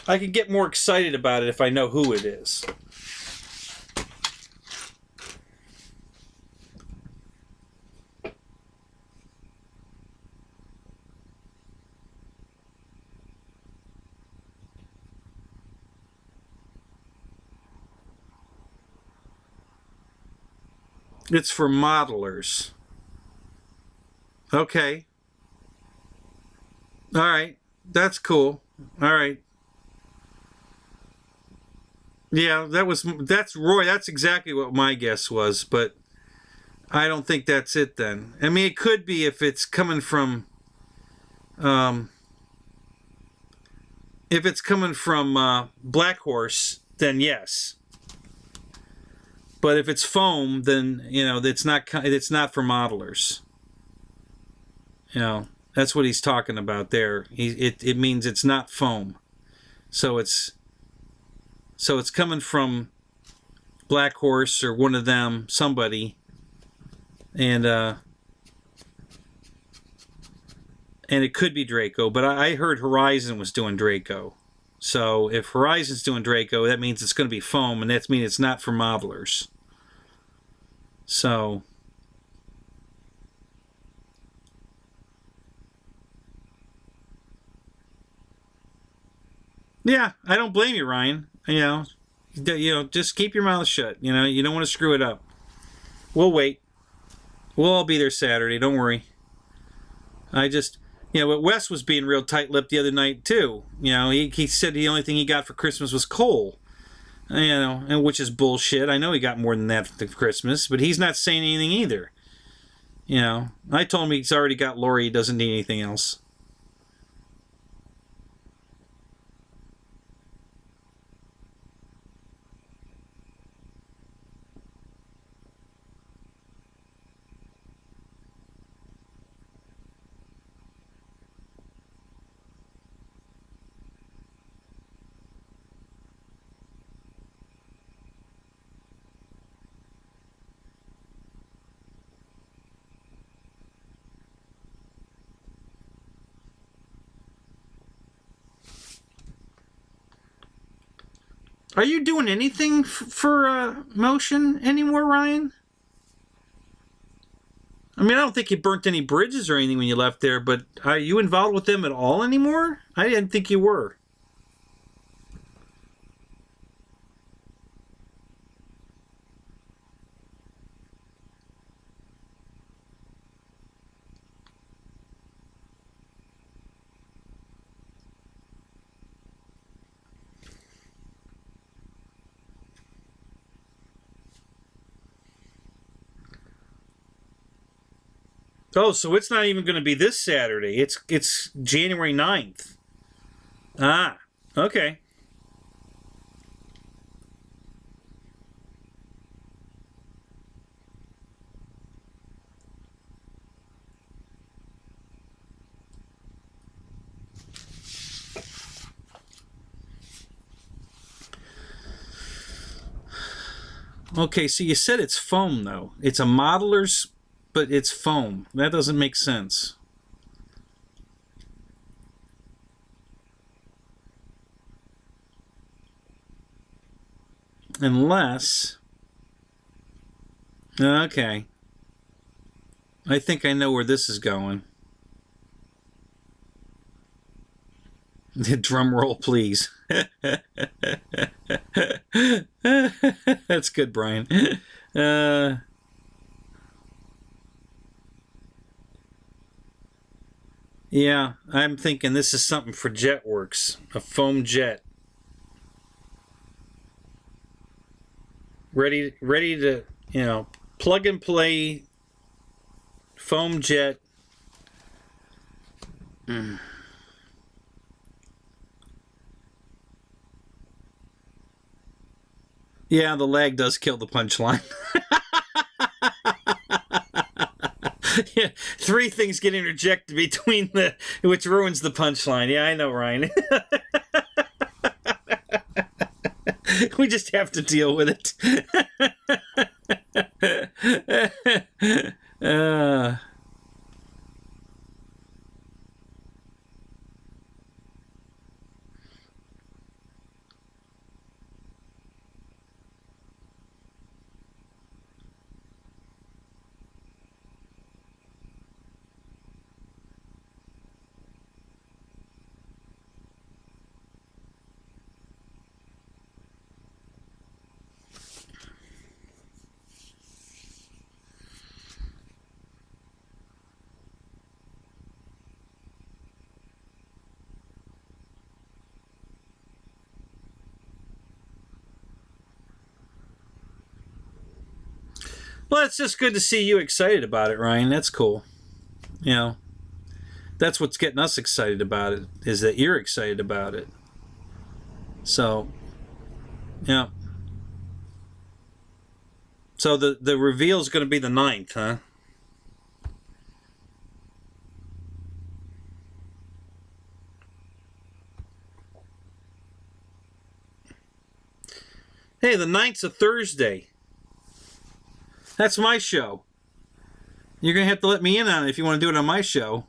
I can get more excited about it if I know who it is. It's for modelers. Okay. All right. That's cool. All right. Yeah, that's Roy. That's exactly what my guess was, but I don't think that's it then. I mean, it could be if it's coming from Black Horse, then yes. But if it's foam, then it's not for modelers. That's what he's talking about there. It means it's not foam. So it's coming from Black Horse or one of them, somebody, and it could be Draco. But I heard Horizon was doing Draco. So if Horizon's doing Draco, that means it's going to be foam, and that means it's not for modelers. So yeah, I don't blame you, Ryan. Just keep your mouth shut. You don't want to screw it up. We'll wait. We'll all be there Saturday. Don't worry. But Wes was being real tight-lipped the other night too. He said the only thing he got for Christmas was coal. And which is bullshit. I know he got more than that for Christmas, but he's not saying anything either. I told him he's already got Lori. He doesn't need anything else. Are you doing anything for motion anymore, Ryan? I mean, I don't think you burnt any bridges or anything when you left there, but are you involved with them at all anymore? I didn't think you were. Oh, so it's not even going to be this Saturday. It's January 9th. Ah, okay. Okay, so you said it's foam, though. It's a modeler's, but it's foam. That doesn't make sense. Unless... Okay. I think I know where this is going. Drum roll, please. That's good, Brian. Yeah, I'm thinking this is something for JetWorks, a foam jet. Ready to, plug and play foam jet. Yeah, the lag does kill the punchline. Yeah, 3 things get interjected between which ruins the punchline. Yeah, I know, Ryan. We just have to deal with it. Well, it's just good to see you excited about it, Ryan. That's cool. That's what's getting us excited about it, is that you're excited about it. So, yeah. So the reveal is going to be the 9th, huh? Hey, the 9th's a Thursday. That's my show. You're going to have to let me in on it if you want to do it on my show.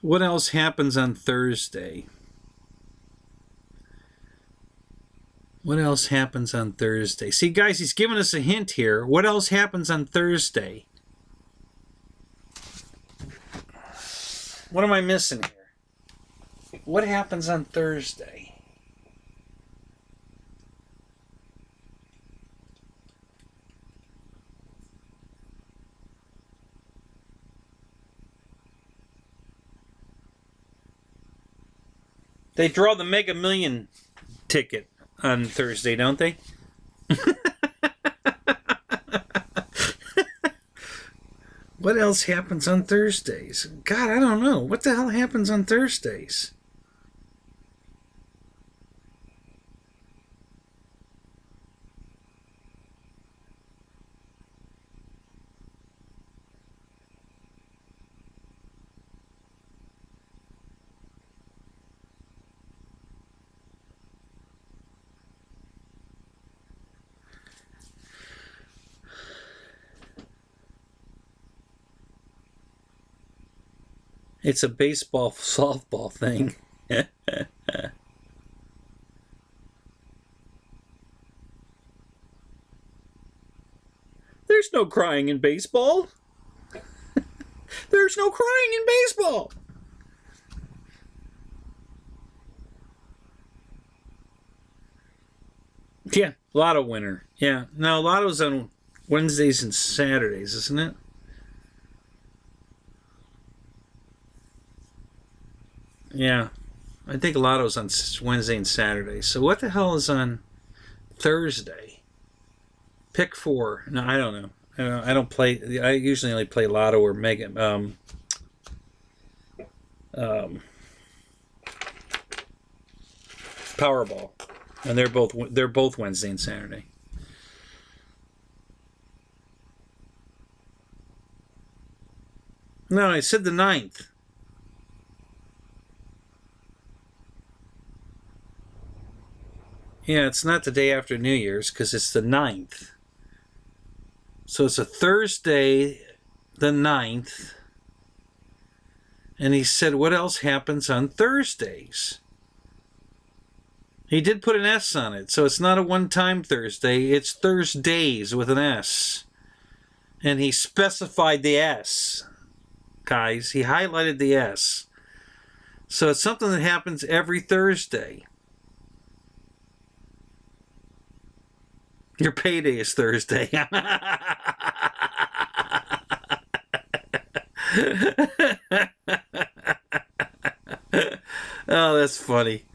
What else happens on Thursday? What else happens on Thursday? See, guys, he's giving us a hint here. What else happens on Thursday? What am I missing here? What happens on Thursday? They draw the Mega Million ticket on Thursday, don't they? What else happens on Thursdays? God, I don't know. What the hell happens on Thursdays? It's a baseball softball thing. There's no crying in baseball. There's no crying in baseball. Yeah, Lotto winner. Yeah, no, Lotto's on Wednesdays and Saturdays, isn't it? Yeah, I think Lotto's on Wednesday and Saturday. So what the hell is on Thursday? Pick four. No, I don't know. I don't play. I usually only play Lotto or Mega. Powerball, and they're both Wednesday and Saturday. No, I said the 9th. Yeah, it's not the day after New Year's because it's the 9th. So it's a Thursday, the 9th. And he said, what else happens on Thursdays? He did put an S on it, so it's not a one-time Thursday. It's Thursdays with an S. And he specified the S, guys. He highlighted the S. So it's something that happens every Thursday. Your payday is Thursday. Oh, that's funny.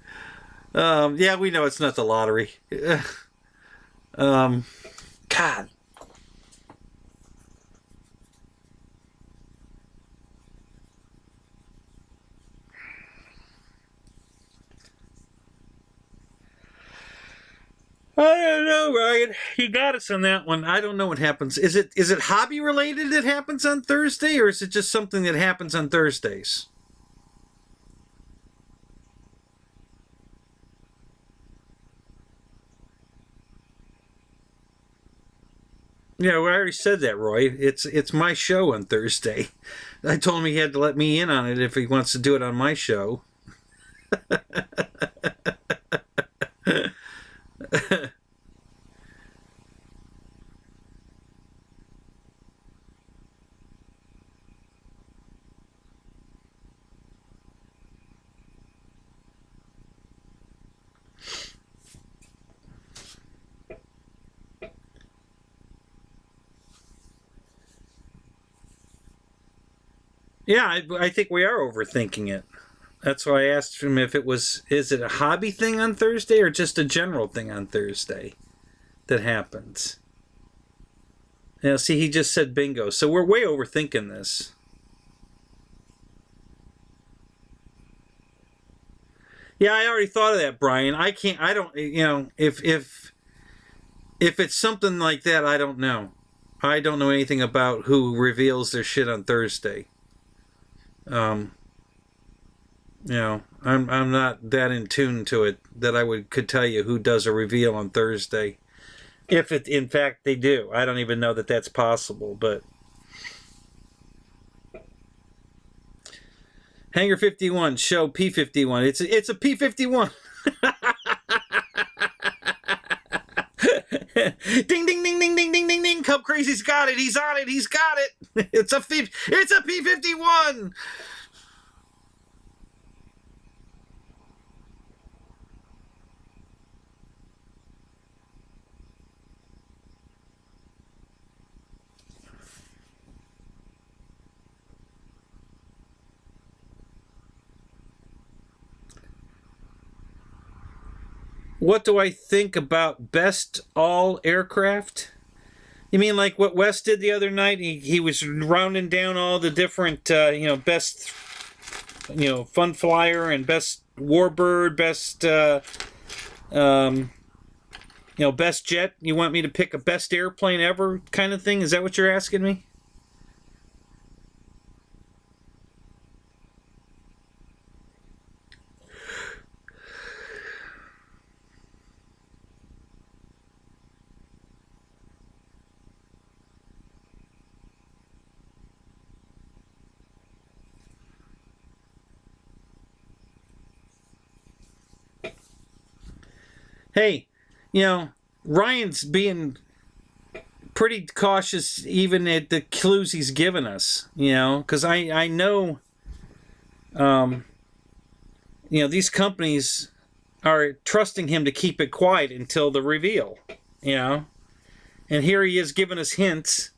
Yeah, we know it's not the lottery. God. I don't know, Ryan. You got us on that one. I don't know what happens. Is it hobby related that happens on Thursday, or is it just something that happens on Thursdays? Yeah, well, I already said that, Roy. It's my show on Thursday. I told him he had to let me in on it if he wants to do it on my show. Yeah, I think we are overthinking it. That's why I asked him if is it a hobby thing on Thursday or just a general thing on Thursday that happens? Yeah, see, he just said bingo. So we're way overthinking this. Yeah, I already thought of that, Brian. I don't, if it's something like that, I don't know. I don't know anything about who reveals their shit on Thursday. I'm not that in tune to it that I could tell you who does a reveal on Thursday. If it, in fact, they do. I don't even know that that's possible, but Hangar 51 show P51. It's a P51. Ding ding ding ding ding ding ding ding. Cub Crazy's got it. He's on it. He's got it. It's a P51. What do I think about best all aircraft? You mean like what Wes did the other night? He was rounding down all the different, best, fun flyer and best warbird, best, best jet. You want me to pick a best airplane ever kind of thing? Is that what you're asking me? Hey, Ryan's being pretty cautious even at the clues he's given us, because I know, these companies are trusting him to keep it quiet until the reveal, and here he is giving us hints.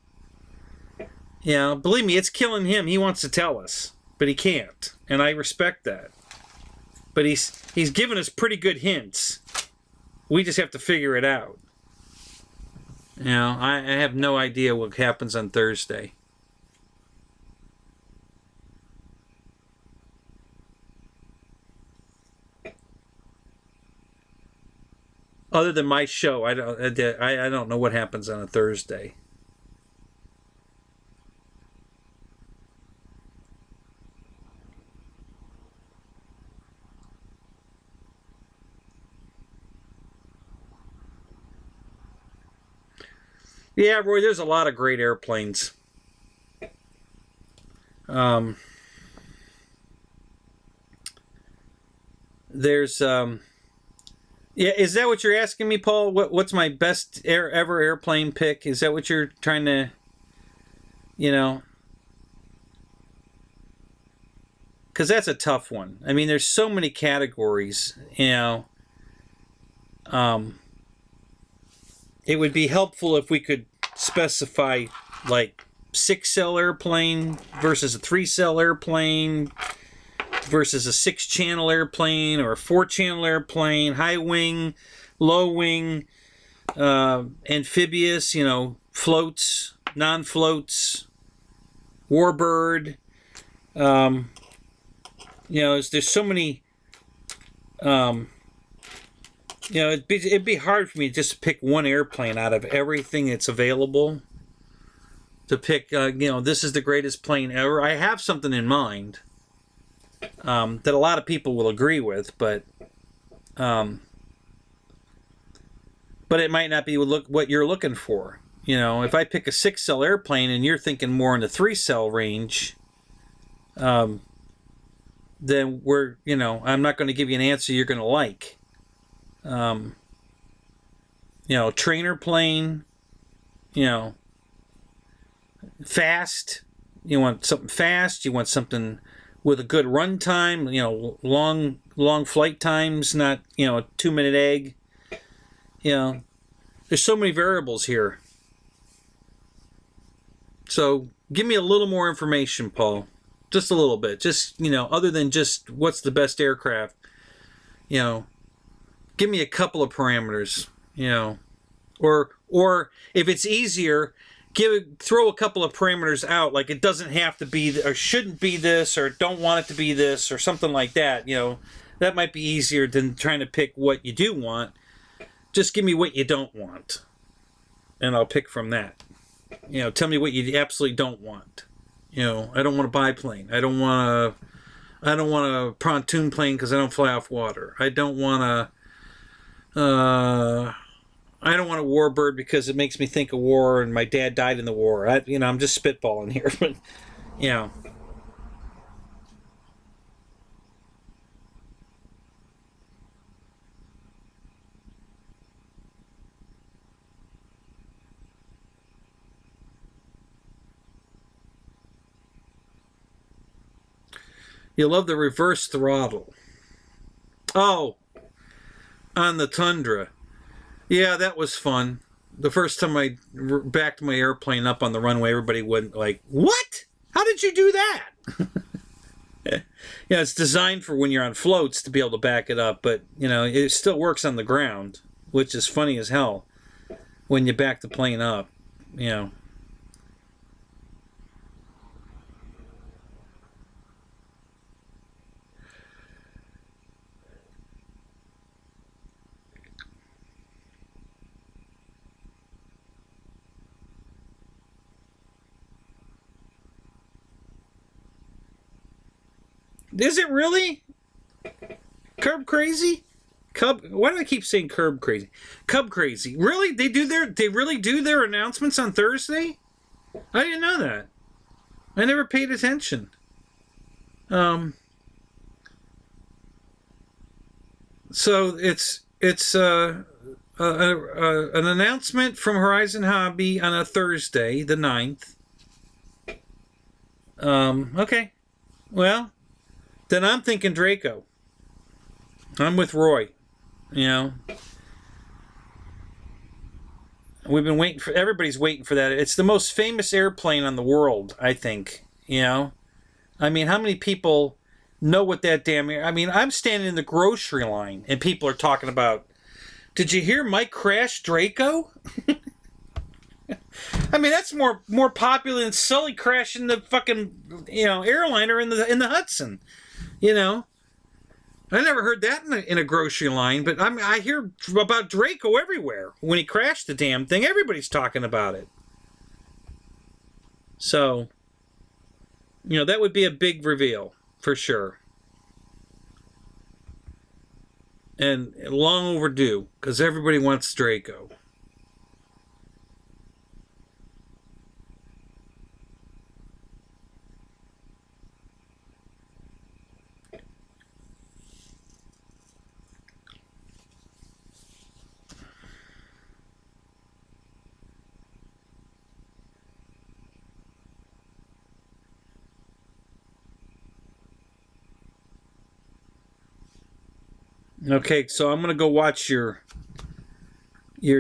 Believe me, it's killing him. He wants to tell us, but he can't, and I respect that. But he's given us pretty good hints. We just have to figure it out. I have no idea what happens on Thursday. Other than my show, I don't know what happens on a Thursday. Yeah, Roy, there's a lot of great airplanes. There's yeah, is that what you're asking me, Paul? What's my best ever airplane pick? Is that what you're trying to, because that's a tough one. I mean, there's so many categories, it would be helpful if we could specify like 6-cell airplane versus a 3-cell airplane versus a 6-channel airplane or a 4-channel airplane, high wing, low wing, amphibious, floats, non-floats, warbird. There's so many. It'd be hard for me just to pick one airplane out of everything that's available. To pick, this is the greatest plane ever. I have something in mind that a lot of people will agree with, but it might not be what you're looking for. If I pick a 6-cell airplane and you're thinking more in the 3-cell range, then I'm not going to give you an answer you're going to like. Trainer plane, fast. You want something fast. You want something with a good run time. Long flight times, not a 2-minute egg. There's so many variables here. So give me a little more information, Paul. Just a little bit. Just other than just what's the best aircraft. Give me a couple of parameters, or if it's easier, throw a couple of parameters out, like it doesn't have to be or shouldn't be this or don't want it to be this or something like that. That might be easier than trying to pick what you do want. Just give me what you don't want, and I'll pick from that. Tell me what you absolutely don't want. I don't want a biplane. I don't want a pontoon plane because I don't fly off water. I don't want a warbird because it makes me think of war and my dad died in the war. I'm just spitballing here, but you love the reverse throttle. Oh, on the Tundra. Yeah, that was fun. The first time I backed my airplane up on the runway, everybody went like, "What? How did you do that?" It's designed for when you're on floats to be able to back it up, but it still works on the ground, which is funny as hell when you back the plane up. Is it really? Curb crazy? Why do I keep saying curb crazy? Cub crazy. Really? They really do their announcements on Thursday? I didn't know that. I never paid attention. So it's an announcement from Horizon Hobby on a Thursday, the 9th. Okay. Well, then I'm thinking Draco. I'm with Roy. You know, we've been waiting for. Everybody's waiting for that. It's the most famous airplane on the world, I think. You know, I mean, how many people know what that damn air? I mean, I'm standing in the grocery line and people are talking about. Did you hear Mike crash Draco? I mean, that's more popular than Sully crashing the fucking airliner in the Hudson. You know. I never heard that in a grocery line, but I hear about Draco everywhere. When he crashed the damn thing, everybody's talking about it. So, that would be a big reveal, for sure. And long overdue, because everybody wants Draco. Okay, so I'm gonna go watch your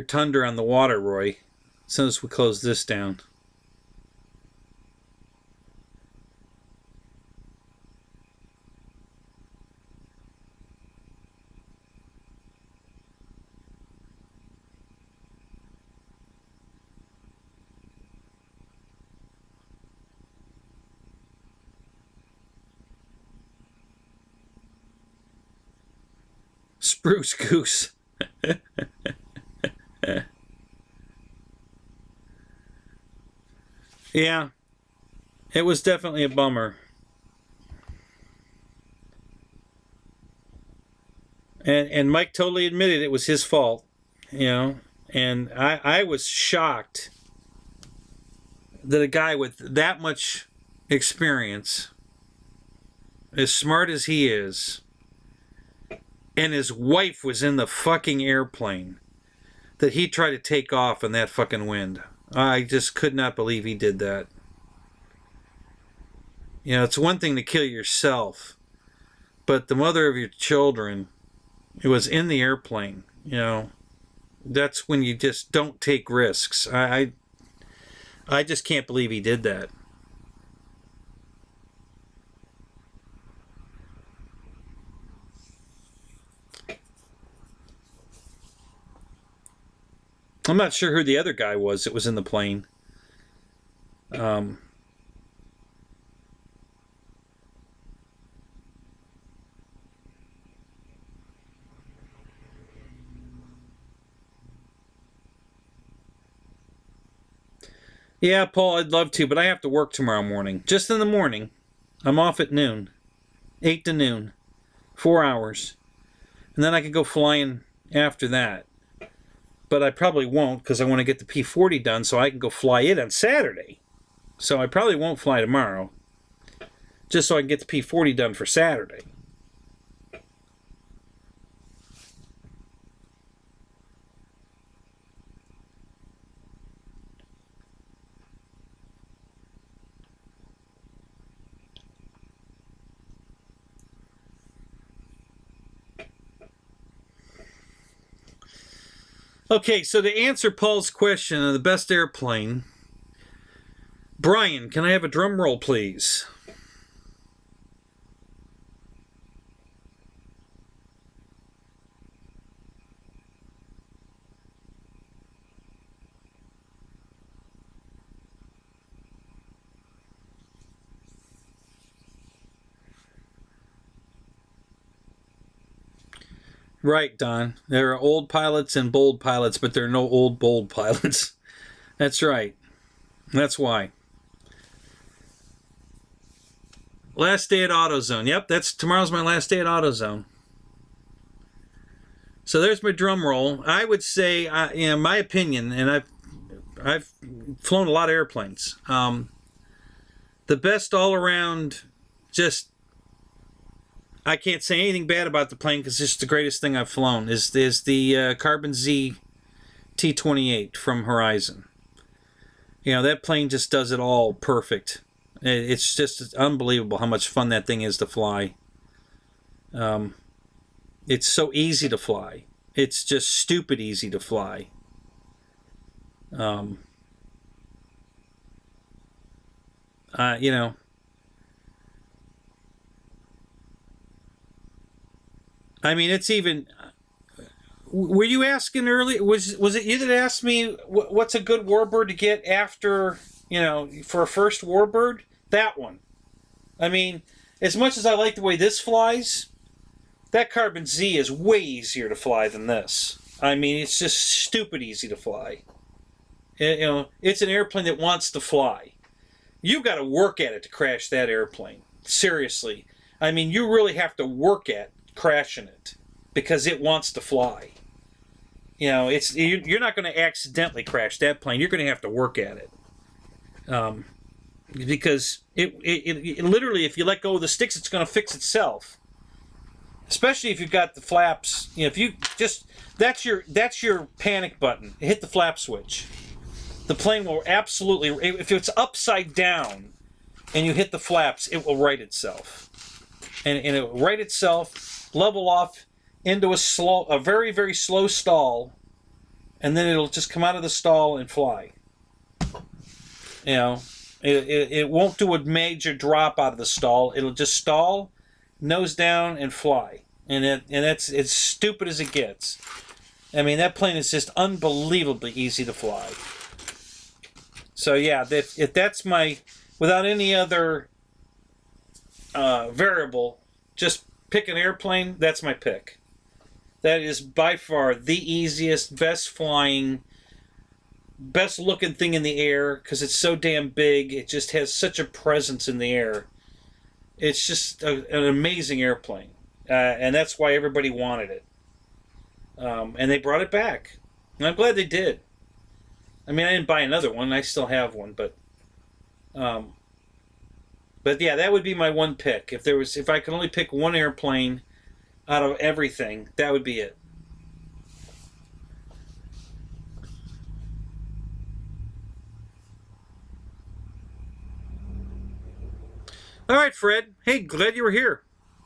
Tundra on the water, Roy. As soon as we close this down. Spruce Goose. Yeah, it was definitely a bummer. And Mike totally admitted it was his fault, and I was shocked that a guy with that much experience, as smart as he is, and his wife was in the fucking airplane, that he tried to take off in that fucking wind. I just could not believe he did that. It's one thing to kill yourself, but the mother of your children who was in the airplane, that's when you just don't take risks. I just can't believe he did that. I'm not sure who the other guy was that was in the plane. Yeah, Paul, I'd love to, but I have to work tomorrow morning. Just in the morning. I'm off at noon. 8 to noon. 4 hours. And then I could go flying after that. But I probably won't because I want to get the P40 done so I can go fly it on Saturday. So I probably won't fly tomorrow. Just so I can get the P40 done for Saturday. Okay, so to answer Paul's question of the best airplane, Brian, can I have a drum roll, please? Right, Don. There are old pilots and bold pilots, but there are no old, bold pilots. That's right. That's why. Last day at AutoZone. Yep, tomorrow's my last day at AutoZone. So there's my drum roll. I would say, my opinion, and I've flown a lot of airplanes. The best all around, just I can't say anything bad about the plane because it's just the greatest thing I've flown. Is the Carbon Z T-28 from Horizon. You know, that plane just does it all perfect. It's just unbelievable how much fun that thing is to fly. It's so easy to fly. It's just stupid easy to fly. You know, I mean, it's even. Were you asking earlier? Was it you that asked me what's a good warbird to get after, you know, for a first warbird? That one. I mean, as much as I like the way this flies, that Carbon Z is way easier to fly than this. I mean, it's just stupid easy to fly. You know, it's an airplane that wants to fly. You've got to work at it to crash that airplane. Seriously. I mean, you really have to work at crashing it because it wants to fly. You know, you're not going to accidentally crash that plane. You're going to have to work at it. Because it literally, if you let go of the sticks, it's going to fix itself. Especially if you've got the flaps. You know, if you just that's your panic button. Hit the flap switch. The plane will absolutely, if it's upside down and you hit the flaps, it will right itself. And it will right itself, level off into a very, very slow stall, and then it'll just come out of the stall and fly. You know, it won't do a major drop out of the stall. It'll just stall, nose down, and fly. And that's as stupid as it gets. I mean, that plane is just unbelievably easy to fly. So yeah, if that's my, without any other variable, just pick an airplane, that's my pick. That is by far the easiest, best flying, best looking thing in the air because it's so damn big. It just has such a presence in the air. It's just an amazing airplane. And that's why everybody wanted it. And they brought it back. And I'm glad they did. I mean, I didn't buy another one. I still have one, but yeah, that would be my one pick. If I could only pick one airplane out of everything, that would be it. All right, Fred. Hey, glad you were here.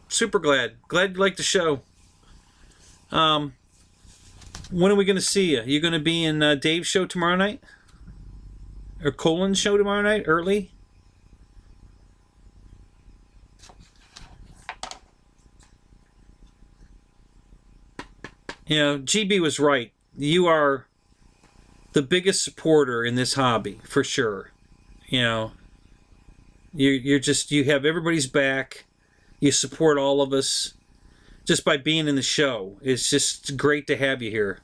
Super glad. Glad you liked the show. When are we going to see you? You going to be in Dave's show tomorrow night? Or Colin's show tomorrow night, early? You know, GB was right. You are the biggest supporter in this hobby, for sure. You know, you have everybody's back. You support all of us just by being in the show. It's just great to have you here.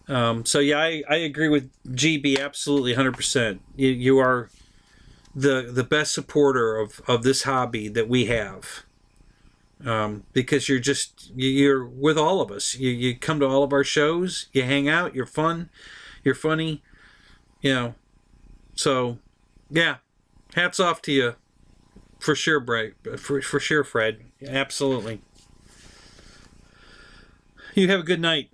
So yeah, I agree with GB absolutely 100%. You are the best supporter of this hobby that we have. Because you're with all of us. You come to all of our shows, you hang out, you're fun, you're funny, you know. So yeah, hats off to you. For sure, for sure, Fred. Absolutely. You have a good night.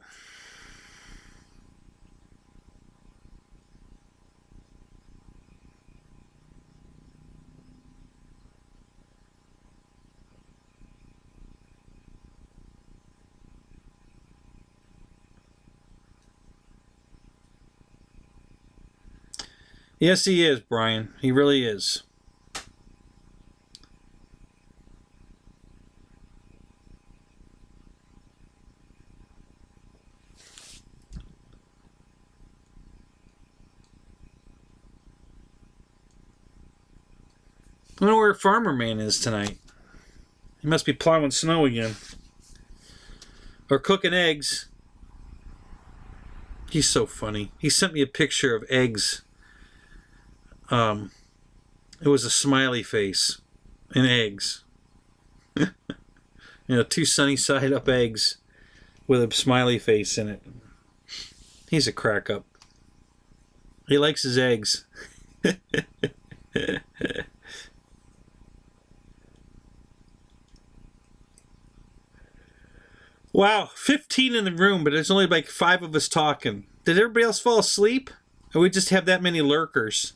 Yes, he is, Brian. He really is. I wonder where Farmer Man is tonight. He must be plowing snow again. Or cooking eggs. He's so funny. He sent me a picture of eggs. It was a smiley face and eggs. You know, 2 sunny side up eggs with a smiley face in it. He's a crack up. He likes his eggs. Wow, 15 in the room, but there's only like 5 of us talking. Did everybody else fall asleep? Or we just have that many lurkers?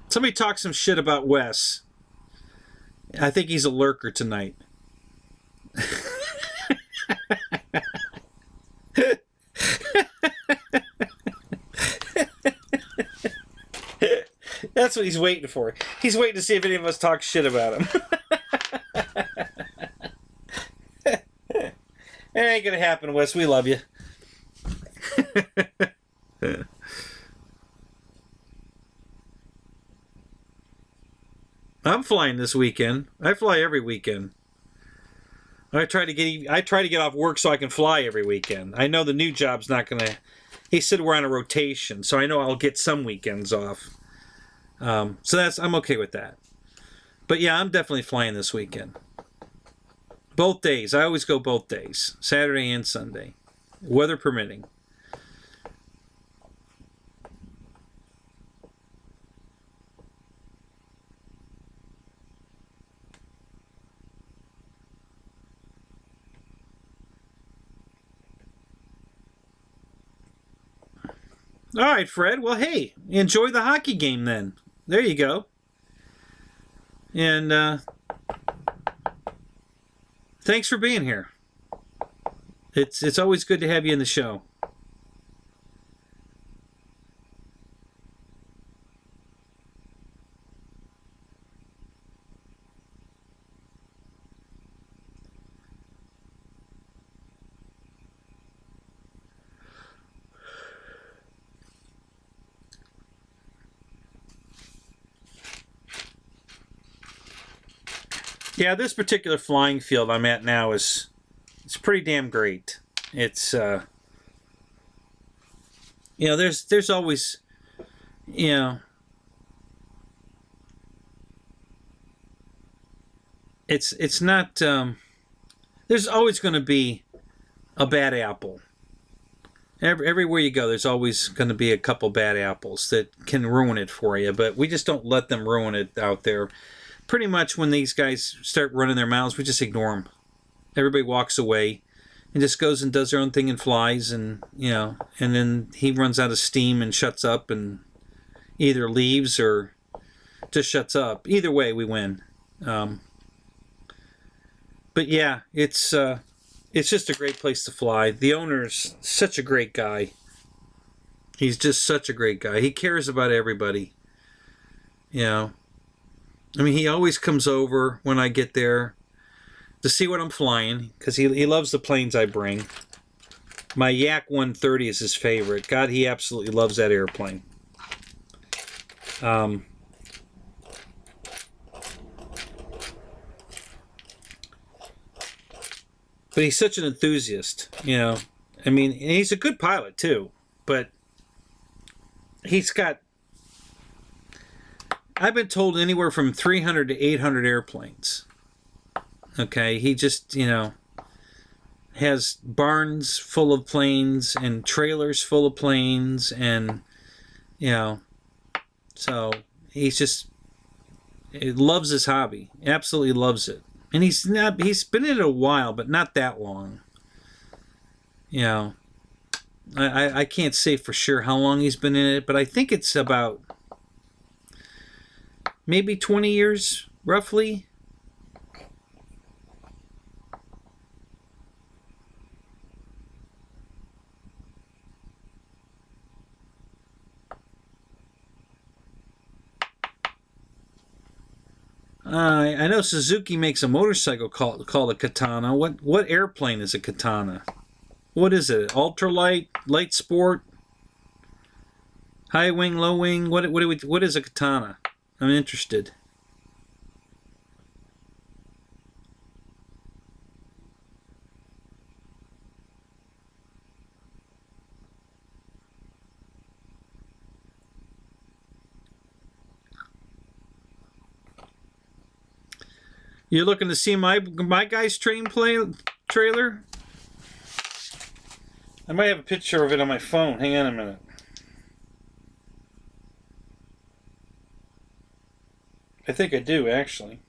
Somebody talk some shit about Wes. I think he's a lurker tonight. That's what he's waiting for. He's waiting to see if any of us talk shit about him. It ain't gonna happen, Wes. We love you. I'm flying this weekend. I fly every weekend. I try to get off work so I can fly every weekend. I know the new job's not gonna. He said we're on a rotation, so I know I'll get some weekends off. So I'm okay with that. But yeah, I'm definitely flying this weekend. Both days. I always go both days, Saturday and Sunday, weather permitting. All right, Fred. Well, hey, enjoy the hockey game then. There you go. And thanks for being here. It's always good to have you in the show. Yeah, this particular flying field I'm at now it's pretty damn great. It's there's always it's not there's always going to be a bad apple. Everywhere you go, there's always going to be a couple bad apples that can ruin it for you, but we just don't let them ruin it out there. Pretty much when these guys start running their mouths, we just ignore them. Everybody walks away and just goes and does their own thing and flies, and and then he runs out of steam and shuts up and either leaves or just shuts up. Either way, we win. But yeah, it's just a great place to fly. The owner's such a great guy. He's just such a great guy. He cares about everybody. I mean, he always comes over when I get there to see what I'm flying, because he loves the planes I bring. My Yak 130 is his favorite. God, he absolutely loves that airplane. But he's such an enthusiast, I mean, and he's a good pilot too, but I've been told anywhere from 300 to 800 airplanes. Okay, he just, has barns full of planes and trailers full of planes, and, so he loves his hobby. Absolutely loves it. And he's been in it a while, but not that long. I can't say for sure how long he's been in it, but I think it's about maybe 20 years, roughly. I know Suzuki makes a motorcycle called a Katana. What airplane is a Katana? What is it? Ultralight, light sport, high wing, low wing. What is a Katana? I'm interested. You're looking to see my guy's trailer? I might have a picture of it on my phone. Hang on a minute. I think I do, actually.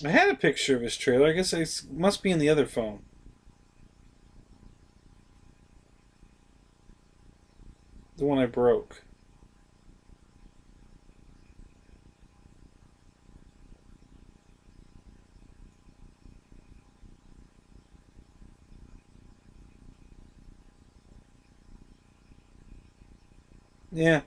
I had a picture of his trailer. I guess it must be in the other phone. The one I broke. Yeah.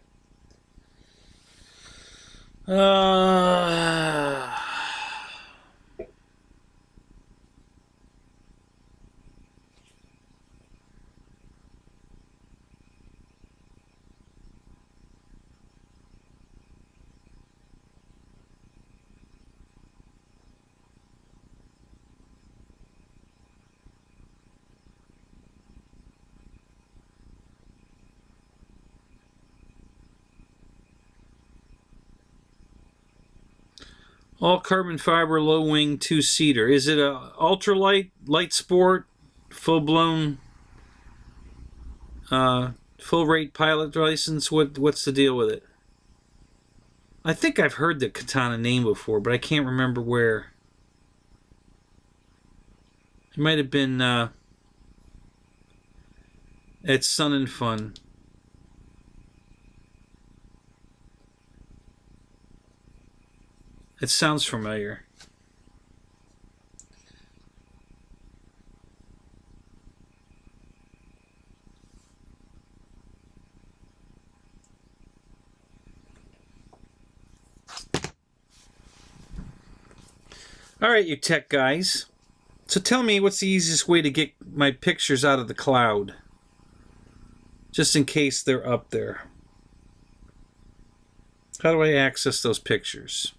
All carbon fiber, low wing, 2-seater. Is it a ultralight, light sport, full blown, full rate pilot license? What's the deal with it? I think I've heard the Katana name before, but I can't remember where. It might have been at Sun and Fun. It sounds familiar. All right, you tech guys. So tell me, what's the easiest way to get my pictures out of the cloud? Just in case they're up there. How do I access those pictures?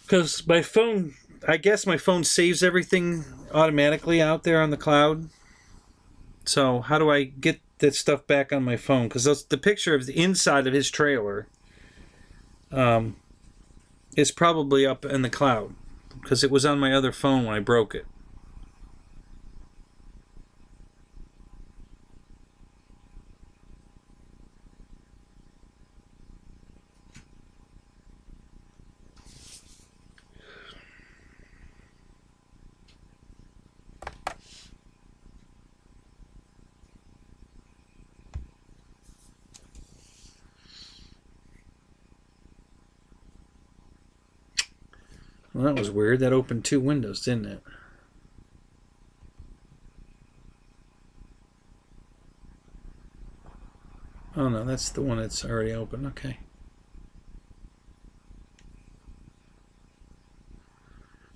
Because my phone, I guess my phone saves everything automatically out there on the cloud. So how do I get that stuff back on my phone? Because the picture of the inside of his trailer is probably up in the cloud. Because it was on my other phone when I broke it. Well, that was weird. That opened 2 windows, didn't it? Oh no, that's the one that's already open. Okay.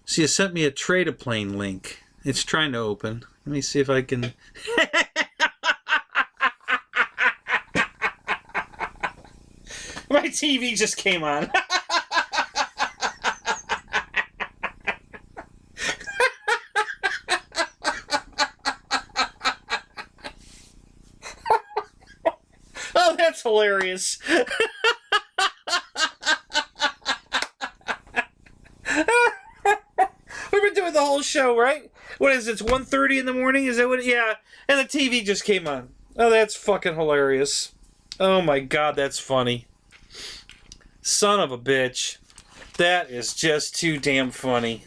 So you sent me a trade-a-plane link. It's trying to open. Let me see if I can... My TV just came on. Oh, that's hilarious. We've been doing the whole show, right? What is it? It's 1:30 in the morning? Is that what? Yeah. And the TV just came on. Oh, that's fucking hilarious. Oh my God, that's funny. Son of a bitch. That is just too damn funny.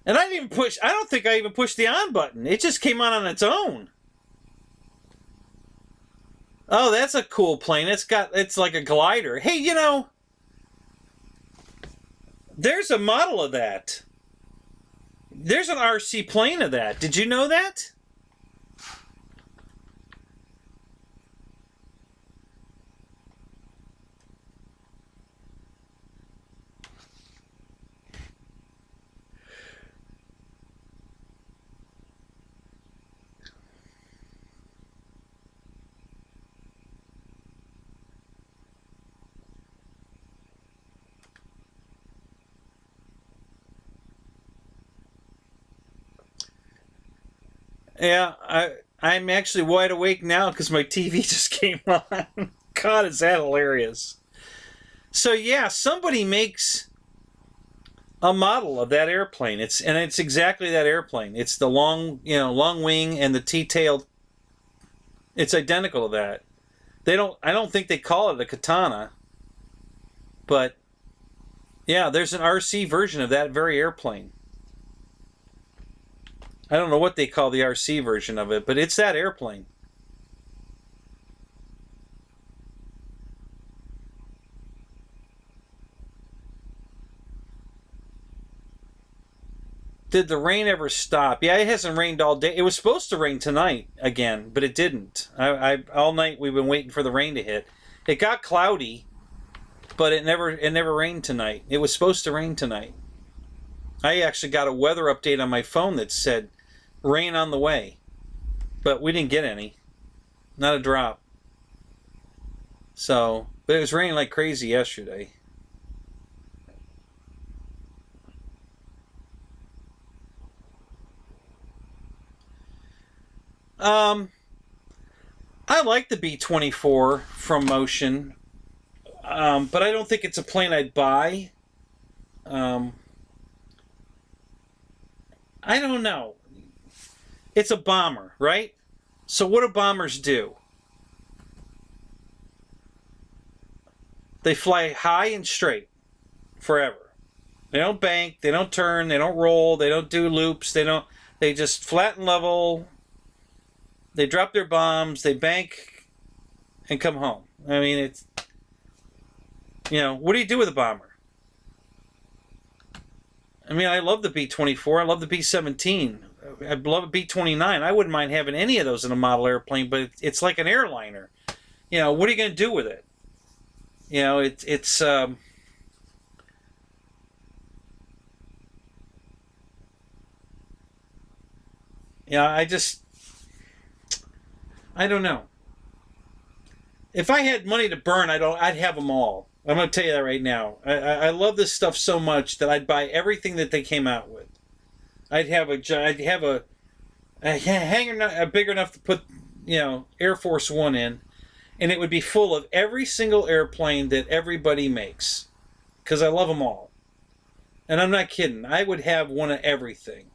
And I didn't even push, I don't think I even pushed the on button. It just came on its own. Oh, that's a cool plane. It's like a glider. Hey, you know, there's a model of that. There's an RC plane of that. Did you know that? Yeah, I'm actually wide awake now because my TV just came on. God, is that hilarious. So yeah, somebody makes a model of that airplane. It's exactly that airplane. It's the long wing and the T-tailed It's identical to that. They don't. I don't think they call it a Katana, but yeah, there's an RC version of that very airplane. I don't know what they call the RC version of it, but it's that airplane. Did the rain ever stop? Yeah, it hasn't rained all day. It was supposed to rain tonight again, but it didn't. All night we've been waiting for the rain to hit. It got cloudy, but it never rained tonight. It was supposed to rain tonight. I actually got a weather update on my phone that said rain on the way, but we didn't get any. Not a drop. So, but it was raining like crazy yesterday. Um, I like the B-24 from Motion, but I don't think it's a plane I'd buy. Um, I don't know. It's a bomber, right? So what do bombers do? They fly high and straight forever. They don't bank, they don't turn, they don't roll, they don't do loops, they just flat and level. They drop their bombs, they bank and come home. I mean, it's, what do you do with a bomber? I mean, I love the B-24, I love the B-17. I love a B-29. I wouldn't mind having any of those in a model airplane, but it's like an airliner. What are you going to do with it? It's I don't know. If I had money to burn, I'd have them all. I'm going to tell you that right now. I love this stuff so much that I'd buy everything that they came out with. I'd have a hangar big enough to put, Air Force One in, and it would be full of every single airplane that everybody makes, because I love them all. And I'm not kidding. I would have one of everything.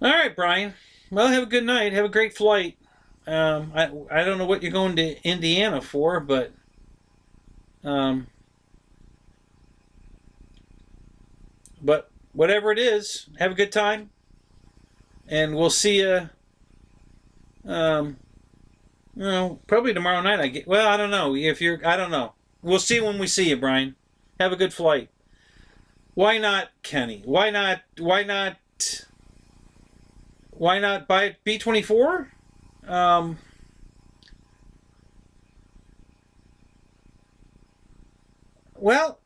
All right, Brian. Well, have a good night. Have a great flight. I don't know what you're going to Indiana for, um, but whatever it is, have a good time, and we'll see you. Um, probably tomorrow night. Well, I don't know if you're. I don't know. We'll see when we see you, Brian. Have a good flight. Why not, Kenny? Why not? Why not? Why not buy a B-24? Um, well,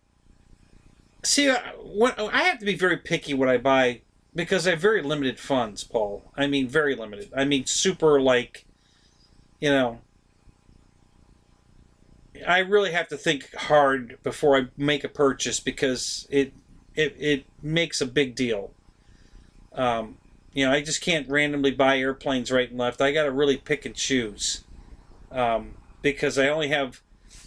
see, I have to be very picky what I buy because I have very limited funds, Paul. I mean, very limited. I mean, super like, you know, I really have to think hard before I make a purchase because it makes a big deal. Um, I just can't randomly buy airplanes right and left. I got to really pick and choose because I only have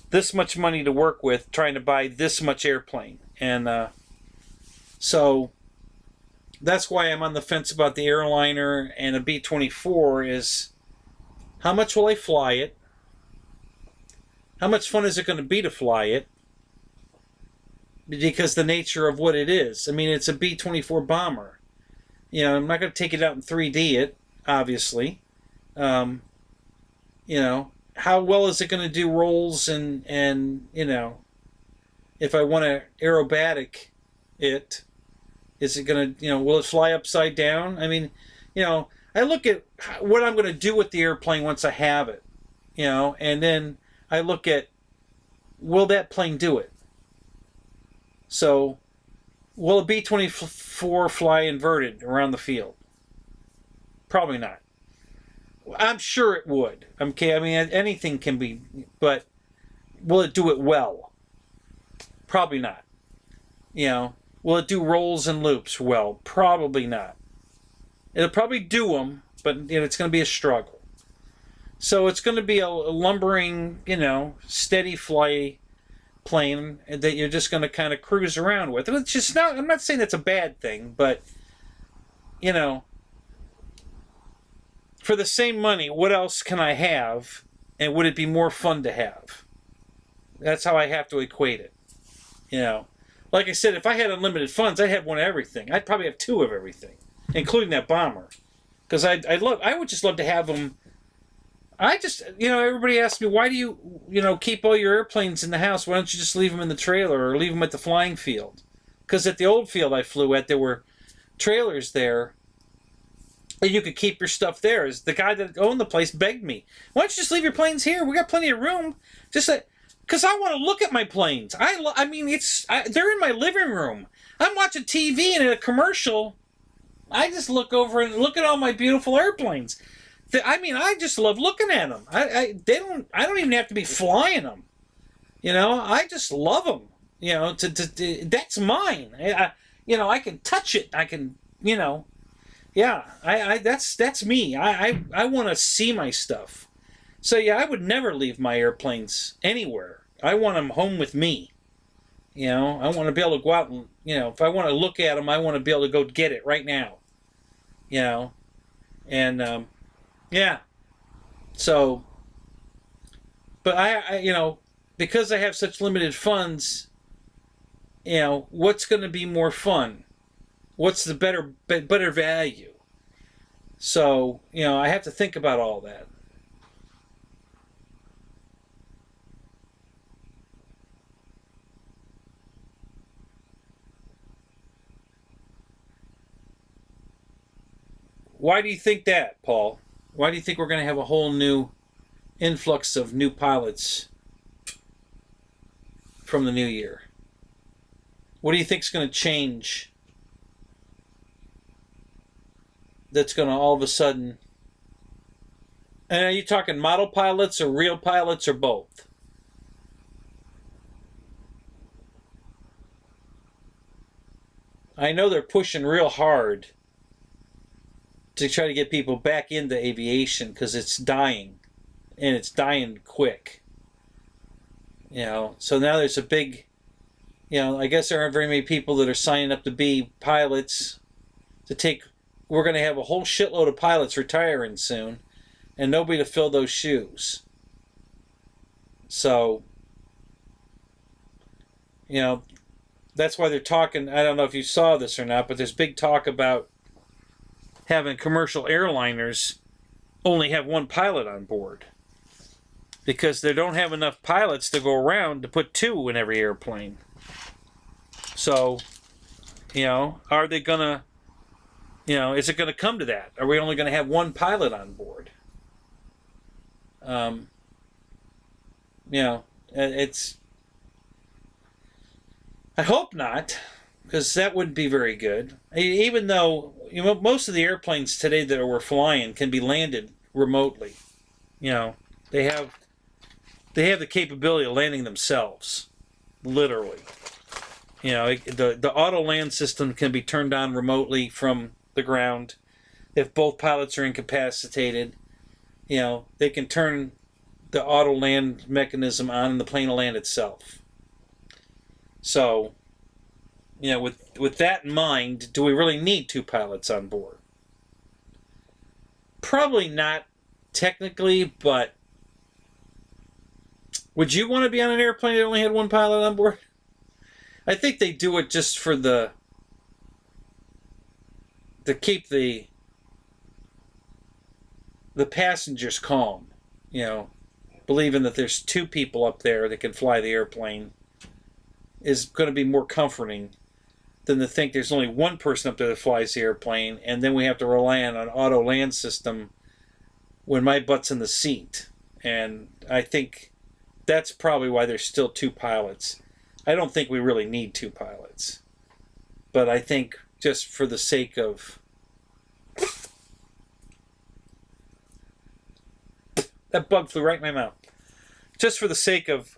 this much money to work with trying to buy this much airplane. And so that's why I'm on the fence about the airliner and a B-24 is how much will I fly it? How much fun is it going to be to fly it? Because the nature of what it is. I mean, it's a B-24 bomber. I'm not going to take it out in 3D it, obviously. Um, how well is it going to do rolls and if I want to aerobatic it, is it going to, will it fly upside down? I mean, I look at what I'm going to do with the airplane once I have it, and then I look at, will that plane do it? So, will a B-24 fly inverted around the field? Probably not. I'm sure it would. Okay, I mean, anything can be, but will it do it well? Probably not. Will it do rolls and loops? Well, probably not. It'll probably do them, but it's going to be a struggle. So it's going to be a lumbering, steady flight plane that you're just going to kind of cruise around with. It's just not. I'm not saying that's a bad thing, but for the same money, what else can I have, and would it be more fun to have? That's how I have to equate it. Like I said, if I had unlimited funds, I'd have one of everything. I'd probably have two of everything, including that bomber, because I would just love to have them. I just, everybody asks me, why do you, keep all your airplanes in the house? Why don't you just leave them in the trailer or leave them at the flying field? Because at the old field I flew at, there were trailers there, and you could keep your stuff there. As the guy that owned the place begged me, why don't you just leave your planes here? We got plenty of room. Just because I want to look at my planes. They're in my living room. I'm watching TV, and in a commercial, I just look over and look at all my beautiful airplanes. I just love looking at them. I don't even have to be flying them. I just love them. That's mine. I can touch it. I can, yeah. That's me. I want to see my stuff. So yeah, I would never leave my airplanes anywhere. I want them home with me. I want to be able to go out and, if I want to look at them, I want to be able to go get it right now. And yeah. So, but I because I have such limited funds, what's going to be more fun? What's the better value? So, I have to think about all that. Why do you think that, Paul? Why do you think we're going to have a whole new influx of new pilots from the new year? What do you think is going to change that's going to all of a sudden... And are you talking model pilots or real pilots or both? I know they're pushing real hard to try to get people back into aviation because it's dying, and it's dying quick. So now there's a big, I guess there aren't very many people that are signing up to be pilots we're going to have a whole shitload of pilots retiring soon, and nobody to fill those shoes. So, that's why they're talking, I don't know if you saw this or not, but there's big talk about having commercial airliners only have one pilot on board, because they don't have enough pilots to go around to put two in every airplane. So, are they gonna, is it gonna come to that? Are we only gonna have one pilot on board? It's, I hope not, because that wouldn't be very good. Even though most of the airplanes today that we're flying can be landed remotely. They have the capability of landing themselves, literally. The auto land system can be turned on remotely from the ground. If both pilots are incapacitated, they can turn the auto land mechanism on and the plane will land itself. So, with that in mind, do we really need two pilots on board? Probably not technically, but would you want to be on an airplane that only had one pilot on board? I think they do it just for to keep the passengers calm, believing that there's two people up there that can fly the airplane is going to be more comforting than to think there's only one person up there that flies the airplane, and then we have to rely on an auto land system when my butt's in the seat. And I think that's probably why there's still two pilots. I don't think we really need two pilots. But I think just for the sake of... That bug flew right in my mouth. Just for the sake of,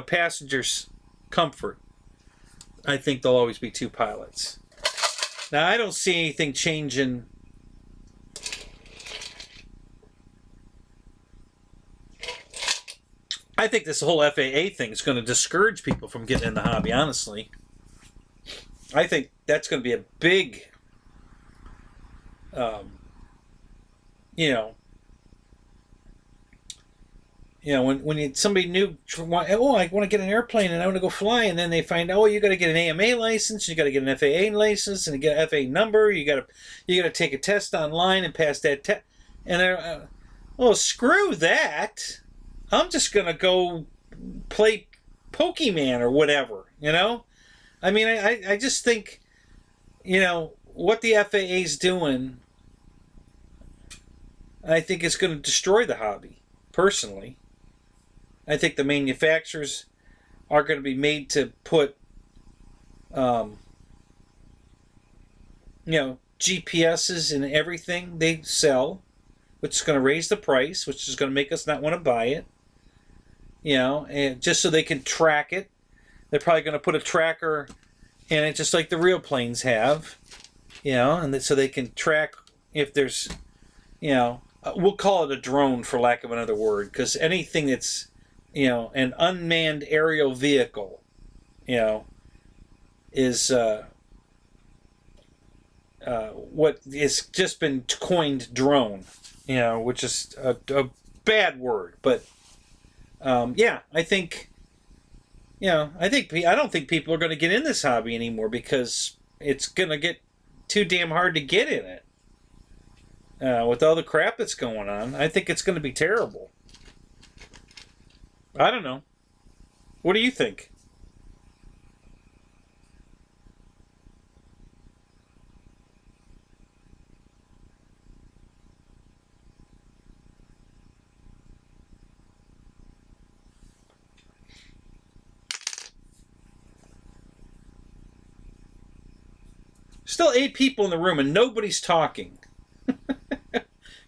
passengers' comfort, I think there'll always be two pilots. Now, I don't see anything changing. I think this whole FAA thing is going to discourage people from getting in the hobby, honestly. I think that's going to be a big, you know, when somebody new, oh, I want to get an airplane and I want to go fly, and then they find, oh, you got to get an AMA license, you got to get an FAA license, and get an FAA number. You got to take a test online and pass that test. And well, screw that. I'm just gonna go play Pokemon or whatever. I mean, I just think, what the FAA's doing, I think it's going to destroy the hobby, personally. I think the manufacturers are going to be made to put, GPSs in everything they sell, which is going to raise the price, which is going to make us not want to buy it. And just so they can track it. They're probably going to put a tracker in it, just like the real planes have, and so they can track if there's, we'll call it a drone for lack of another word, because anything that's, an unmanned aerial vehicle, is what is just been coined drone, which is a bad word, but I think. I don't think people are going to get in this hobby anymore because it's going to get too damn hard to get in it. With all the crap that's going on, I think it's going to be terrible. I don't know. What do you think? Still 8 people in the room and nobody's talking.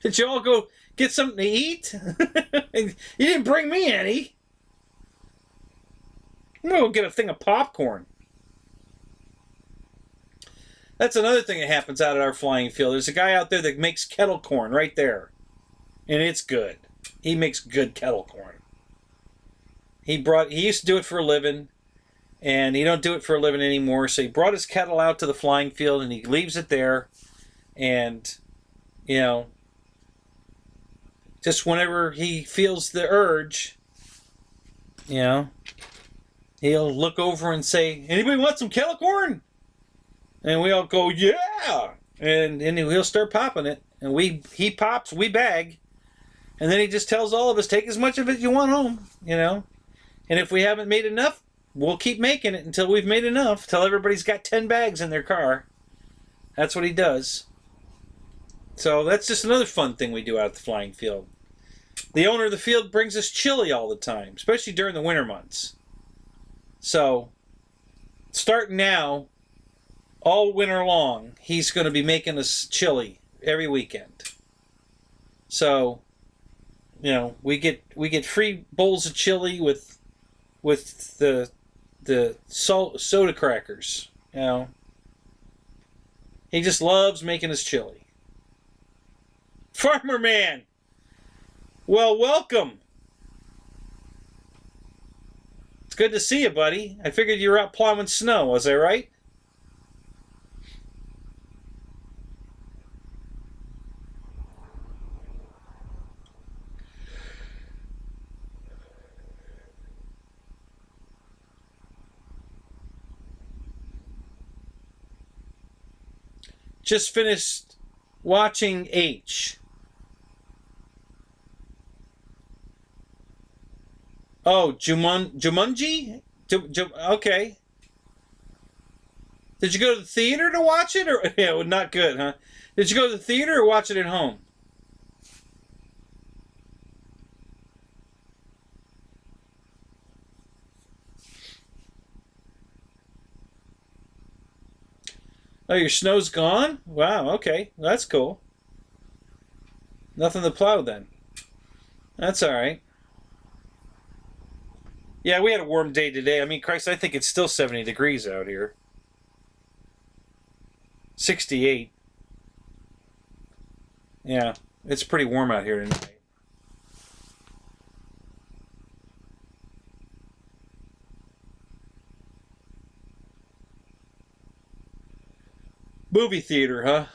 Did you all go get something to eat? You didn't bring me any. I'm going to go get a thing of popcorn. That's another thing that happens out at our flying field. There's a guy out there that makes kettle corn right there. And it's good. He makes good kettle corn. He used to do it for a living. And he don't do it for a living anymore. So he brought his kettle out to the flying field and he leaves it there. And, just whenever he feels the urge, he'll look over and say, anybody want some kettle corn? And we all go, yeah. And he'll start popping it. And he pops, we bag. And then he just tells all of us, take as much of it you want home, And if we haven't made enough, we'll keep making it until we've made enough, till everybody's got 10 bags in their car. That's what he does. So that's just another fun thing we do out at the flying field. The owner of the field brings us chili all the time, especially during the winter months. So, starting now, all winter long, he's going to be making us chili every weekend. So, we get free bowls of chili with the soda crackers, He just loves making us chili. Farmer Man! Well, welcome! It's good to see you, buddy. I figured you were out plowing snow, was I right? Just finished watching H. Oh, Jumanji? Okay. Did you go to the theater to watch it? Or yeah, well, not good, huh? Did you go to the theater or watch it at home? Oh, your snow's gone? Wow, okay. That's cool. Nothing to plow then. That's alright. Yeah, we had a warm day today. I mean, Christ, I think it's still 70 degrees out here. 68. Yeah, it's pretty warm out here tonight. Movie theater, huh?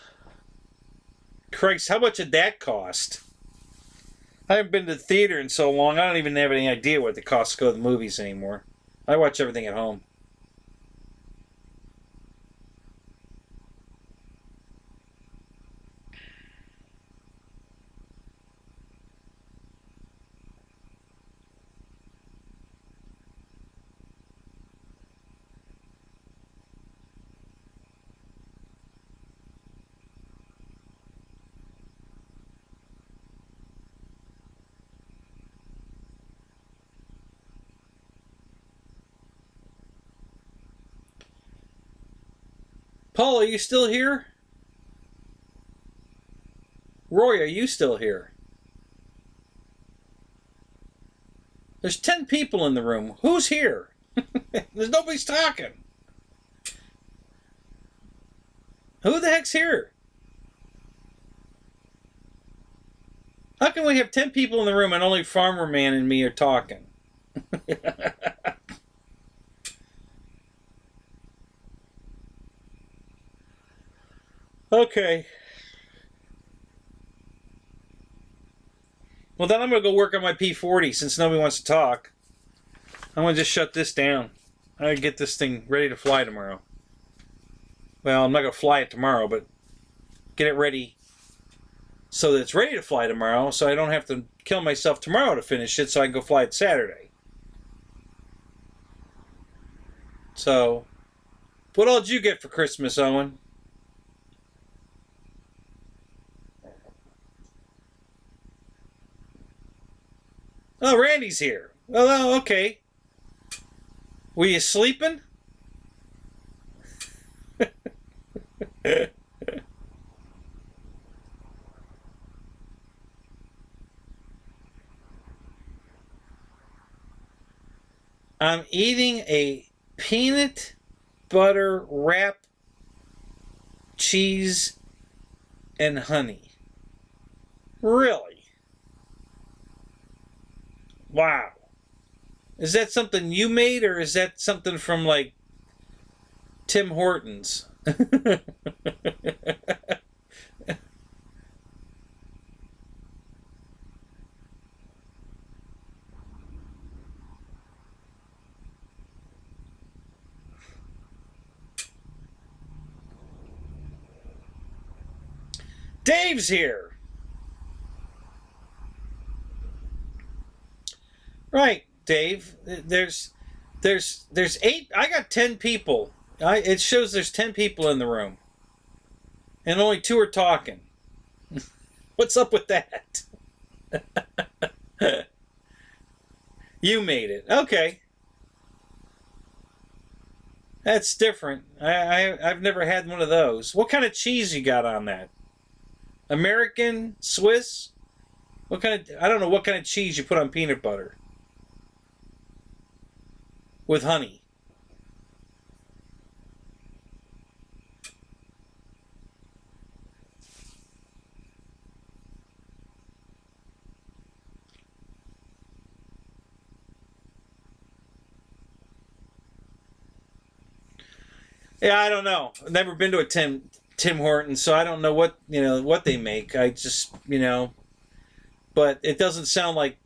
Christ, how much did that cost? I haven't been to the theater in so long, I don't even have any idea what the cost to go to the movies anymore. I watch everything at home. Paul, are you still here? Roy, are you still here? There's 10 people in the room. Who's here? There's nobody's talking. Who the heck's here? How can we have 10 people in the room and only Farmer Man and me are talking? Okay. Well, then I'm going to go work on my P40 since nobody wants to talk. I'm going to just shut this down. I gotta get this thing ready to fly tomorrow. Well, I'm not going to fly it tomorrow, but get it ready so that it's ready to fly tomorrow so I don't have to kill myself tomorrow to finish it so I can go fly it Saturday. So, what all did you get for Christmas, Owen? Oh, Randy's here. Well, okay. Were you sleeping? I'm eating a peanut butter wrap, cheese, and honey. Really? Wow. Is that something you made or is that something from like Tim Hortons? Dave's here. Right, Dave. There's 8. I got 10 people. It shows there's 10 people in the room, and only 2 are talking. What's up with that? You made it. Okay, that's different. I've never had one of those. What kind of cheese you got on that? American, Swiss? What kind of? I don't know what kind of cheese you put on peanut butter with honey. Yeah, I don't know. I've never been to a Tim Hortons, so I don't know what they make. I just but it doesn't sound like.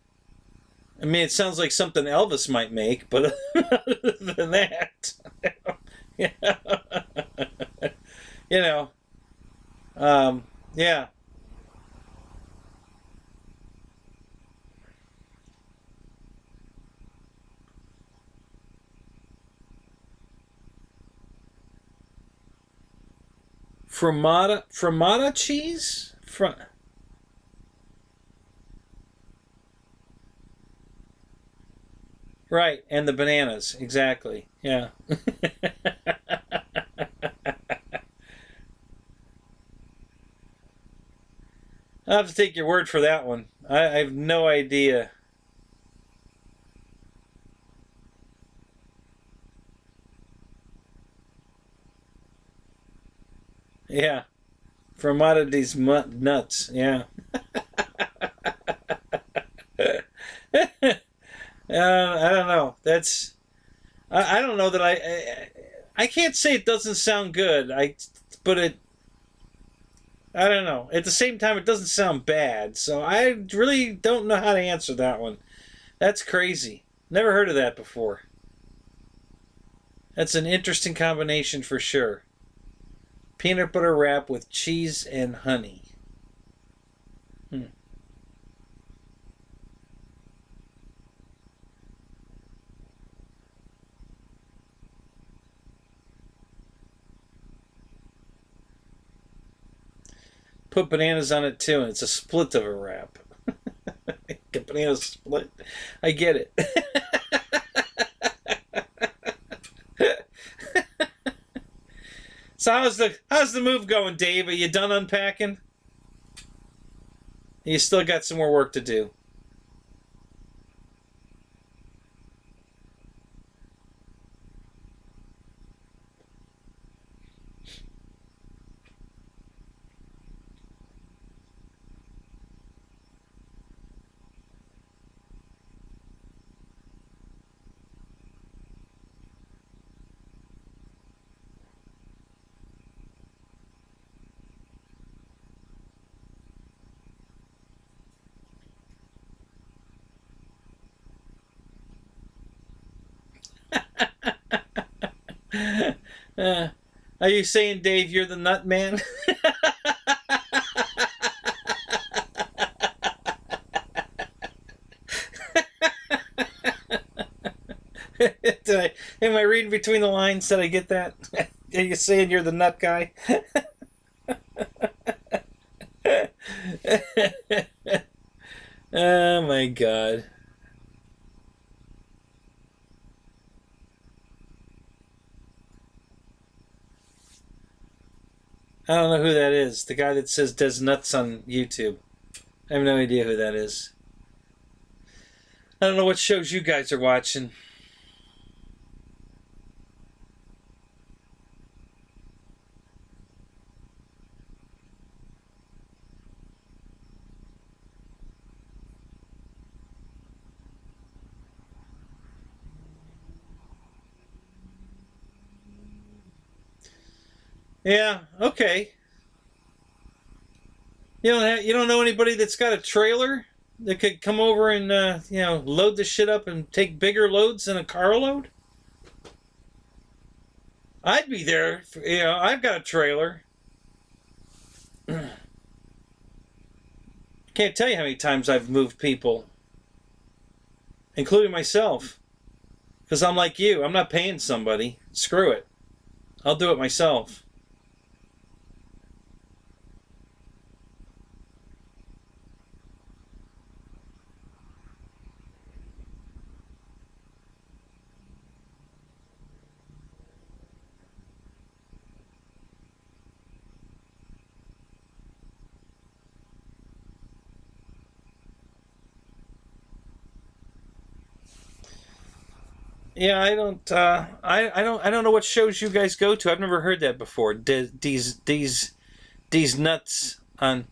I mean, it sounds like something Elvis might make, but other than that, yeah, you know, yeah. Fromata cheese? Right, and the bananas, exactly. Yeah. I'll have to take your word for that one. I have no idea. Yeah. From out of these nuts. Yeah. I don't know. That's. I don't know that I can't say it doesn't sound good. But it. I don't know. At the same time, it doesn't sound bad. So I really don't know how to answer that one. That's crazy. Never heard of that before. That's an interesting combination for sure. Peanut butter wrap with cheese and honey. Put bananas on it too, and it's a split of a wrap. Get banana split. I get it. So how's the move going, Dave? Are you done unpacking? You still got some more work to do. Are you saying, Dave, you're the nut man? Am I reading between the lines? Did I get that? Are you saying you're the nut guy? Oh my god. I don't know who that is. The guy that says does nuts on YouTube. I have no idea who that is. I don't know what shows you guys are watching. Yeah, okay. You don't know anybody that's got a trailer that could come over and load the shit up and take bigger loads than a carload? I'd be there. I've got a trailer. Can't tell you how many times I've moved people, including myself. Because I'm like you. I'm not paying somebody. Screw it. I'll do it myself. Yeah, I don't. I don't know what shows you guys go to. I've never heard that before. These nuts on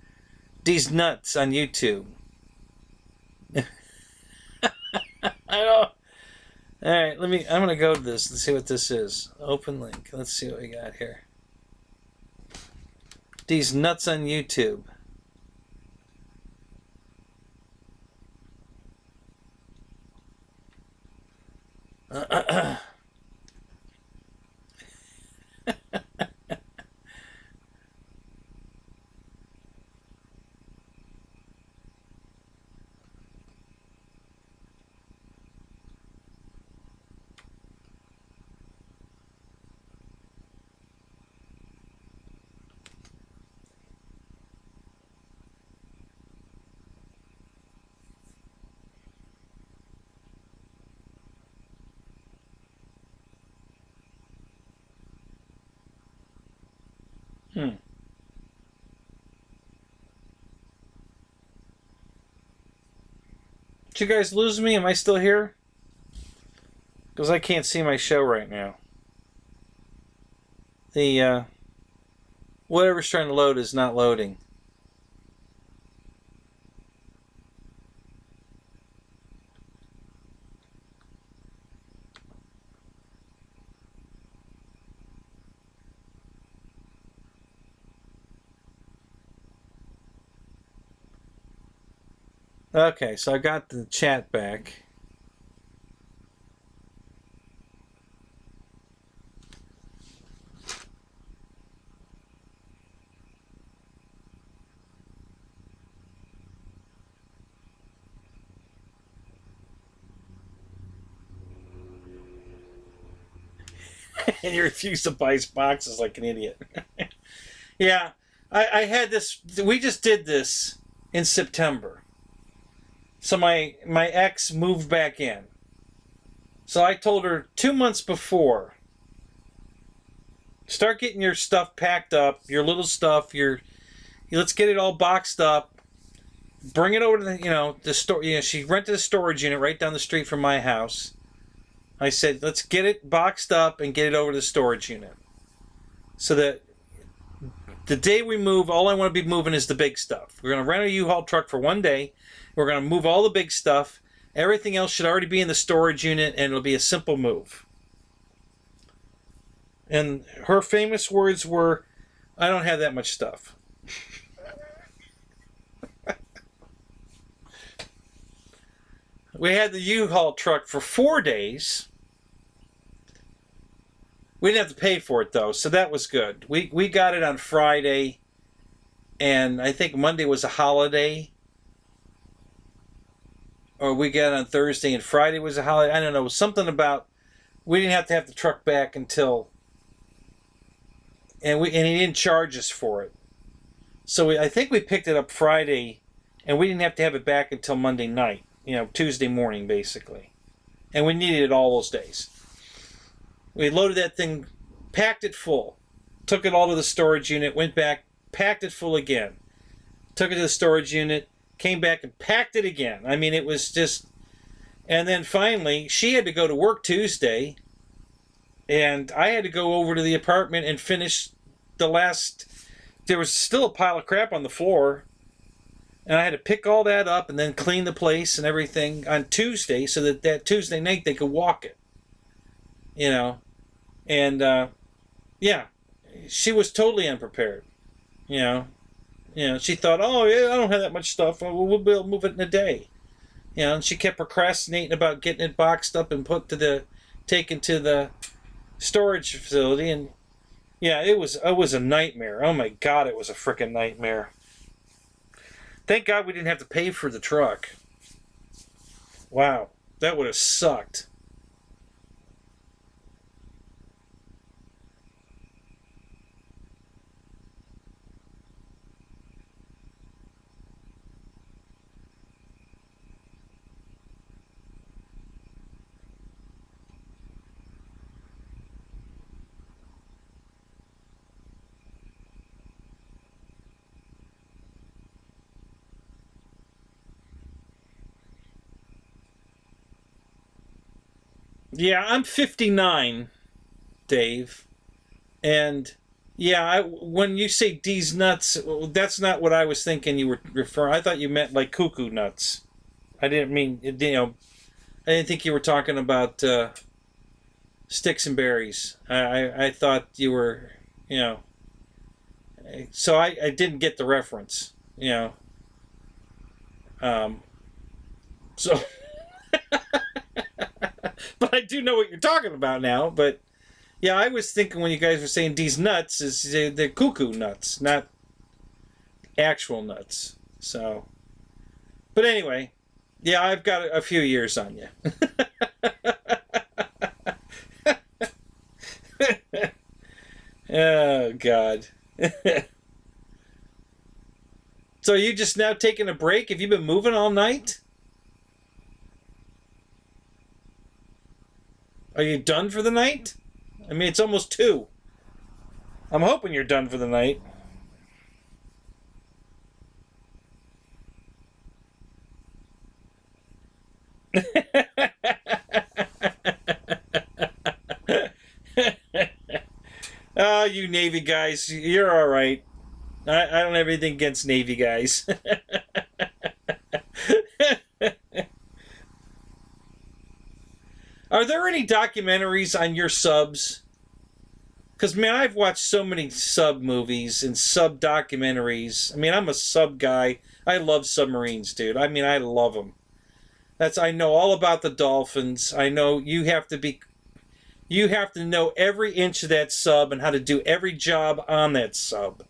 YouTube. I don't. All right, I'm gonna go to this and see what this is. Open link. Let's see what we got here. These nuts on YouTube. Did you guys lose me? Am I still here? Because I can't see my show right now. Whatever's trying to load is not loading. Okay, so I got the chat back. And you refuse to buy boxes like an idiot. Yeah, I had this. We just did this in September. So my ex moved back in. So I told her 2 months before, start getting your stuff packed up, your little stuff, let's get it all boxed up. Bring it over to the store. She rented a storage unit right down the street from my house. I said, let's get it boxed up and get it over to the storage unit. So that the day we move, all I want to be moving is the big stuff. We're going to rent a U-Haul truck for 1 day. We're going to move all the big stuff. Everything else should already be in the storage unit, and it'll be a simple move. And her famous words were, I don't have that much stuff. We had the U-Haul truck for 4 days. We didn't have to pay for it, though, so that was good. We got it on Friday, and I think Monday was a holiday. Or we got it on Thursday, and Friday was a holiday. I don't know. Something about we didn't have the truck back until... And he didn't charge us for it. So I think we picked it up Friday, and we didn't have to have it back until Monday night. Tuesday morning, basically. And we needed it all those days. We loaded that thing, packed it full, took it all to the storage unit, went back, packed it full again, took it to the storage unit, came back and packed it again. I mean, it was just... And then finally, she had to go to work Tuesday, and I had to go over to the apartment and finish the last... There was still a pile of crap on the floor, and I had to pick all that up and then clean the place and everything on Tuesday so that Tuesday night they could walk it. And yeah, she was totally unprepared. She thought, oh yeah, I don't have that much stuff. We'll be able to move it in a day. And she kept procrastinating about getting it boxed up and taken to the storage facility. And yeah, it was a nightmare. Oh my God, it was a freaking nightmare. Thank God we didn't have to pay for the truck. Wow, that would have sucked. Yeah, I'm 59, Dave. And yeah, when you say D's nuts, that's not what I was thinking you were referring. I thought you meant like cuckoo nuts. I didn't mean, I didn't think you were talking about sticks and berries. I thought you were, so I didn't get the reference, so... But I do know what you're talking about now. But yeah, I was thinking when you guys were saying these nuts is the cuckoo nuts, not actual nuts. So, but anyway, yeah, I've got a few years on you. Oh God. So you just now taking a break? Have you been moving all night? Are you done for the night? I mean, it's almost 2. I'm hoping you're done for the night. Oh, you Navy guys, you're all right. I don't have anything against Navy guys. Are there any documentaries on your subs? Because, man, I've watched so many sub movies and sub documentaries. I mean, I'm a sub guy. I love submarines, dude. I mean, I love them. I know all about the dolphins. I know you have to know every inch of that sub and how to do every job on that sub.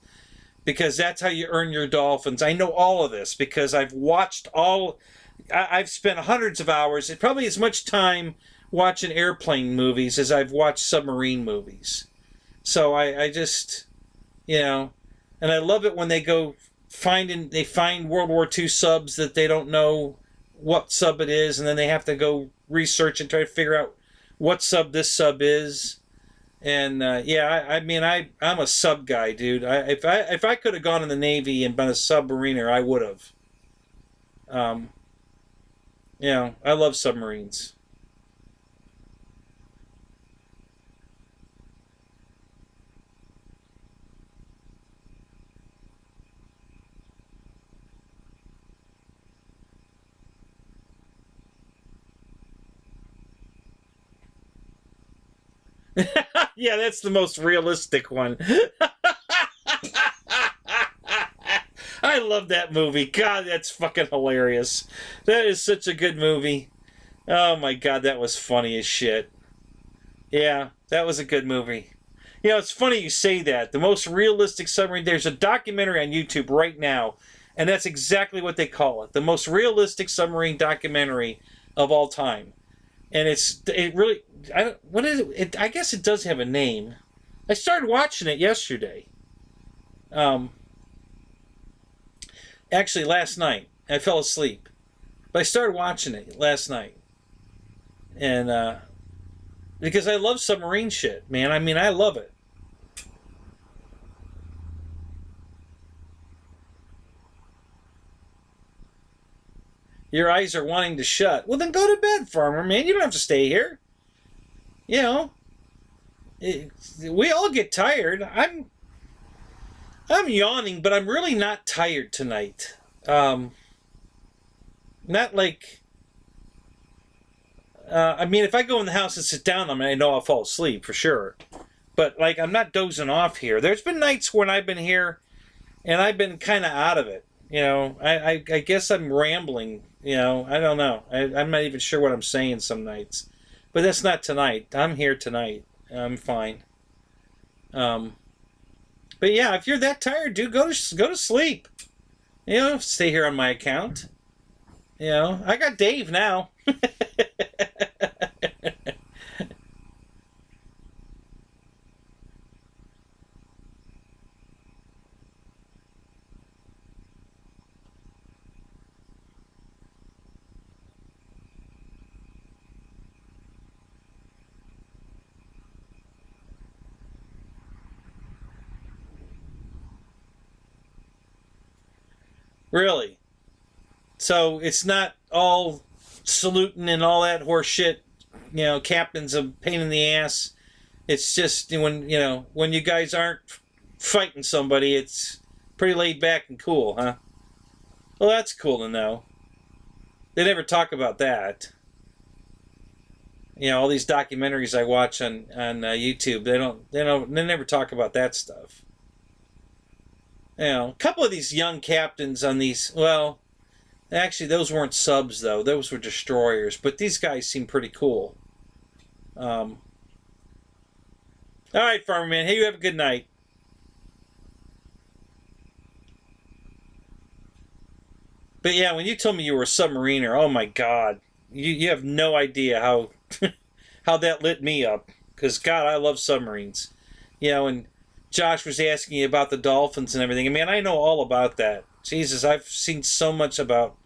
Because that's how you earn your dolphins. I know all of this because I've watched I've spent hundreds of hours, probably as much time watching airplane movies as I've watched submarine movies. So I just, and I love it when they go they find World War II subs that they don't know what sub it is, and then they have to go research and try to figure out what sub this sub is. And I mean, I'm a sub guy, dude. If I could have gone in the Navy and been a submariner, I would have. I love submarines. Yeah, that's the most realistic one. I love that movie. God, that's fucking hilarious. That is such a good movie. Oh my God, that was funny as shit. Yeah, that was a good movie. It's funny you say that. The most realistic submarine. There's a documentary on YouTube right now, and that's exactly what they call it. The most realistic submarine documentary of all time. And it really, what is it? I guess it does have a name. I started watching it yesterday. Actually, last night. I fell asleep. But I started watching it last night. And, because I love submarine shit, man. I mean, I love it. Your eyes are wanting to shut. Well, then go to bed, farmer, man. You don't have to stay here. We all get tired. I'm yawning, but I'm really not tired tonight. Not like. I mean, if I go in the house and sit down, I know I'll fall asleep for sure. But like, I'm not dozing off here. There's been nights when I've been here, and I've been kind of out of it. I guess I'm rambling. I don't know. I'm not even sure what I'm saying some nights. But that's not tonight. I'm here tonight. I'm fine. But yeah, if you're that tired, dude, go to sleep. Stay here on my account. I got Dave now. Really? So it's not all saluting and all that horse shit. Captain's a pain in the ass. It's just when you guys aren't fighting somebody, it's pretty laid back and cool, huh? Well, that's cool to know. They never talk about that. All these documentaries I watch on YouTube, they never talk about that stuff. A couple of these young captains on these, well, actually, those weren't subs, though. Those were destroyers. But these guys seem pretty cool. All right, Farmer Man. Hey, you have a good night. But yeah, when you told me you were a submariner, oh my God. You have no idea how how that lit me up. Because, God, I love submarines. And Josh was asking you about the dolphins and everything. And man, I know all about that. Jesus, I've seen so much about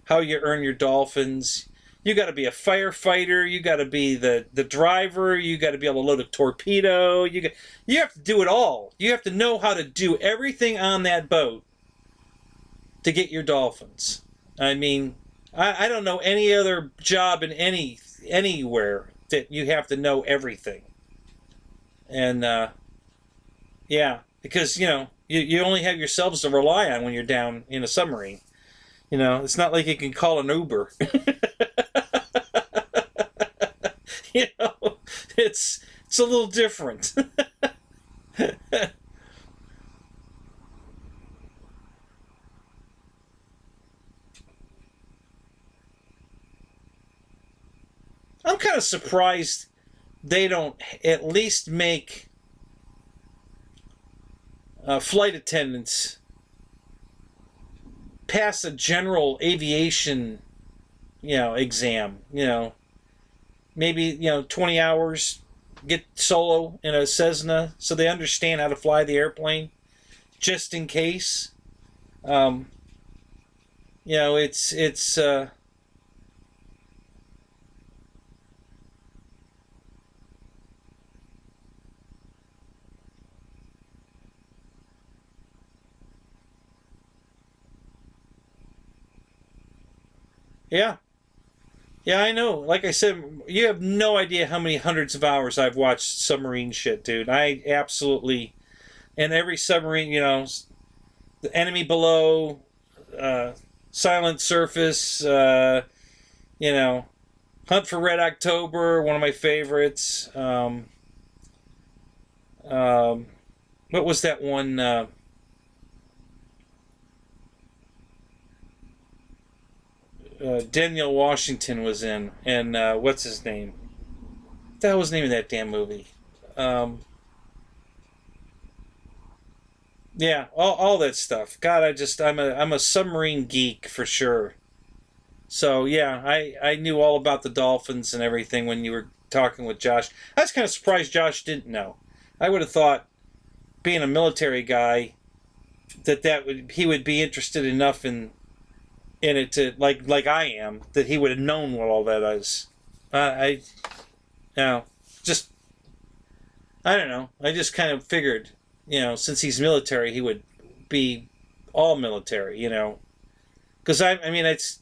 how you earn your dolphins. You got to be a firefighter. You got to be the driver. You got to be able to load a torpedo. You have to do it all. You have to know how to do everything on that boat to get your dolphins. I mean, I don't know any other job in anywhere that you have to know everything. And Yeah, because you only have yourselves to rely on when you're down in a submarine. It's not like you can call an Uber. you know, it's a little different. I'm kind of surprised they don't at least make flight attendants pass a general aviation, exam. Maybe 20 hours, get solo in a Cessna, so they understand how to fly the airplane, just in case. Um, it's yeah. Yeah, I know. Like I said, you have no idea how many hundreds of hours I've watched submarine shit, dude. I absolutely, and every submarine, the enemy below, uh, silent surface, you know, Hunt for Red October, one of my favorites. Um, what was that one? Daniel Washington was in, and what's his name? What the hell was the name of that damn movie? Um, yeah, all that stuff. God, I'm a submarine geek for sure. So yeah, I knew all about the dolphins and everything when you were talking with Josh. I was kind of surprised Josh didn't know. I would have thought, being a military guy, he would be interested enough in it to like I am, that he would have known what all that is. I you know just I don't know. I just kind of figured, since he's military, he would be all military. Because I mean it's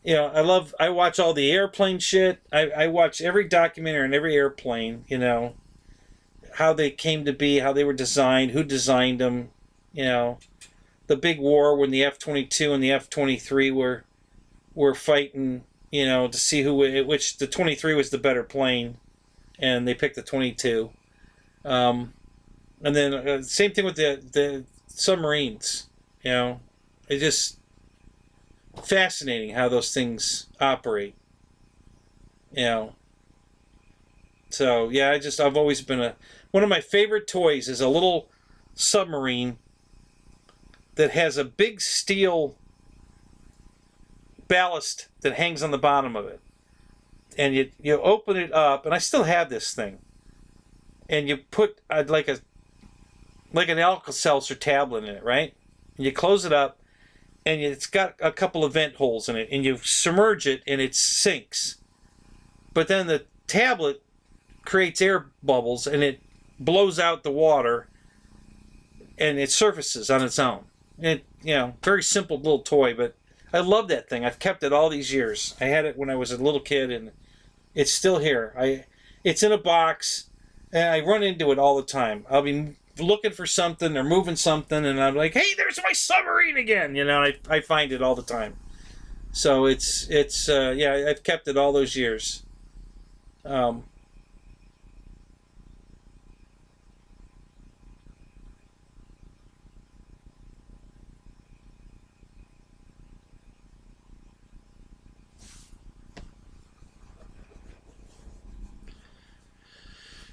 I watch all the airplane shit. I watch every documentary on every airplane. How they came to be, how they were designed, who designed them. You know, the big war when the F-22 and the F-23 were fighting. To see which the 23 was the better plane, and they picked the 22. And then same thing with the submarines. It's just fascinating how those things operate. You know, so yeah, I've always been one of my favorite toys is a little submarine that has a big steel ballast that hangs on the bottom of it, and you open it up, and I still have this thing, and you put like an Alka-Seltzer tablet in it, right? And you close it up, and it's got a couple of vent holes in it, and you submerge it, and it sinks. But then the tablet creates air bubbles, and it blows out the water, and it surfaces on its own. Very simple little toy, but I love that thing. I've kept it all these years. I had it when I was a little kid, and it's still here. It's in a box, and I run into it all the time. I'll be looking for something or moving something, and I'm like, "Hey, there's my submarine again!" I find it all the time. So it's yeah, I've kept it all those years. Um,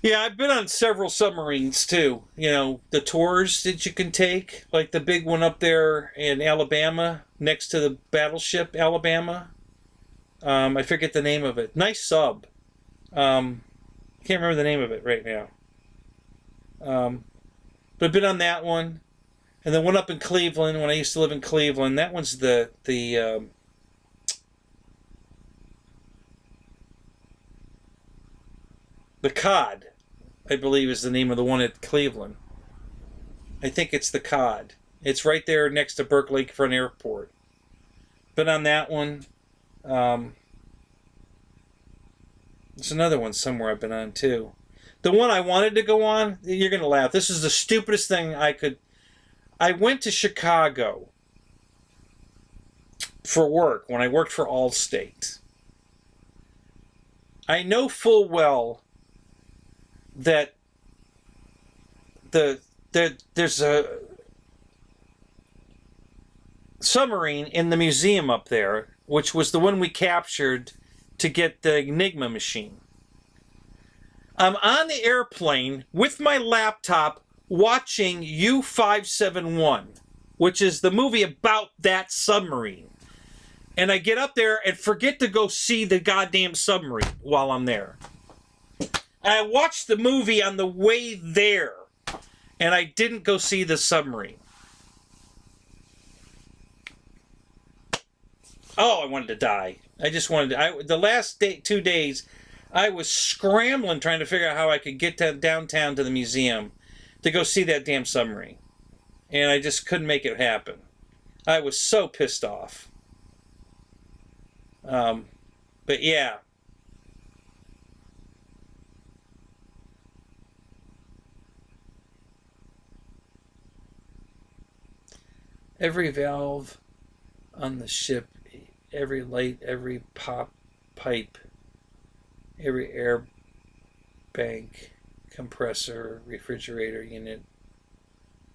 Yeah, I've been on several submarines too. The tours that you can take, like the big one up there in Alabama, next to the battleship Alabama. I forget the name of it. Nice sub. Can't remember the name of it right now. Um, but I've been on that one, and then one up in Cleveland when I used to live in Cleveland. That one's the Cod, I believe, is the name of the one at Cleveland. I think it's the Cod. It's right there next to Berkeley Lakefront Airport. Been on that one. Um, there's another one somewhere I've been on too. The one I wanted to go on, you're going to laugh. This is the stupidest thing I could. I went to Chicago for work when I worked for Allstate. I know full well that there's a submarine in the museum up there, which was the one we captured to get the Enigma machine. I'm on the airplane with my laptop watching U-571, which is the movie about that submarine. And I get up there and forget to go see the goddamn submarine while I'm there. And I watched the movie on the way there, and I didn't go see the submarine. Oh, I wanted to die. I just wanted to. The last 2 days, I was scrambling trying to figure out how I could get to downtown to the museum to go see that damn submarine. And I just couldn't make it happen. I was so pissed off. But yeah. Every valve on the ship, every light, every pop pipe, every air bank, compressor, refrigerator unit,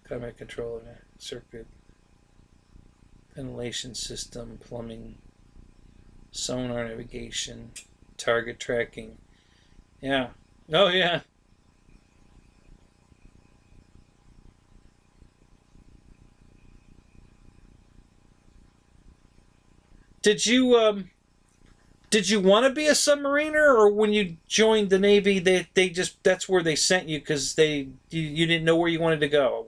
climate control circuit, ventilation system, plumbing, sonar navigation, target tracking. Yeah. Oh, yeah. Did you want to be a submariner, or when you joined the Navy, they just that's where they sent you because you didn't know where you wanted to go?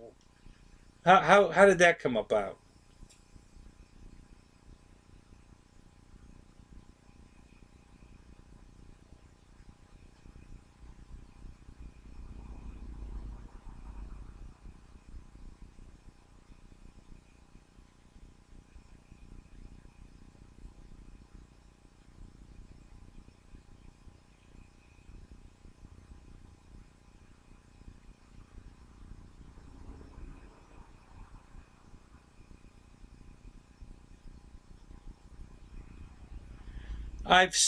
How did that come about?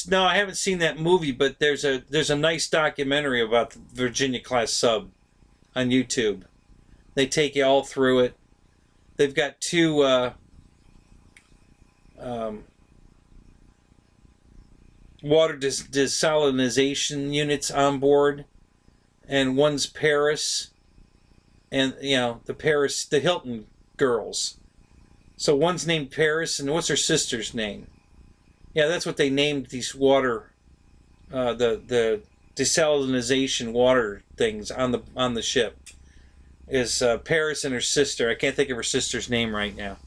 No, I haven't seen that movie, but there's a nice documentary about the Virginia class sub on YouTube. They take you all through it. They've got two water desalinization units on board, and one's Paris, and the Hilton girls. So one's named Paris, and what's her sister's name? Yeah, that's what they named these water, the desalinization water things on the ship. Is Paris and her sister. I can't think of her sister's name right now.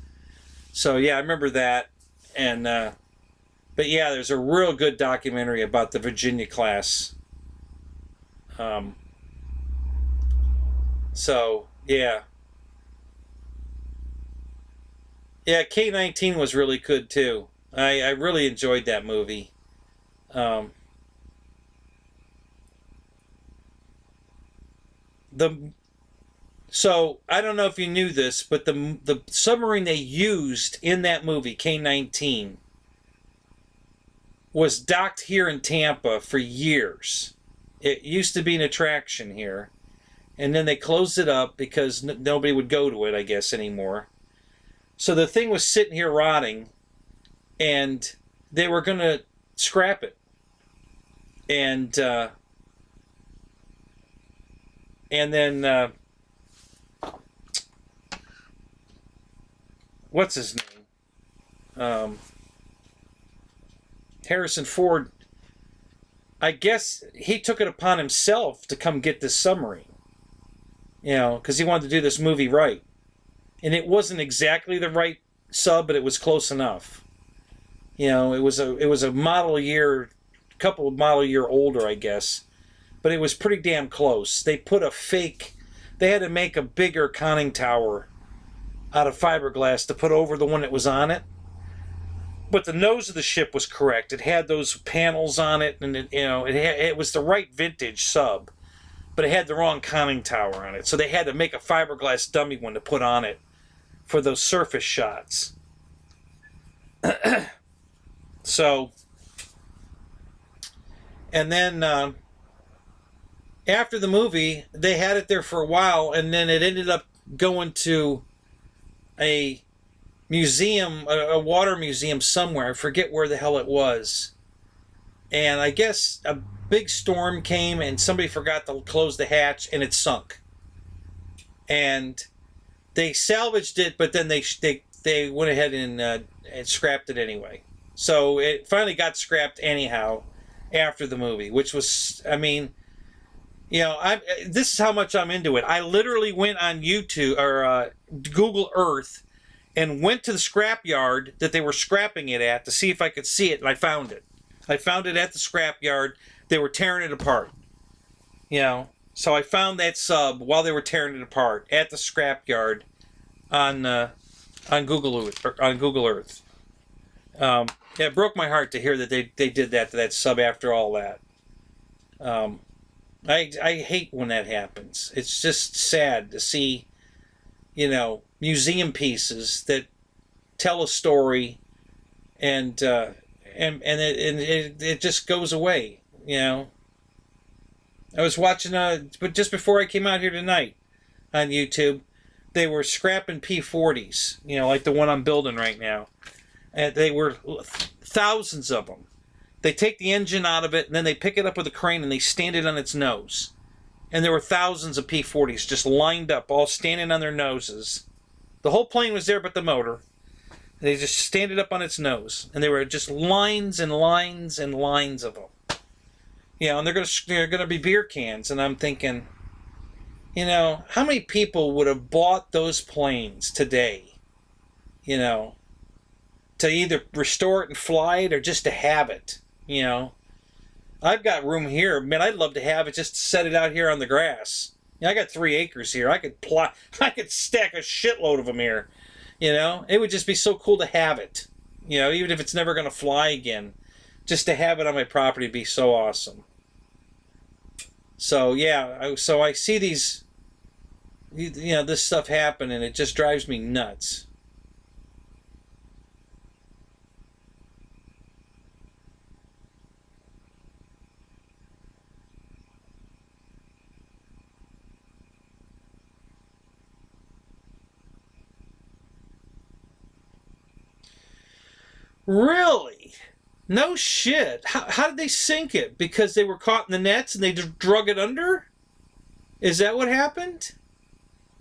So yeah, I remember that. And but yeah, there's a real good documentary about the Virginia class. So yeah, K-19 was really good too. I really enjoyed that movie. So I don't know if you knew this, but the submarine they used in that movie, K-19, was docked here in Tampa for years. It used to be an attraction here, and then they closed it up because nobody would go to it, I guess, anymore. So the thing was sitting here rotting, and they were going to scrap it. And then what's his name? Harrison Ford, I guess he took it upon himself to come get this submarine. Because he wanted to do this movie right. And it wasn't exactly the right sub, but it was close enough. It was a model year, couple of model year older, I guess. But it was pretty damn close. They had to make a bigger conning tower out of fiberglass to put over the one that was on it. But the nose of the ship was correct. It had those panels on it, and it was the right vintage sub. but it had the wrong conning tower on it. So they had to make a fiberglass dummy one to put on it for those surface shots. So, and then after the movie, they had it there for a while, and then it ended up going to a museum, a water museum somewhere. I forget where the hell it was. And I guess a big storm came, and somebody forgot to close the hatch, and it sunk. And they salvaged it, but then they went ahead and scrapped it anyway. So it finally got scrapped anyhow after the movie, which was, I mean, you know, this is how much I'm into it. I literally went on YouTube or Google Earth and went to the scrap yard that they were scrapping it at to see if I could see it, and I found it. I found it at the scrap yard. They were tearing it apart. You know, so I found that sub while they were tearing it apart at the scrap yard on Google Earth. Yeah, it broke my heart to hear that they did that to that sub after all that. I hate when that happens. It's just sad to see, you know, museum pieces that tell a story, and it just goes away. You know, I was watching but just before I came out here tonight on YouTube, they were scrapping P-40s. You know, like the one I'm building right now. And they were thousands of them. They take the engine out of it, and then they pick it up with a crane, and they stand it on its nose. And there were thousands of P-40s just lined up, all standing on their noses. The whole plane was there but the motor. They just stand it up on its nose. And there were just lines and lines and lines of them. You know, and they're gonna be beer cans. And I'm thinking, you know, how many people would have bought those planes today? You know, to either restore it and fly it, or just to have it. You know, I've got room here. Man, I'd love to have it, just to set it out here on the grass. You know, I got 3 acres here. I could stack a shitload of them here. You know, it would just be so cool to have it. You know, even if it's never going to fly again, just to have it on my property would be so awesome. So yeah, so I see these, you know, this stuff happen, and it just drives me nuts. Really? No shit. How did they sink it? Because they were caught in the nets and they drug it under? Is that what happened?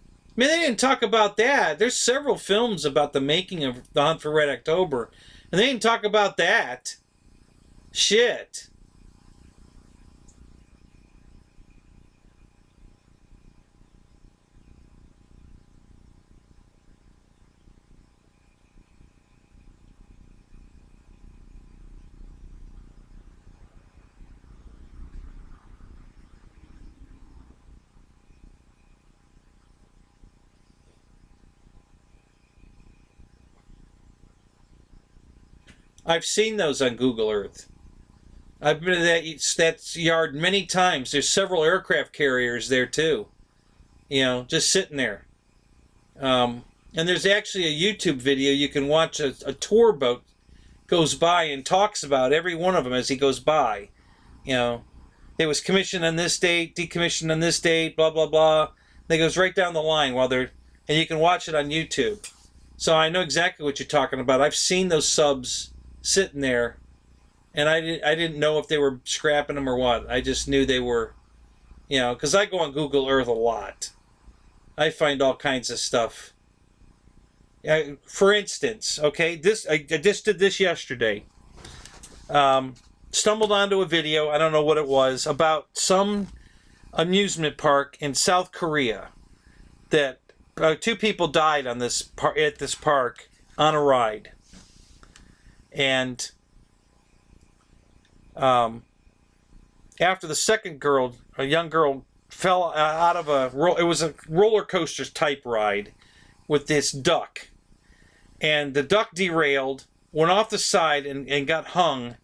I mean, they didn't talk about that. There's several films about the making of The Hunt for Red October, and they didn't talk about that. Shit. I've seen those on Google Earth. I've been to that yard many times. There's several aircraft carriers there too. You know, just sitting there. And there's actually a YouTube video you can watch. A tour boat goes by and talks about every one of them as he goes by. You know, it was commissioned on this date, decommissioned on this date, blah blah blah. It goes right down the line and you can watch it on YouTube. So I know exactly what you're talking about. I've seen those subs sitting there, and I didn't know if they were scrapping them or what. I just knew they were, you know, because I go on Google Earth a lot. I find all kinds of stuff. For instance, okay, I just did this yesterday. Stumbled onto a video, I don't know what it was, about some amusement park in South Korea that 2 people died on at this park on a ride. And after the second girl, a young girl, fell out of it was a roller coaster type ride with this duck. And the duck derailed, went off the side, and got hung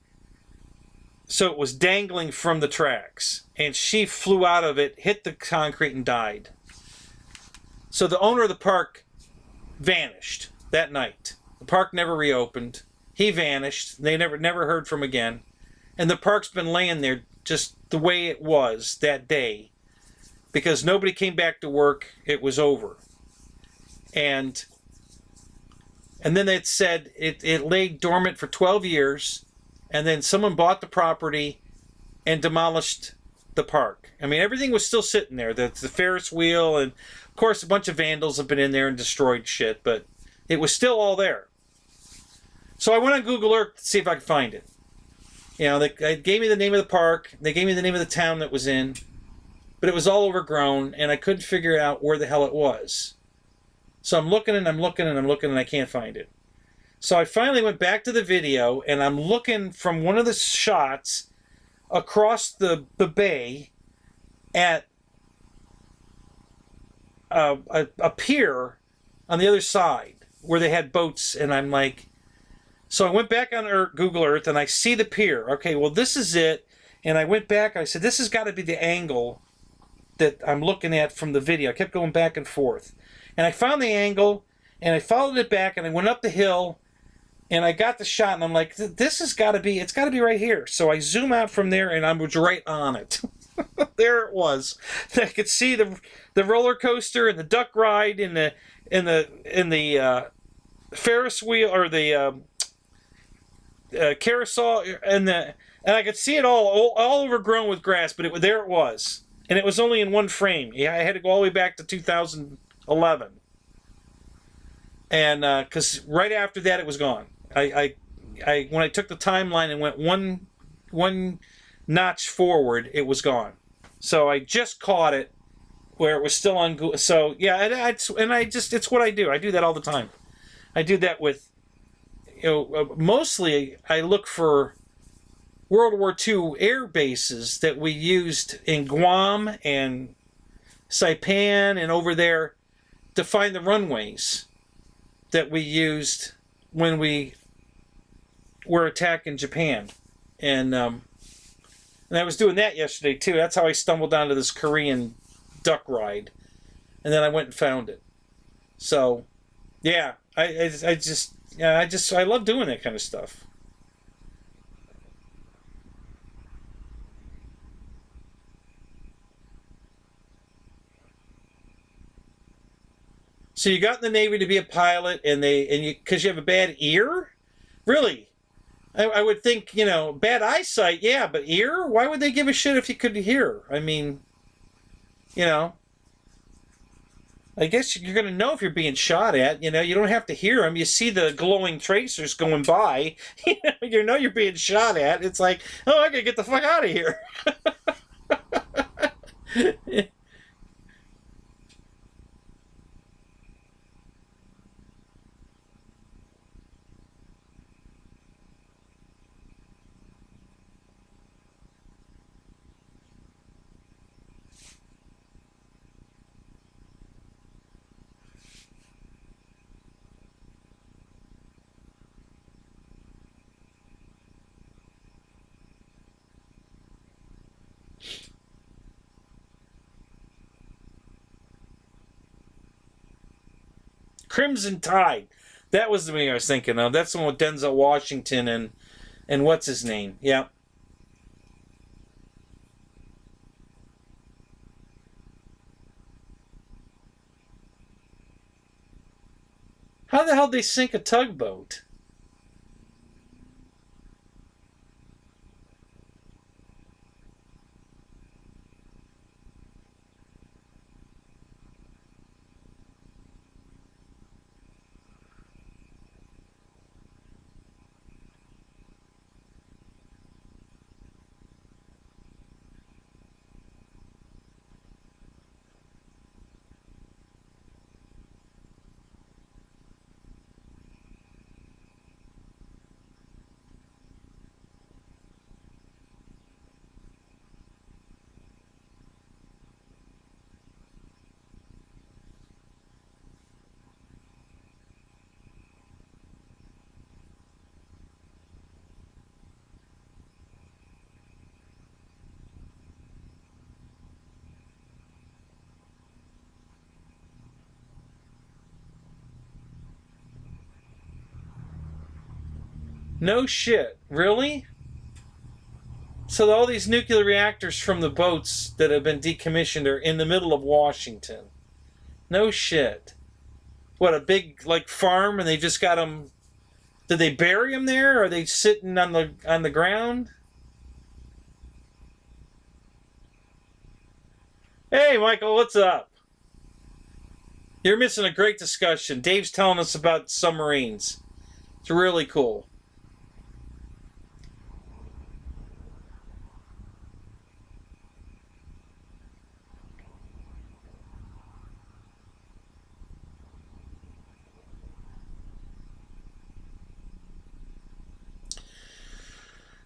So it was dangling from the tracks. And she flew out of it, hit the concrete, and died. So the owner of the park vanished that night. The park never reopened. He vanished. They never heard from him again. And the park's been laying there just the way it was that day. Because nobody came back to work. It was over. And then it said it lay dormant for 12 years. And then someone bought the property and demolished the park. I mean, everything was still sitting there. The Ferris wheel, and of course a bunch of vandals have been in there and destroyed shit, but it was still all there. So I went on Google Earth to see if I could find it. You know, they gave me the name of the park. They gave me the name of the town that was in. But it was all overgrown, and I couldn't figure out where the hell it was. So I'm looking and I'm looking and I'm looking and I can't find it. So I finally went back to the video, and I'm looking from one of the shots across the bay at a pier on the other side where they had boats, and I'm like, so I went back on Google Earth and I see the pier. Okay, well, this is it. And I went back, I said, this has got to be the angle that I'm looking at from the video. I kept going back and forth. And I found the angle, and I followed it back, and I went up the hill, and I got the shot, and I'm like, this has got to be, it's got to be right here. So I zoom out from there, and I was right on it. There it was. I could see the roller coaster and the duck ride and the Ferris wheel, or the carousel, and I could see it all overgrown with grass. But there it was, and it was only in one frame. Yeah, I had to go all the way back to 2011, and because right after that it was gone. I when I took the timeline and went one notch forward, it was gone. So I just caught it where it was still on Google. So yeah, it's what I do. I do that all the time. I do that with, mostly I look for World War II air bases that we used in Guam and Saipan and over there to find the runways that we used when we were attacking Japan. And I was doing that yesterday too. That's how I stumbled onto this Korean duck ride. And then I went and found it. So, yeah, I love doing that kind of stuff. So you got in the Navy to be a pilot, because you have a bad ear? Really? I would think, bad eyesight, yeah, but ear? Why would they give a shit if you could hear? I mean, I guess you're going to know if you're being shot at. You don't have to hear them. You see the glowing tracers going by. You know you're being shot at. It's like, oh, I got to get the fuck out of here. Crimson Tide. That was the movie I was thinking of. That's the one with Denzel Washington and what's his name? Yeah. How the hell did they sink a tugboat? No shit. Really? So all these nuclear reactors from the boats that have been decommissioned are in the middle of Washington. No shit. What, a big like farm, and they just got them? Did they bury them there, or are they sitting on the ground? Hey, Michael, what's up? You're missing a great discussion. Dave's telling us about submarines. It's really cool.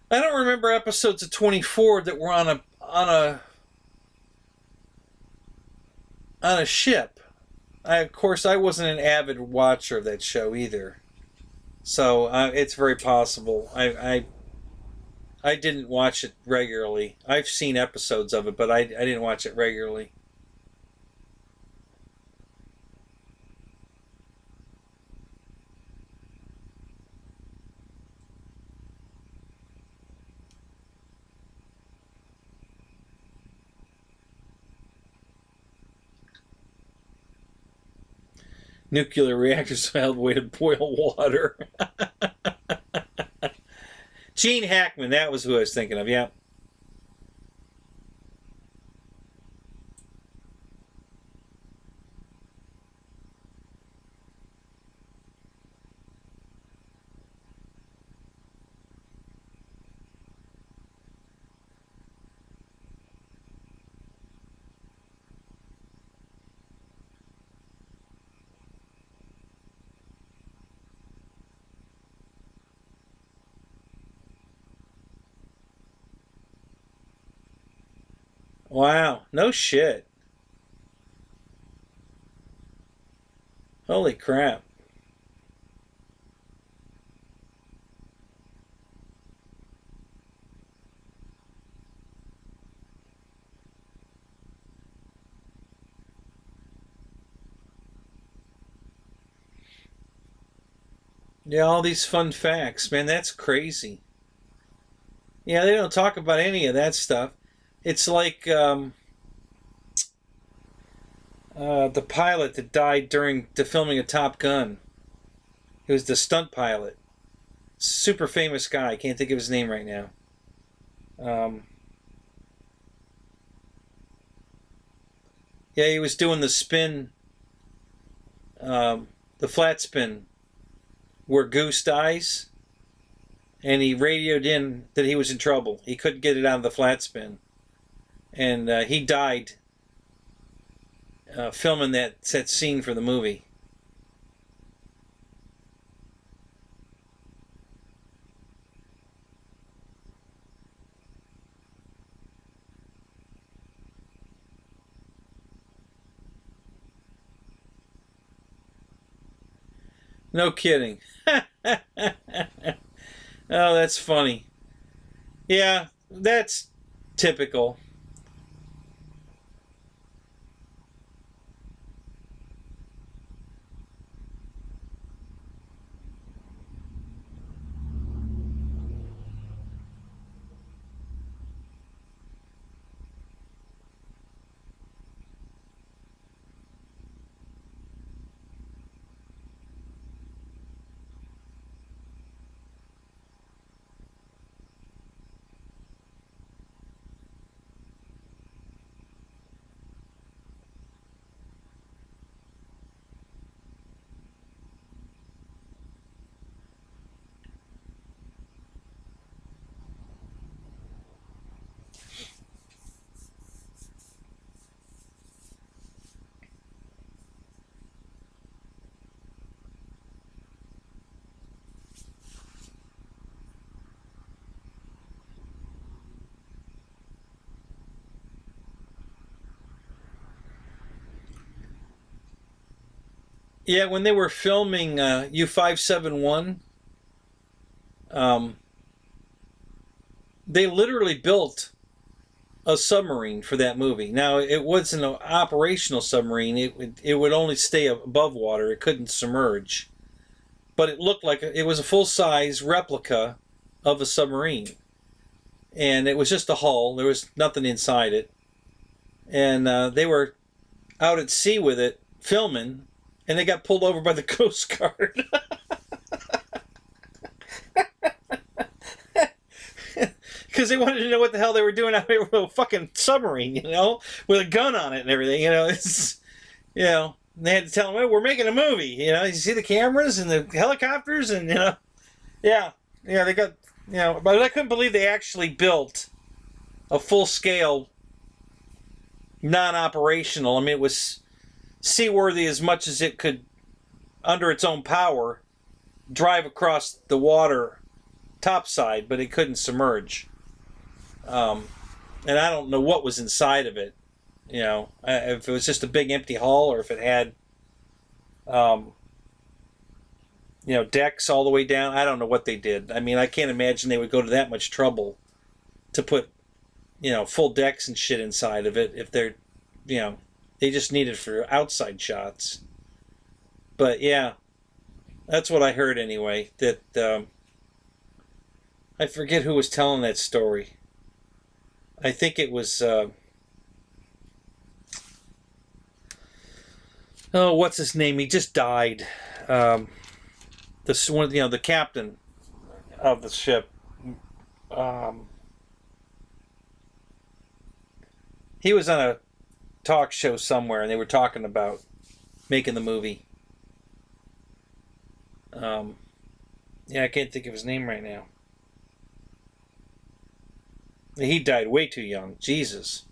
I don't remember episodes of 24 that were on a ship. Of course, I wasn't an avid watcher of that show either, so it's very possible. I didn't watch it regularly. I've seen episodes of it, but I didn't watch it regularly. Nuclear reactors found way to boil water. Gene Hackman, that was who I was thinking of, yeah. Wow, no shit. Holy crap. Yeah, all these fun facts, man, that's crazy. Yeah, they don't talk about any of that stuff. It's like the pilot that died during the filming of Top Gun. He was the stunt pilot. Super famous guy. I can't think of his name right now. Um, yeah, he was doing the spin, the flat spin, where Goose dies, and he radioed in that he was in trouble. He couldn't get it out of the flat spin, and he died filming that scene for the movie. No kidding. Oh, that's funny. Yeah, that's typical. Yeah, when they were filming U-571, um, they literally built a submarine for that movie. Now, it wasn't an operational submarine. It would only stay above water. It couldn't submerge. but it looked like it was a full-size replica of a submarine. And it was just a hull. There was nothing inside it. And they were out at sea with it, filming, and they got pulled over by the Coast Guard. Because they wanted to know what the hell they were doing out here with a fucking submarine, you know, with a gun on it and everything, you know. It's, you know, they had to tell them, hey, we're making a movie, you know. You see the cameras and the helicopters and, you know, yeah, they got, you know, but I couldn't believe they actually built a full-scale, non-operational. I mean, it was seaworthy as much as it could, under its own power, drive across the water topside, but it couldn't submerge. And I don't know what was inside of it, you know, if it was just a big empty hull or if it had, you know, decks all the way down. I don't know what they did. I mean, I can't imagine they would go to that much trouble to put, you know, full decks and shit inside of it if they're, you know, they just need it for outside shots. But yeah, that's what I heard anyway. That I forget who was telling that story. I think it was oh, what's his name? He just died. The one, you know, the captain of the ship. He was on a talk show somewhere, and they were talking about making the movie. Yeah, I can't think of his name right now. He died way too young. Jesus.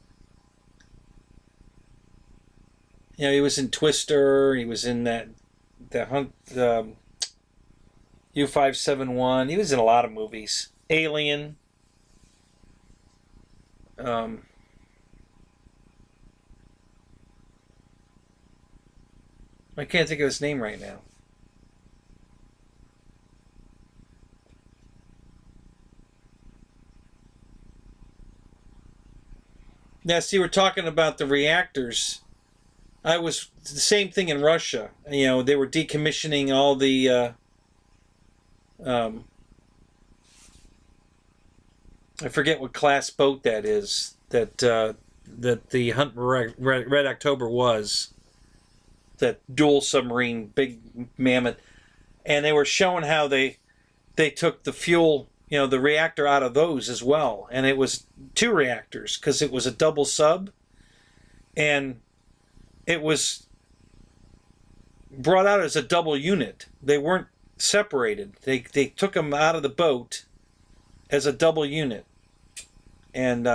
You know, he was in Twister. He was in the Hunt, U-571. He was in a lot of movies. Alien. I can't think of his name right now. Now, see, we're talking about the reactors. I was the same thing in Russia. You know, they were decommissioning all the. I forget what class boat that is. That the Hunt Red October was. That dual submarine, big mammoth, and they were showing how they took the fuel, you know, the reactor out of those as well, and it was 2 reactors because it was a double sub, and it was brought out as a double unit. They weren't separated. They took them out of the boat as a double unit, and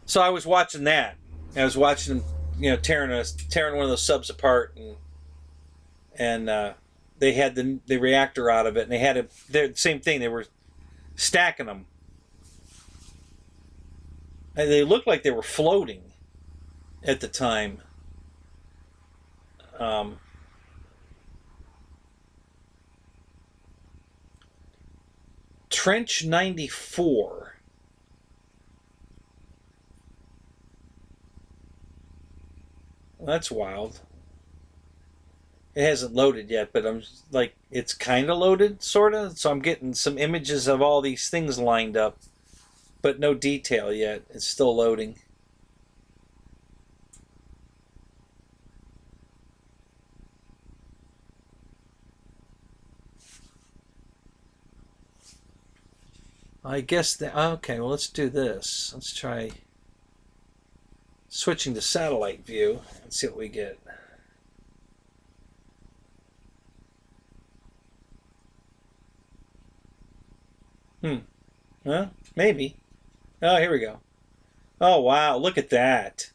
so I was watching that. I was watching them, you know, tearing one of those subs apart, and they had the reactor out of it, and they had the same thing. They were stacking them, and they looked like they were floating at the time. Trench 94. That's wild. It hasn't loaded yet, but I'm like, it's kind of loaded, sort of. So I'm getting some images of all these things lined up, but no detail yet. It's still loading. I guess that, okay, well, let's do this. Let's try switching to satellite view and see what we get. Huh? Maybe. Oh, here we go. Oh, wow, look at that.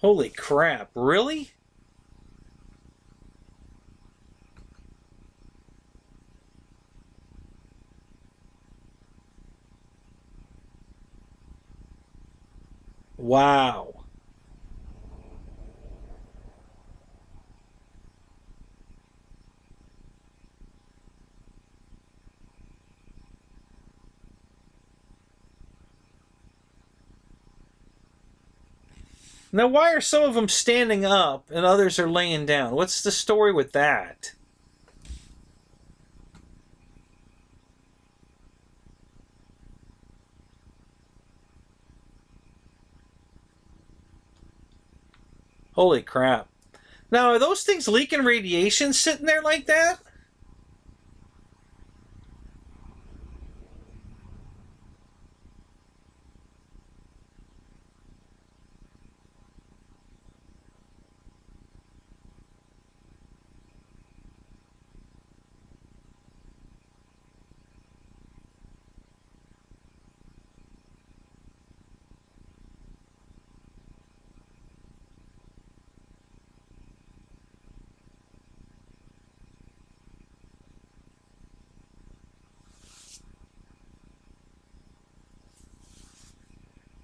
Holy crap, really? Wow. Now, why are some of them standing up and others are laying down? What's the story with that? Holy crap. Now, are those things leaking radiation sitting there like that?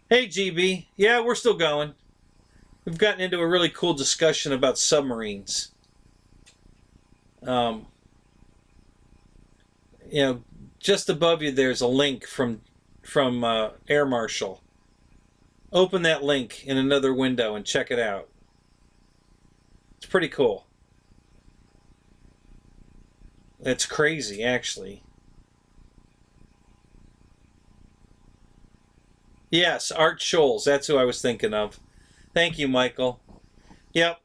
Hey, GB. Yeah, we're still going. We've gotten into a really cool discussion about submarines. Um, you know, just above you there's a link from Air Marshal. Open that link in another window and check it out. It's pretty cool. It's crazy, actually. Yes, Art Scholes. That's who I was thinking of. Thank you, Michael. Yep.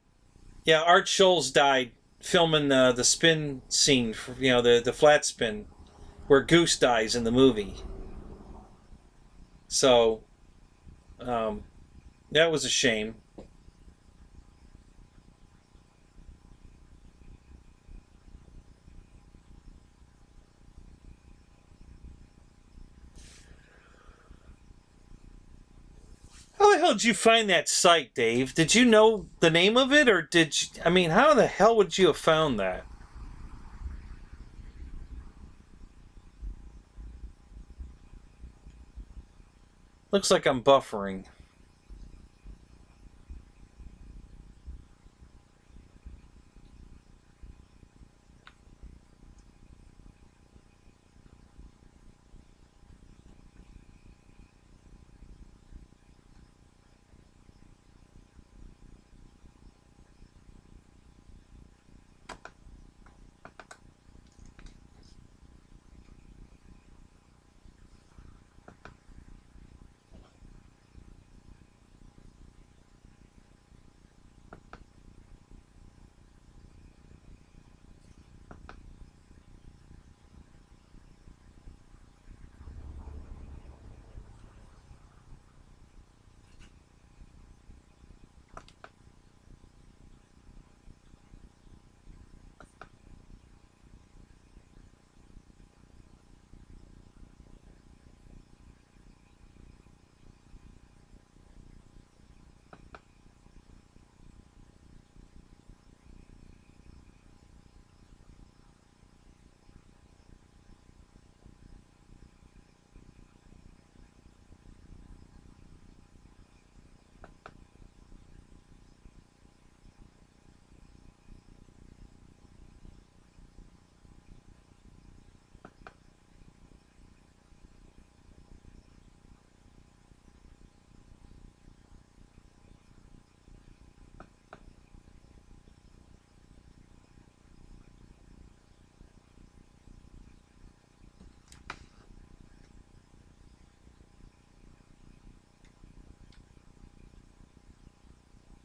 Yeah, Art Scholes died filming the spin scene, for, the flat spin, where Goose dies in the movie. So, um, that was a shame. How the hell did you find that site, Dave? Did you know the name of it, or did you, I mean, how the hell would you have found that? Looks like I'm buffering.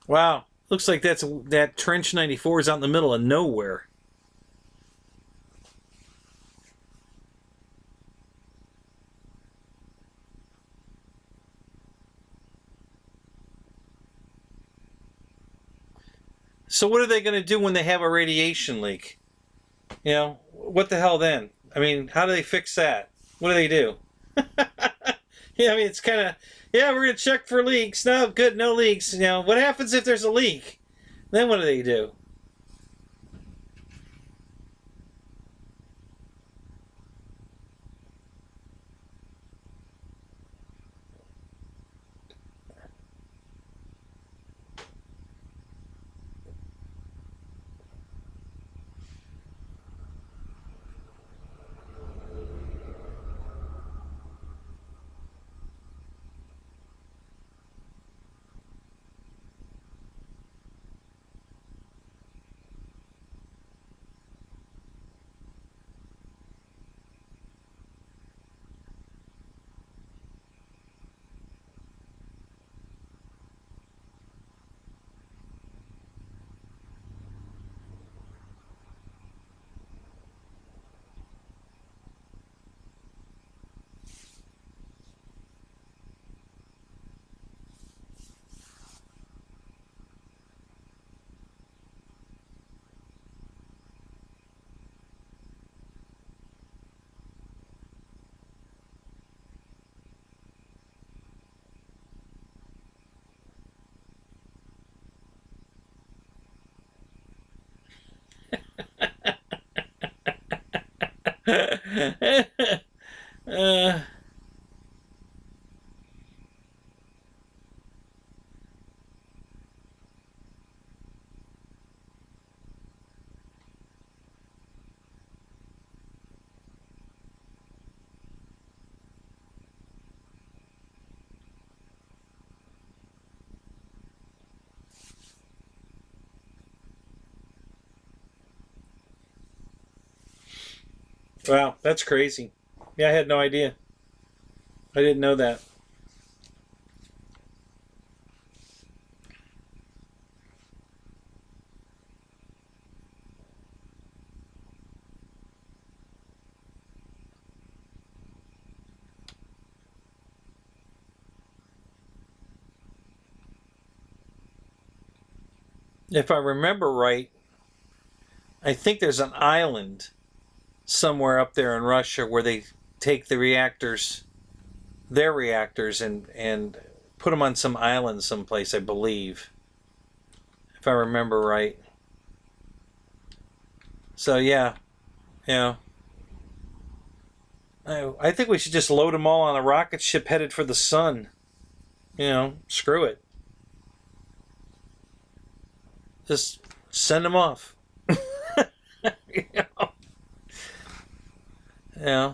Wow, looks like that Trench 94 is out in the middle of nowhere. So what are they going to do when they have a radiation leak? What the hell then? I mean, how do they fix that? What do they do? Yeah, I mean, it's kind of, yeah, we're going to check for leaks. No, good, no leaks. What happens if there's a leak? Then what do they do? uh, wow, that's crazy. Yeah, I had no idea. I didn't know that. If I remember right, I think there's an island somewhere up there in Russia where they take the reactors, their reactors, and put them on some island someplace, I believe, if I remember right. So yeah, yeah. I think we should just load them all on a rocket ship headed for the sun. Screw it. Just send them off. you know? Yeah.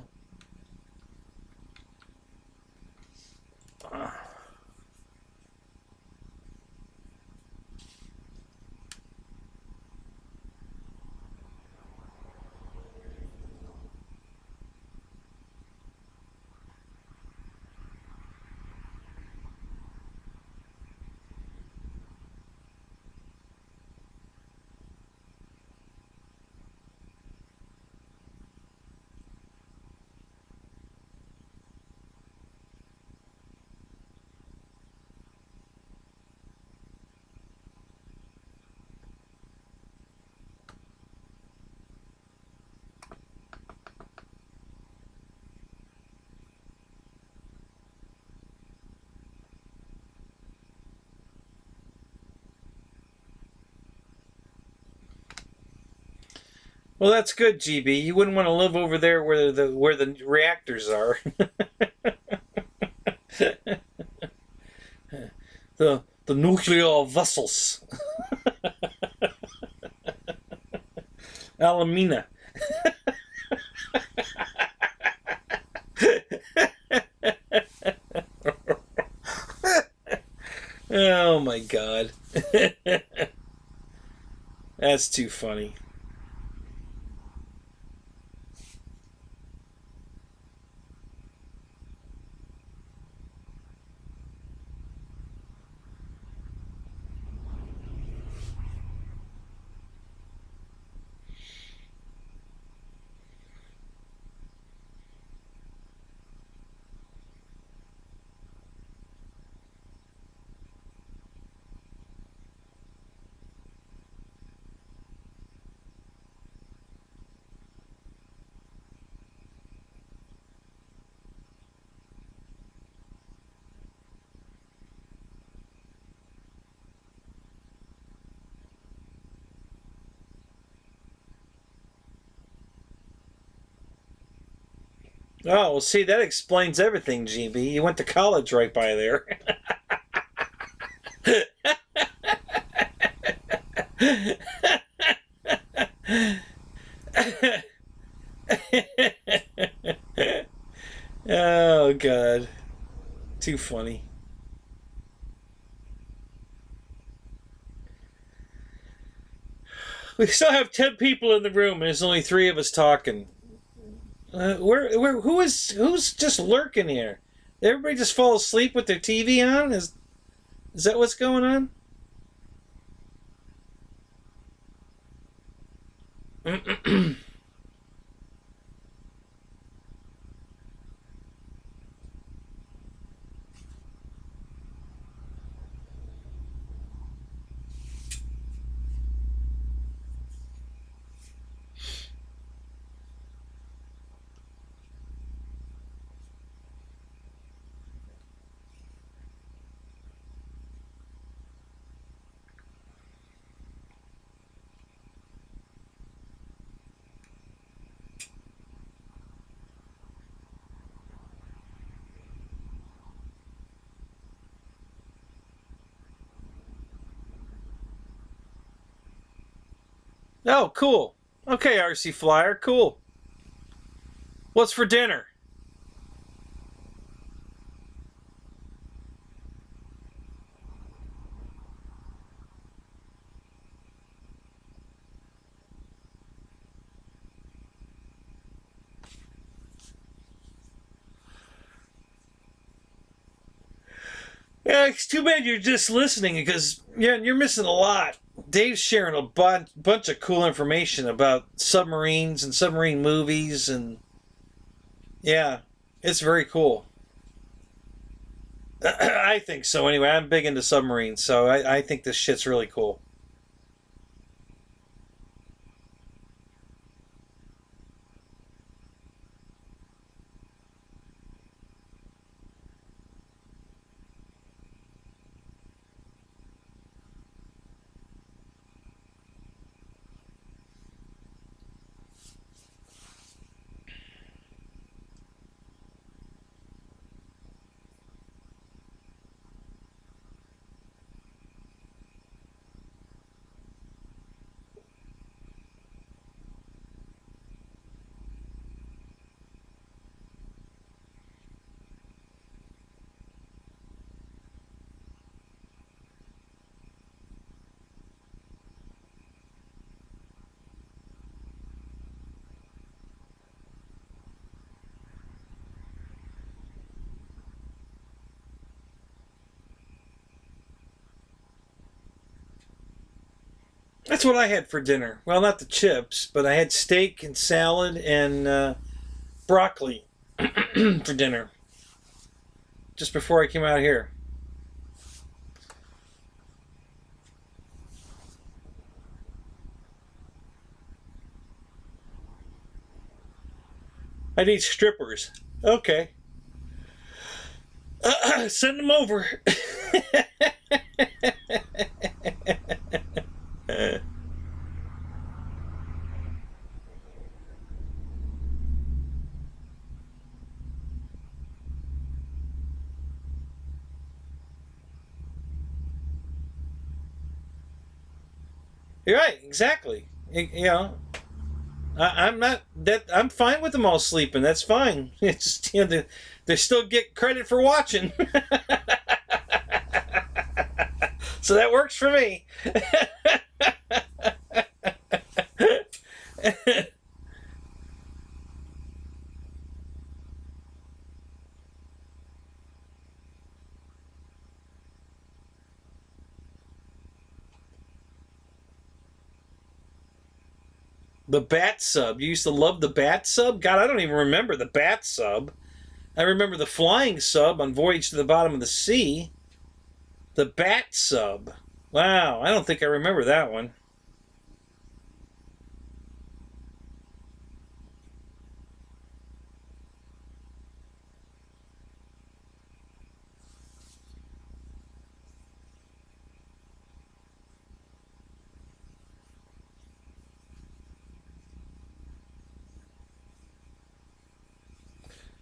Well, that's good, GB. You wouldn't want to live over there where the reactors are. the nuclear vessels. Alamina. Oh my god. That's too funny. Oh, well, see, that explains everything, GB. You went to college right by there. Oh, God. Too funny. We still have 10 people in the room, and there's only 3 of us talking. Who's just lurking here? Did everybody just fall asleep with their TV on? Is that what's going on? Oh, cool. Okay, RC Flyer, cool. What's for dinner? Yeah, it's too bad you're just listening because you're missing a lot. Dave's sharing a bunch of cool information about submarines and submarine movies, and yeah, it's very cool. I think so anyway. I'm big into submarines, so I think this shit's really cool. That's what I had for dinner. Well, not the chips, but I had steak and salad and broccoli for dinner just before I came out here. I need strippers. Okay. Send them over. You're right, exactly. I'm not that. I'm fine with them all sleeping. That's fine. It's just they still get credit for watching, so that works for me. The bat sub. You used to love the bat sub? God, I don't even remember the bat sub. I remember the flying sub on Voyage to the Bottom of the Sea. The bat sub. Wow, I don't think I remember that one.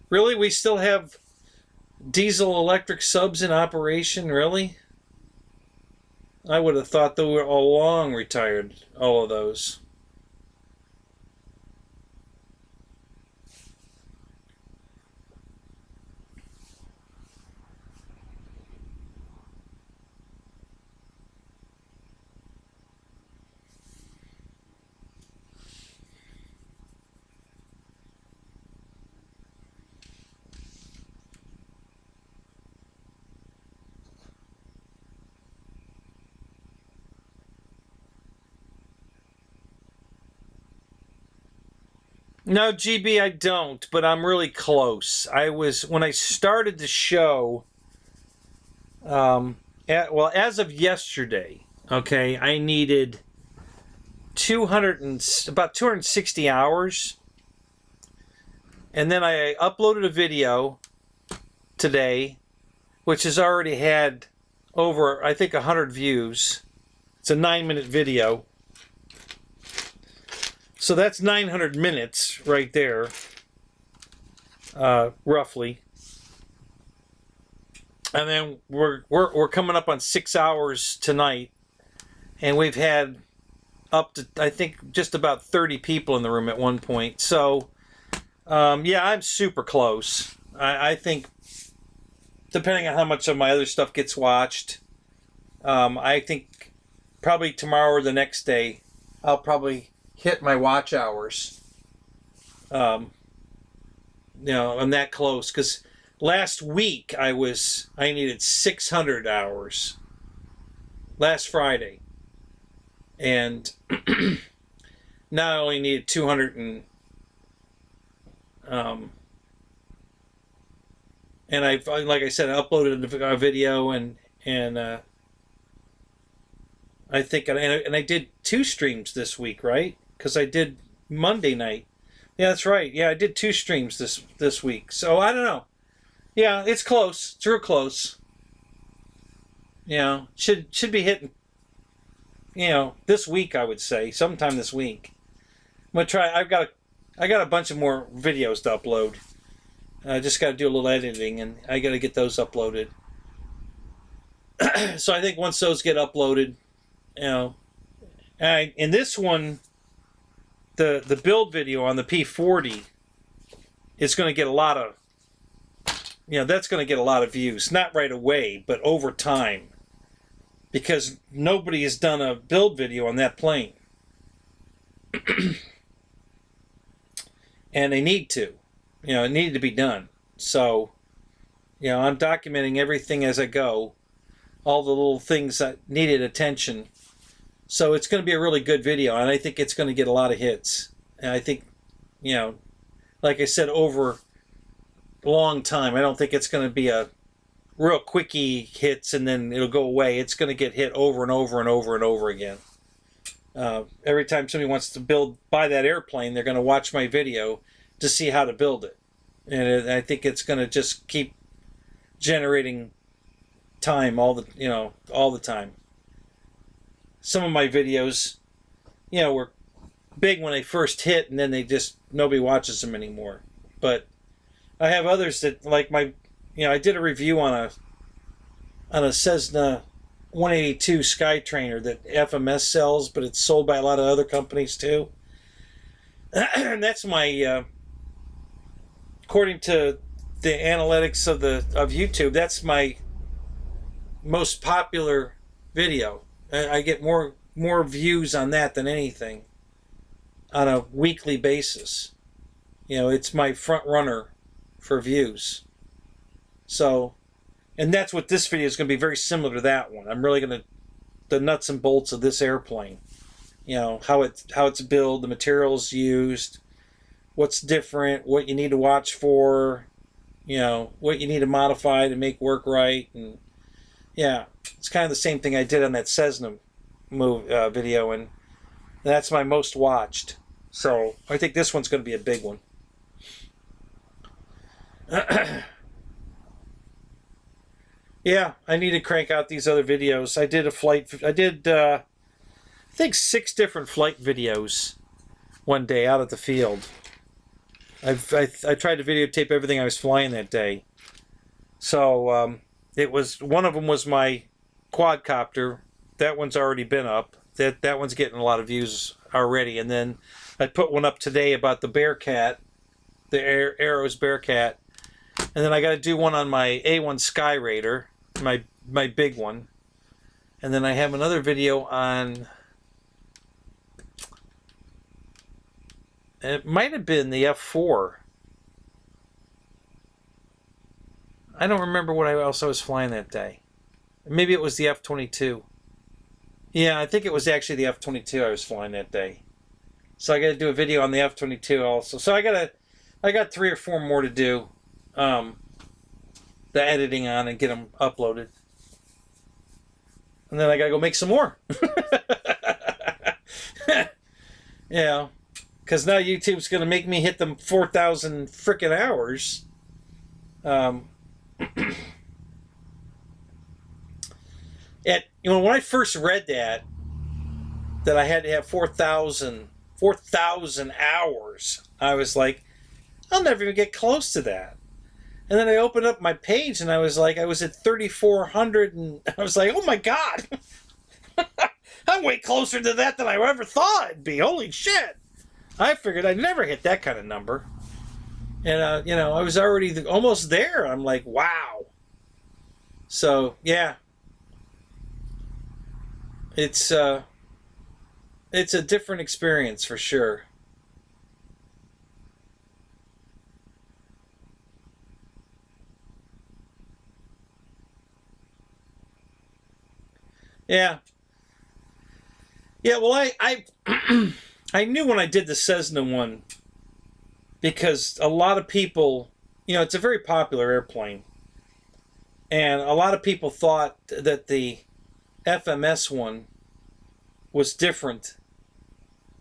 Really? We still have diesel electric subs in operation? Really? I would have thought they were all long retired, all of those. No, GB, I don't, but I'm really close. When I started the show, well, as of yesterday, okay, I needed about 260 hours, and then I uploaded a video today, which has already had over, I think, 100 views. It's a 9-minute video. So that's 900 minutes right there, roughly. And then we're coming up on 6 hours tonight, and we've had up to, I think, just about 30 people in the room at one point. So, yeah, I'm super close. I think, depending on how much of my other stuff gets watched, I think probably tomorrow or the next day, I'll probably hit my watch hours. I'm that close, because last week I needed 600 hours last Friday, and now I only needed 200 and I, like I said, I uploaded a video, and I think, and I did 2 streams this week, right? Because I did Monday night. Yeah, that's right. Yeah, I did 2 streams this week. So I don't know. Yeah, it's close. It's real close. Should be hitting. This week, I would say, sometime this week. I'm gonna try. I got a bunch of more videos to upload. I just got to do a little editing, and I got to get those uploaded. So I think once those get uploaded, in this one, the build video on the P40 is going to get a lot of, that's going to get a lot of views. Not right away, but over time, because nobody has done a build video on that plane, and they need to. It needed to be done. So, I'm documenting everything as I go, all the little things that needed attention. So it's going to be a really good video, and I think it's going to get a lot of hits. And I think, like I said, over a long time, I don't think it's going to be a real quickie hits and then it'll go away. It's going to get hit over and over and over and over again. Every time somebody wants to buy that airplane, they're going to watch my video to see how to build it. And I think it's going to just keep generating time all the time. Some of my videos, were big when they first hit, and then nobody watches them anymore. But I have others that, like I did a review on a Cessna 182 Skytrainer that FMS sells, but it's sold by a lot of other companies too. And that's my, according to the analytics of YouTube, that's my most popular video. I get more views on that than anything on a weekly basis. It's my front runner for views. So, and that's what this video is going to be, very similar to that one. I'm really going to, the nuts and bolts of this airplane. How it's built, the materials used, what's different, what you need to watch for, what you need to modify to make work right. And yeah, it's kind of the same thing I did on that Cessna video, and that's my most watched. So I think this one's going to be a big one. Yeah, I need to crank out these other videos. I did I think 6 different flight videos one day out at the field. I tried to videotape everything I was flying that day. So one of them was my quadcopter. That one's already been up. That one's getting a lot of views already. And then I put one up today about the Bearcat, the Arrows Bearcat. And then I got to do one on my A1 Sky Raider, my big one. And then I have another video on, it might have been the F4. I don't remember what else I was flying that day. Maybe it was the F-22. Yeah, I think it was actually the F-22 I was flying that day. So I got to do a video on the F-22 also. So I got 3 or 4 more to do. The editing on and get them uploaded. And then I got to go make some more. Yeah. Because now YouTube's going to make me hit them 4,000 frickin' hours. When I first read that I had to have 4,000 hours, I was like, I'll never even get close to that. And then I opened up my page and I was like, I was at 3,400, and I was like, oh my God, I'm I'm way closer to that than I ever thought I'd be. Holy shit. I figured I'd never hit that kind of number. And, you know, I was already almost there. I'm like, wow. So, yeah. It's a different experience for sure. Yeah. Yeah, well, I I knew when I did the Cessna one because a lot of people, you know, it's a very popular airplane. And a lot of people thought that the FMS one was different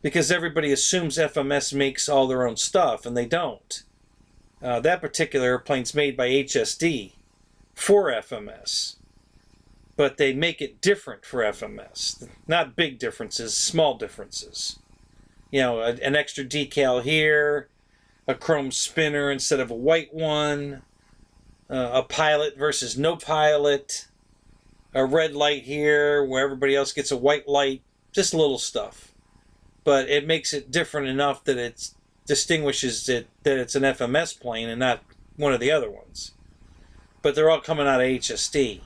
because everybody assumes FMS makes all their own stuff, and they don't. That particular airplane's made by HSD for FMS, but they make it different for FMS. Not big differences, small differences. You know, an extra decal here, a chrome spinner instead of a white one, a pilot versus no pilot, a red light here where everybody else gets a white light, just little stuff. But it makes it different enough that it distinguishes it that it's an FMS plane and not one of the other ones. But they're all coming out of HSD.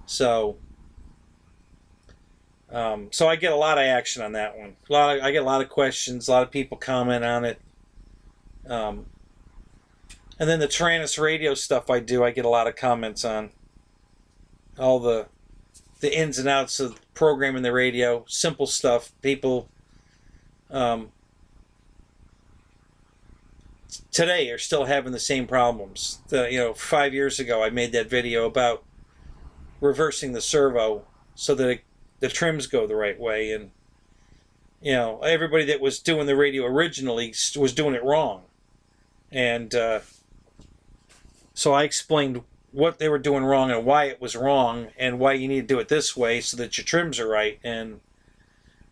So so I get a lot of action on that one. I get a lot of questions, a lot of people comment on it. And then the Taranis radio stuff I do, I get a lot of comments on. All the ins and outs of programming the radio, simple stuff. People today are still having the same problems. 5 years ago I made that video about reversing the servo so that the trims go the right way, and you know, everybody that was doing the radio originally was doing it wrong. And so I explained what they were doing wrong and why it was wrong and why you need to do it this way so that your trims are right. And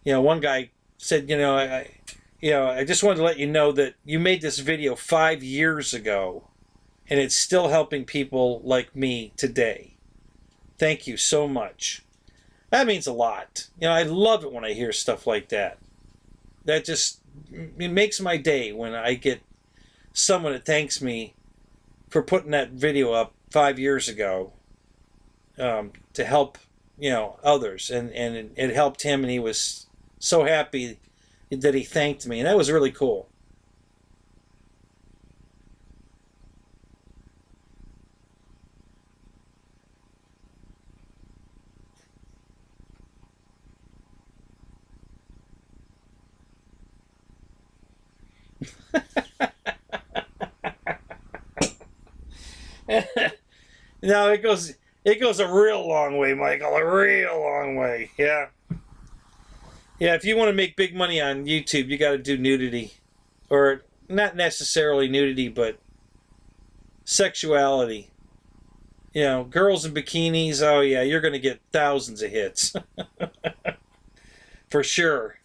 you know, one guy said, I just wanted to let you know that you made this video 5 years ago and it's still helping people like me today. Thank you so much. That means a lot. You know, I love it when I hear stuff like that. That just, it makes my day when I get someone that thanks me for putting that video up 5 years ago to help, you know, others. And it helped him, and he was so happy that he thanked me. And that was really cool. No, it goes a real long way, Michael. A real long way. Yeah. Yeah, if you want to make big money on YouTube, you got to do nudity. Or not necessarily nudity, but sexuality. You know, girls in bikinis, oh yeah, you're going to get thousands of hits. For sure.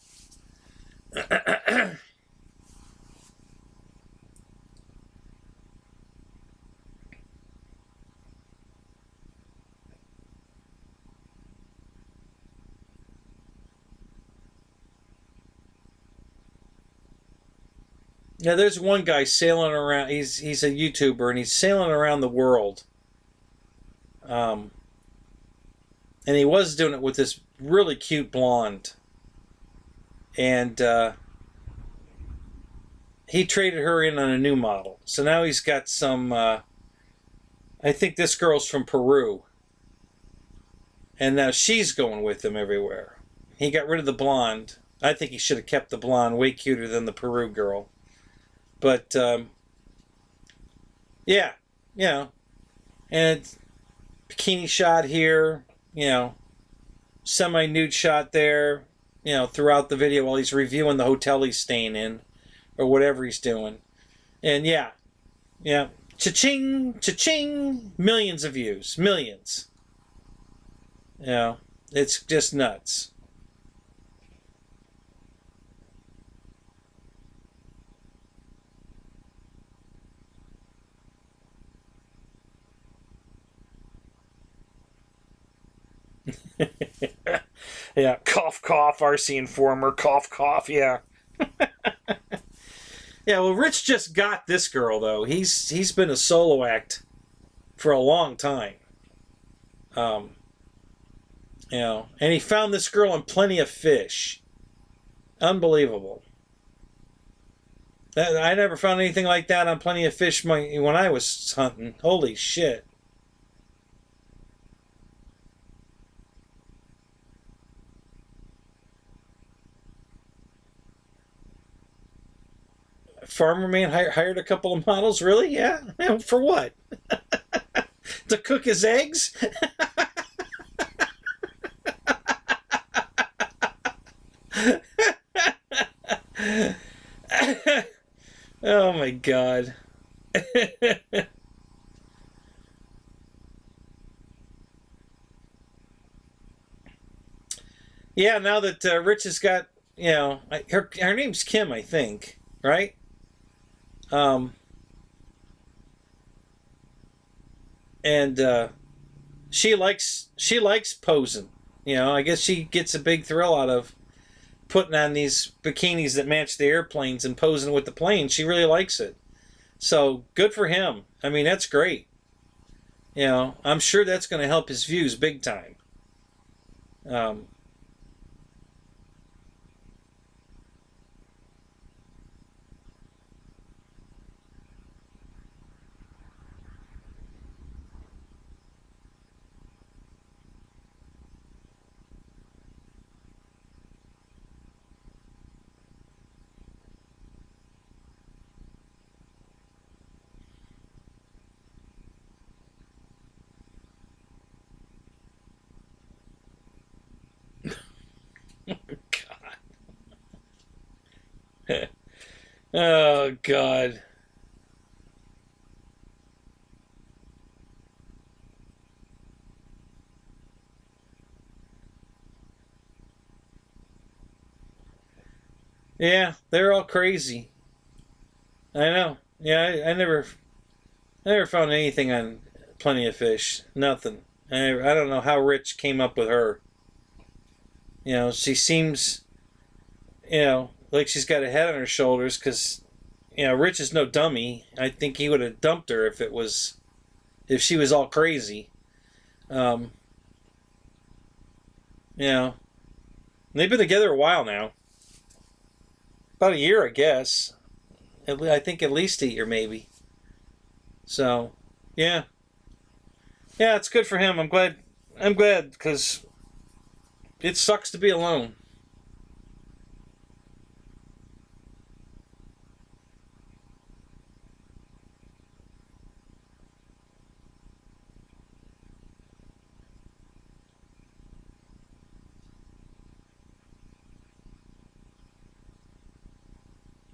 Yeah, there's one guy sailing around. He's a YouTuber, and he's sailing around the world. And he was doing it with this really cute blonde. And he traded her in on a new model. So now he's got some, I think this girl's from Peru. And now she's going with him everywhere. He got rid of the blonde. I think he should have kept the blonde, way cuter than the Peru girl. But, yeah, you know, and it's bikini shot here, you know, semi-nude shot there, you know, throughout the video while he's reviewing the hotel he's staying in or whatever he's doing. And yeah, cha-ching, cha-ching, millions of views, millions. You know, it's just nuts. Yeah, cough, cough, RC Informer, cough, cough, yeah. Yeah, well, Rich just got this girl, though. He's been a solo act for a long time. Um, and he found this girl on Plenty of Fish. Unbelievable. I never found anything like that on Plenty of Fish when I was hunting. Holy shit. Farmer Man hired a couple of models? Really? Yeah? For what? To cook his eggs? Oh my god. Yeah, now that Rich has got, her name's Kim, I think, right? Um, and she likes posing. I guess she gets a big thrill out of putting on these bikinis that match the airplanes and posing with the plane. She really likes it. So good for him. I mean, that's great. I'm sure that's going to help his views big time. Um, God. Oh God. Yeah, they're all crazy. I know. Yeah, I never found anything on Plenty of Fish. Nothing. I don't know how Rich came up with her. She seems, like she's got a head on her shoulders because, Rich is no dummy. I think he would have dumped her if she was all crazy. Um, they've been together a while now. About a year, I guess. I think at least a year, maybe. So, yeah. Yeah, it's good for him. I'm glad. I'm glad because it sucks to be alone.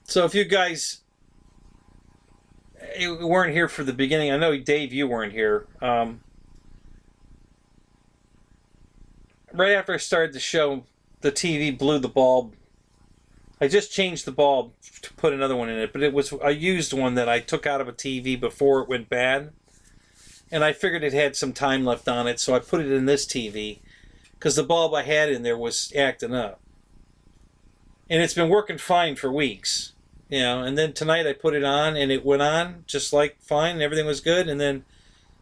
So if you guys weren't here for the beginning, I know Dave, you weren't here. Right after I started the show, the TV blew the bulb. I just changed the bulb to put another one in it, but it was a used one that I took out of a TV before it went bad. And I figured it had some time left on it, so I put it in this TV because the bulb I had in there was acting up. And it's been working fine for weeks. And then tonight I put it on and it went on just like fine and everything was good. And then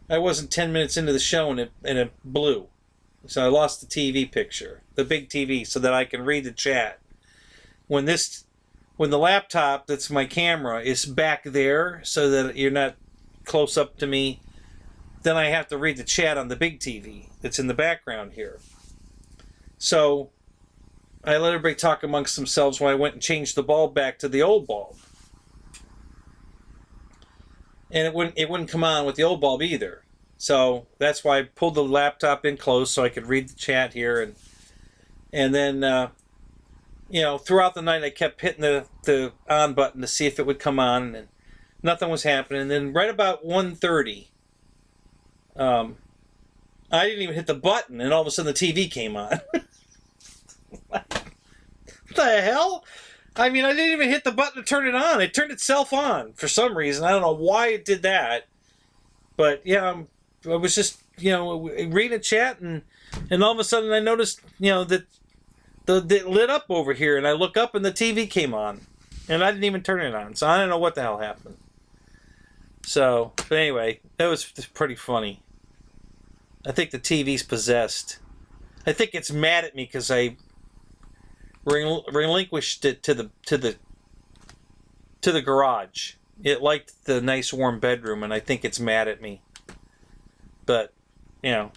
I wasn't 10 minutes into the show and it blew. So I lost the TV picture, the big TV, so that I can read the chat. When the laptop that's my camera is back there so that you're not close up to me, then I have to read the chat on the big TV that's in the background here. So I let everybody talk amongst themselves when I went and changed the bulb back to the old bulb. And it wouldn't come on with the old bulb either. So that's why I pulled the laptop in close so I could read the chat here. And then, throughout the night I kept hitting the on button to see if it would come on. And nothing was happening. And then right about 1:30, I didn't even hit the button. And all of a sudden the TV came on. What the hell? I mean, I didn't even hit the button to turn it on. It turned itself on for some reason. I don't know why it did that. But yeah, I was just, reading a chat and all of a sudden I noticed, that it lit up over here, and I look up and the TV came on, and I didn't even turn it on, so I don't know what the hell happened. So, but anyway, that was pretty funny. I think the TV's possessed. I think it's mad at me because I relinquished it to the garage. It liked the nice warm bedroom, and I think it's mad at me. But, you know,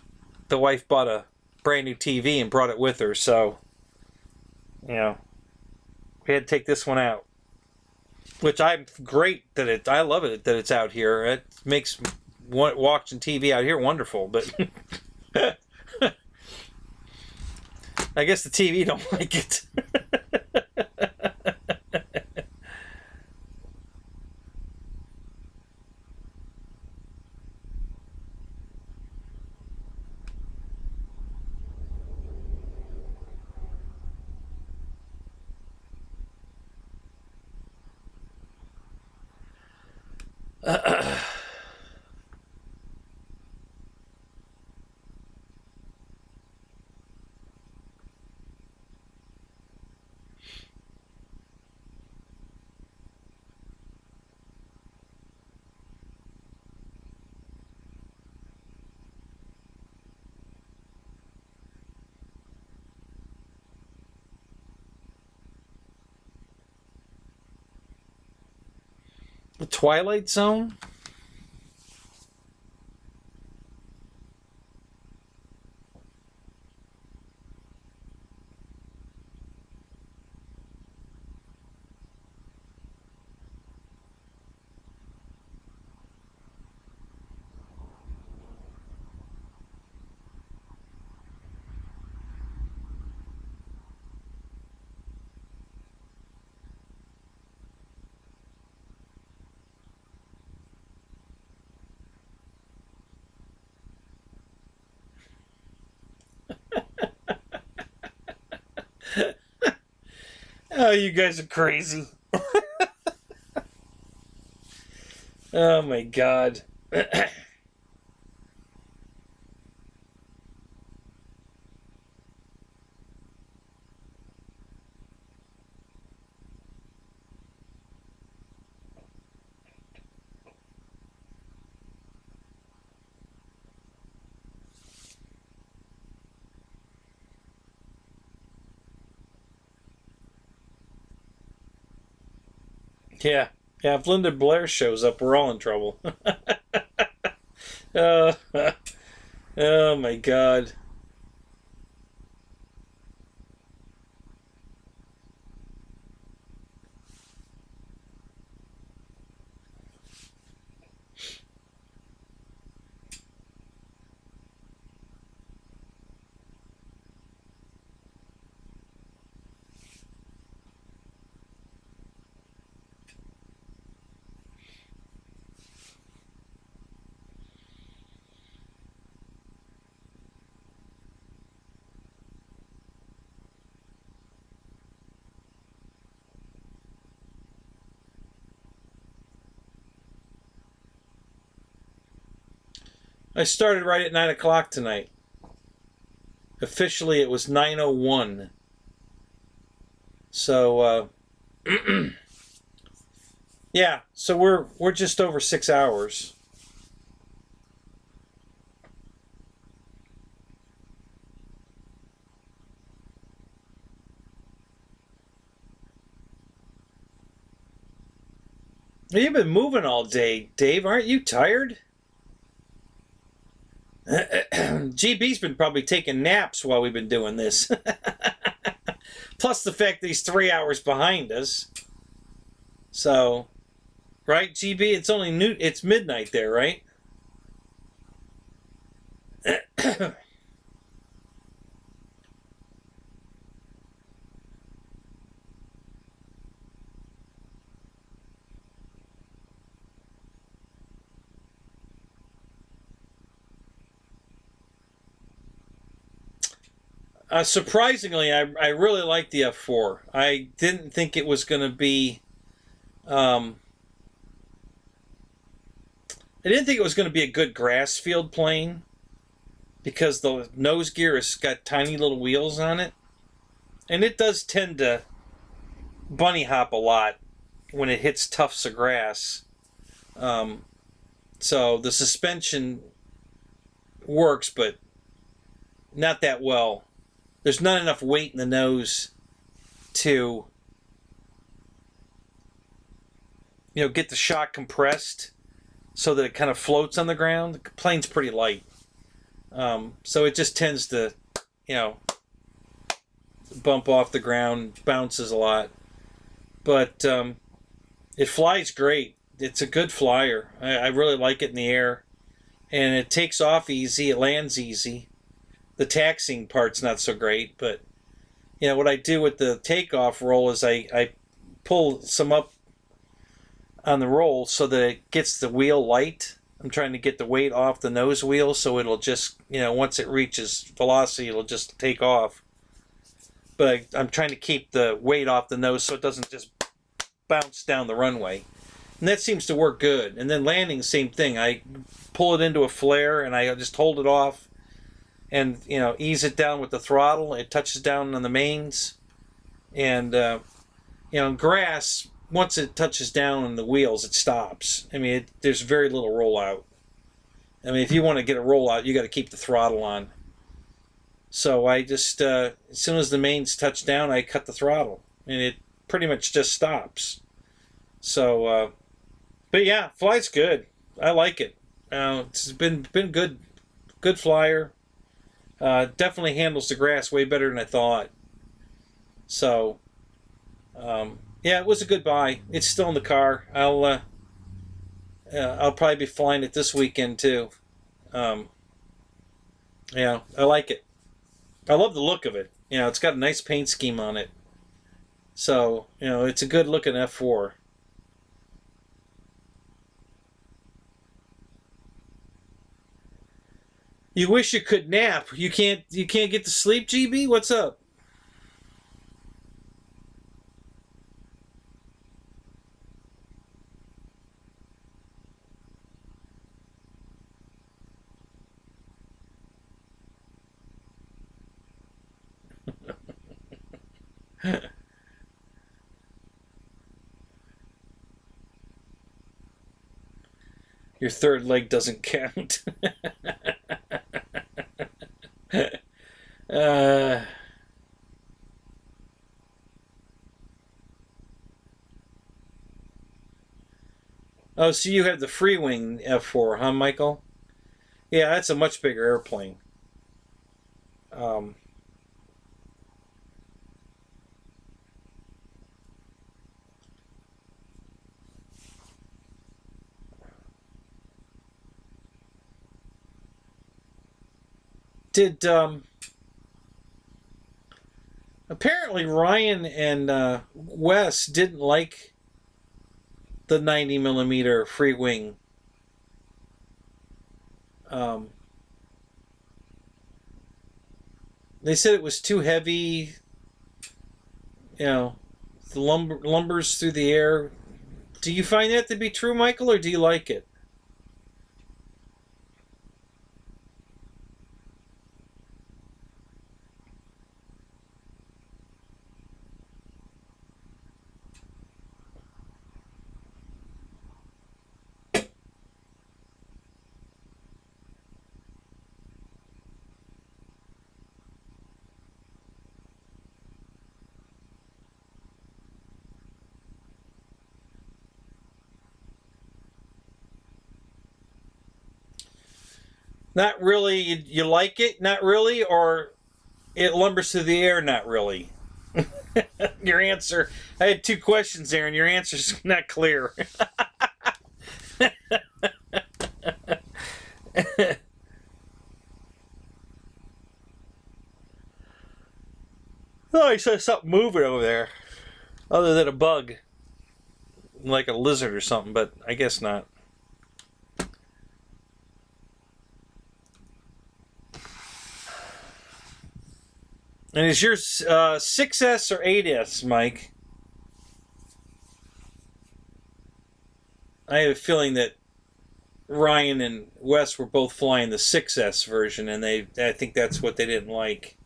the wife bought a brand new TV and brought it with her, so, you know, we had to take this one out. Which I'm great that I love it that it's out here. It makes watching TV out here wonderful, but I guess the TV don't like it. The Twilight Zone? Oh, you guys are crazy. Oh my God. Yeah. Yeah, if Linda Blair shows up, we're all in trouble. Oh, oh my God. I started right at 9 o'clock tonight. Officially, it was 9:01. So, yeah. So we're just over 6 hours. You've been moving all day, Dave. Aren't you tired? GB's been probably taking naps while we've been doing this. Plus the fact that he's 3 hours behind us. So, right, GB? It's only it's midnight there, right? Surprisingly, I really like the F4. I didn't think it was going to be. I didn't think it was going to be a good grass field plane because the nose gear has got tiny little wheels on it. And it does tend to bunny hop a lot when it hits tufts of grass. So the suspension works, but not that well. There's not enough weight in the nose to, get the shock compressed so that it kind of floats on the ground. The plane's pretty light. So it just tends to, bump off the ground, bounces a lot. But it flies great. It's a good flyer. I really like it in the air. And it takes off easy. It lands easy. The taxiing part's not so great. But, what I do with the takeoff roll is I pull some up on the roll so that it gets the wheel light. I'm trying to get the weight off the nose wheel so it'll just, once it reaches velocity, it'll just take off. But I'm trying to keep the weight off the nose so it doesn't just bounce down the runway. And that seems to work good. And then landing, same thing. I pull it into a flare and I just hold it off and, ease it down with the throttle. It touches down on the mains. And, grass, once it touches down on the wheels, it stops. I mean, there's very little rollout. I mean, if you want to get a rollout, you got to keep the throttle on. So I just, as soon as the mains touch down, I cut the throttle. And it pretty much just stops. So, but yeah, flies good. I like it. It's been good flyer. Definitely handles the grass way better than I thought. So, yeah, it was a good buy. It's still in the car. I'll probably be flying it this weekend too. Yeah, I like it. I love the look of it. It's got a nice paint scheme on it. So, it's a good looking F4. You wish you could nap. You can't get to sleep, GB? What's up? Your third leg doesn't count. Oh, so you have the free wing F4, huh, Michael? Yeah, that's a much bigger airplane. Did apparently Ryan and Wes didn't like the 90 millimeter free wing. They said it was too heavy. The lumbers through the air. Do you find that to be true, Michael, or do you like it? Not really. You like it? Not really? Or it lumbers through the air? Not really. Your answer. I had two questions there, and your answer's not clear. Oh, I saw something moving over there. Other than a bug. Like a lizard or something, but I guess not. And is yours 6S or 8S, Mike? I have a feeling that Ryan and Wes were both flying the 6S version, and I think that's what they didn't like.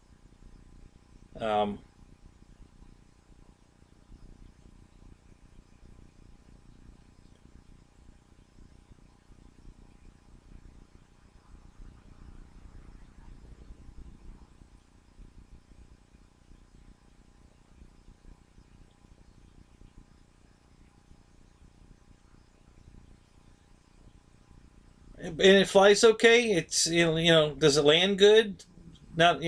And it flies okay. It's does it land good? Not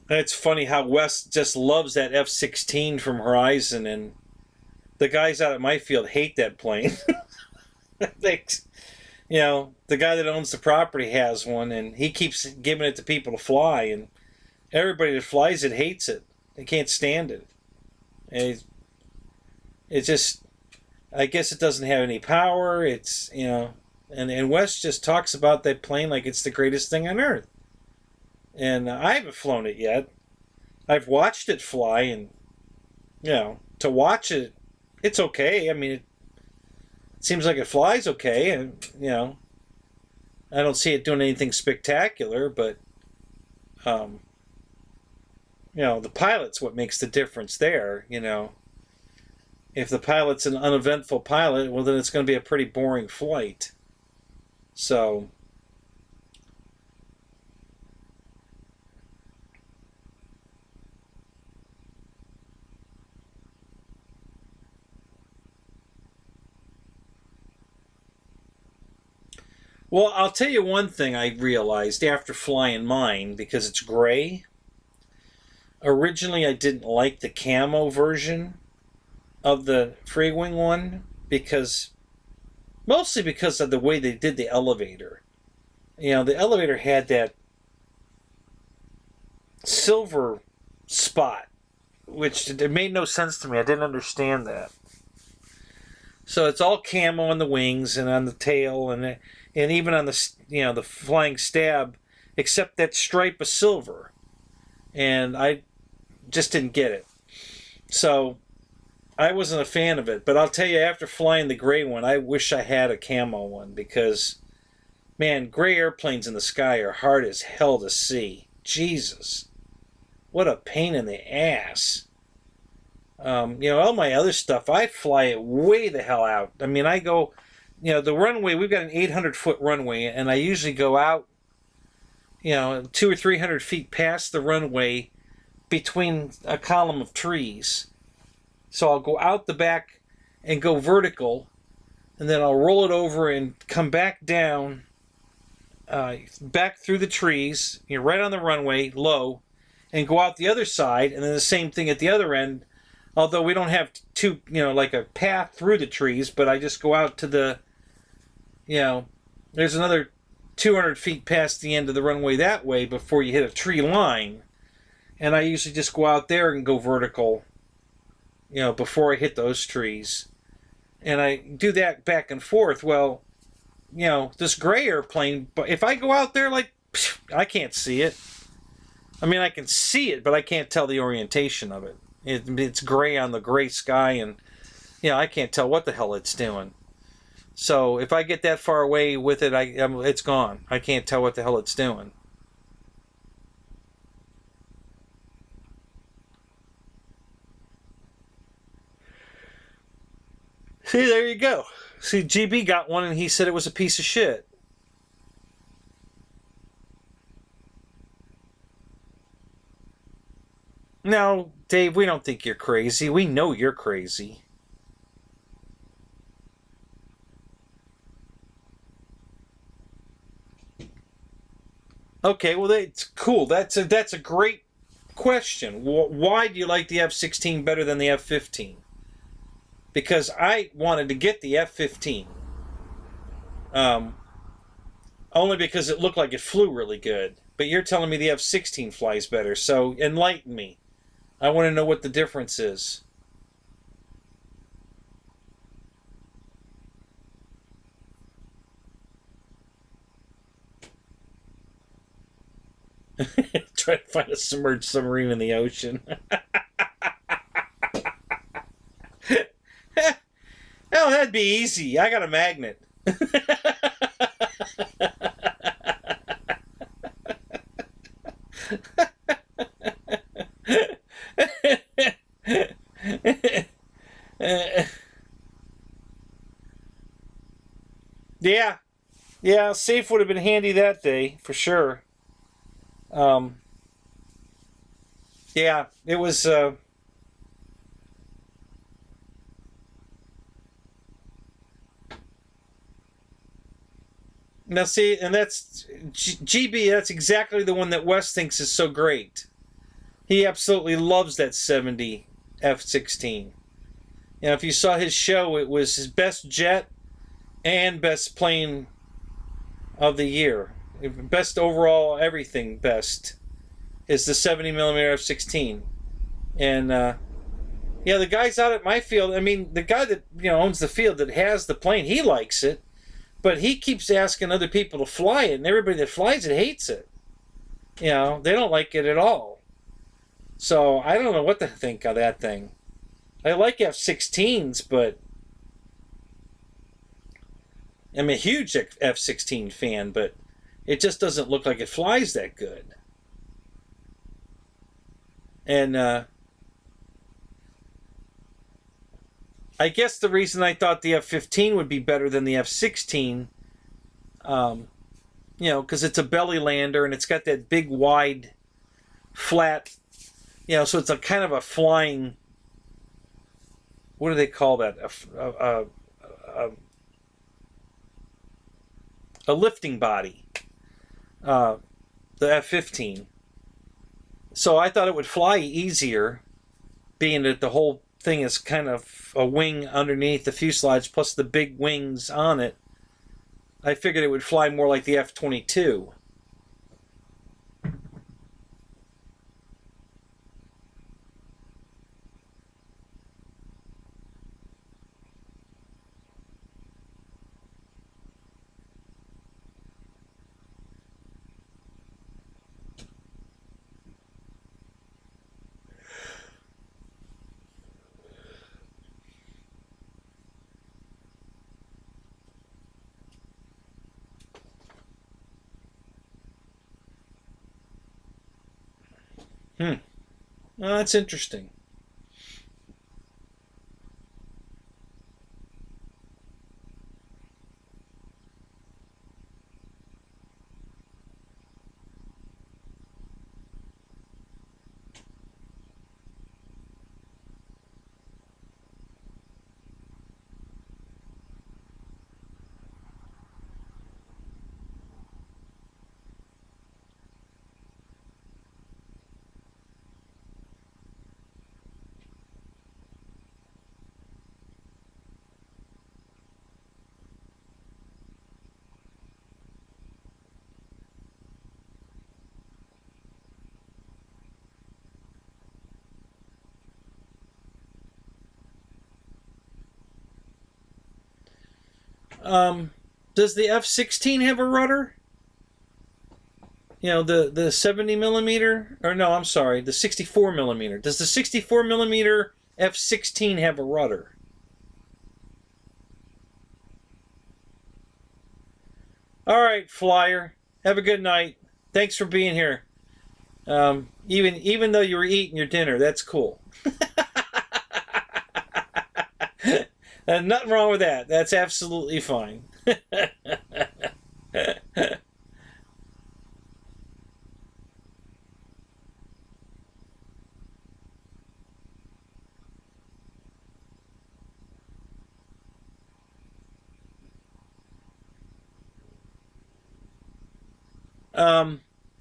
It's funny how Wes just loves that F-16 from Horizon, and the guys out at my field hate that plane. they, the guy that owns the property has one, and he keeps giving it to people to fly, and everybody that flies it hates it. They can't stand it. And it just, I guess it doesn't have any power. It's, and Wes just talks about that plane like it's the greatest thing on earth. And I haven't flown it yet. I've watched it fly, and, to watch it, it's okay. I mean, it seems like it flies okay, and, I don't see it doing anything spectacular, but, the pilot's what makes the difference there, If the pilot's an uneventful pilot, well, then it's going to be a pretty boring flight. So, well, I'll tell you one thing I realized after flying mine, because it's gray. Originally, I didn't like the camo version of the free wing one, mostly because of the way they did the elevator. The elevator had that silver spot, which it made no sense to me. I didn't understand that. So it's all camo on the wings and on the tail and even on the the flying stab, except that stripe of silver, and I just didn't get it. So I wasn't a fan of it. But I'll tell you, after flying the gray one, I wish I had a camo one, because, man, gray airplanes in the sky are hard as hell to see. Jesus, what a pain in the ass. All my other stuff, I fly it way the hell out. I mean, I go, the runway, we've got an 800-foot runway, and I usually go out, 200 or 300 feet past the runway between a column of trees. So I'll go out the back and go vertical, and then I'll roll it over and come back down, back through the trees, right on the runway, low, and go out the other side, and then the same thing at the other end. Although we don't have like a path through the trees, but I just go out to the, there's another 200 feet past the end of the runway that way before you hit a tree line. And I usually just go out there and go vertical, before I hit those trees. And I do that back and forth. Well, this gray airplane, but if I go out there, I can't see it. I mean, I can see it, but I can't tell the orientation of it. It's gray on the gray sky, and I can't tell what the hell it's doing. So if I get that far away with it, it's gone. I can't tell what the hell it's doing. See, there you go. See, GB got one, and he said it was a piece of shit. No, Dave, we don't think you're crazy. We know you're crazy. Okay, well, that's cool. That's a great question. Why do you like the F-16 better than the F-15? Because I wanted to get the F-15. Only because it looked like it flew really good. But you're telling me the F-16 flies better, so enlighten me. I want to know what the difference is. Try to find a submerged submarine in the ocean. Oh, that'd be easy. I got a magnet. Yeah, yeah, safe would have been handy that day for sure. Um, yeah, it was. Now see, and that's GB. That's exactly the one that Wes thinks is so great. He absolutely loves that 70 F-16. You know, if you saw his show, it was his best jet and best plane of the year. Best overall, everything best is the 70 millimeter F-16. And yeah, the guys out at my field. I mean, the guy that owns the field that has the plane, he likes it, but he keeps asking other people to fly it, and everybody that flies it hates it. You know, they don't like it at all. So I don't know what to think of that thing. I like F-16s, but I'm a huge F-16 fan, but it just doesn't look like it flies that good. And I guess the reason I thought the F-15 would be better than the F-16, because it's a belly lander and it's got that big, wide, flat, so it's a kind of a flying. What do they call that? A lifting body. The F-15. So I thought it would fly easier, being that the whole thing is kind of a wing underneath the fuselage plus the big wings on it. I figured it would fly more like the F-22. Well, that's interesting. Does the F-16 have a rudder? The 70 millimeter, or no, I'm sorry, the 64 millimeter. Does the 64 millimeter F-16 have a rudder? All right, Flyer. Have a good night. Thanks for being here. Even though you were eating your dinner, that's cool. Nothing wrong with that. That's absolutely fine.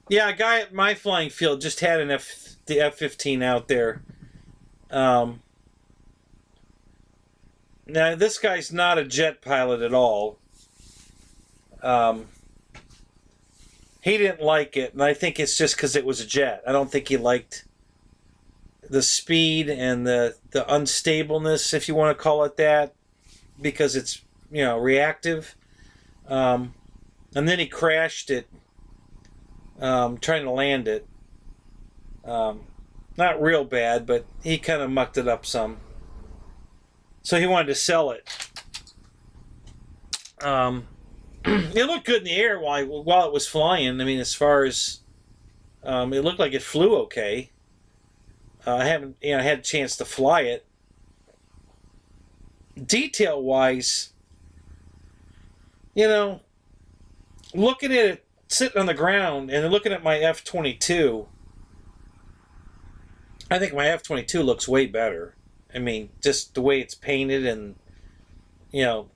Yeah, a guy at my flying field just had the F-15 out there. Um, Now, this guy's not a jet pilot at all. Um, he didn't like it, and I think it's just because it was a jet. I don't think he liked the speed and the unstableness, if you want to call it that, because it's reactive. And then he crashed it trying to land it. Not real bad, but he kind of mucked it up some. So he wanted to sell it. It looked good in the air while it was flying. I mean, as far as it looked like it flew okay. I haven't had a chance to fly it. Detail wise, you know, looking at it sitting on the ground and looking at my F-22, I think my F-22 looks way better. I mean, just the way it's painted, and you know,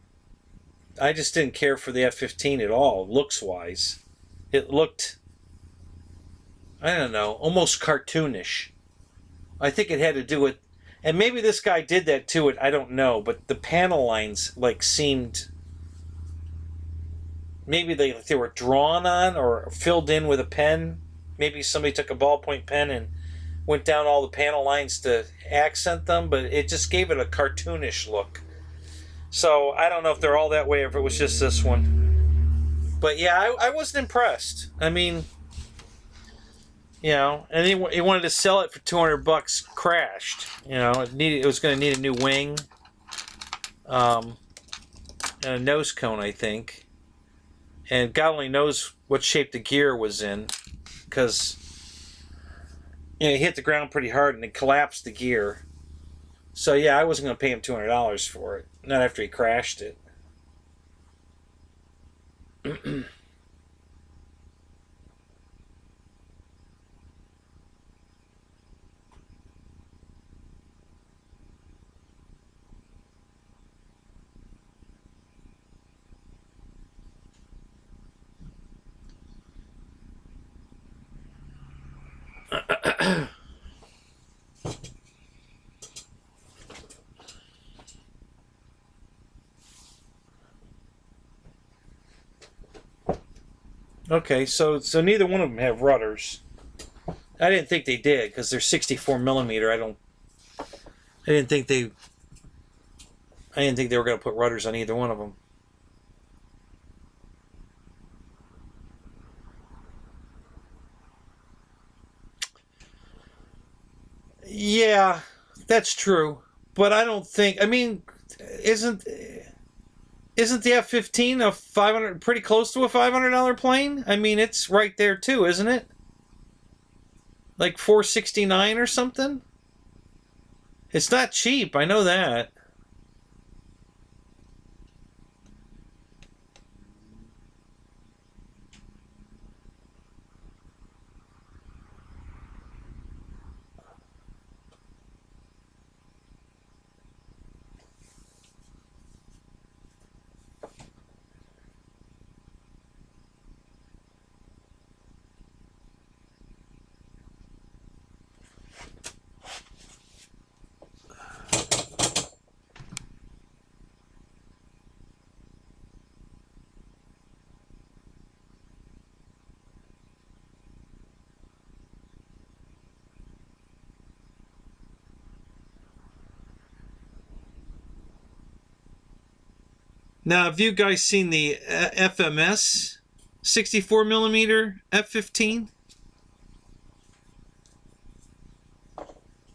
I just didn't care for the F-15 at all, looks wise. It looked, I don't know, almost cartoonish. I think it had to do with, and maybe this guy did that to it, I don't know, but the panel lines like seemed, maybe they were drawn on or filled in with a pen. Maybe somebody took a ballpoint pen and went down all the panel lines to accent them, but it just gave it a cartoonish look. So I don't know if they're all that way or if it was just this one. But yeah, I wasn't impressed. I mean, you know, and he wanted to sell it for $200. Crashed. You know, it was going to need a new wing, and a nose cone, I think. And God only knows what shape the gear was in, because he hit the ground pretty hard and it collapsed the gear. So yeah, I wasn't going to pay him $200 for it. Not after he crashed it. Okay, so neither one of them have rudders. I didn't think they did because they're 64 millimeter. I didn't think they were going to put rudders on either one of them. Yeah, that's true. But I don't think. I mean, isn't the F-15 a 500, pretty close to a $500 plane? I mean, it's right there too, isn't it? Like 469 or something. It's not cheap. I know that. Now, have you guys seen the FMS 64 millimeter F-15?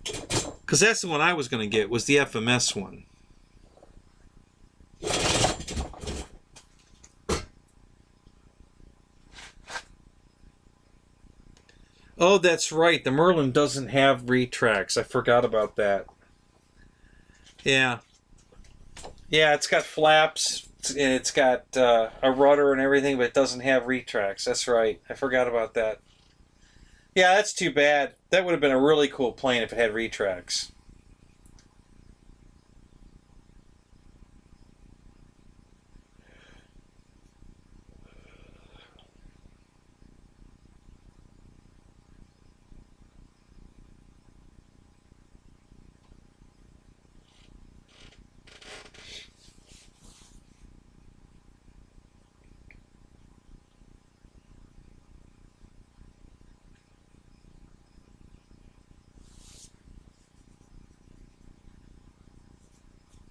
Because that's the one I was going to get, was the FMS one. Oh, that's right. The Merlin doesn't have retracts. I forgot about that. Yeah. Yeah, it's got flaps, and it's got a rudder and everything, but it doesn't have retracts. That's right. I forgot about that. Yeah, that's too bad. That would have been a really cool plane if it had retracts.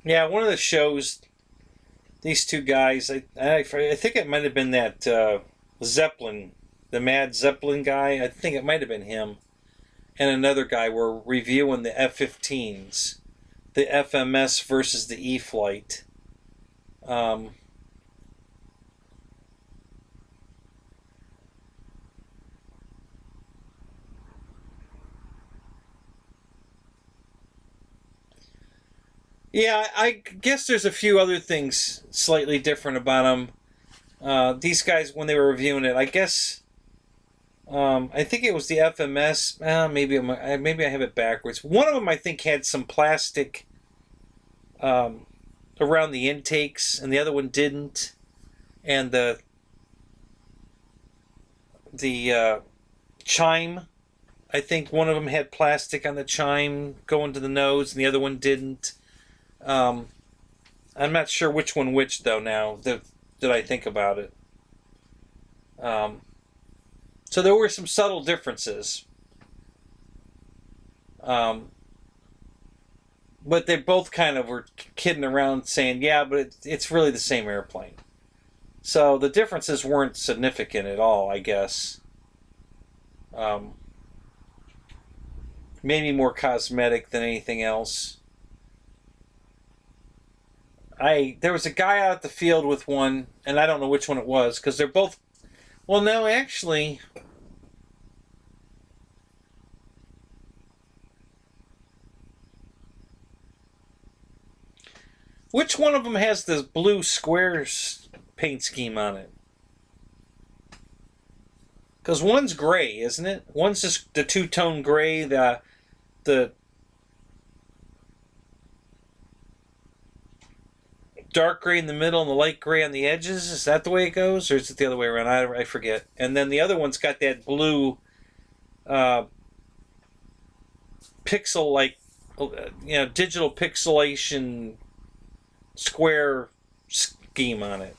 Yeah, one of the shows, these two guys, I think it might have been that Zeppelin, the Mad Zeppelin guy. I think it might have been him. And another guy were reviewing the F-15s, the FMS versus the E-Flight. Yeah, I guess there's a few other things slightly different about them. These guys, when they were reviewing it, I guess, I think it was the FMS. Maybe I have it backwards. One of them, I think, had some plastic around the intakes, and the other one didn't. And the chime, I think one of them had plastic on the chime going to the nose, and the other one didn't. I'm not sure which one which, though, now that I think about it. So there were some subtle differences. But they both kind of were kidding around saying, yeah, but it's really the same airplane. So the differences weren't significant at all, I guess. Maybe more cosmetic than anything else. There was a guy out at the field with one, and I don't know which one it was, because they're both... Well, no, actually... Which one of them has this blue squares paint scheme on it? Because one's gray, isn't it? One's just the two-tone gray, the dark gray in the middle and the light gray on the edges. Is that the way it goes? Or is it the other way around? I forget. And then the other one's got that blue pixel-like, digital pixelation square scheme on it.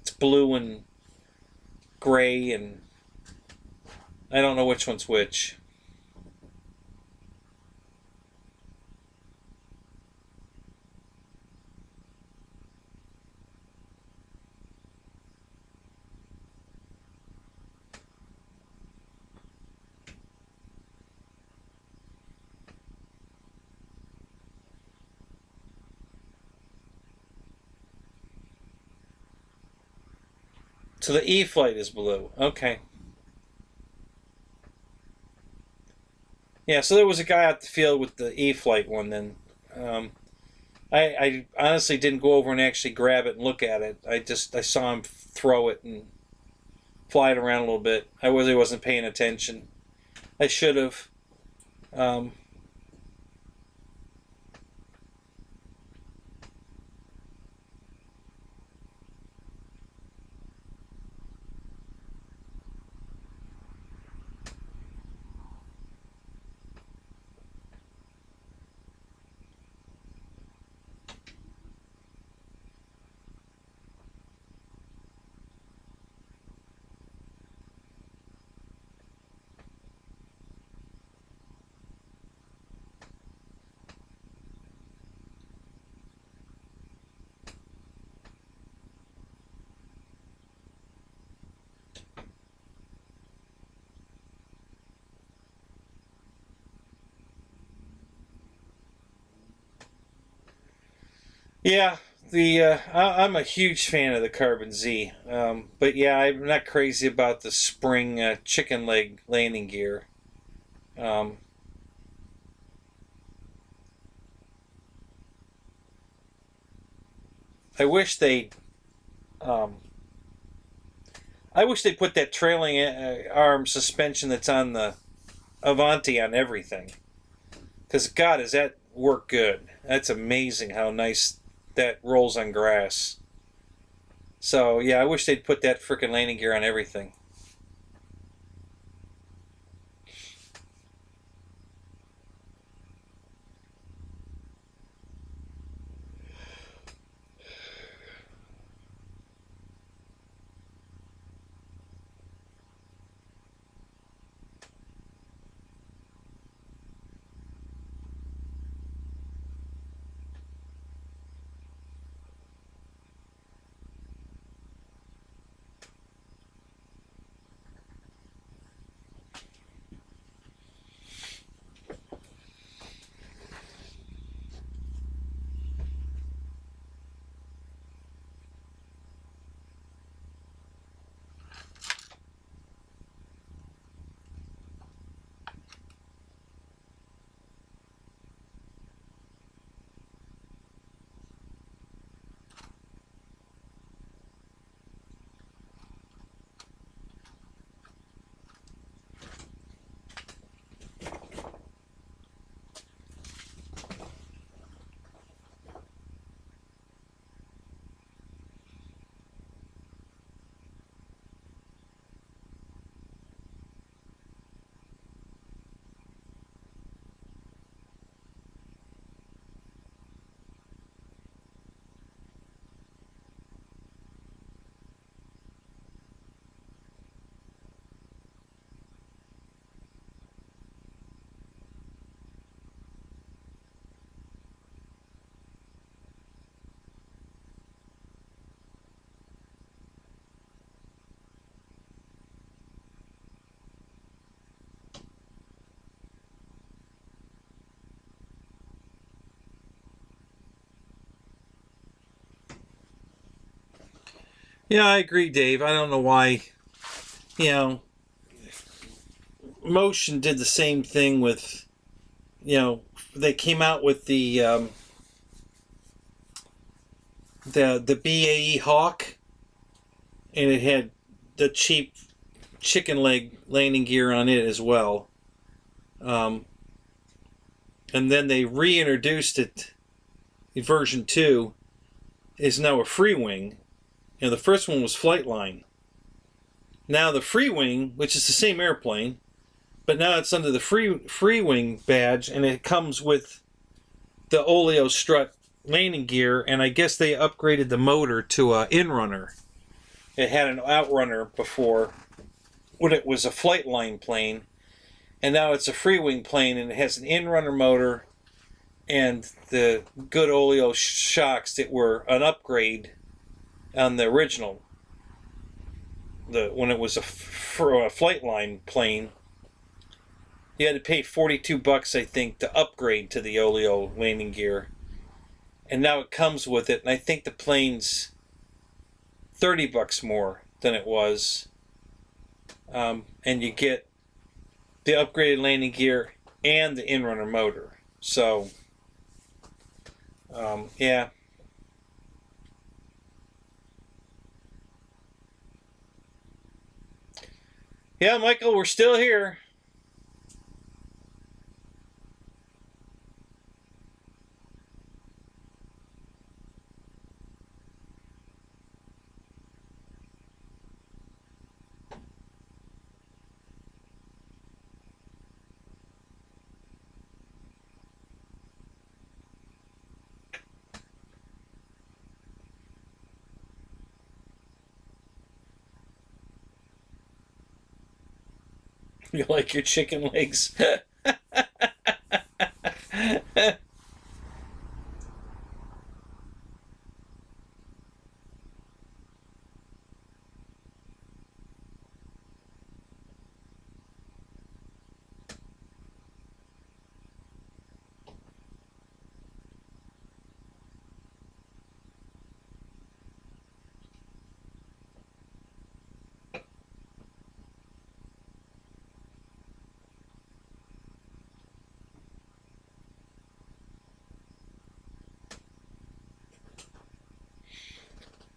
It's blue and gray, and I don't know which one's which. So the E-flite is blue. Okay. Yeah, so there was a guy out the field with the E-flite one then. I honestly didn't go over and actually grab it and look at it. I saw him throw it and fly it around a little bit. I really wasn't paying attention. I should have. Yeah, I'm a huge fan of the Carbon Z, but yeah, I'm not crazy about the spring chicken leg landing gear. Um, I wish they, um, I wish they put that trailing arm suspension that's on the Avanti on everything. Because God, does that work good? That's amazing how nice that rolls on grass. So yeah, I wish they'd put that frickin' landing gear on everything. Yeah, I agree, Dave. I don't know why. You know, Motion did the same thing with. They came out with the BAE Hawk, and it had the cheap chicken leg landing gear on it as well. And then they reintroduced it. Version 2 is now a free wing. The first one was Flightline. Now the free wing, which is the same airplane, but now it's under the free wing badge, and it comes with the Oleo strut landing gear, and I guess they upgraded the motor to a inrunner. It had an outrunner before when it was a Flightline plane, and now it's a free wing plane, and it has an inrunner motor and the good Oleo shocks that were an upgrade on the original. When it was a Flightline plane, you had to pay $42, I think, to upgrade to the Oleo landing gear, and now it comes with it. And I think the plane's $30 more than it was, and you get the upgraded landing gear and the inrunner motor. So, yeah. Yeah, Michael, we're still here. You like your chicken legs?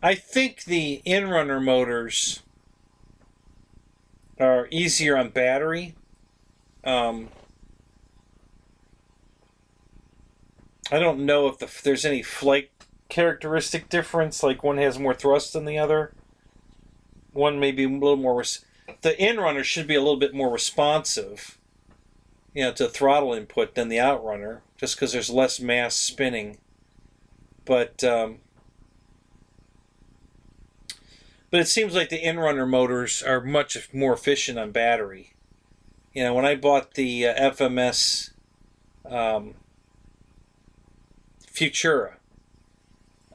I think the inrunner motors are easier on battery. I don't know if there's any flight characteristic difference, like one has more thrust than the other. One may be a little more. The inrunner should be a little bit more responsive, to throttle input than the outrunner, just because there's less mass spinning. But it seems like the inrunner motors are much more efficient on battery. When I bought the FMS Futura,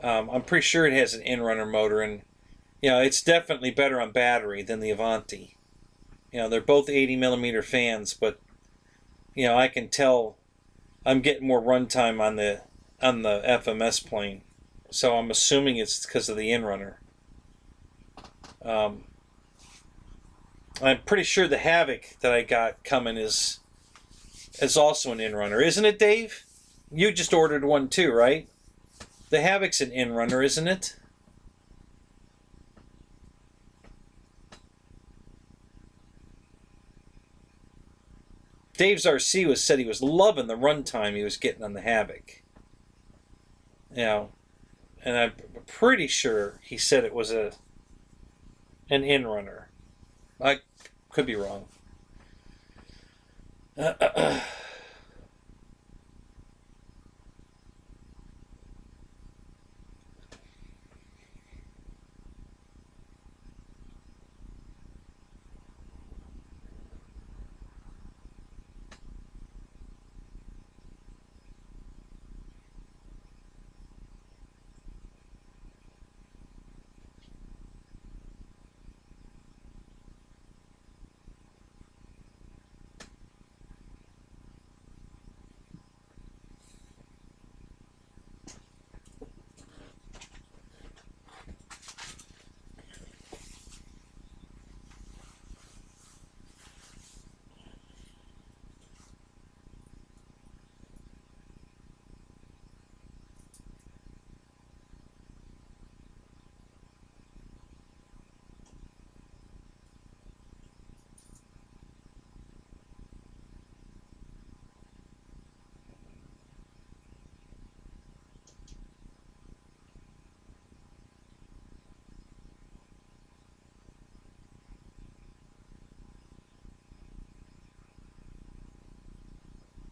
I'm pretty sure it has an inrunner motor, and it's definitely better on battery than the Avanti. They're both 80 millimeter fans, but I can tell I'm getting more runtime on the FMS plane, so I'm assuming it's because of the inrunner. I'm pretty sure the Havoc that I got coming is also an inrunner, isn't it, Dave? You just ordered one too, right? The Havoc's an inrunner, isn't it? Dave's RC said he was loving the runtime he was getting on the Havoc. And I'm pretty sure he said it was an inrunner. I could be wrong.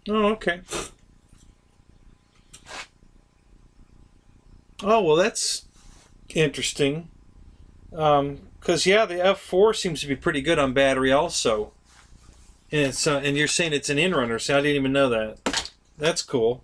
Oh, okay. Oh, well, that's interesting. Because yeah, the F4 seems to be pretty good on battery also, and it's and you're saying it's an in-runner, so I didn't even know that. That's cool.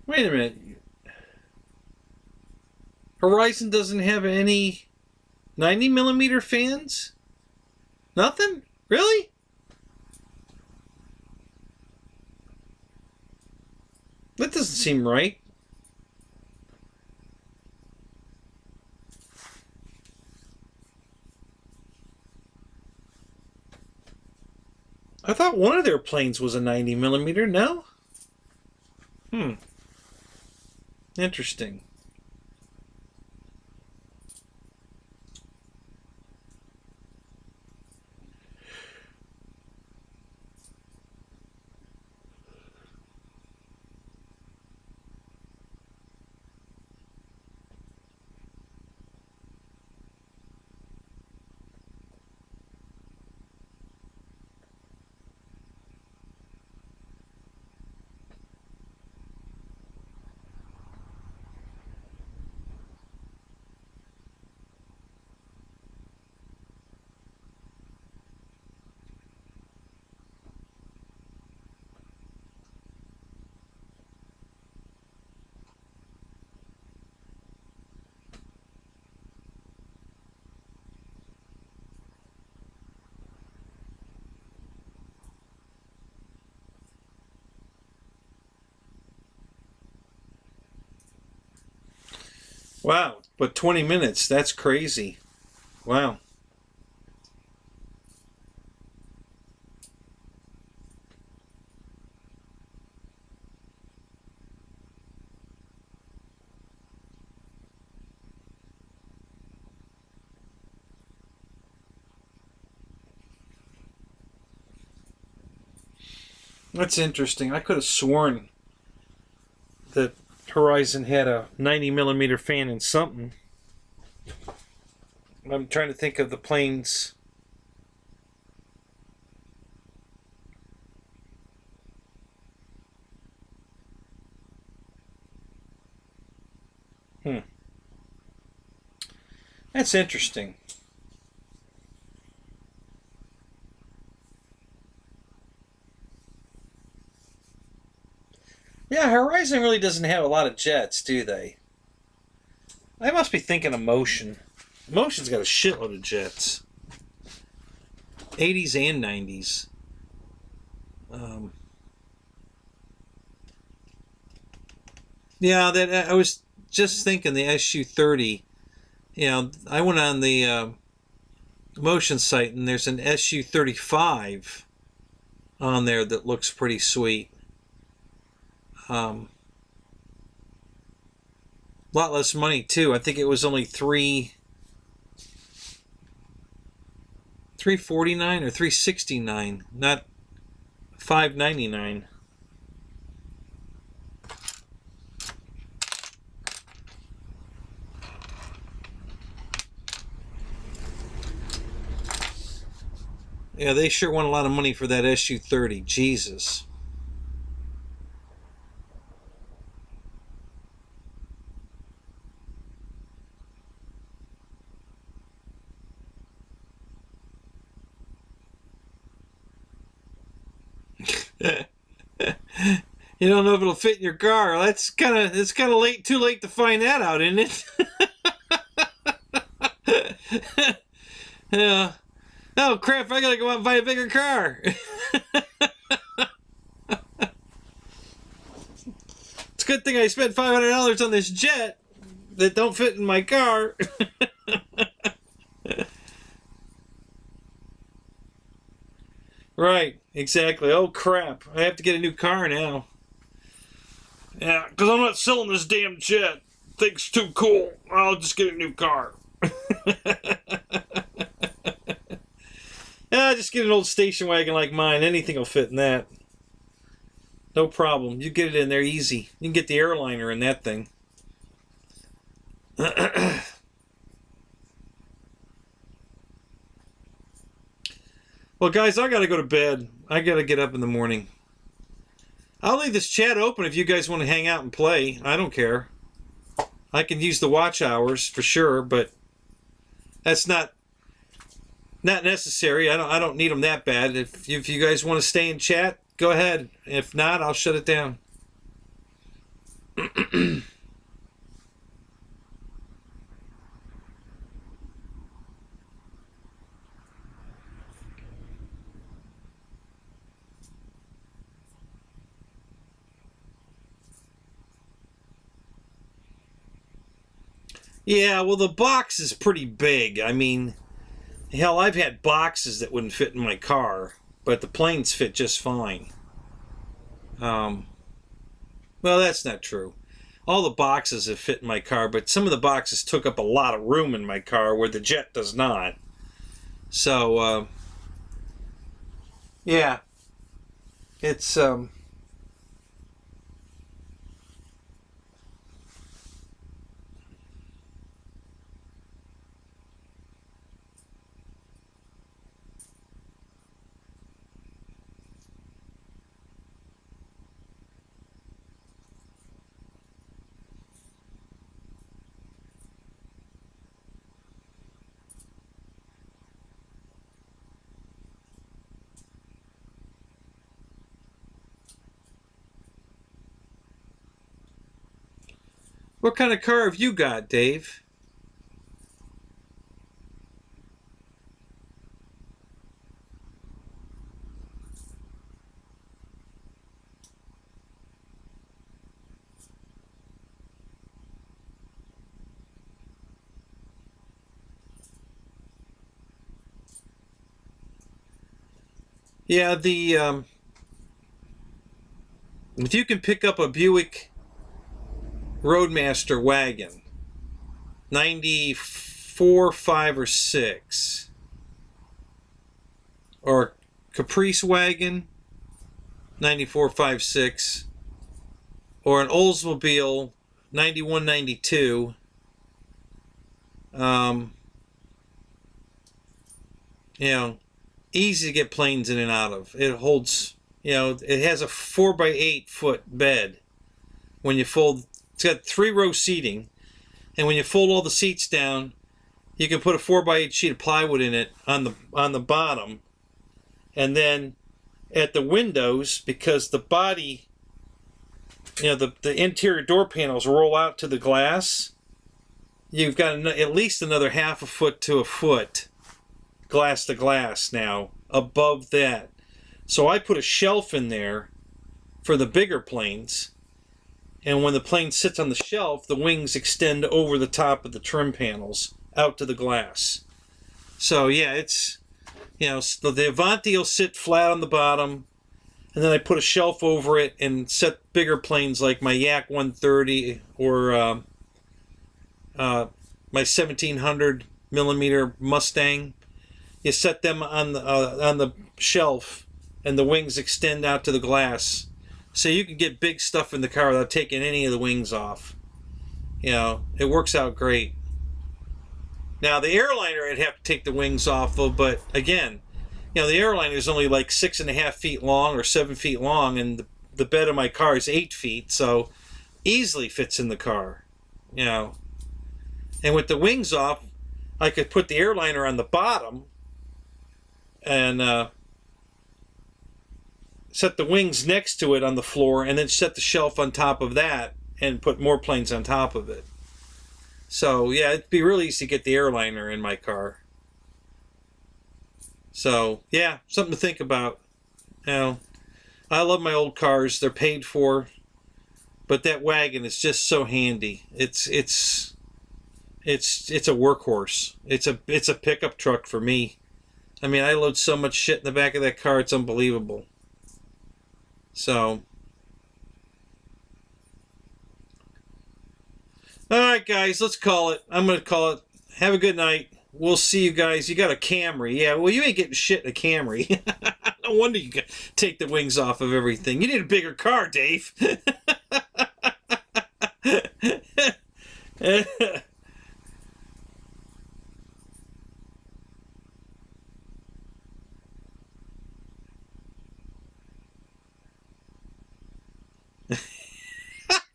Wait a minute. Horizon doesn't have any 90 millimeter fans? Nothing? Really? That doesn't seem right. I thought one of their planes was a 90 millimeter. No? Interesting. Wow, but 20 minutes, that's crazy. Wow. That's interesting. I could have sworn that Horizon had a 90 millimeter fan in something. I'm trying to think of the planes. Hmm. That's interesting. Yeah, Horizon really doesn't have a lot of jets, do they? I must be thinking of Motion. Motion's got a shitload of jets. 80s and 90s. Um, yeah, that I was just thinking the SU-30. You know, I went on the Motion site and there's an SU-35 on there that looks pretty sweet. A lot less money too. I think it was only 349 or 369, not 599. Yeah, they sure want a lot of money for that SU-30. Jesus. You don't know if it'll fit in your car. It's kind of late, too late to find that out, isn't it? Yeah. Oh crap! I gotta go out and buy a bigger car. It's a good thing I spent $500 on this jet that don't fit in my car. Right, exactly. Oh crap! I have to get a new car now. Yeah, because I'm not selling this damn jet. Thing's too cool. I'll just get a new car. Yeah, just get an old station wagon like mine. Anything will fit in that. No problem. You get it in there easy. You can get the airliner in that thing. Well, guys, I gotta go to bed. I gotta get up in the morning. I'll leave this chat open if you guys want to hang out and play. I don't care. I can use the watch hours for sure, but that's not necessary. I don't need them that bad. If you guys want to stay and chat, go ahead. If not, I'll shut it down. Yeah, well, the box is pretty big. I mean, hell, I've had boxes that wouldn't fit in my car, but the planes fit just fine. Well, that's not true. All the boxes have fit in my car, but some of the boxes took up a lot of room in my car where the jet does not. So, yeah, it's what kind of car have you got, Dave? Yeah, if you can pick up a Buick Roadmaster wagon, 94, 5, or 6, or Caprice wagon, 94, 5, 6, or an Oldsmobile 91, 92, you know, easy to get planes in and out of. It holds, it has a 4x8 foot bed. When you fold, it's got 3-row seating, and when you fold all the seats down, you can put a 4x8 sheet of plywood in it on the bottom, and then at the windows, because the body, the interior door panels roll out to the glass, you've got at least another half a foot to a foot glass to glass now above that. So I put a shelf in there for the bigger planes, and when the plane sits on the shelf, the wings extend over the top of the trim panels out to the glass. So yeah, it's, so the Avanti will sit flat on the bottom, and then I put a shelf over it and set bigger planes like my Yak 130 or my 1700 millimeter Mustang. You set them on the shelf, and the wings extend out to the glass, so you can get big stuff in the car without taking any of the wings off. It works out great. Now the airliner, I'd have to take the wings off though, but again, the airliner is only like 6.5 feet long or 7 feet long, and the bed of my car is 8 feet, so easily fits in the car. And with the wings off, I could put the airliner on the bottom and set the wings next to it on the floor, and then set the shelf on top of that and put more planes on top of it. So, yeah, it'd be really easy to get the airliner in my car. So, yeah, something to think about. You know, I love my old cars. They're paid for. But that wagon is just so handy. It's a workhorse. It's a pickup truck for me. I mean, I load so much shit in the back of that car, it's unbelievable. So, alright guys, let's call it. I'm going to call it. Have a good night. We'll see you guys. You got a Camry. Yeah, well, you ain't getting shit in a Camry. No wonder you can take the wings off of everything. You need a bigger car, Dave.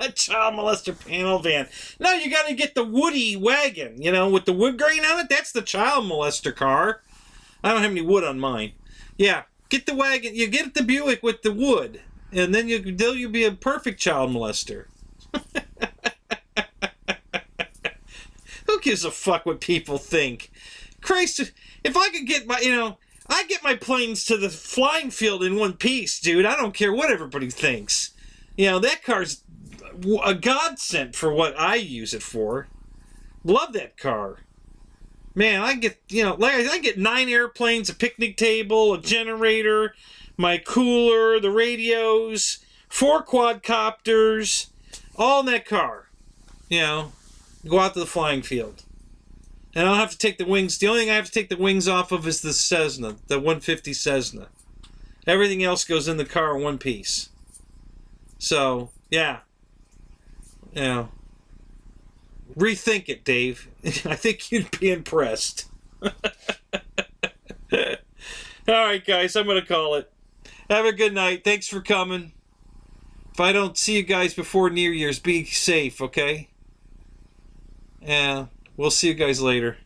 A child molester panel van. No, you got to get the woody wagon, you know, with the wood grain on it. That's the child molester car. I don't have any wood on mine. Yeah, get the wagon. You get the Buick with the wood, and then you'll be a perfect child molester. Who gives a fuck what people think? Christ, if I could get I get my planes to the flying field in one piece, dude. I don't care what everybody thinks. That car's a godsend for what I use it for. Love that car. Man, I get, I get 9 airplanes, a picnic table, a generator, my cooler, the radios, 4 quadcopters, all in that car. Go out to the flying field. And I don't have to take the wings. The only thing I have to take the wings off of is the Cessna, the 150 Cessna. Everything else goes in the car in one piece. So, yeah. Rethink it, Dave. I think you'd be impressed. Alright, guys, I'm going to call it. Have a good night. Thanks for coming. If I don't see you guys before New Year's, be safe, okay? Yeah, we'll see you guys later.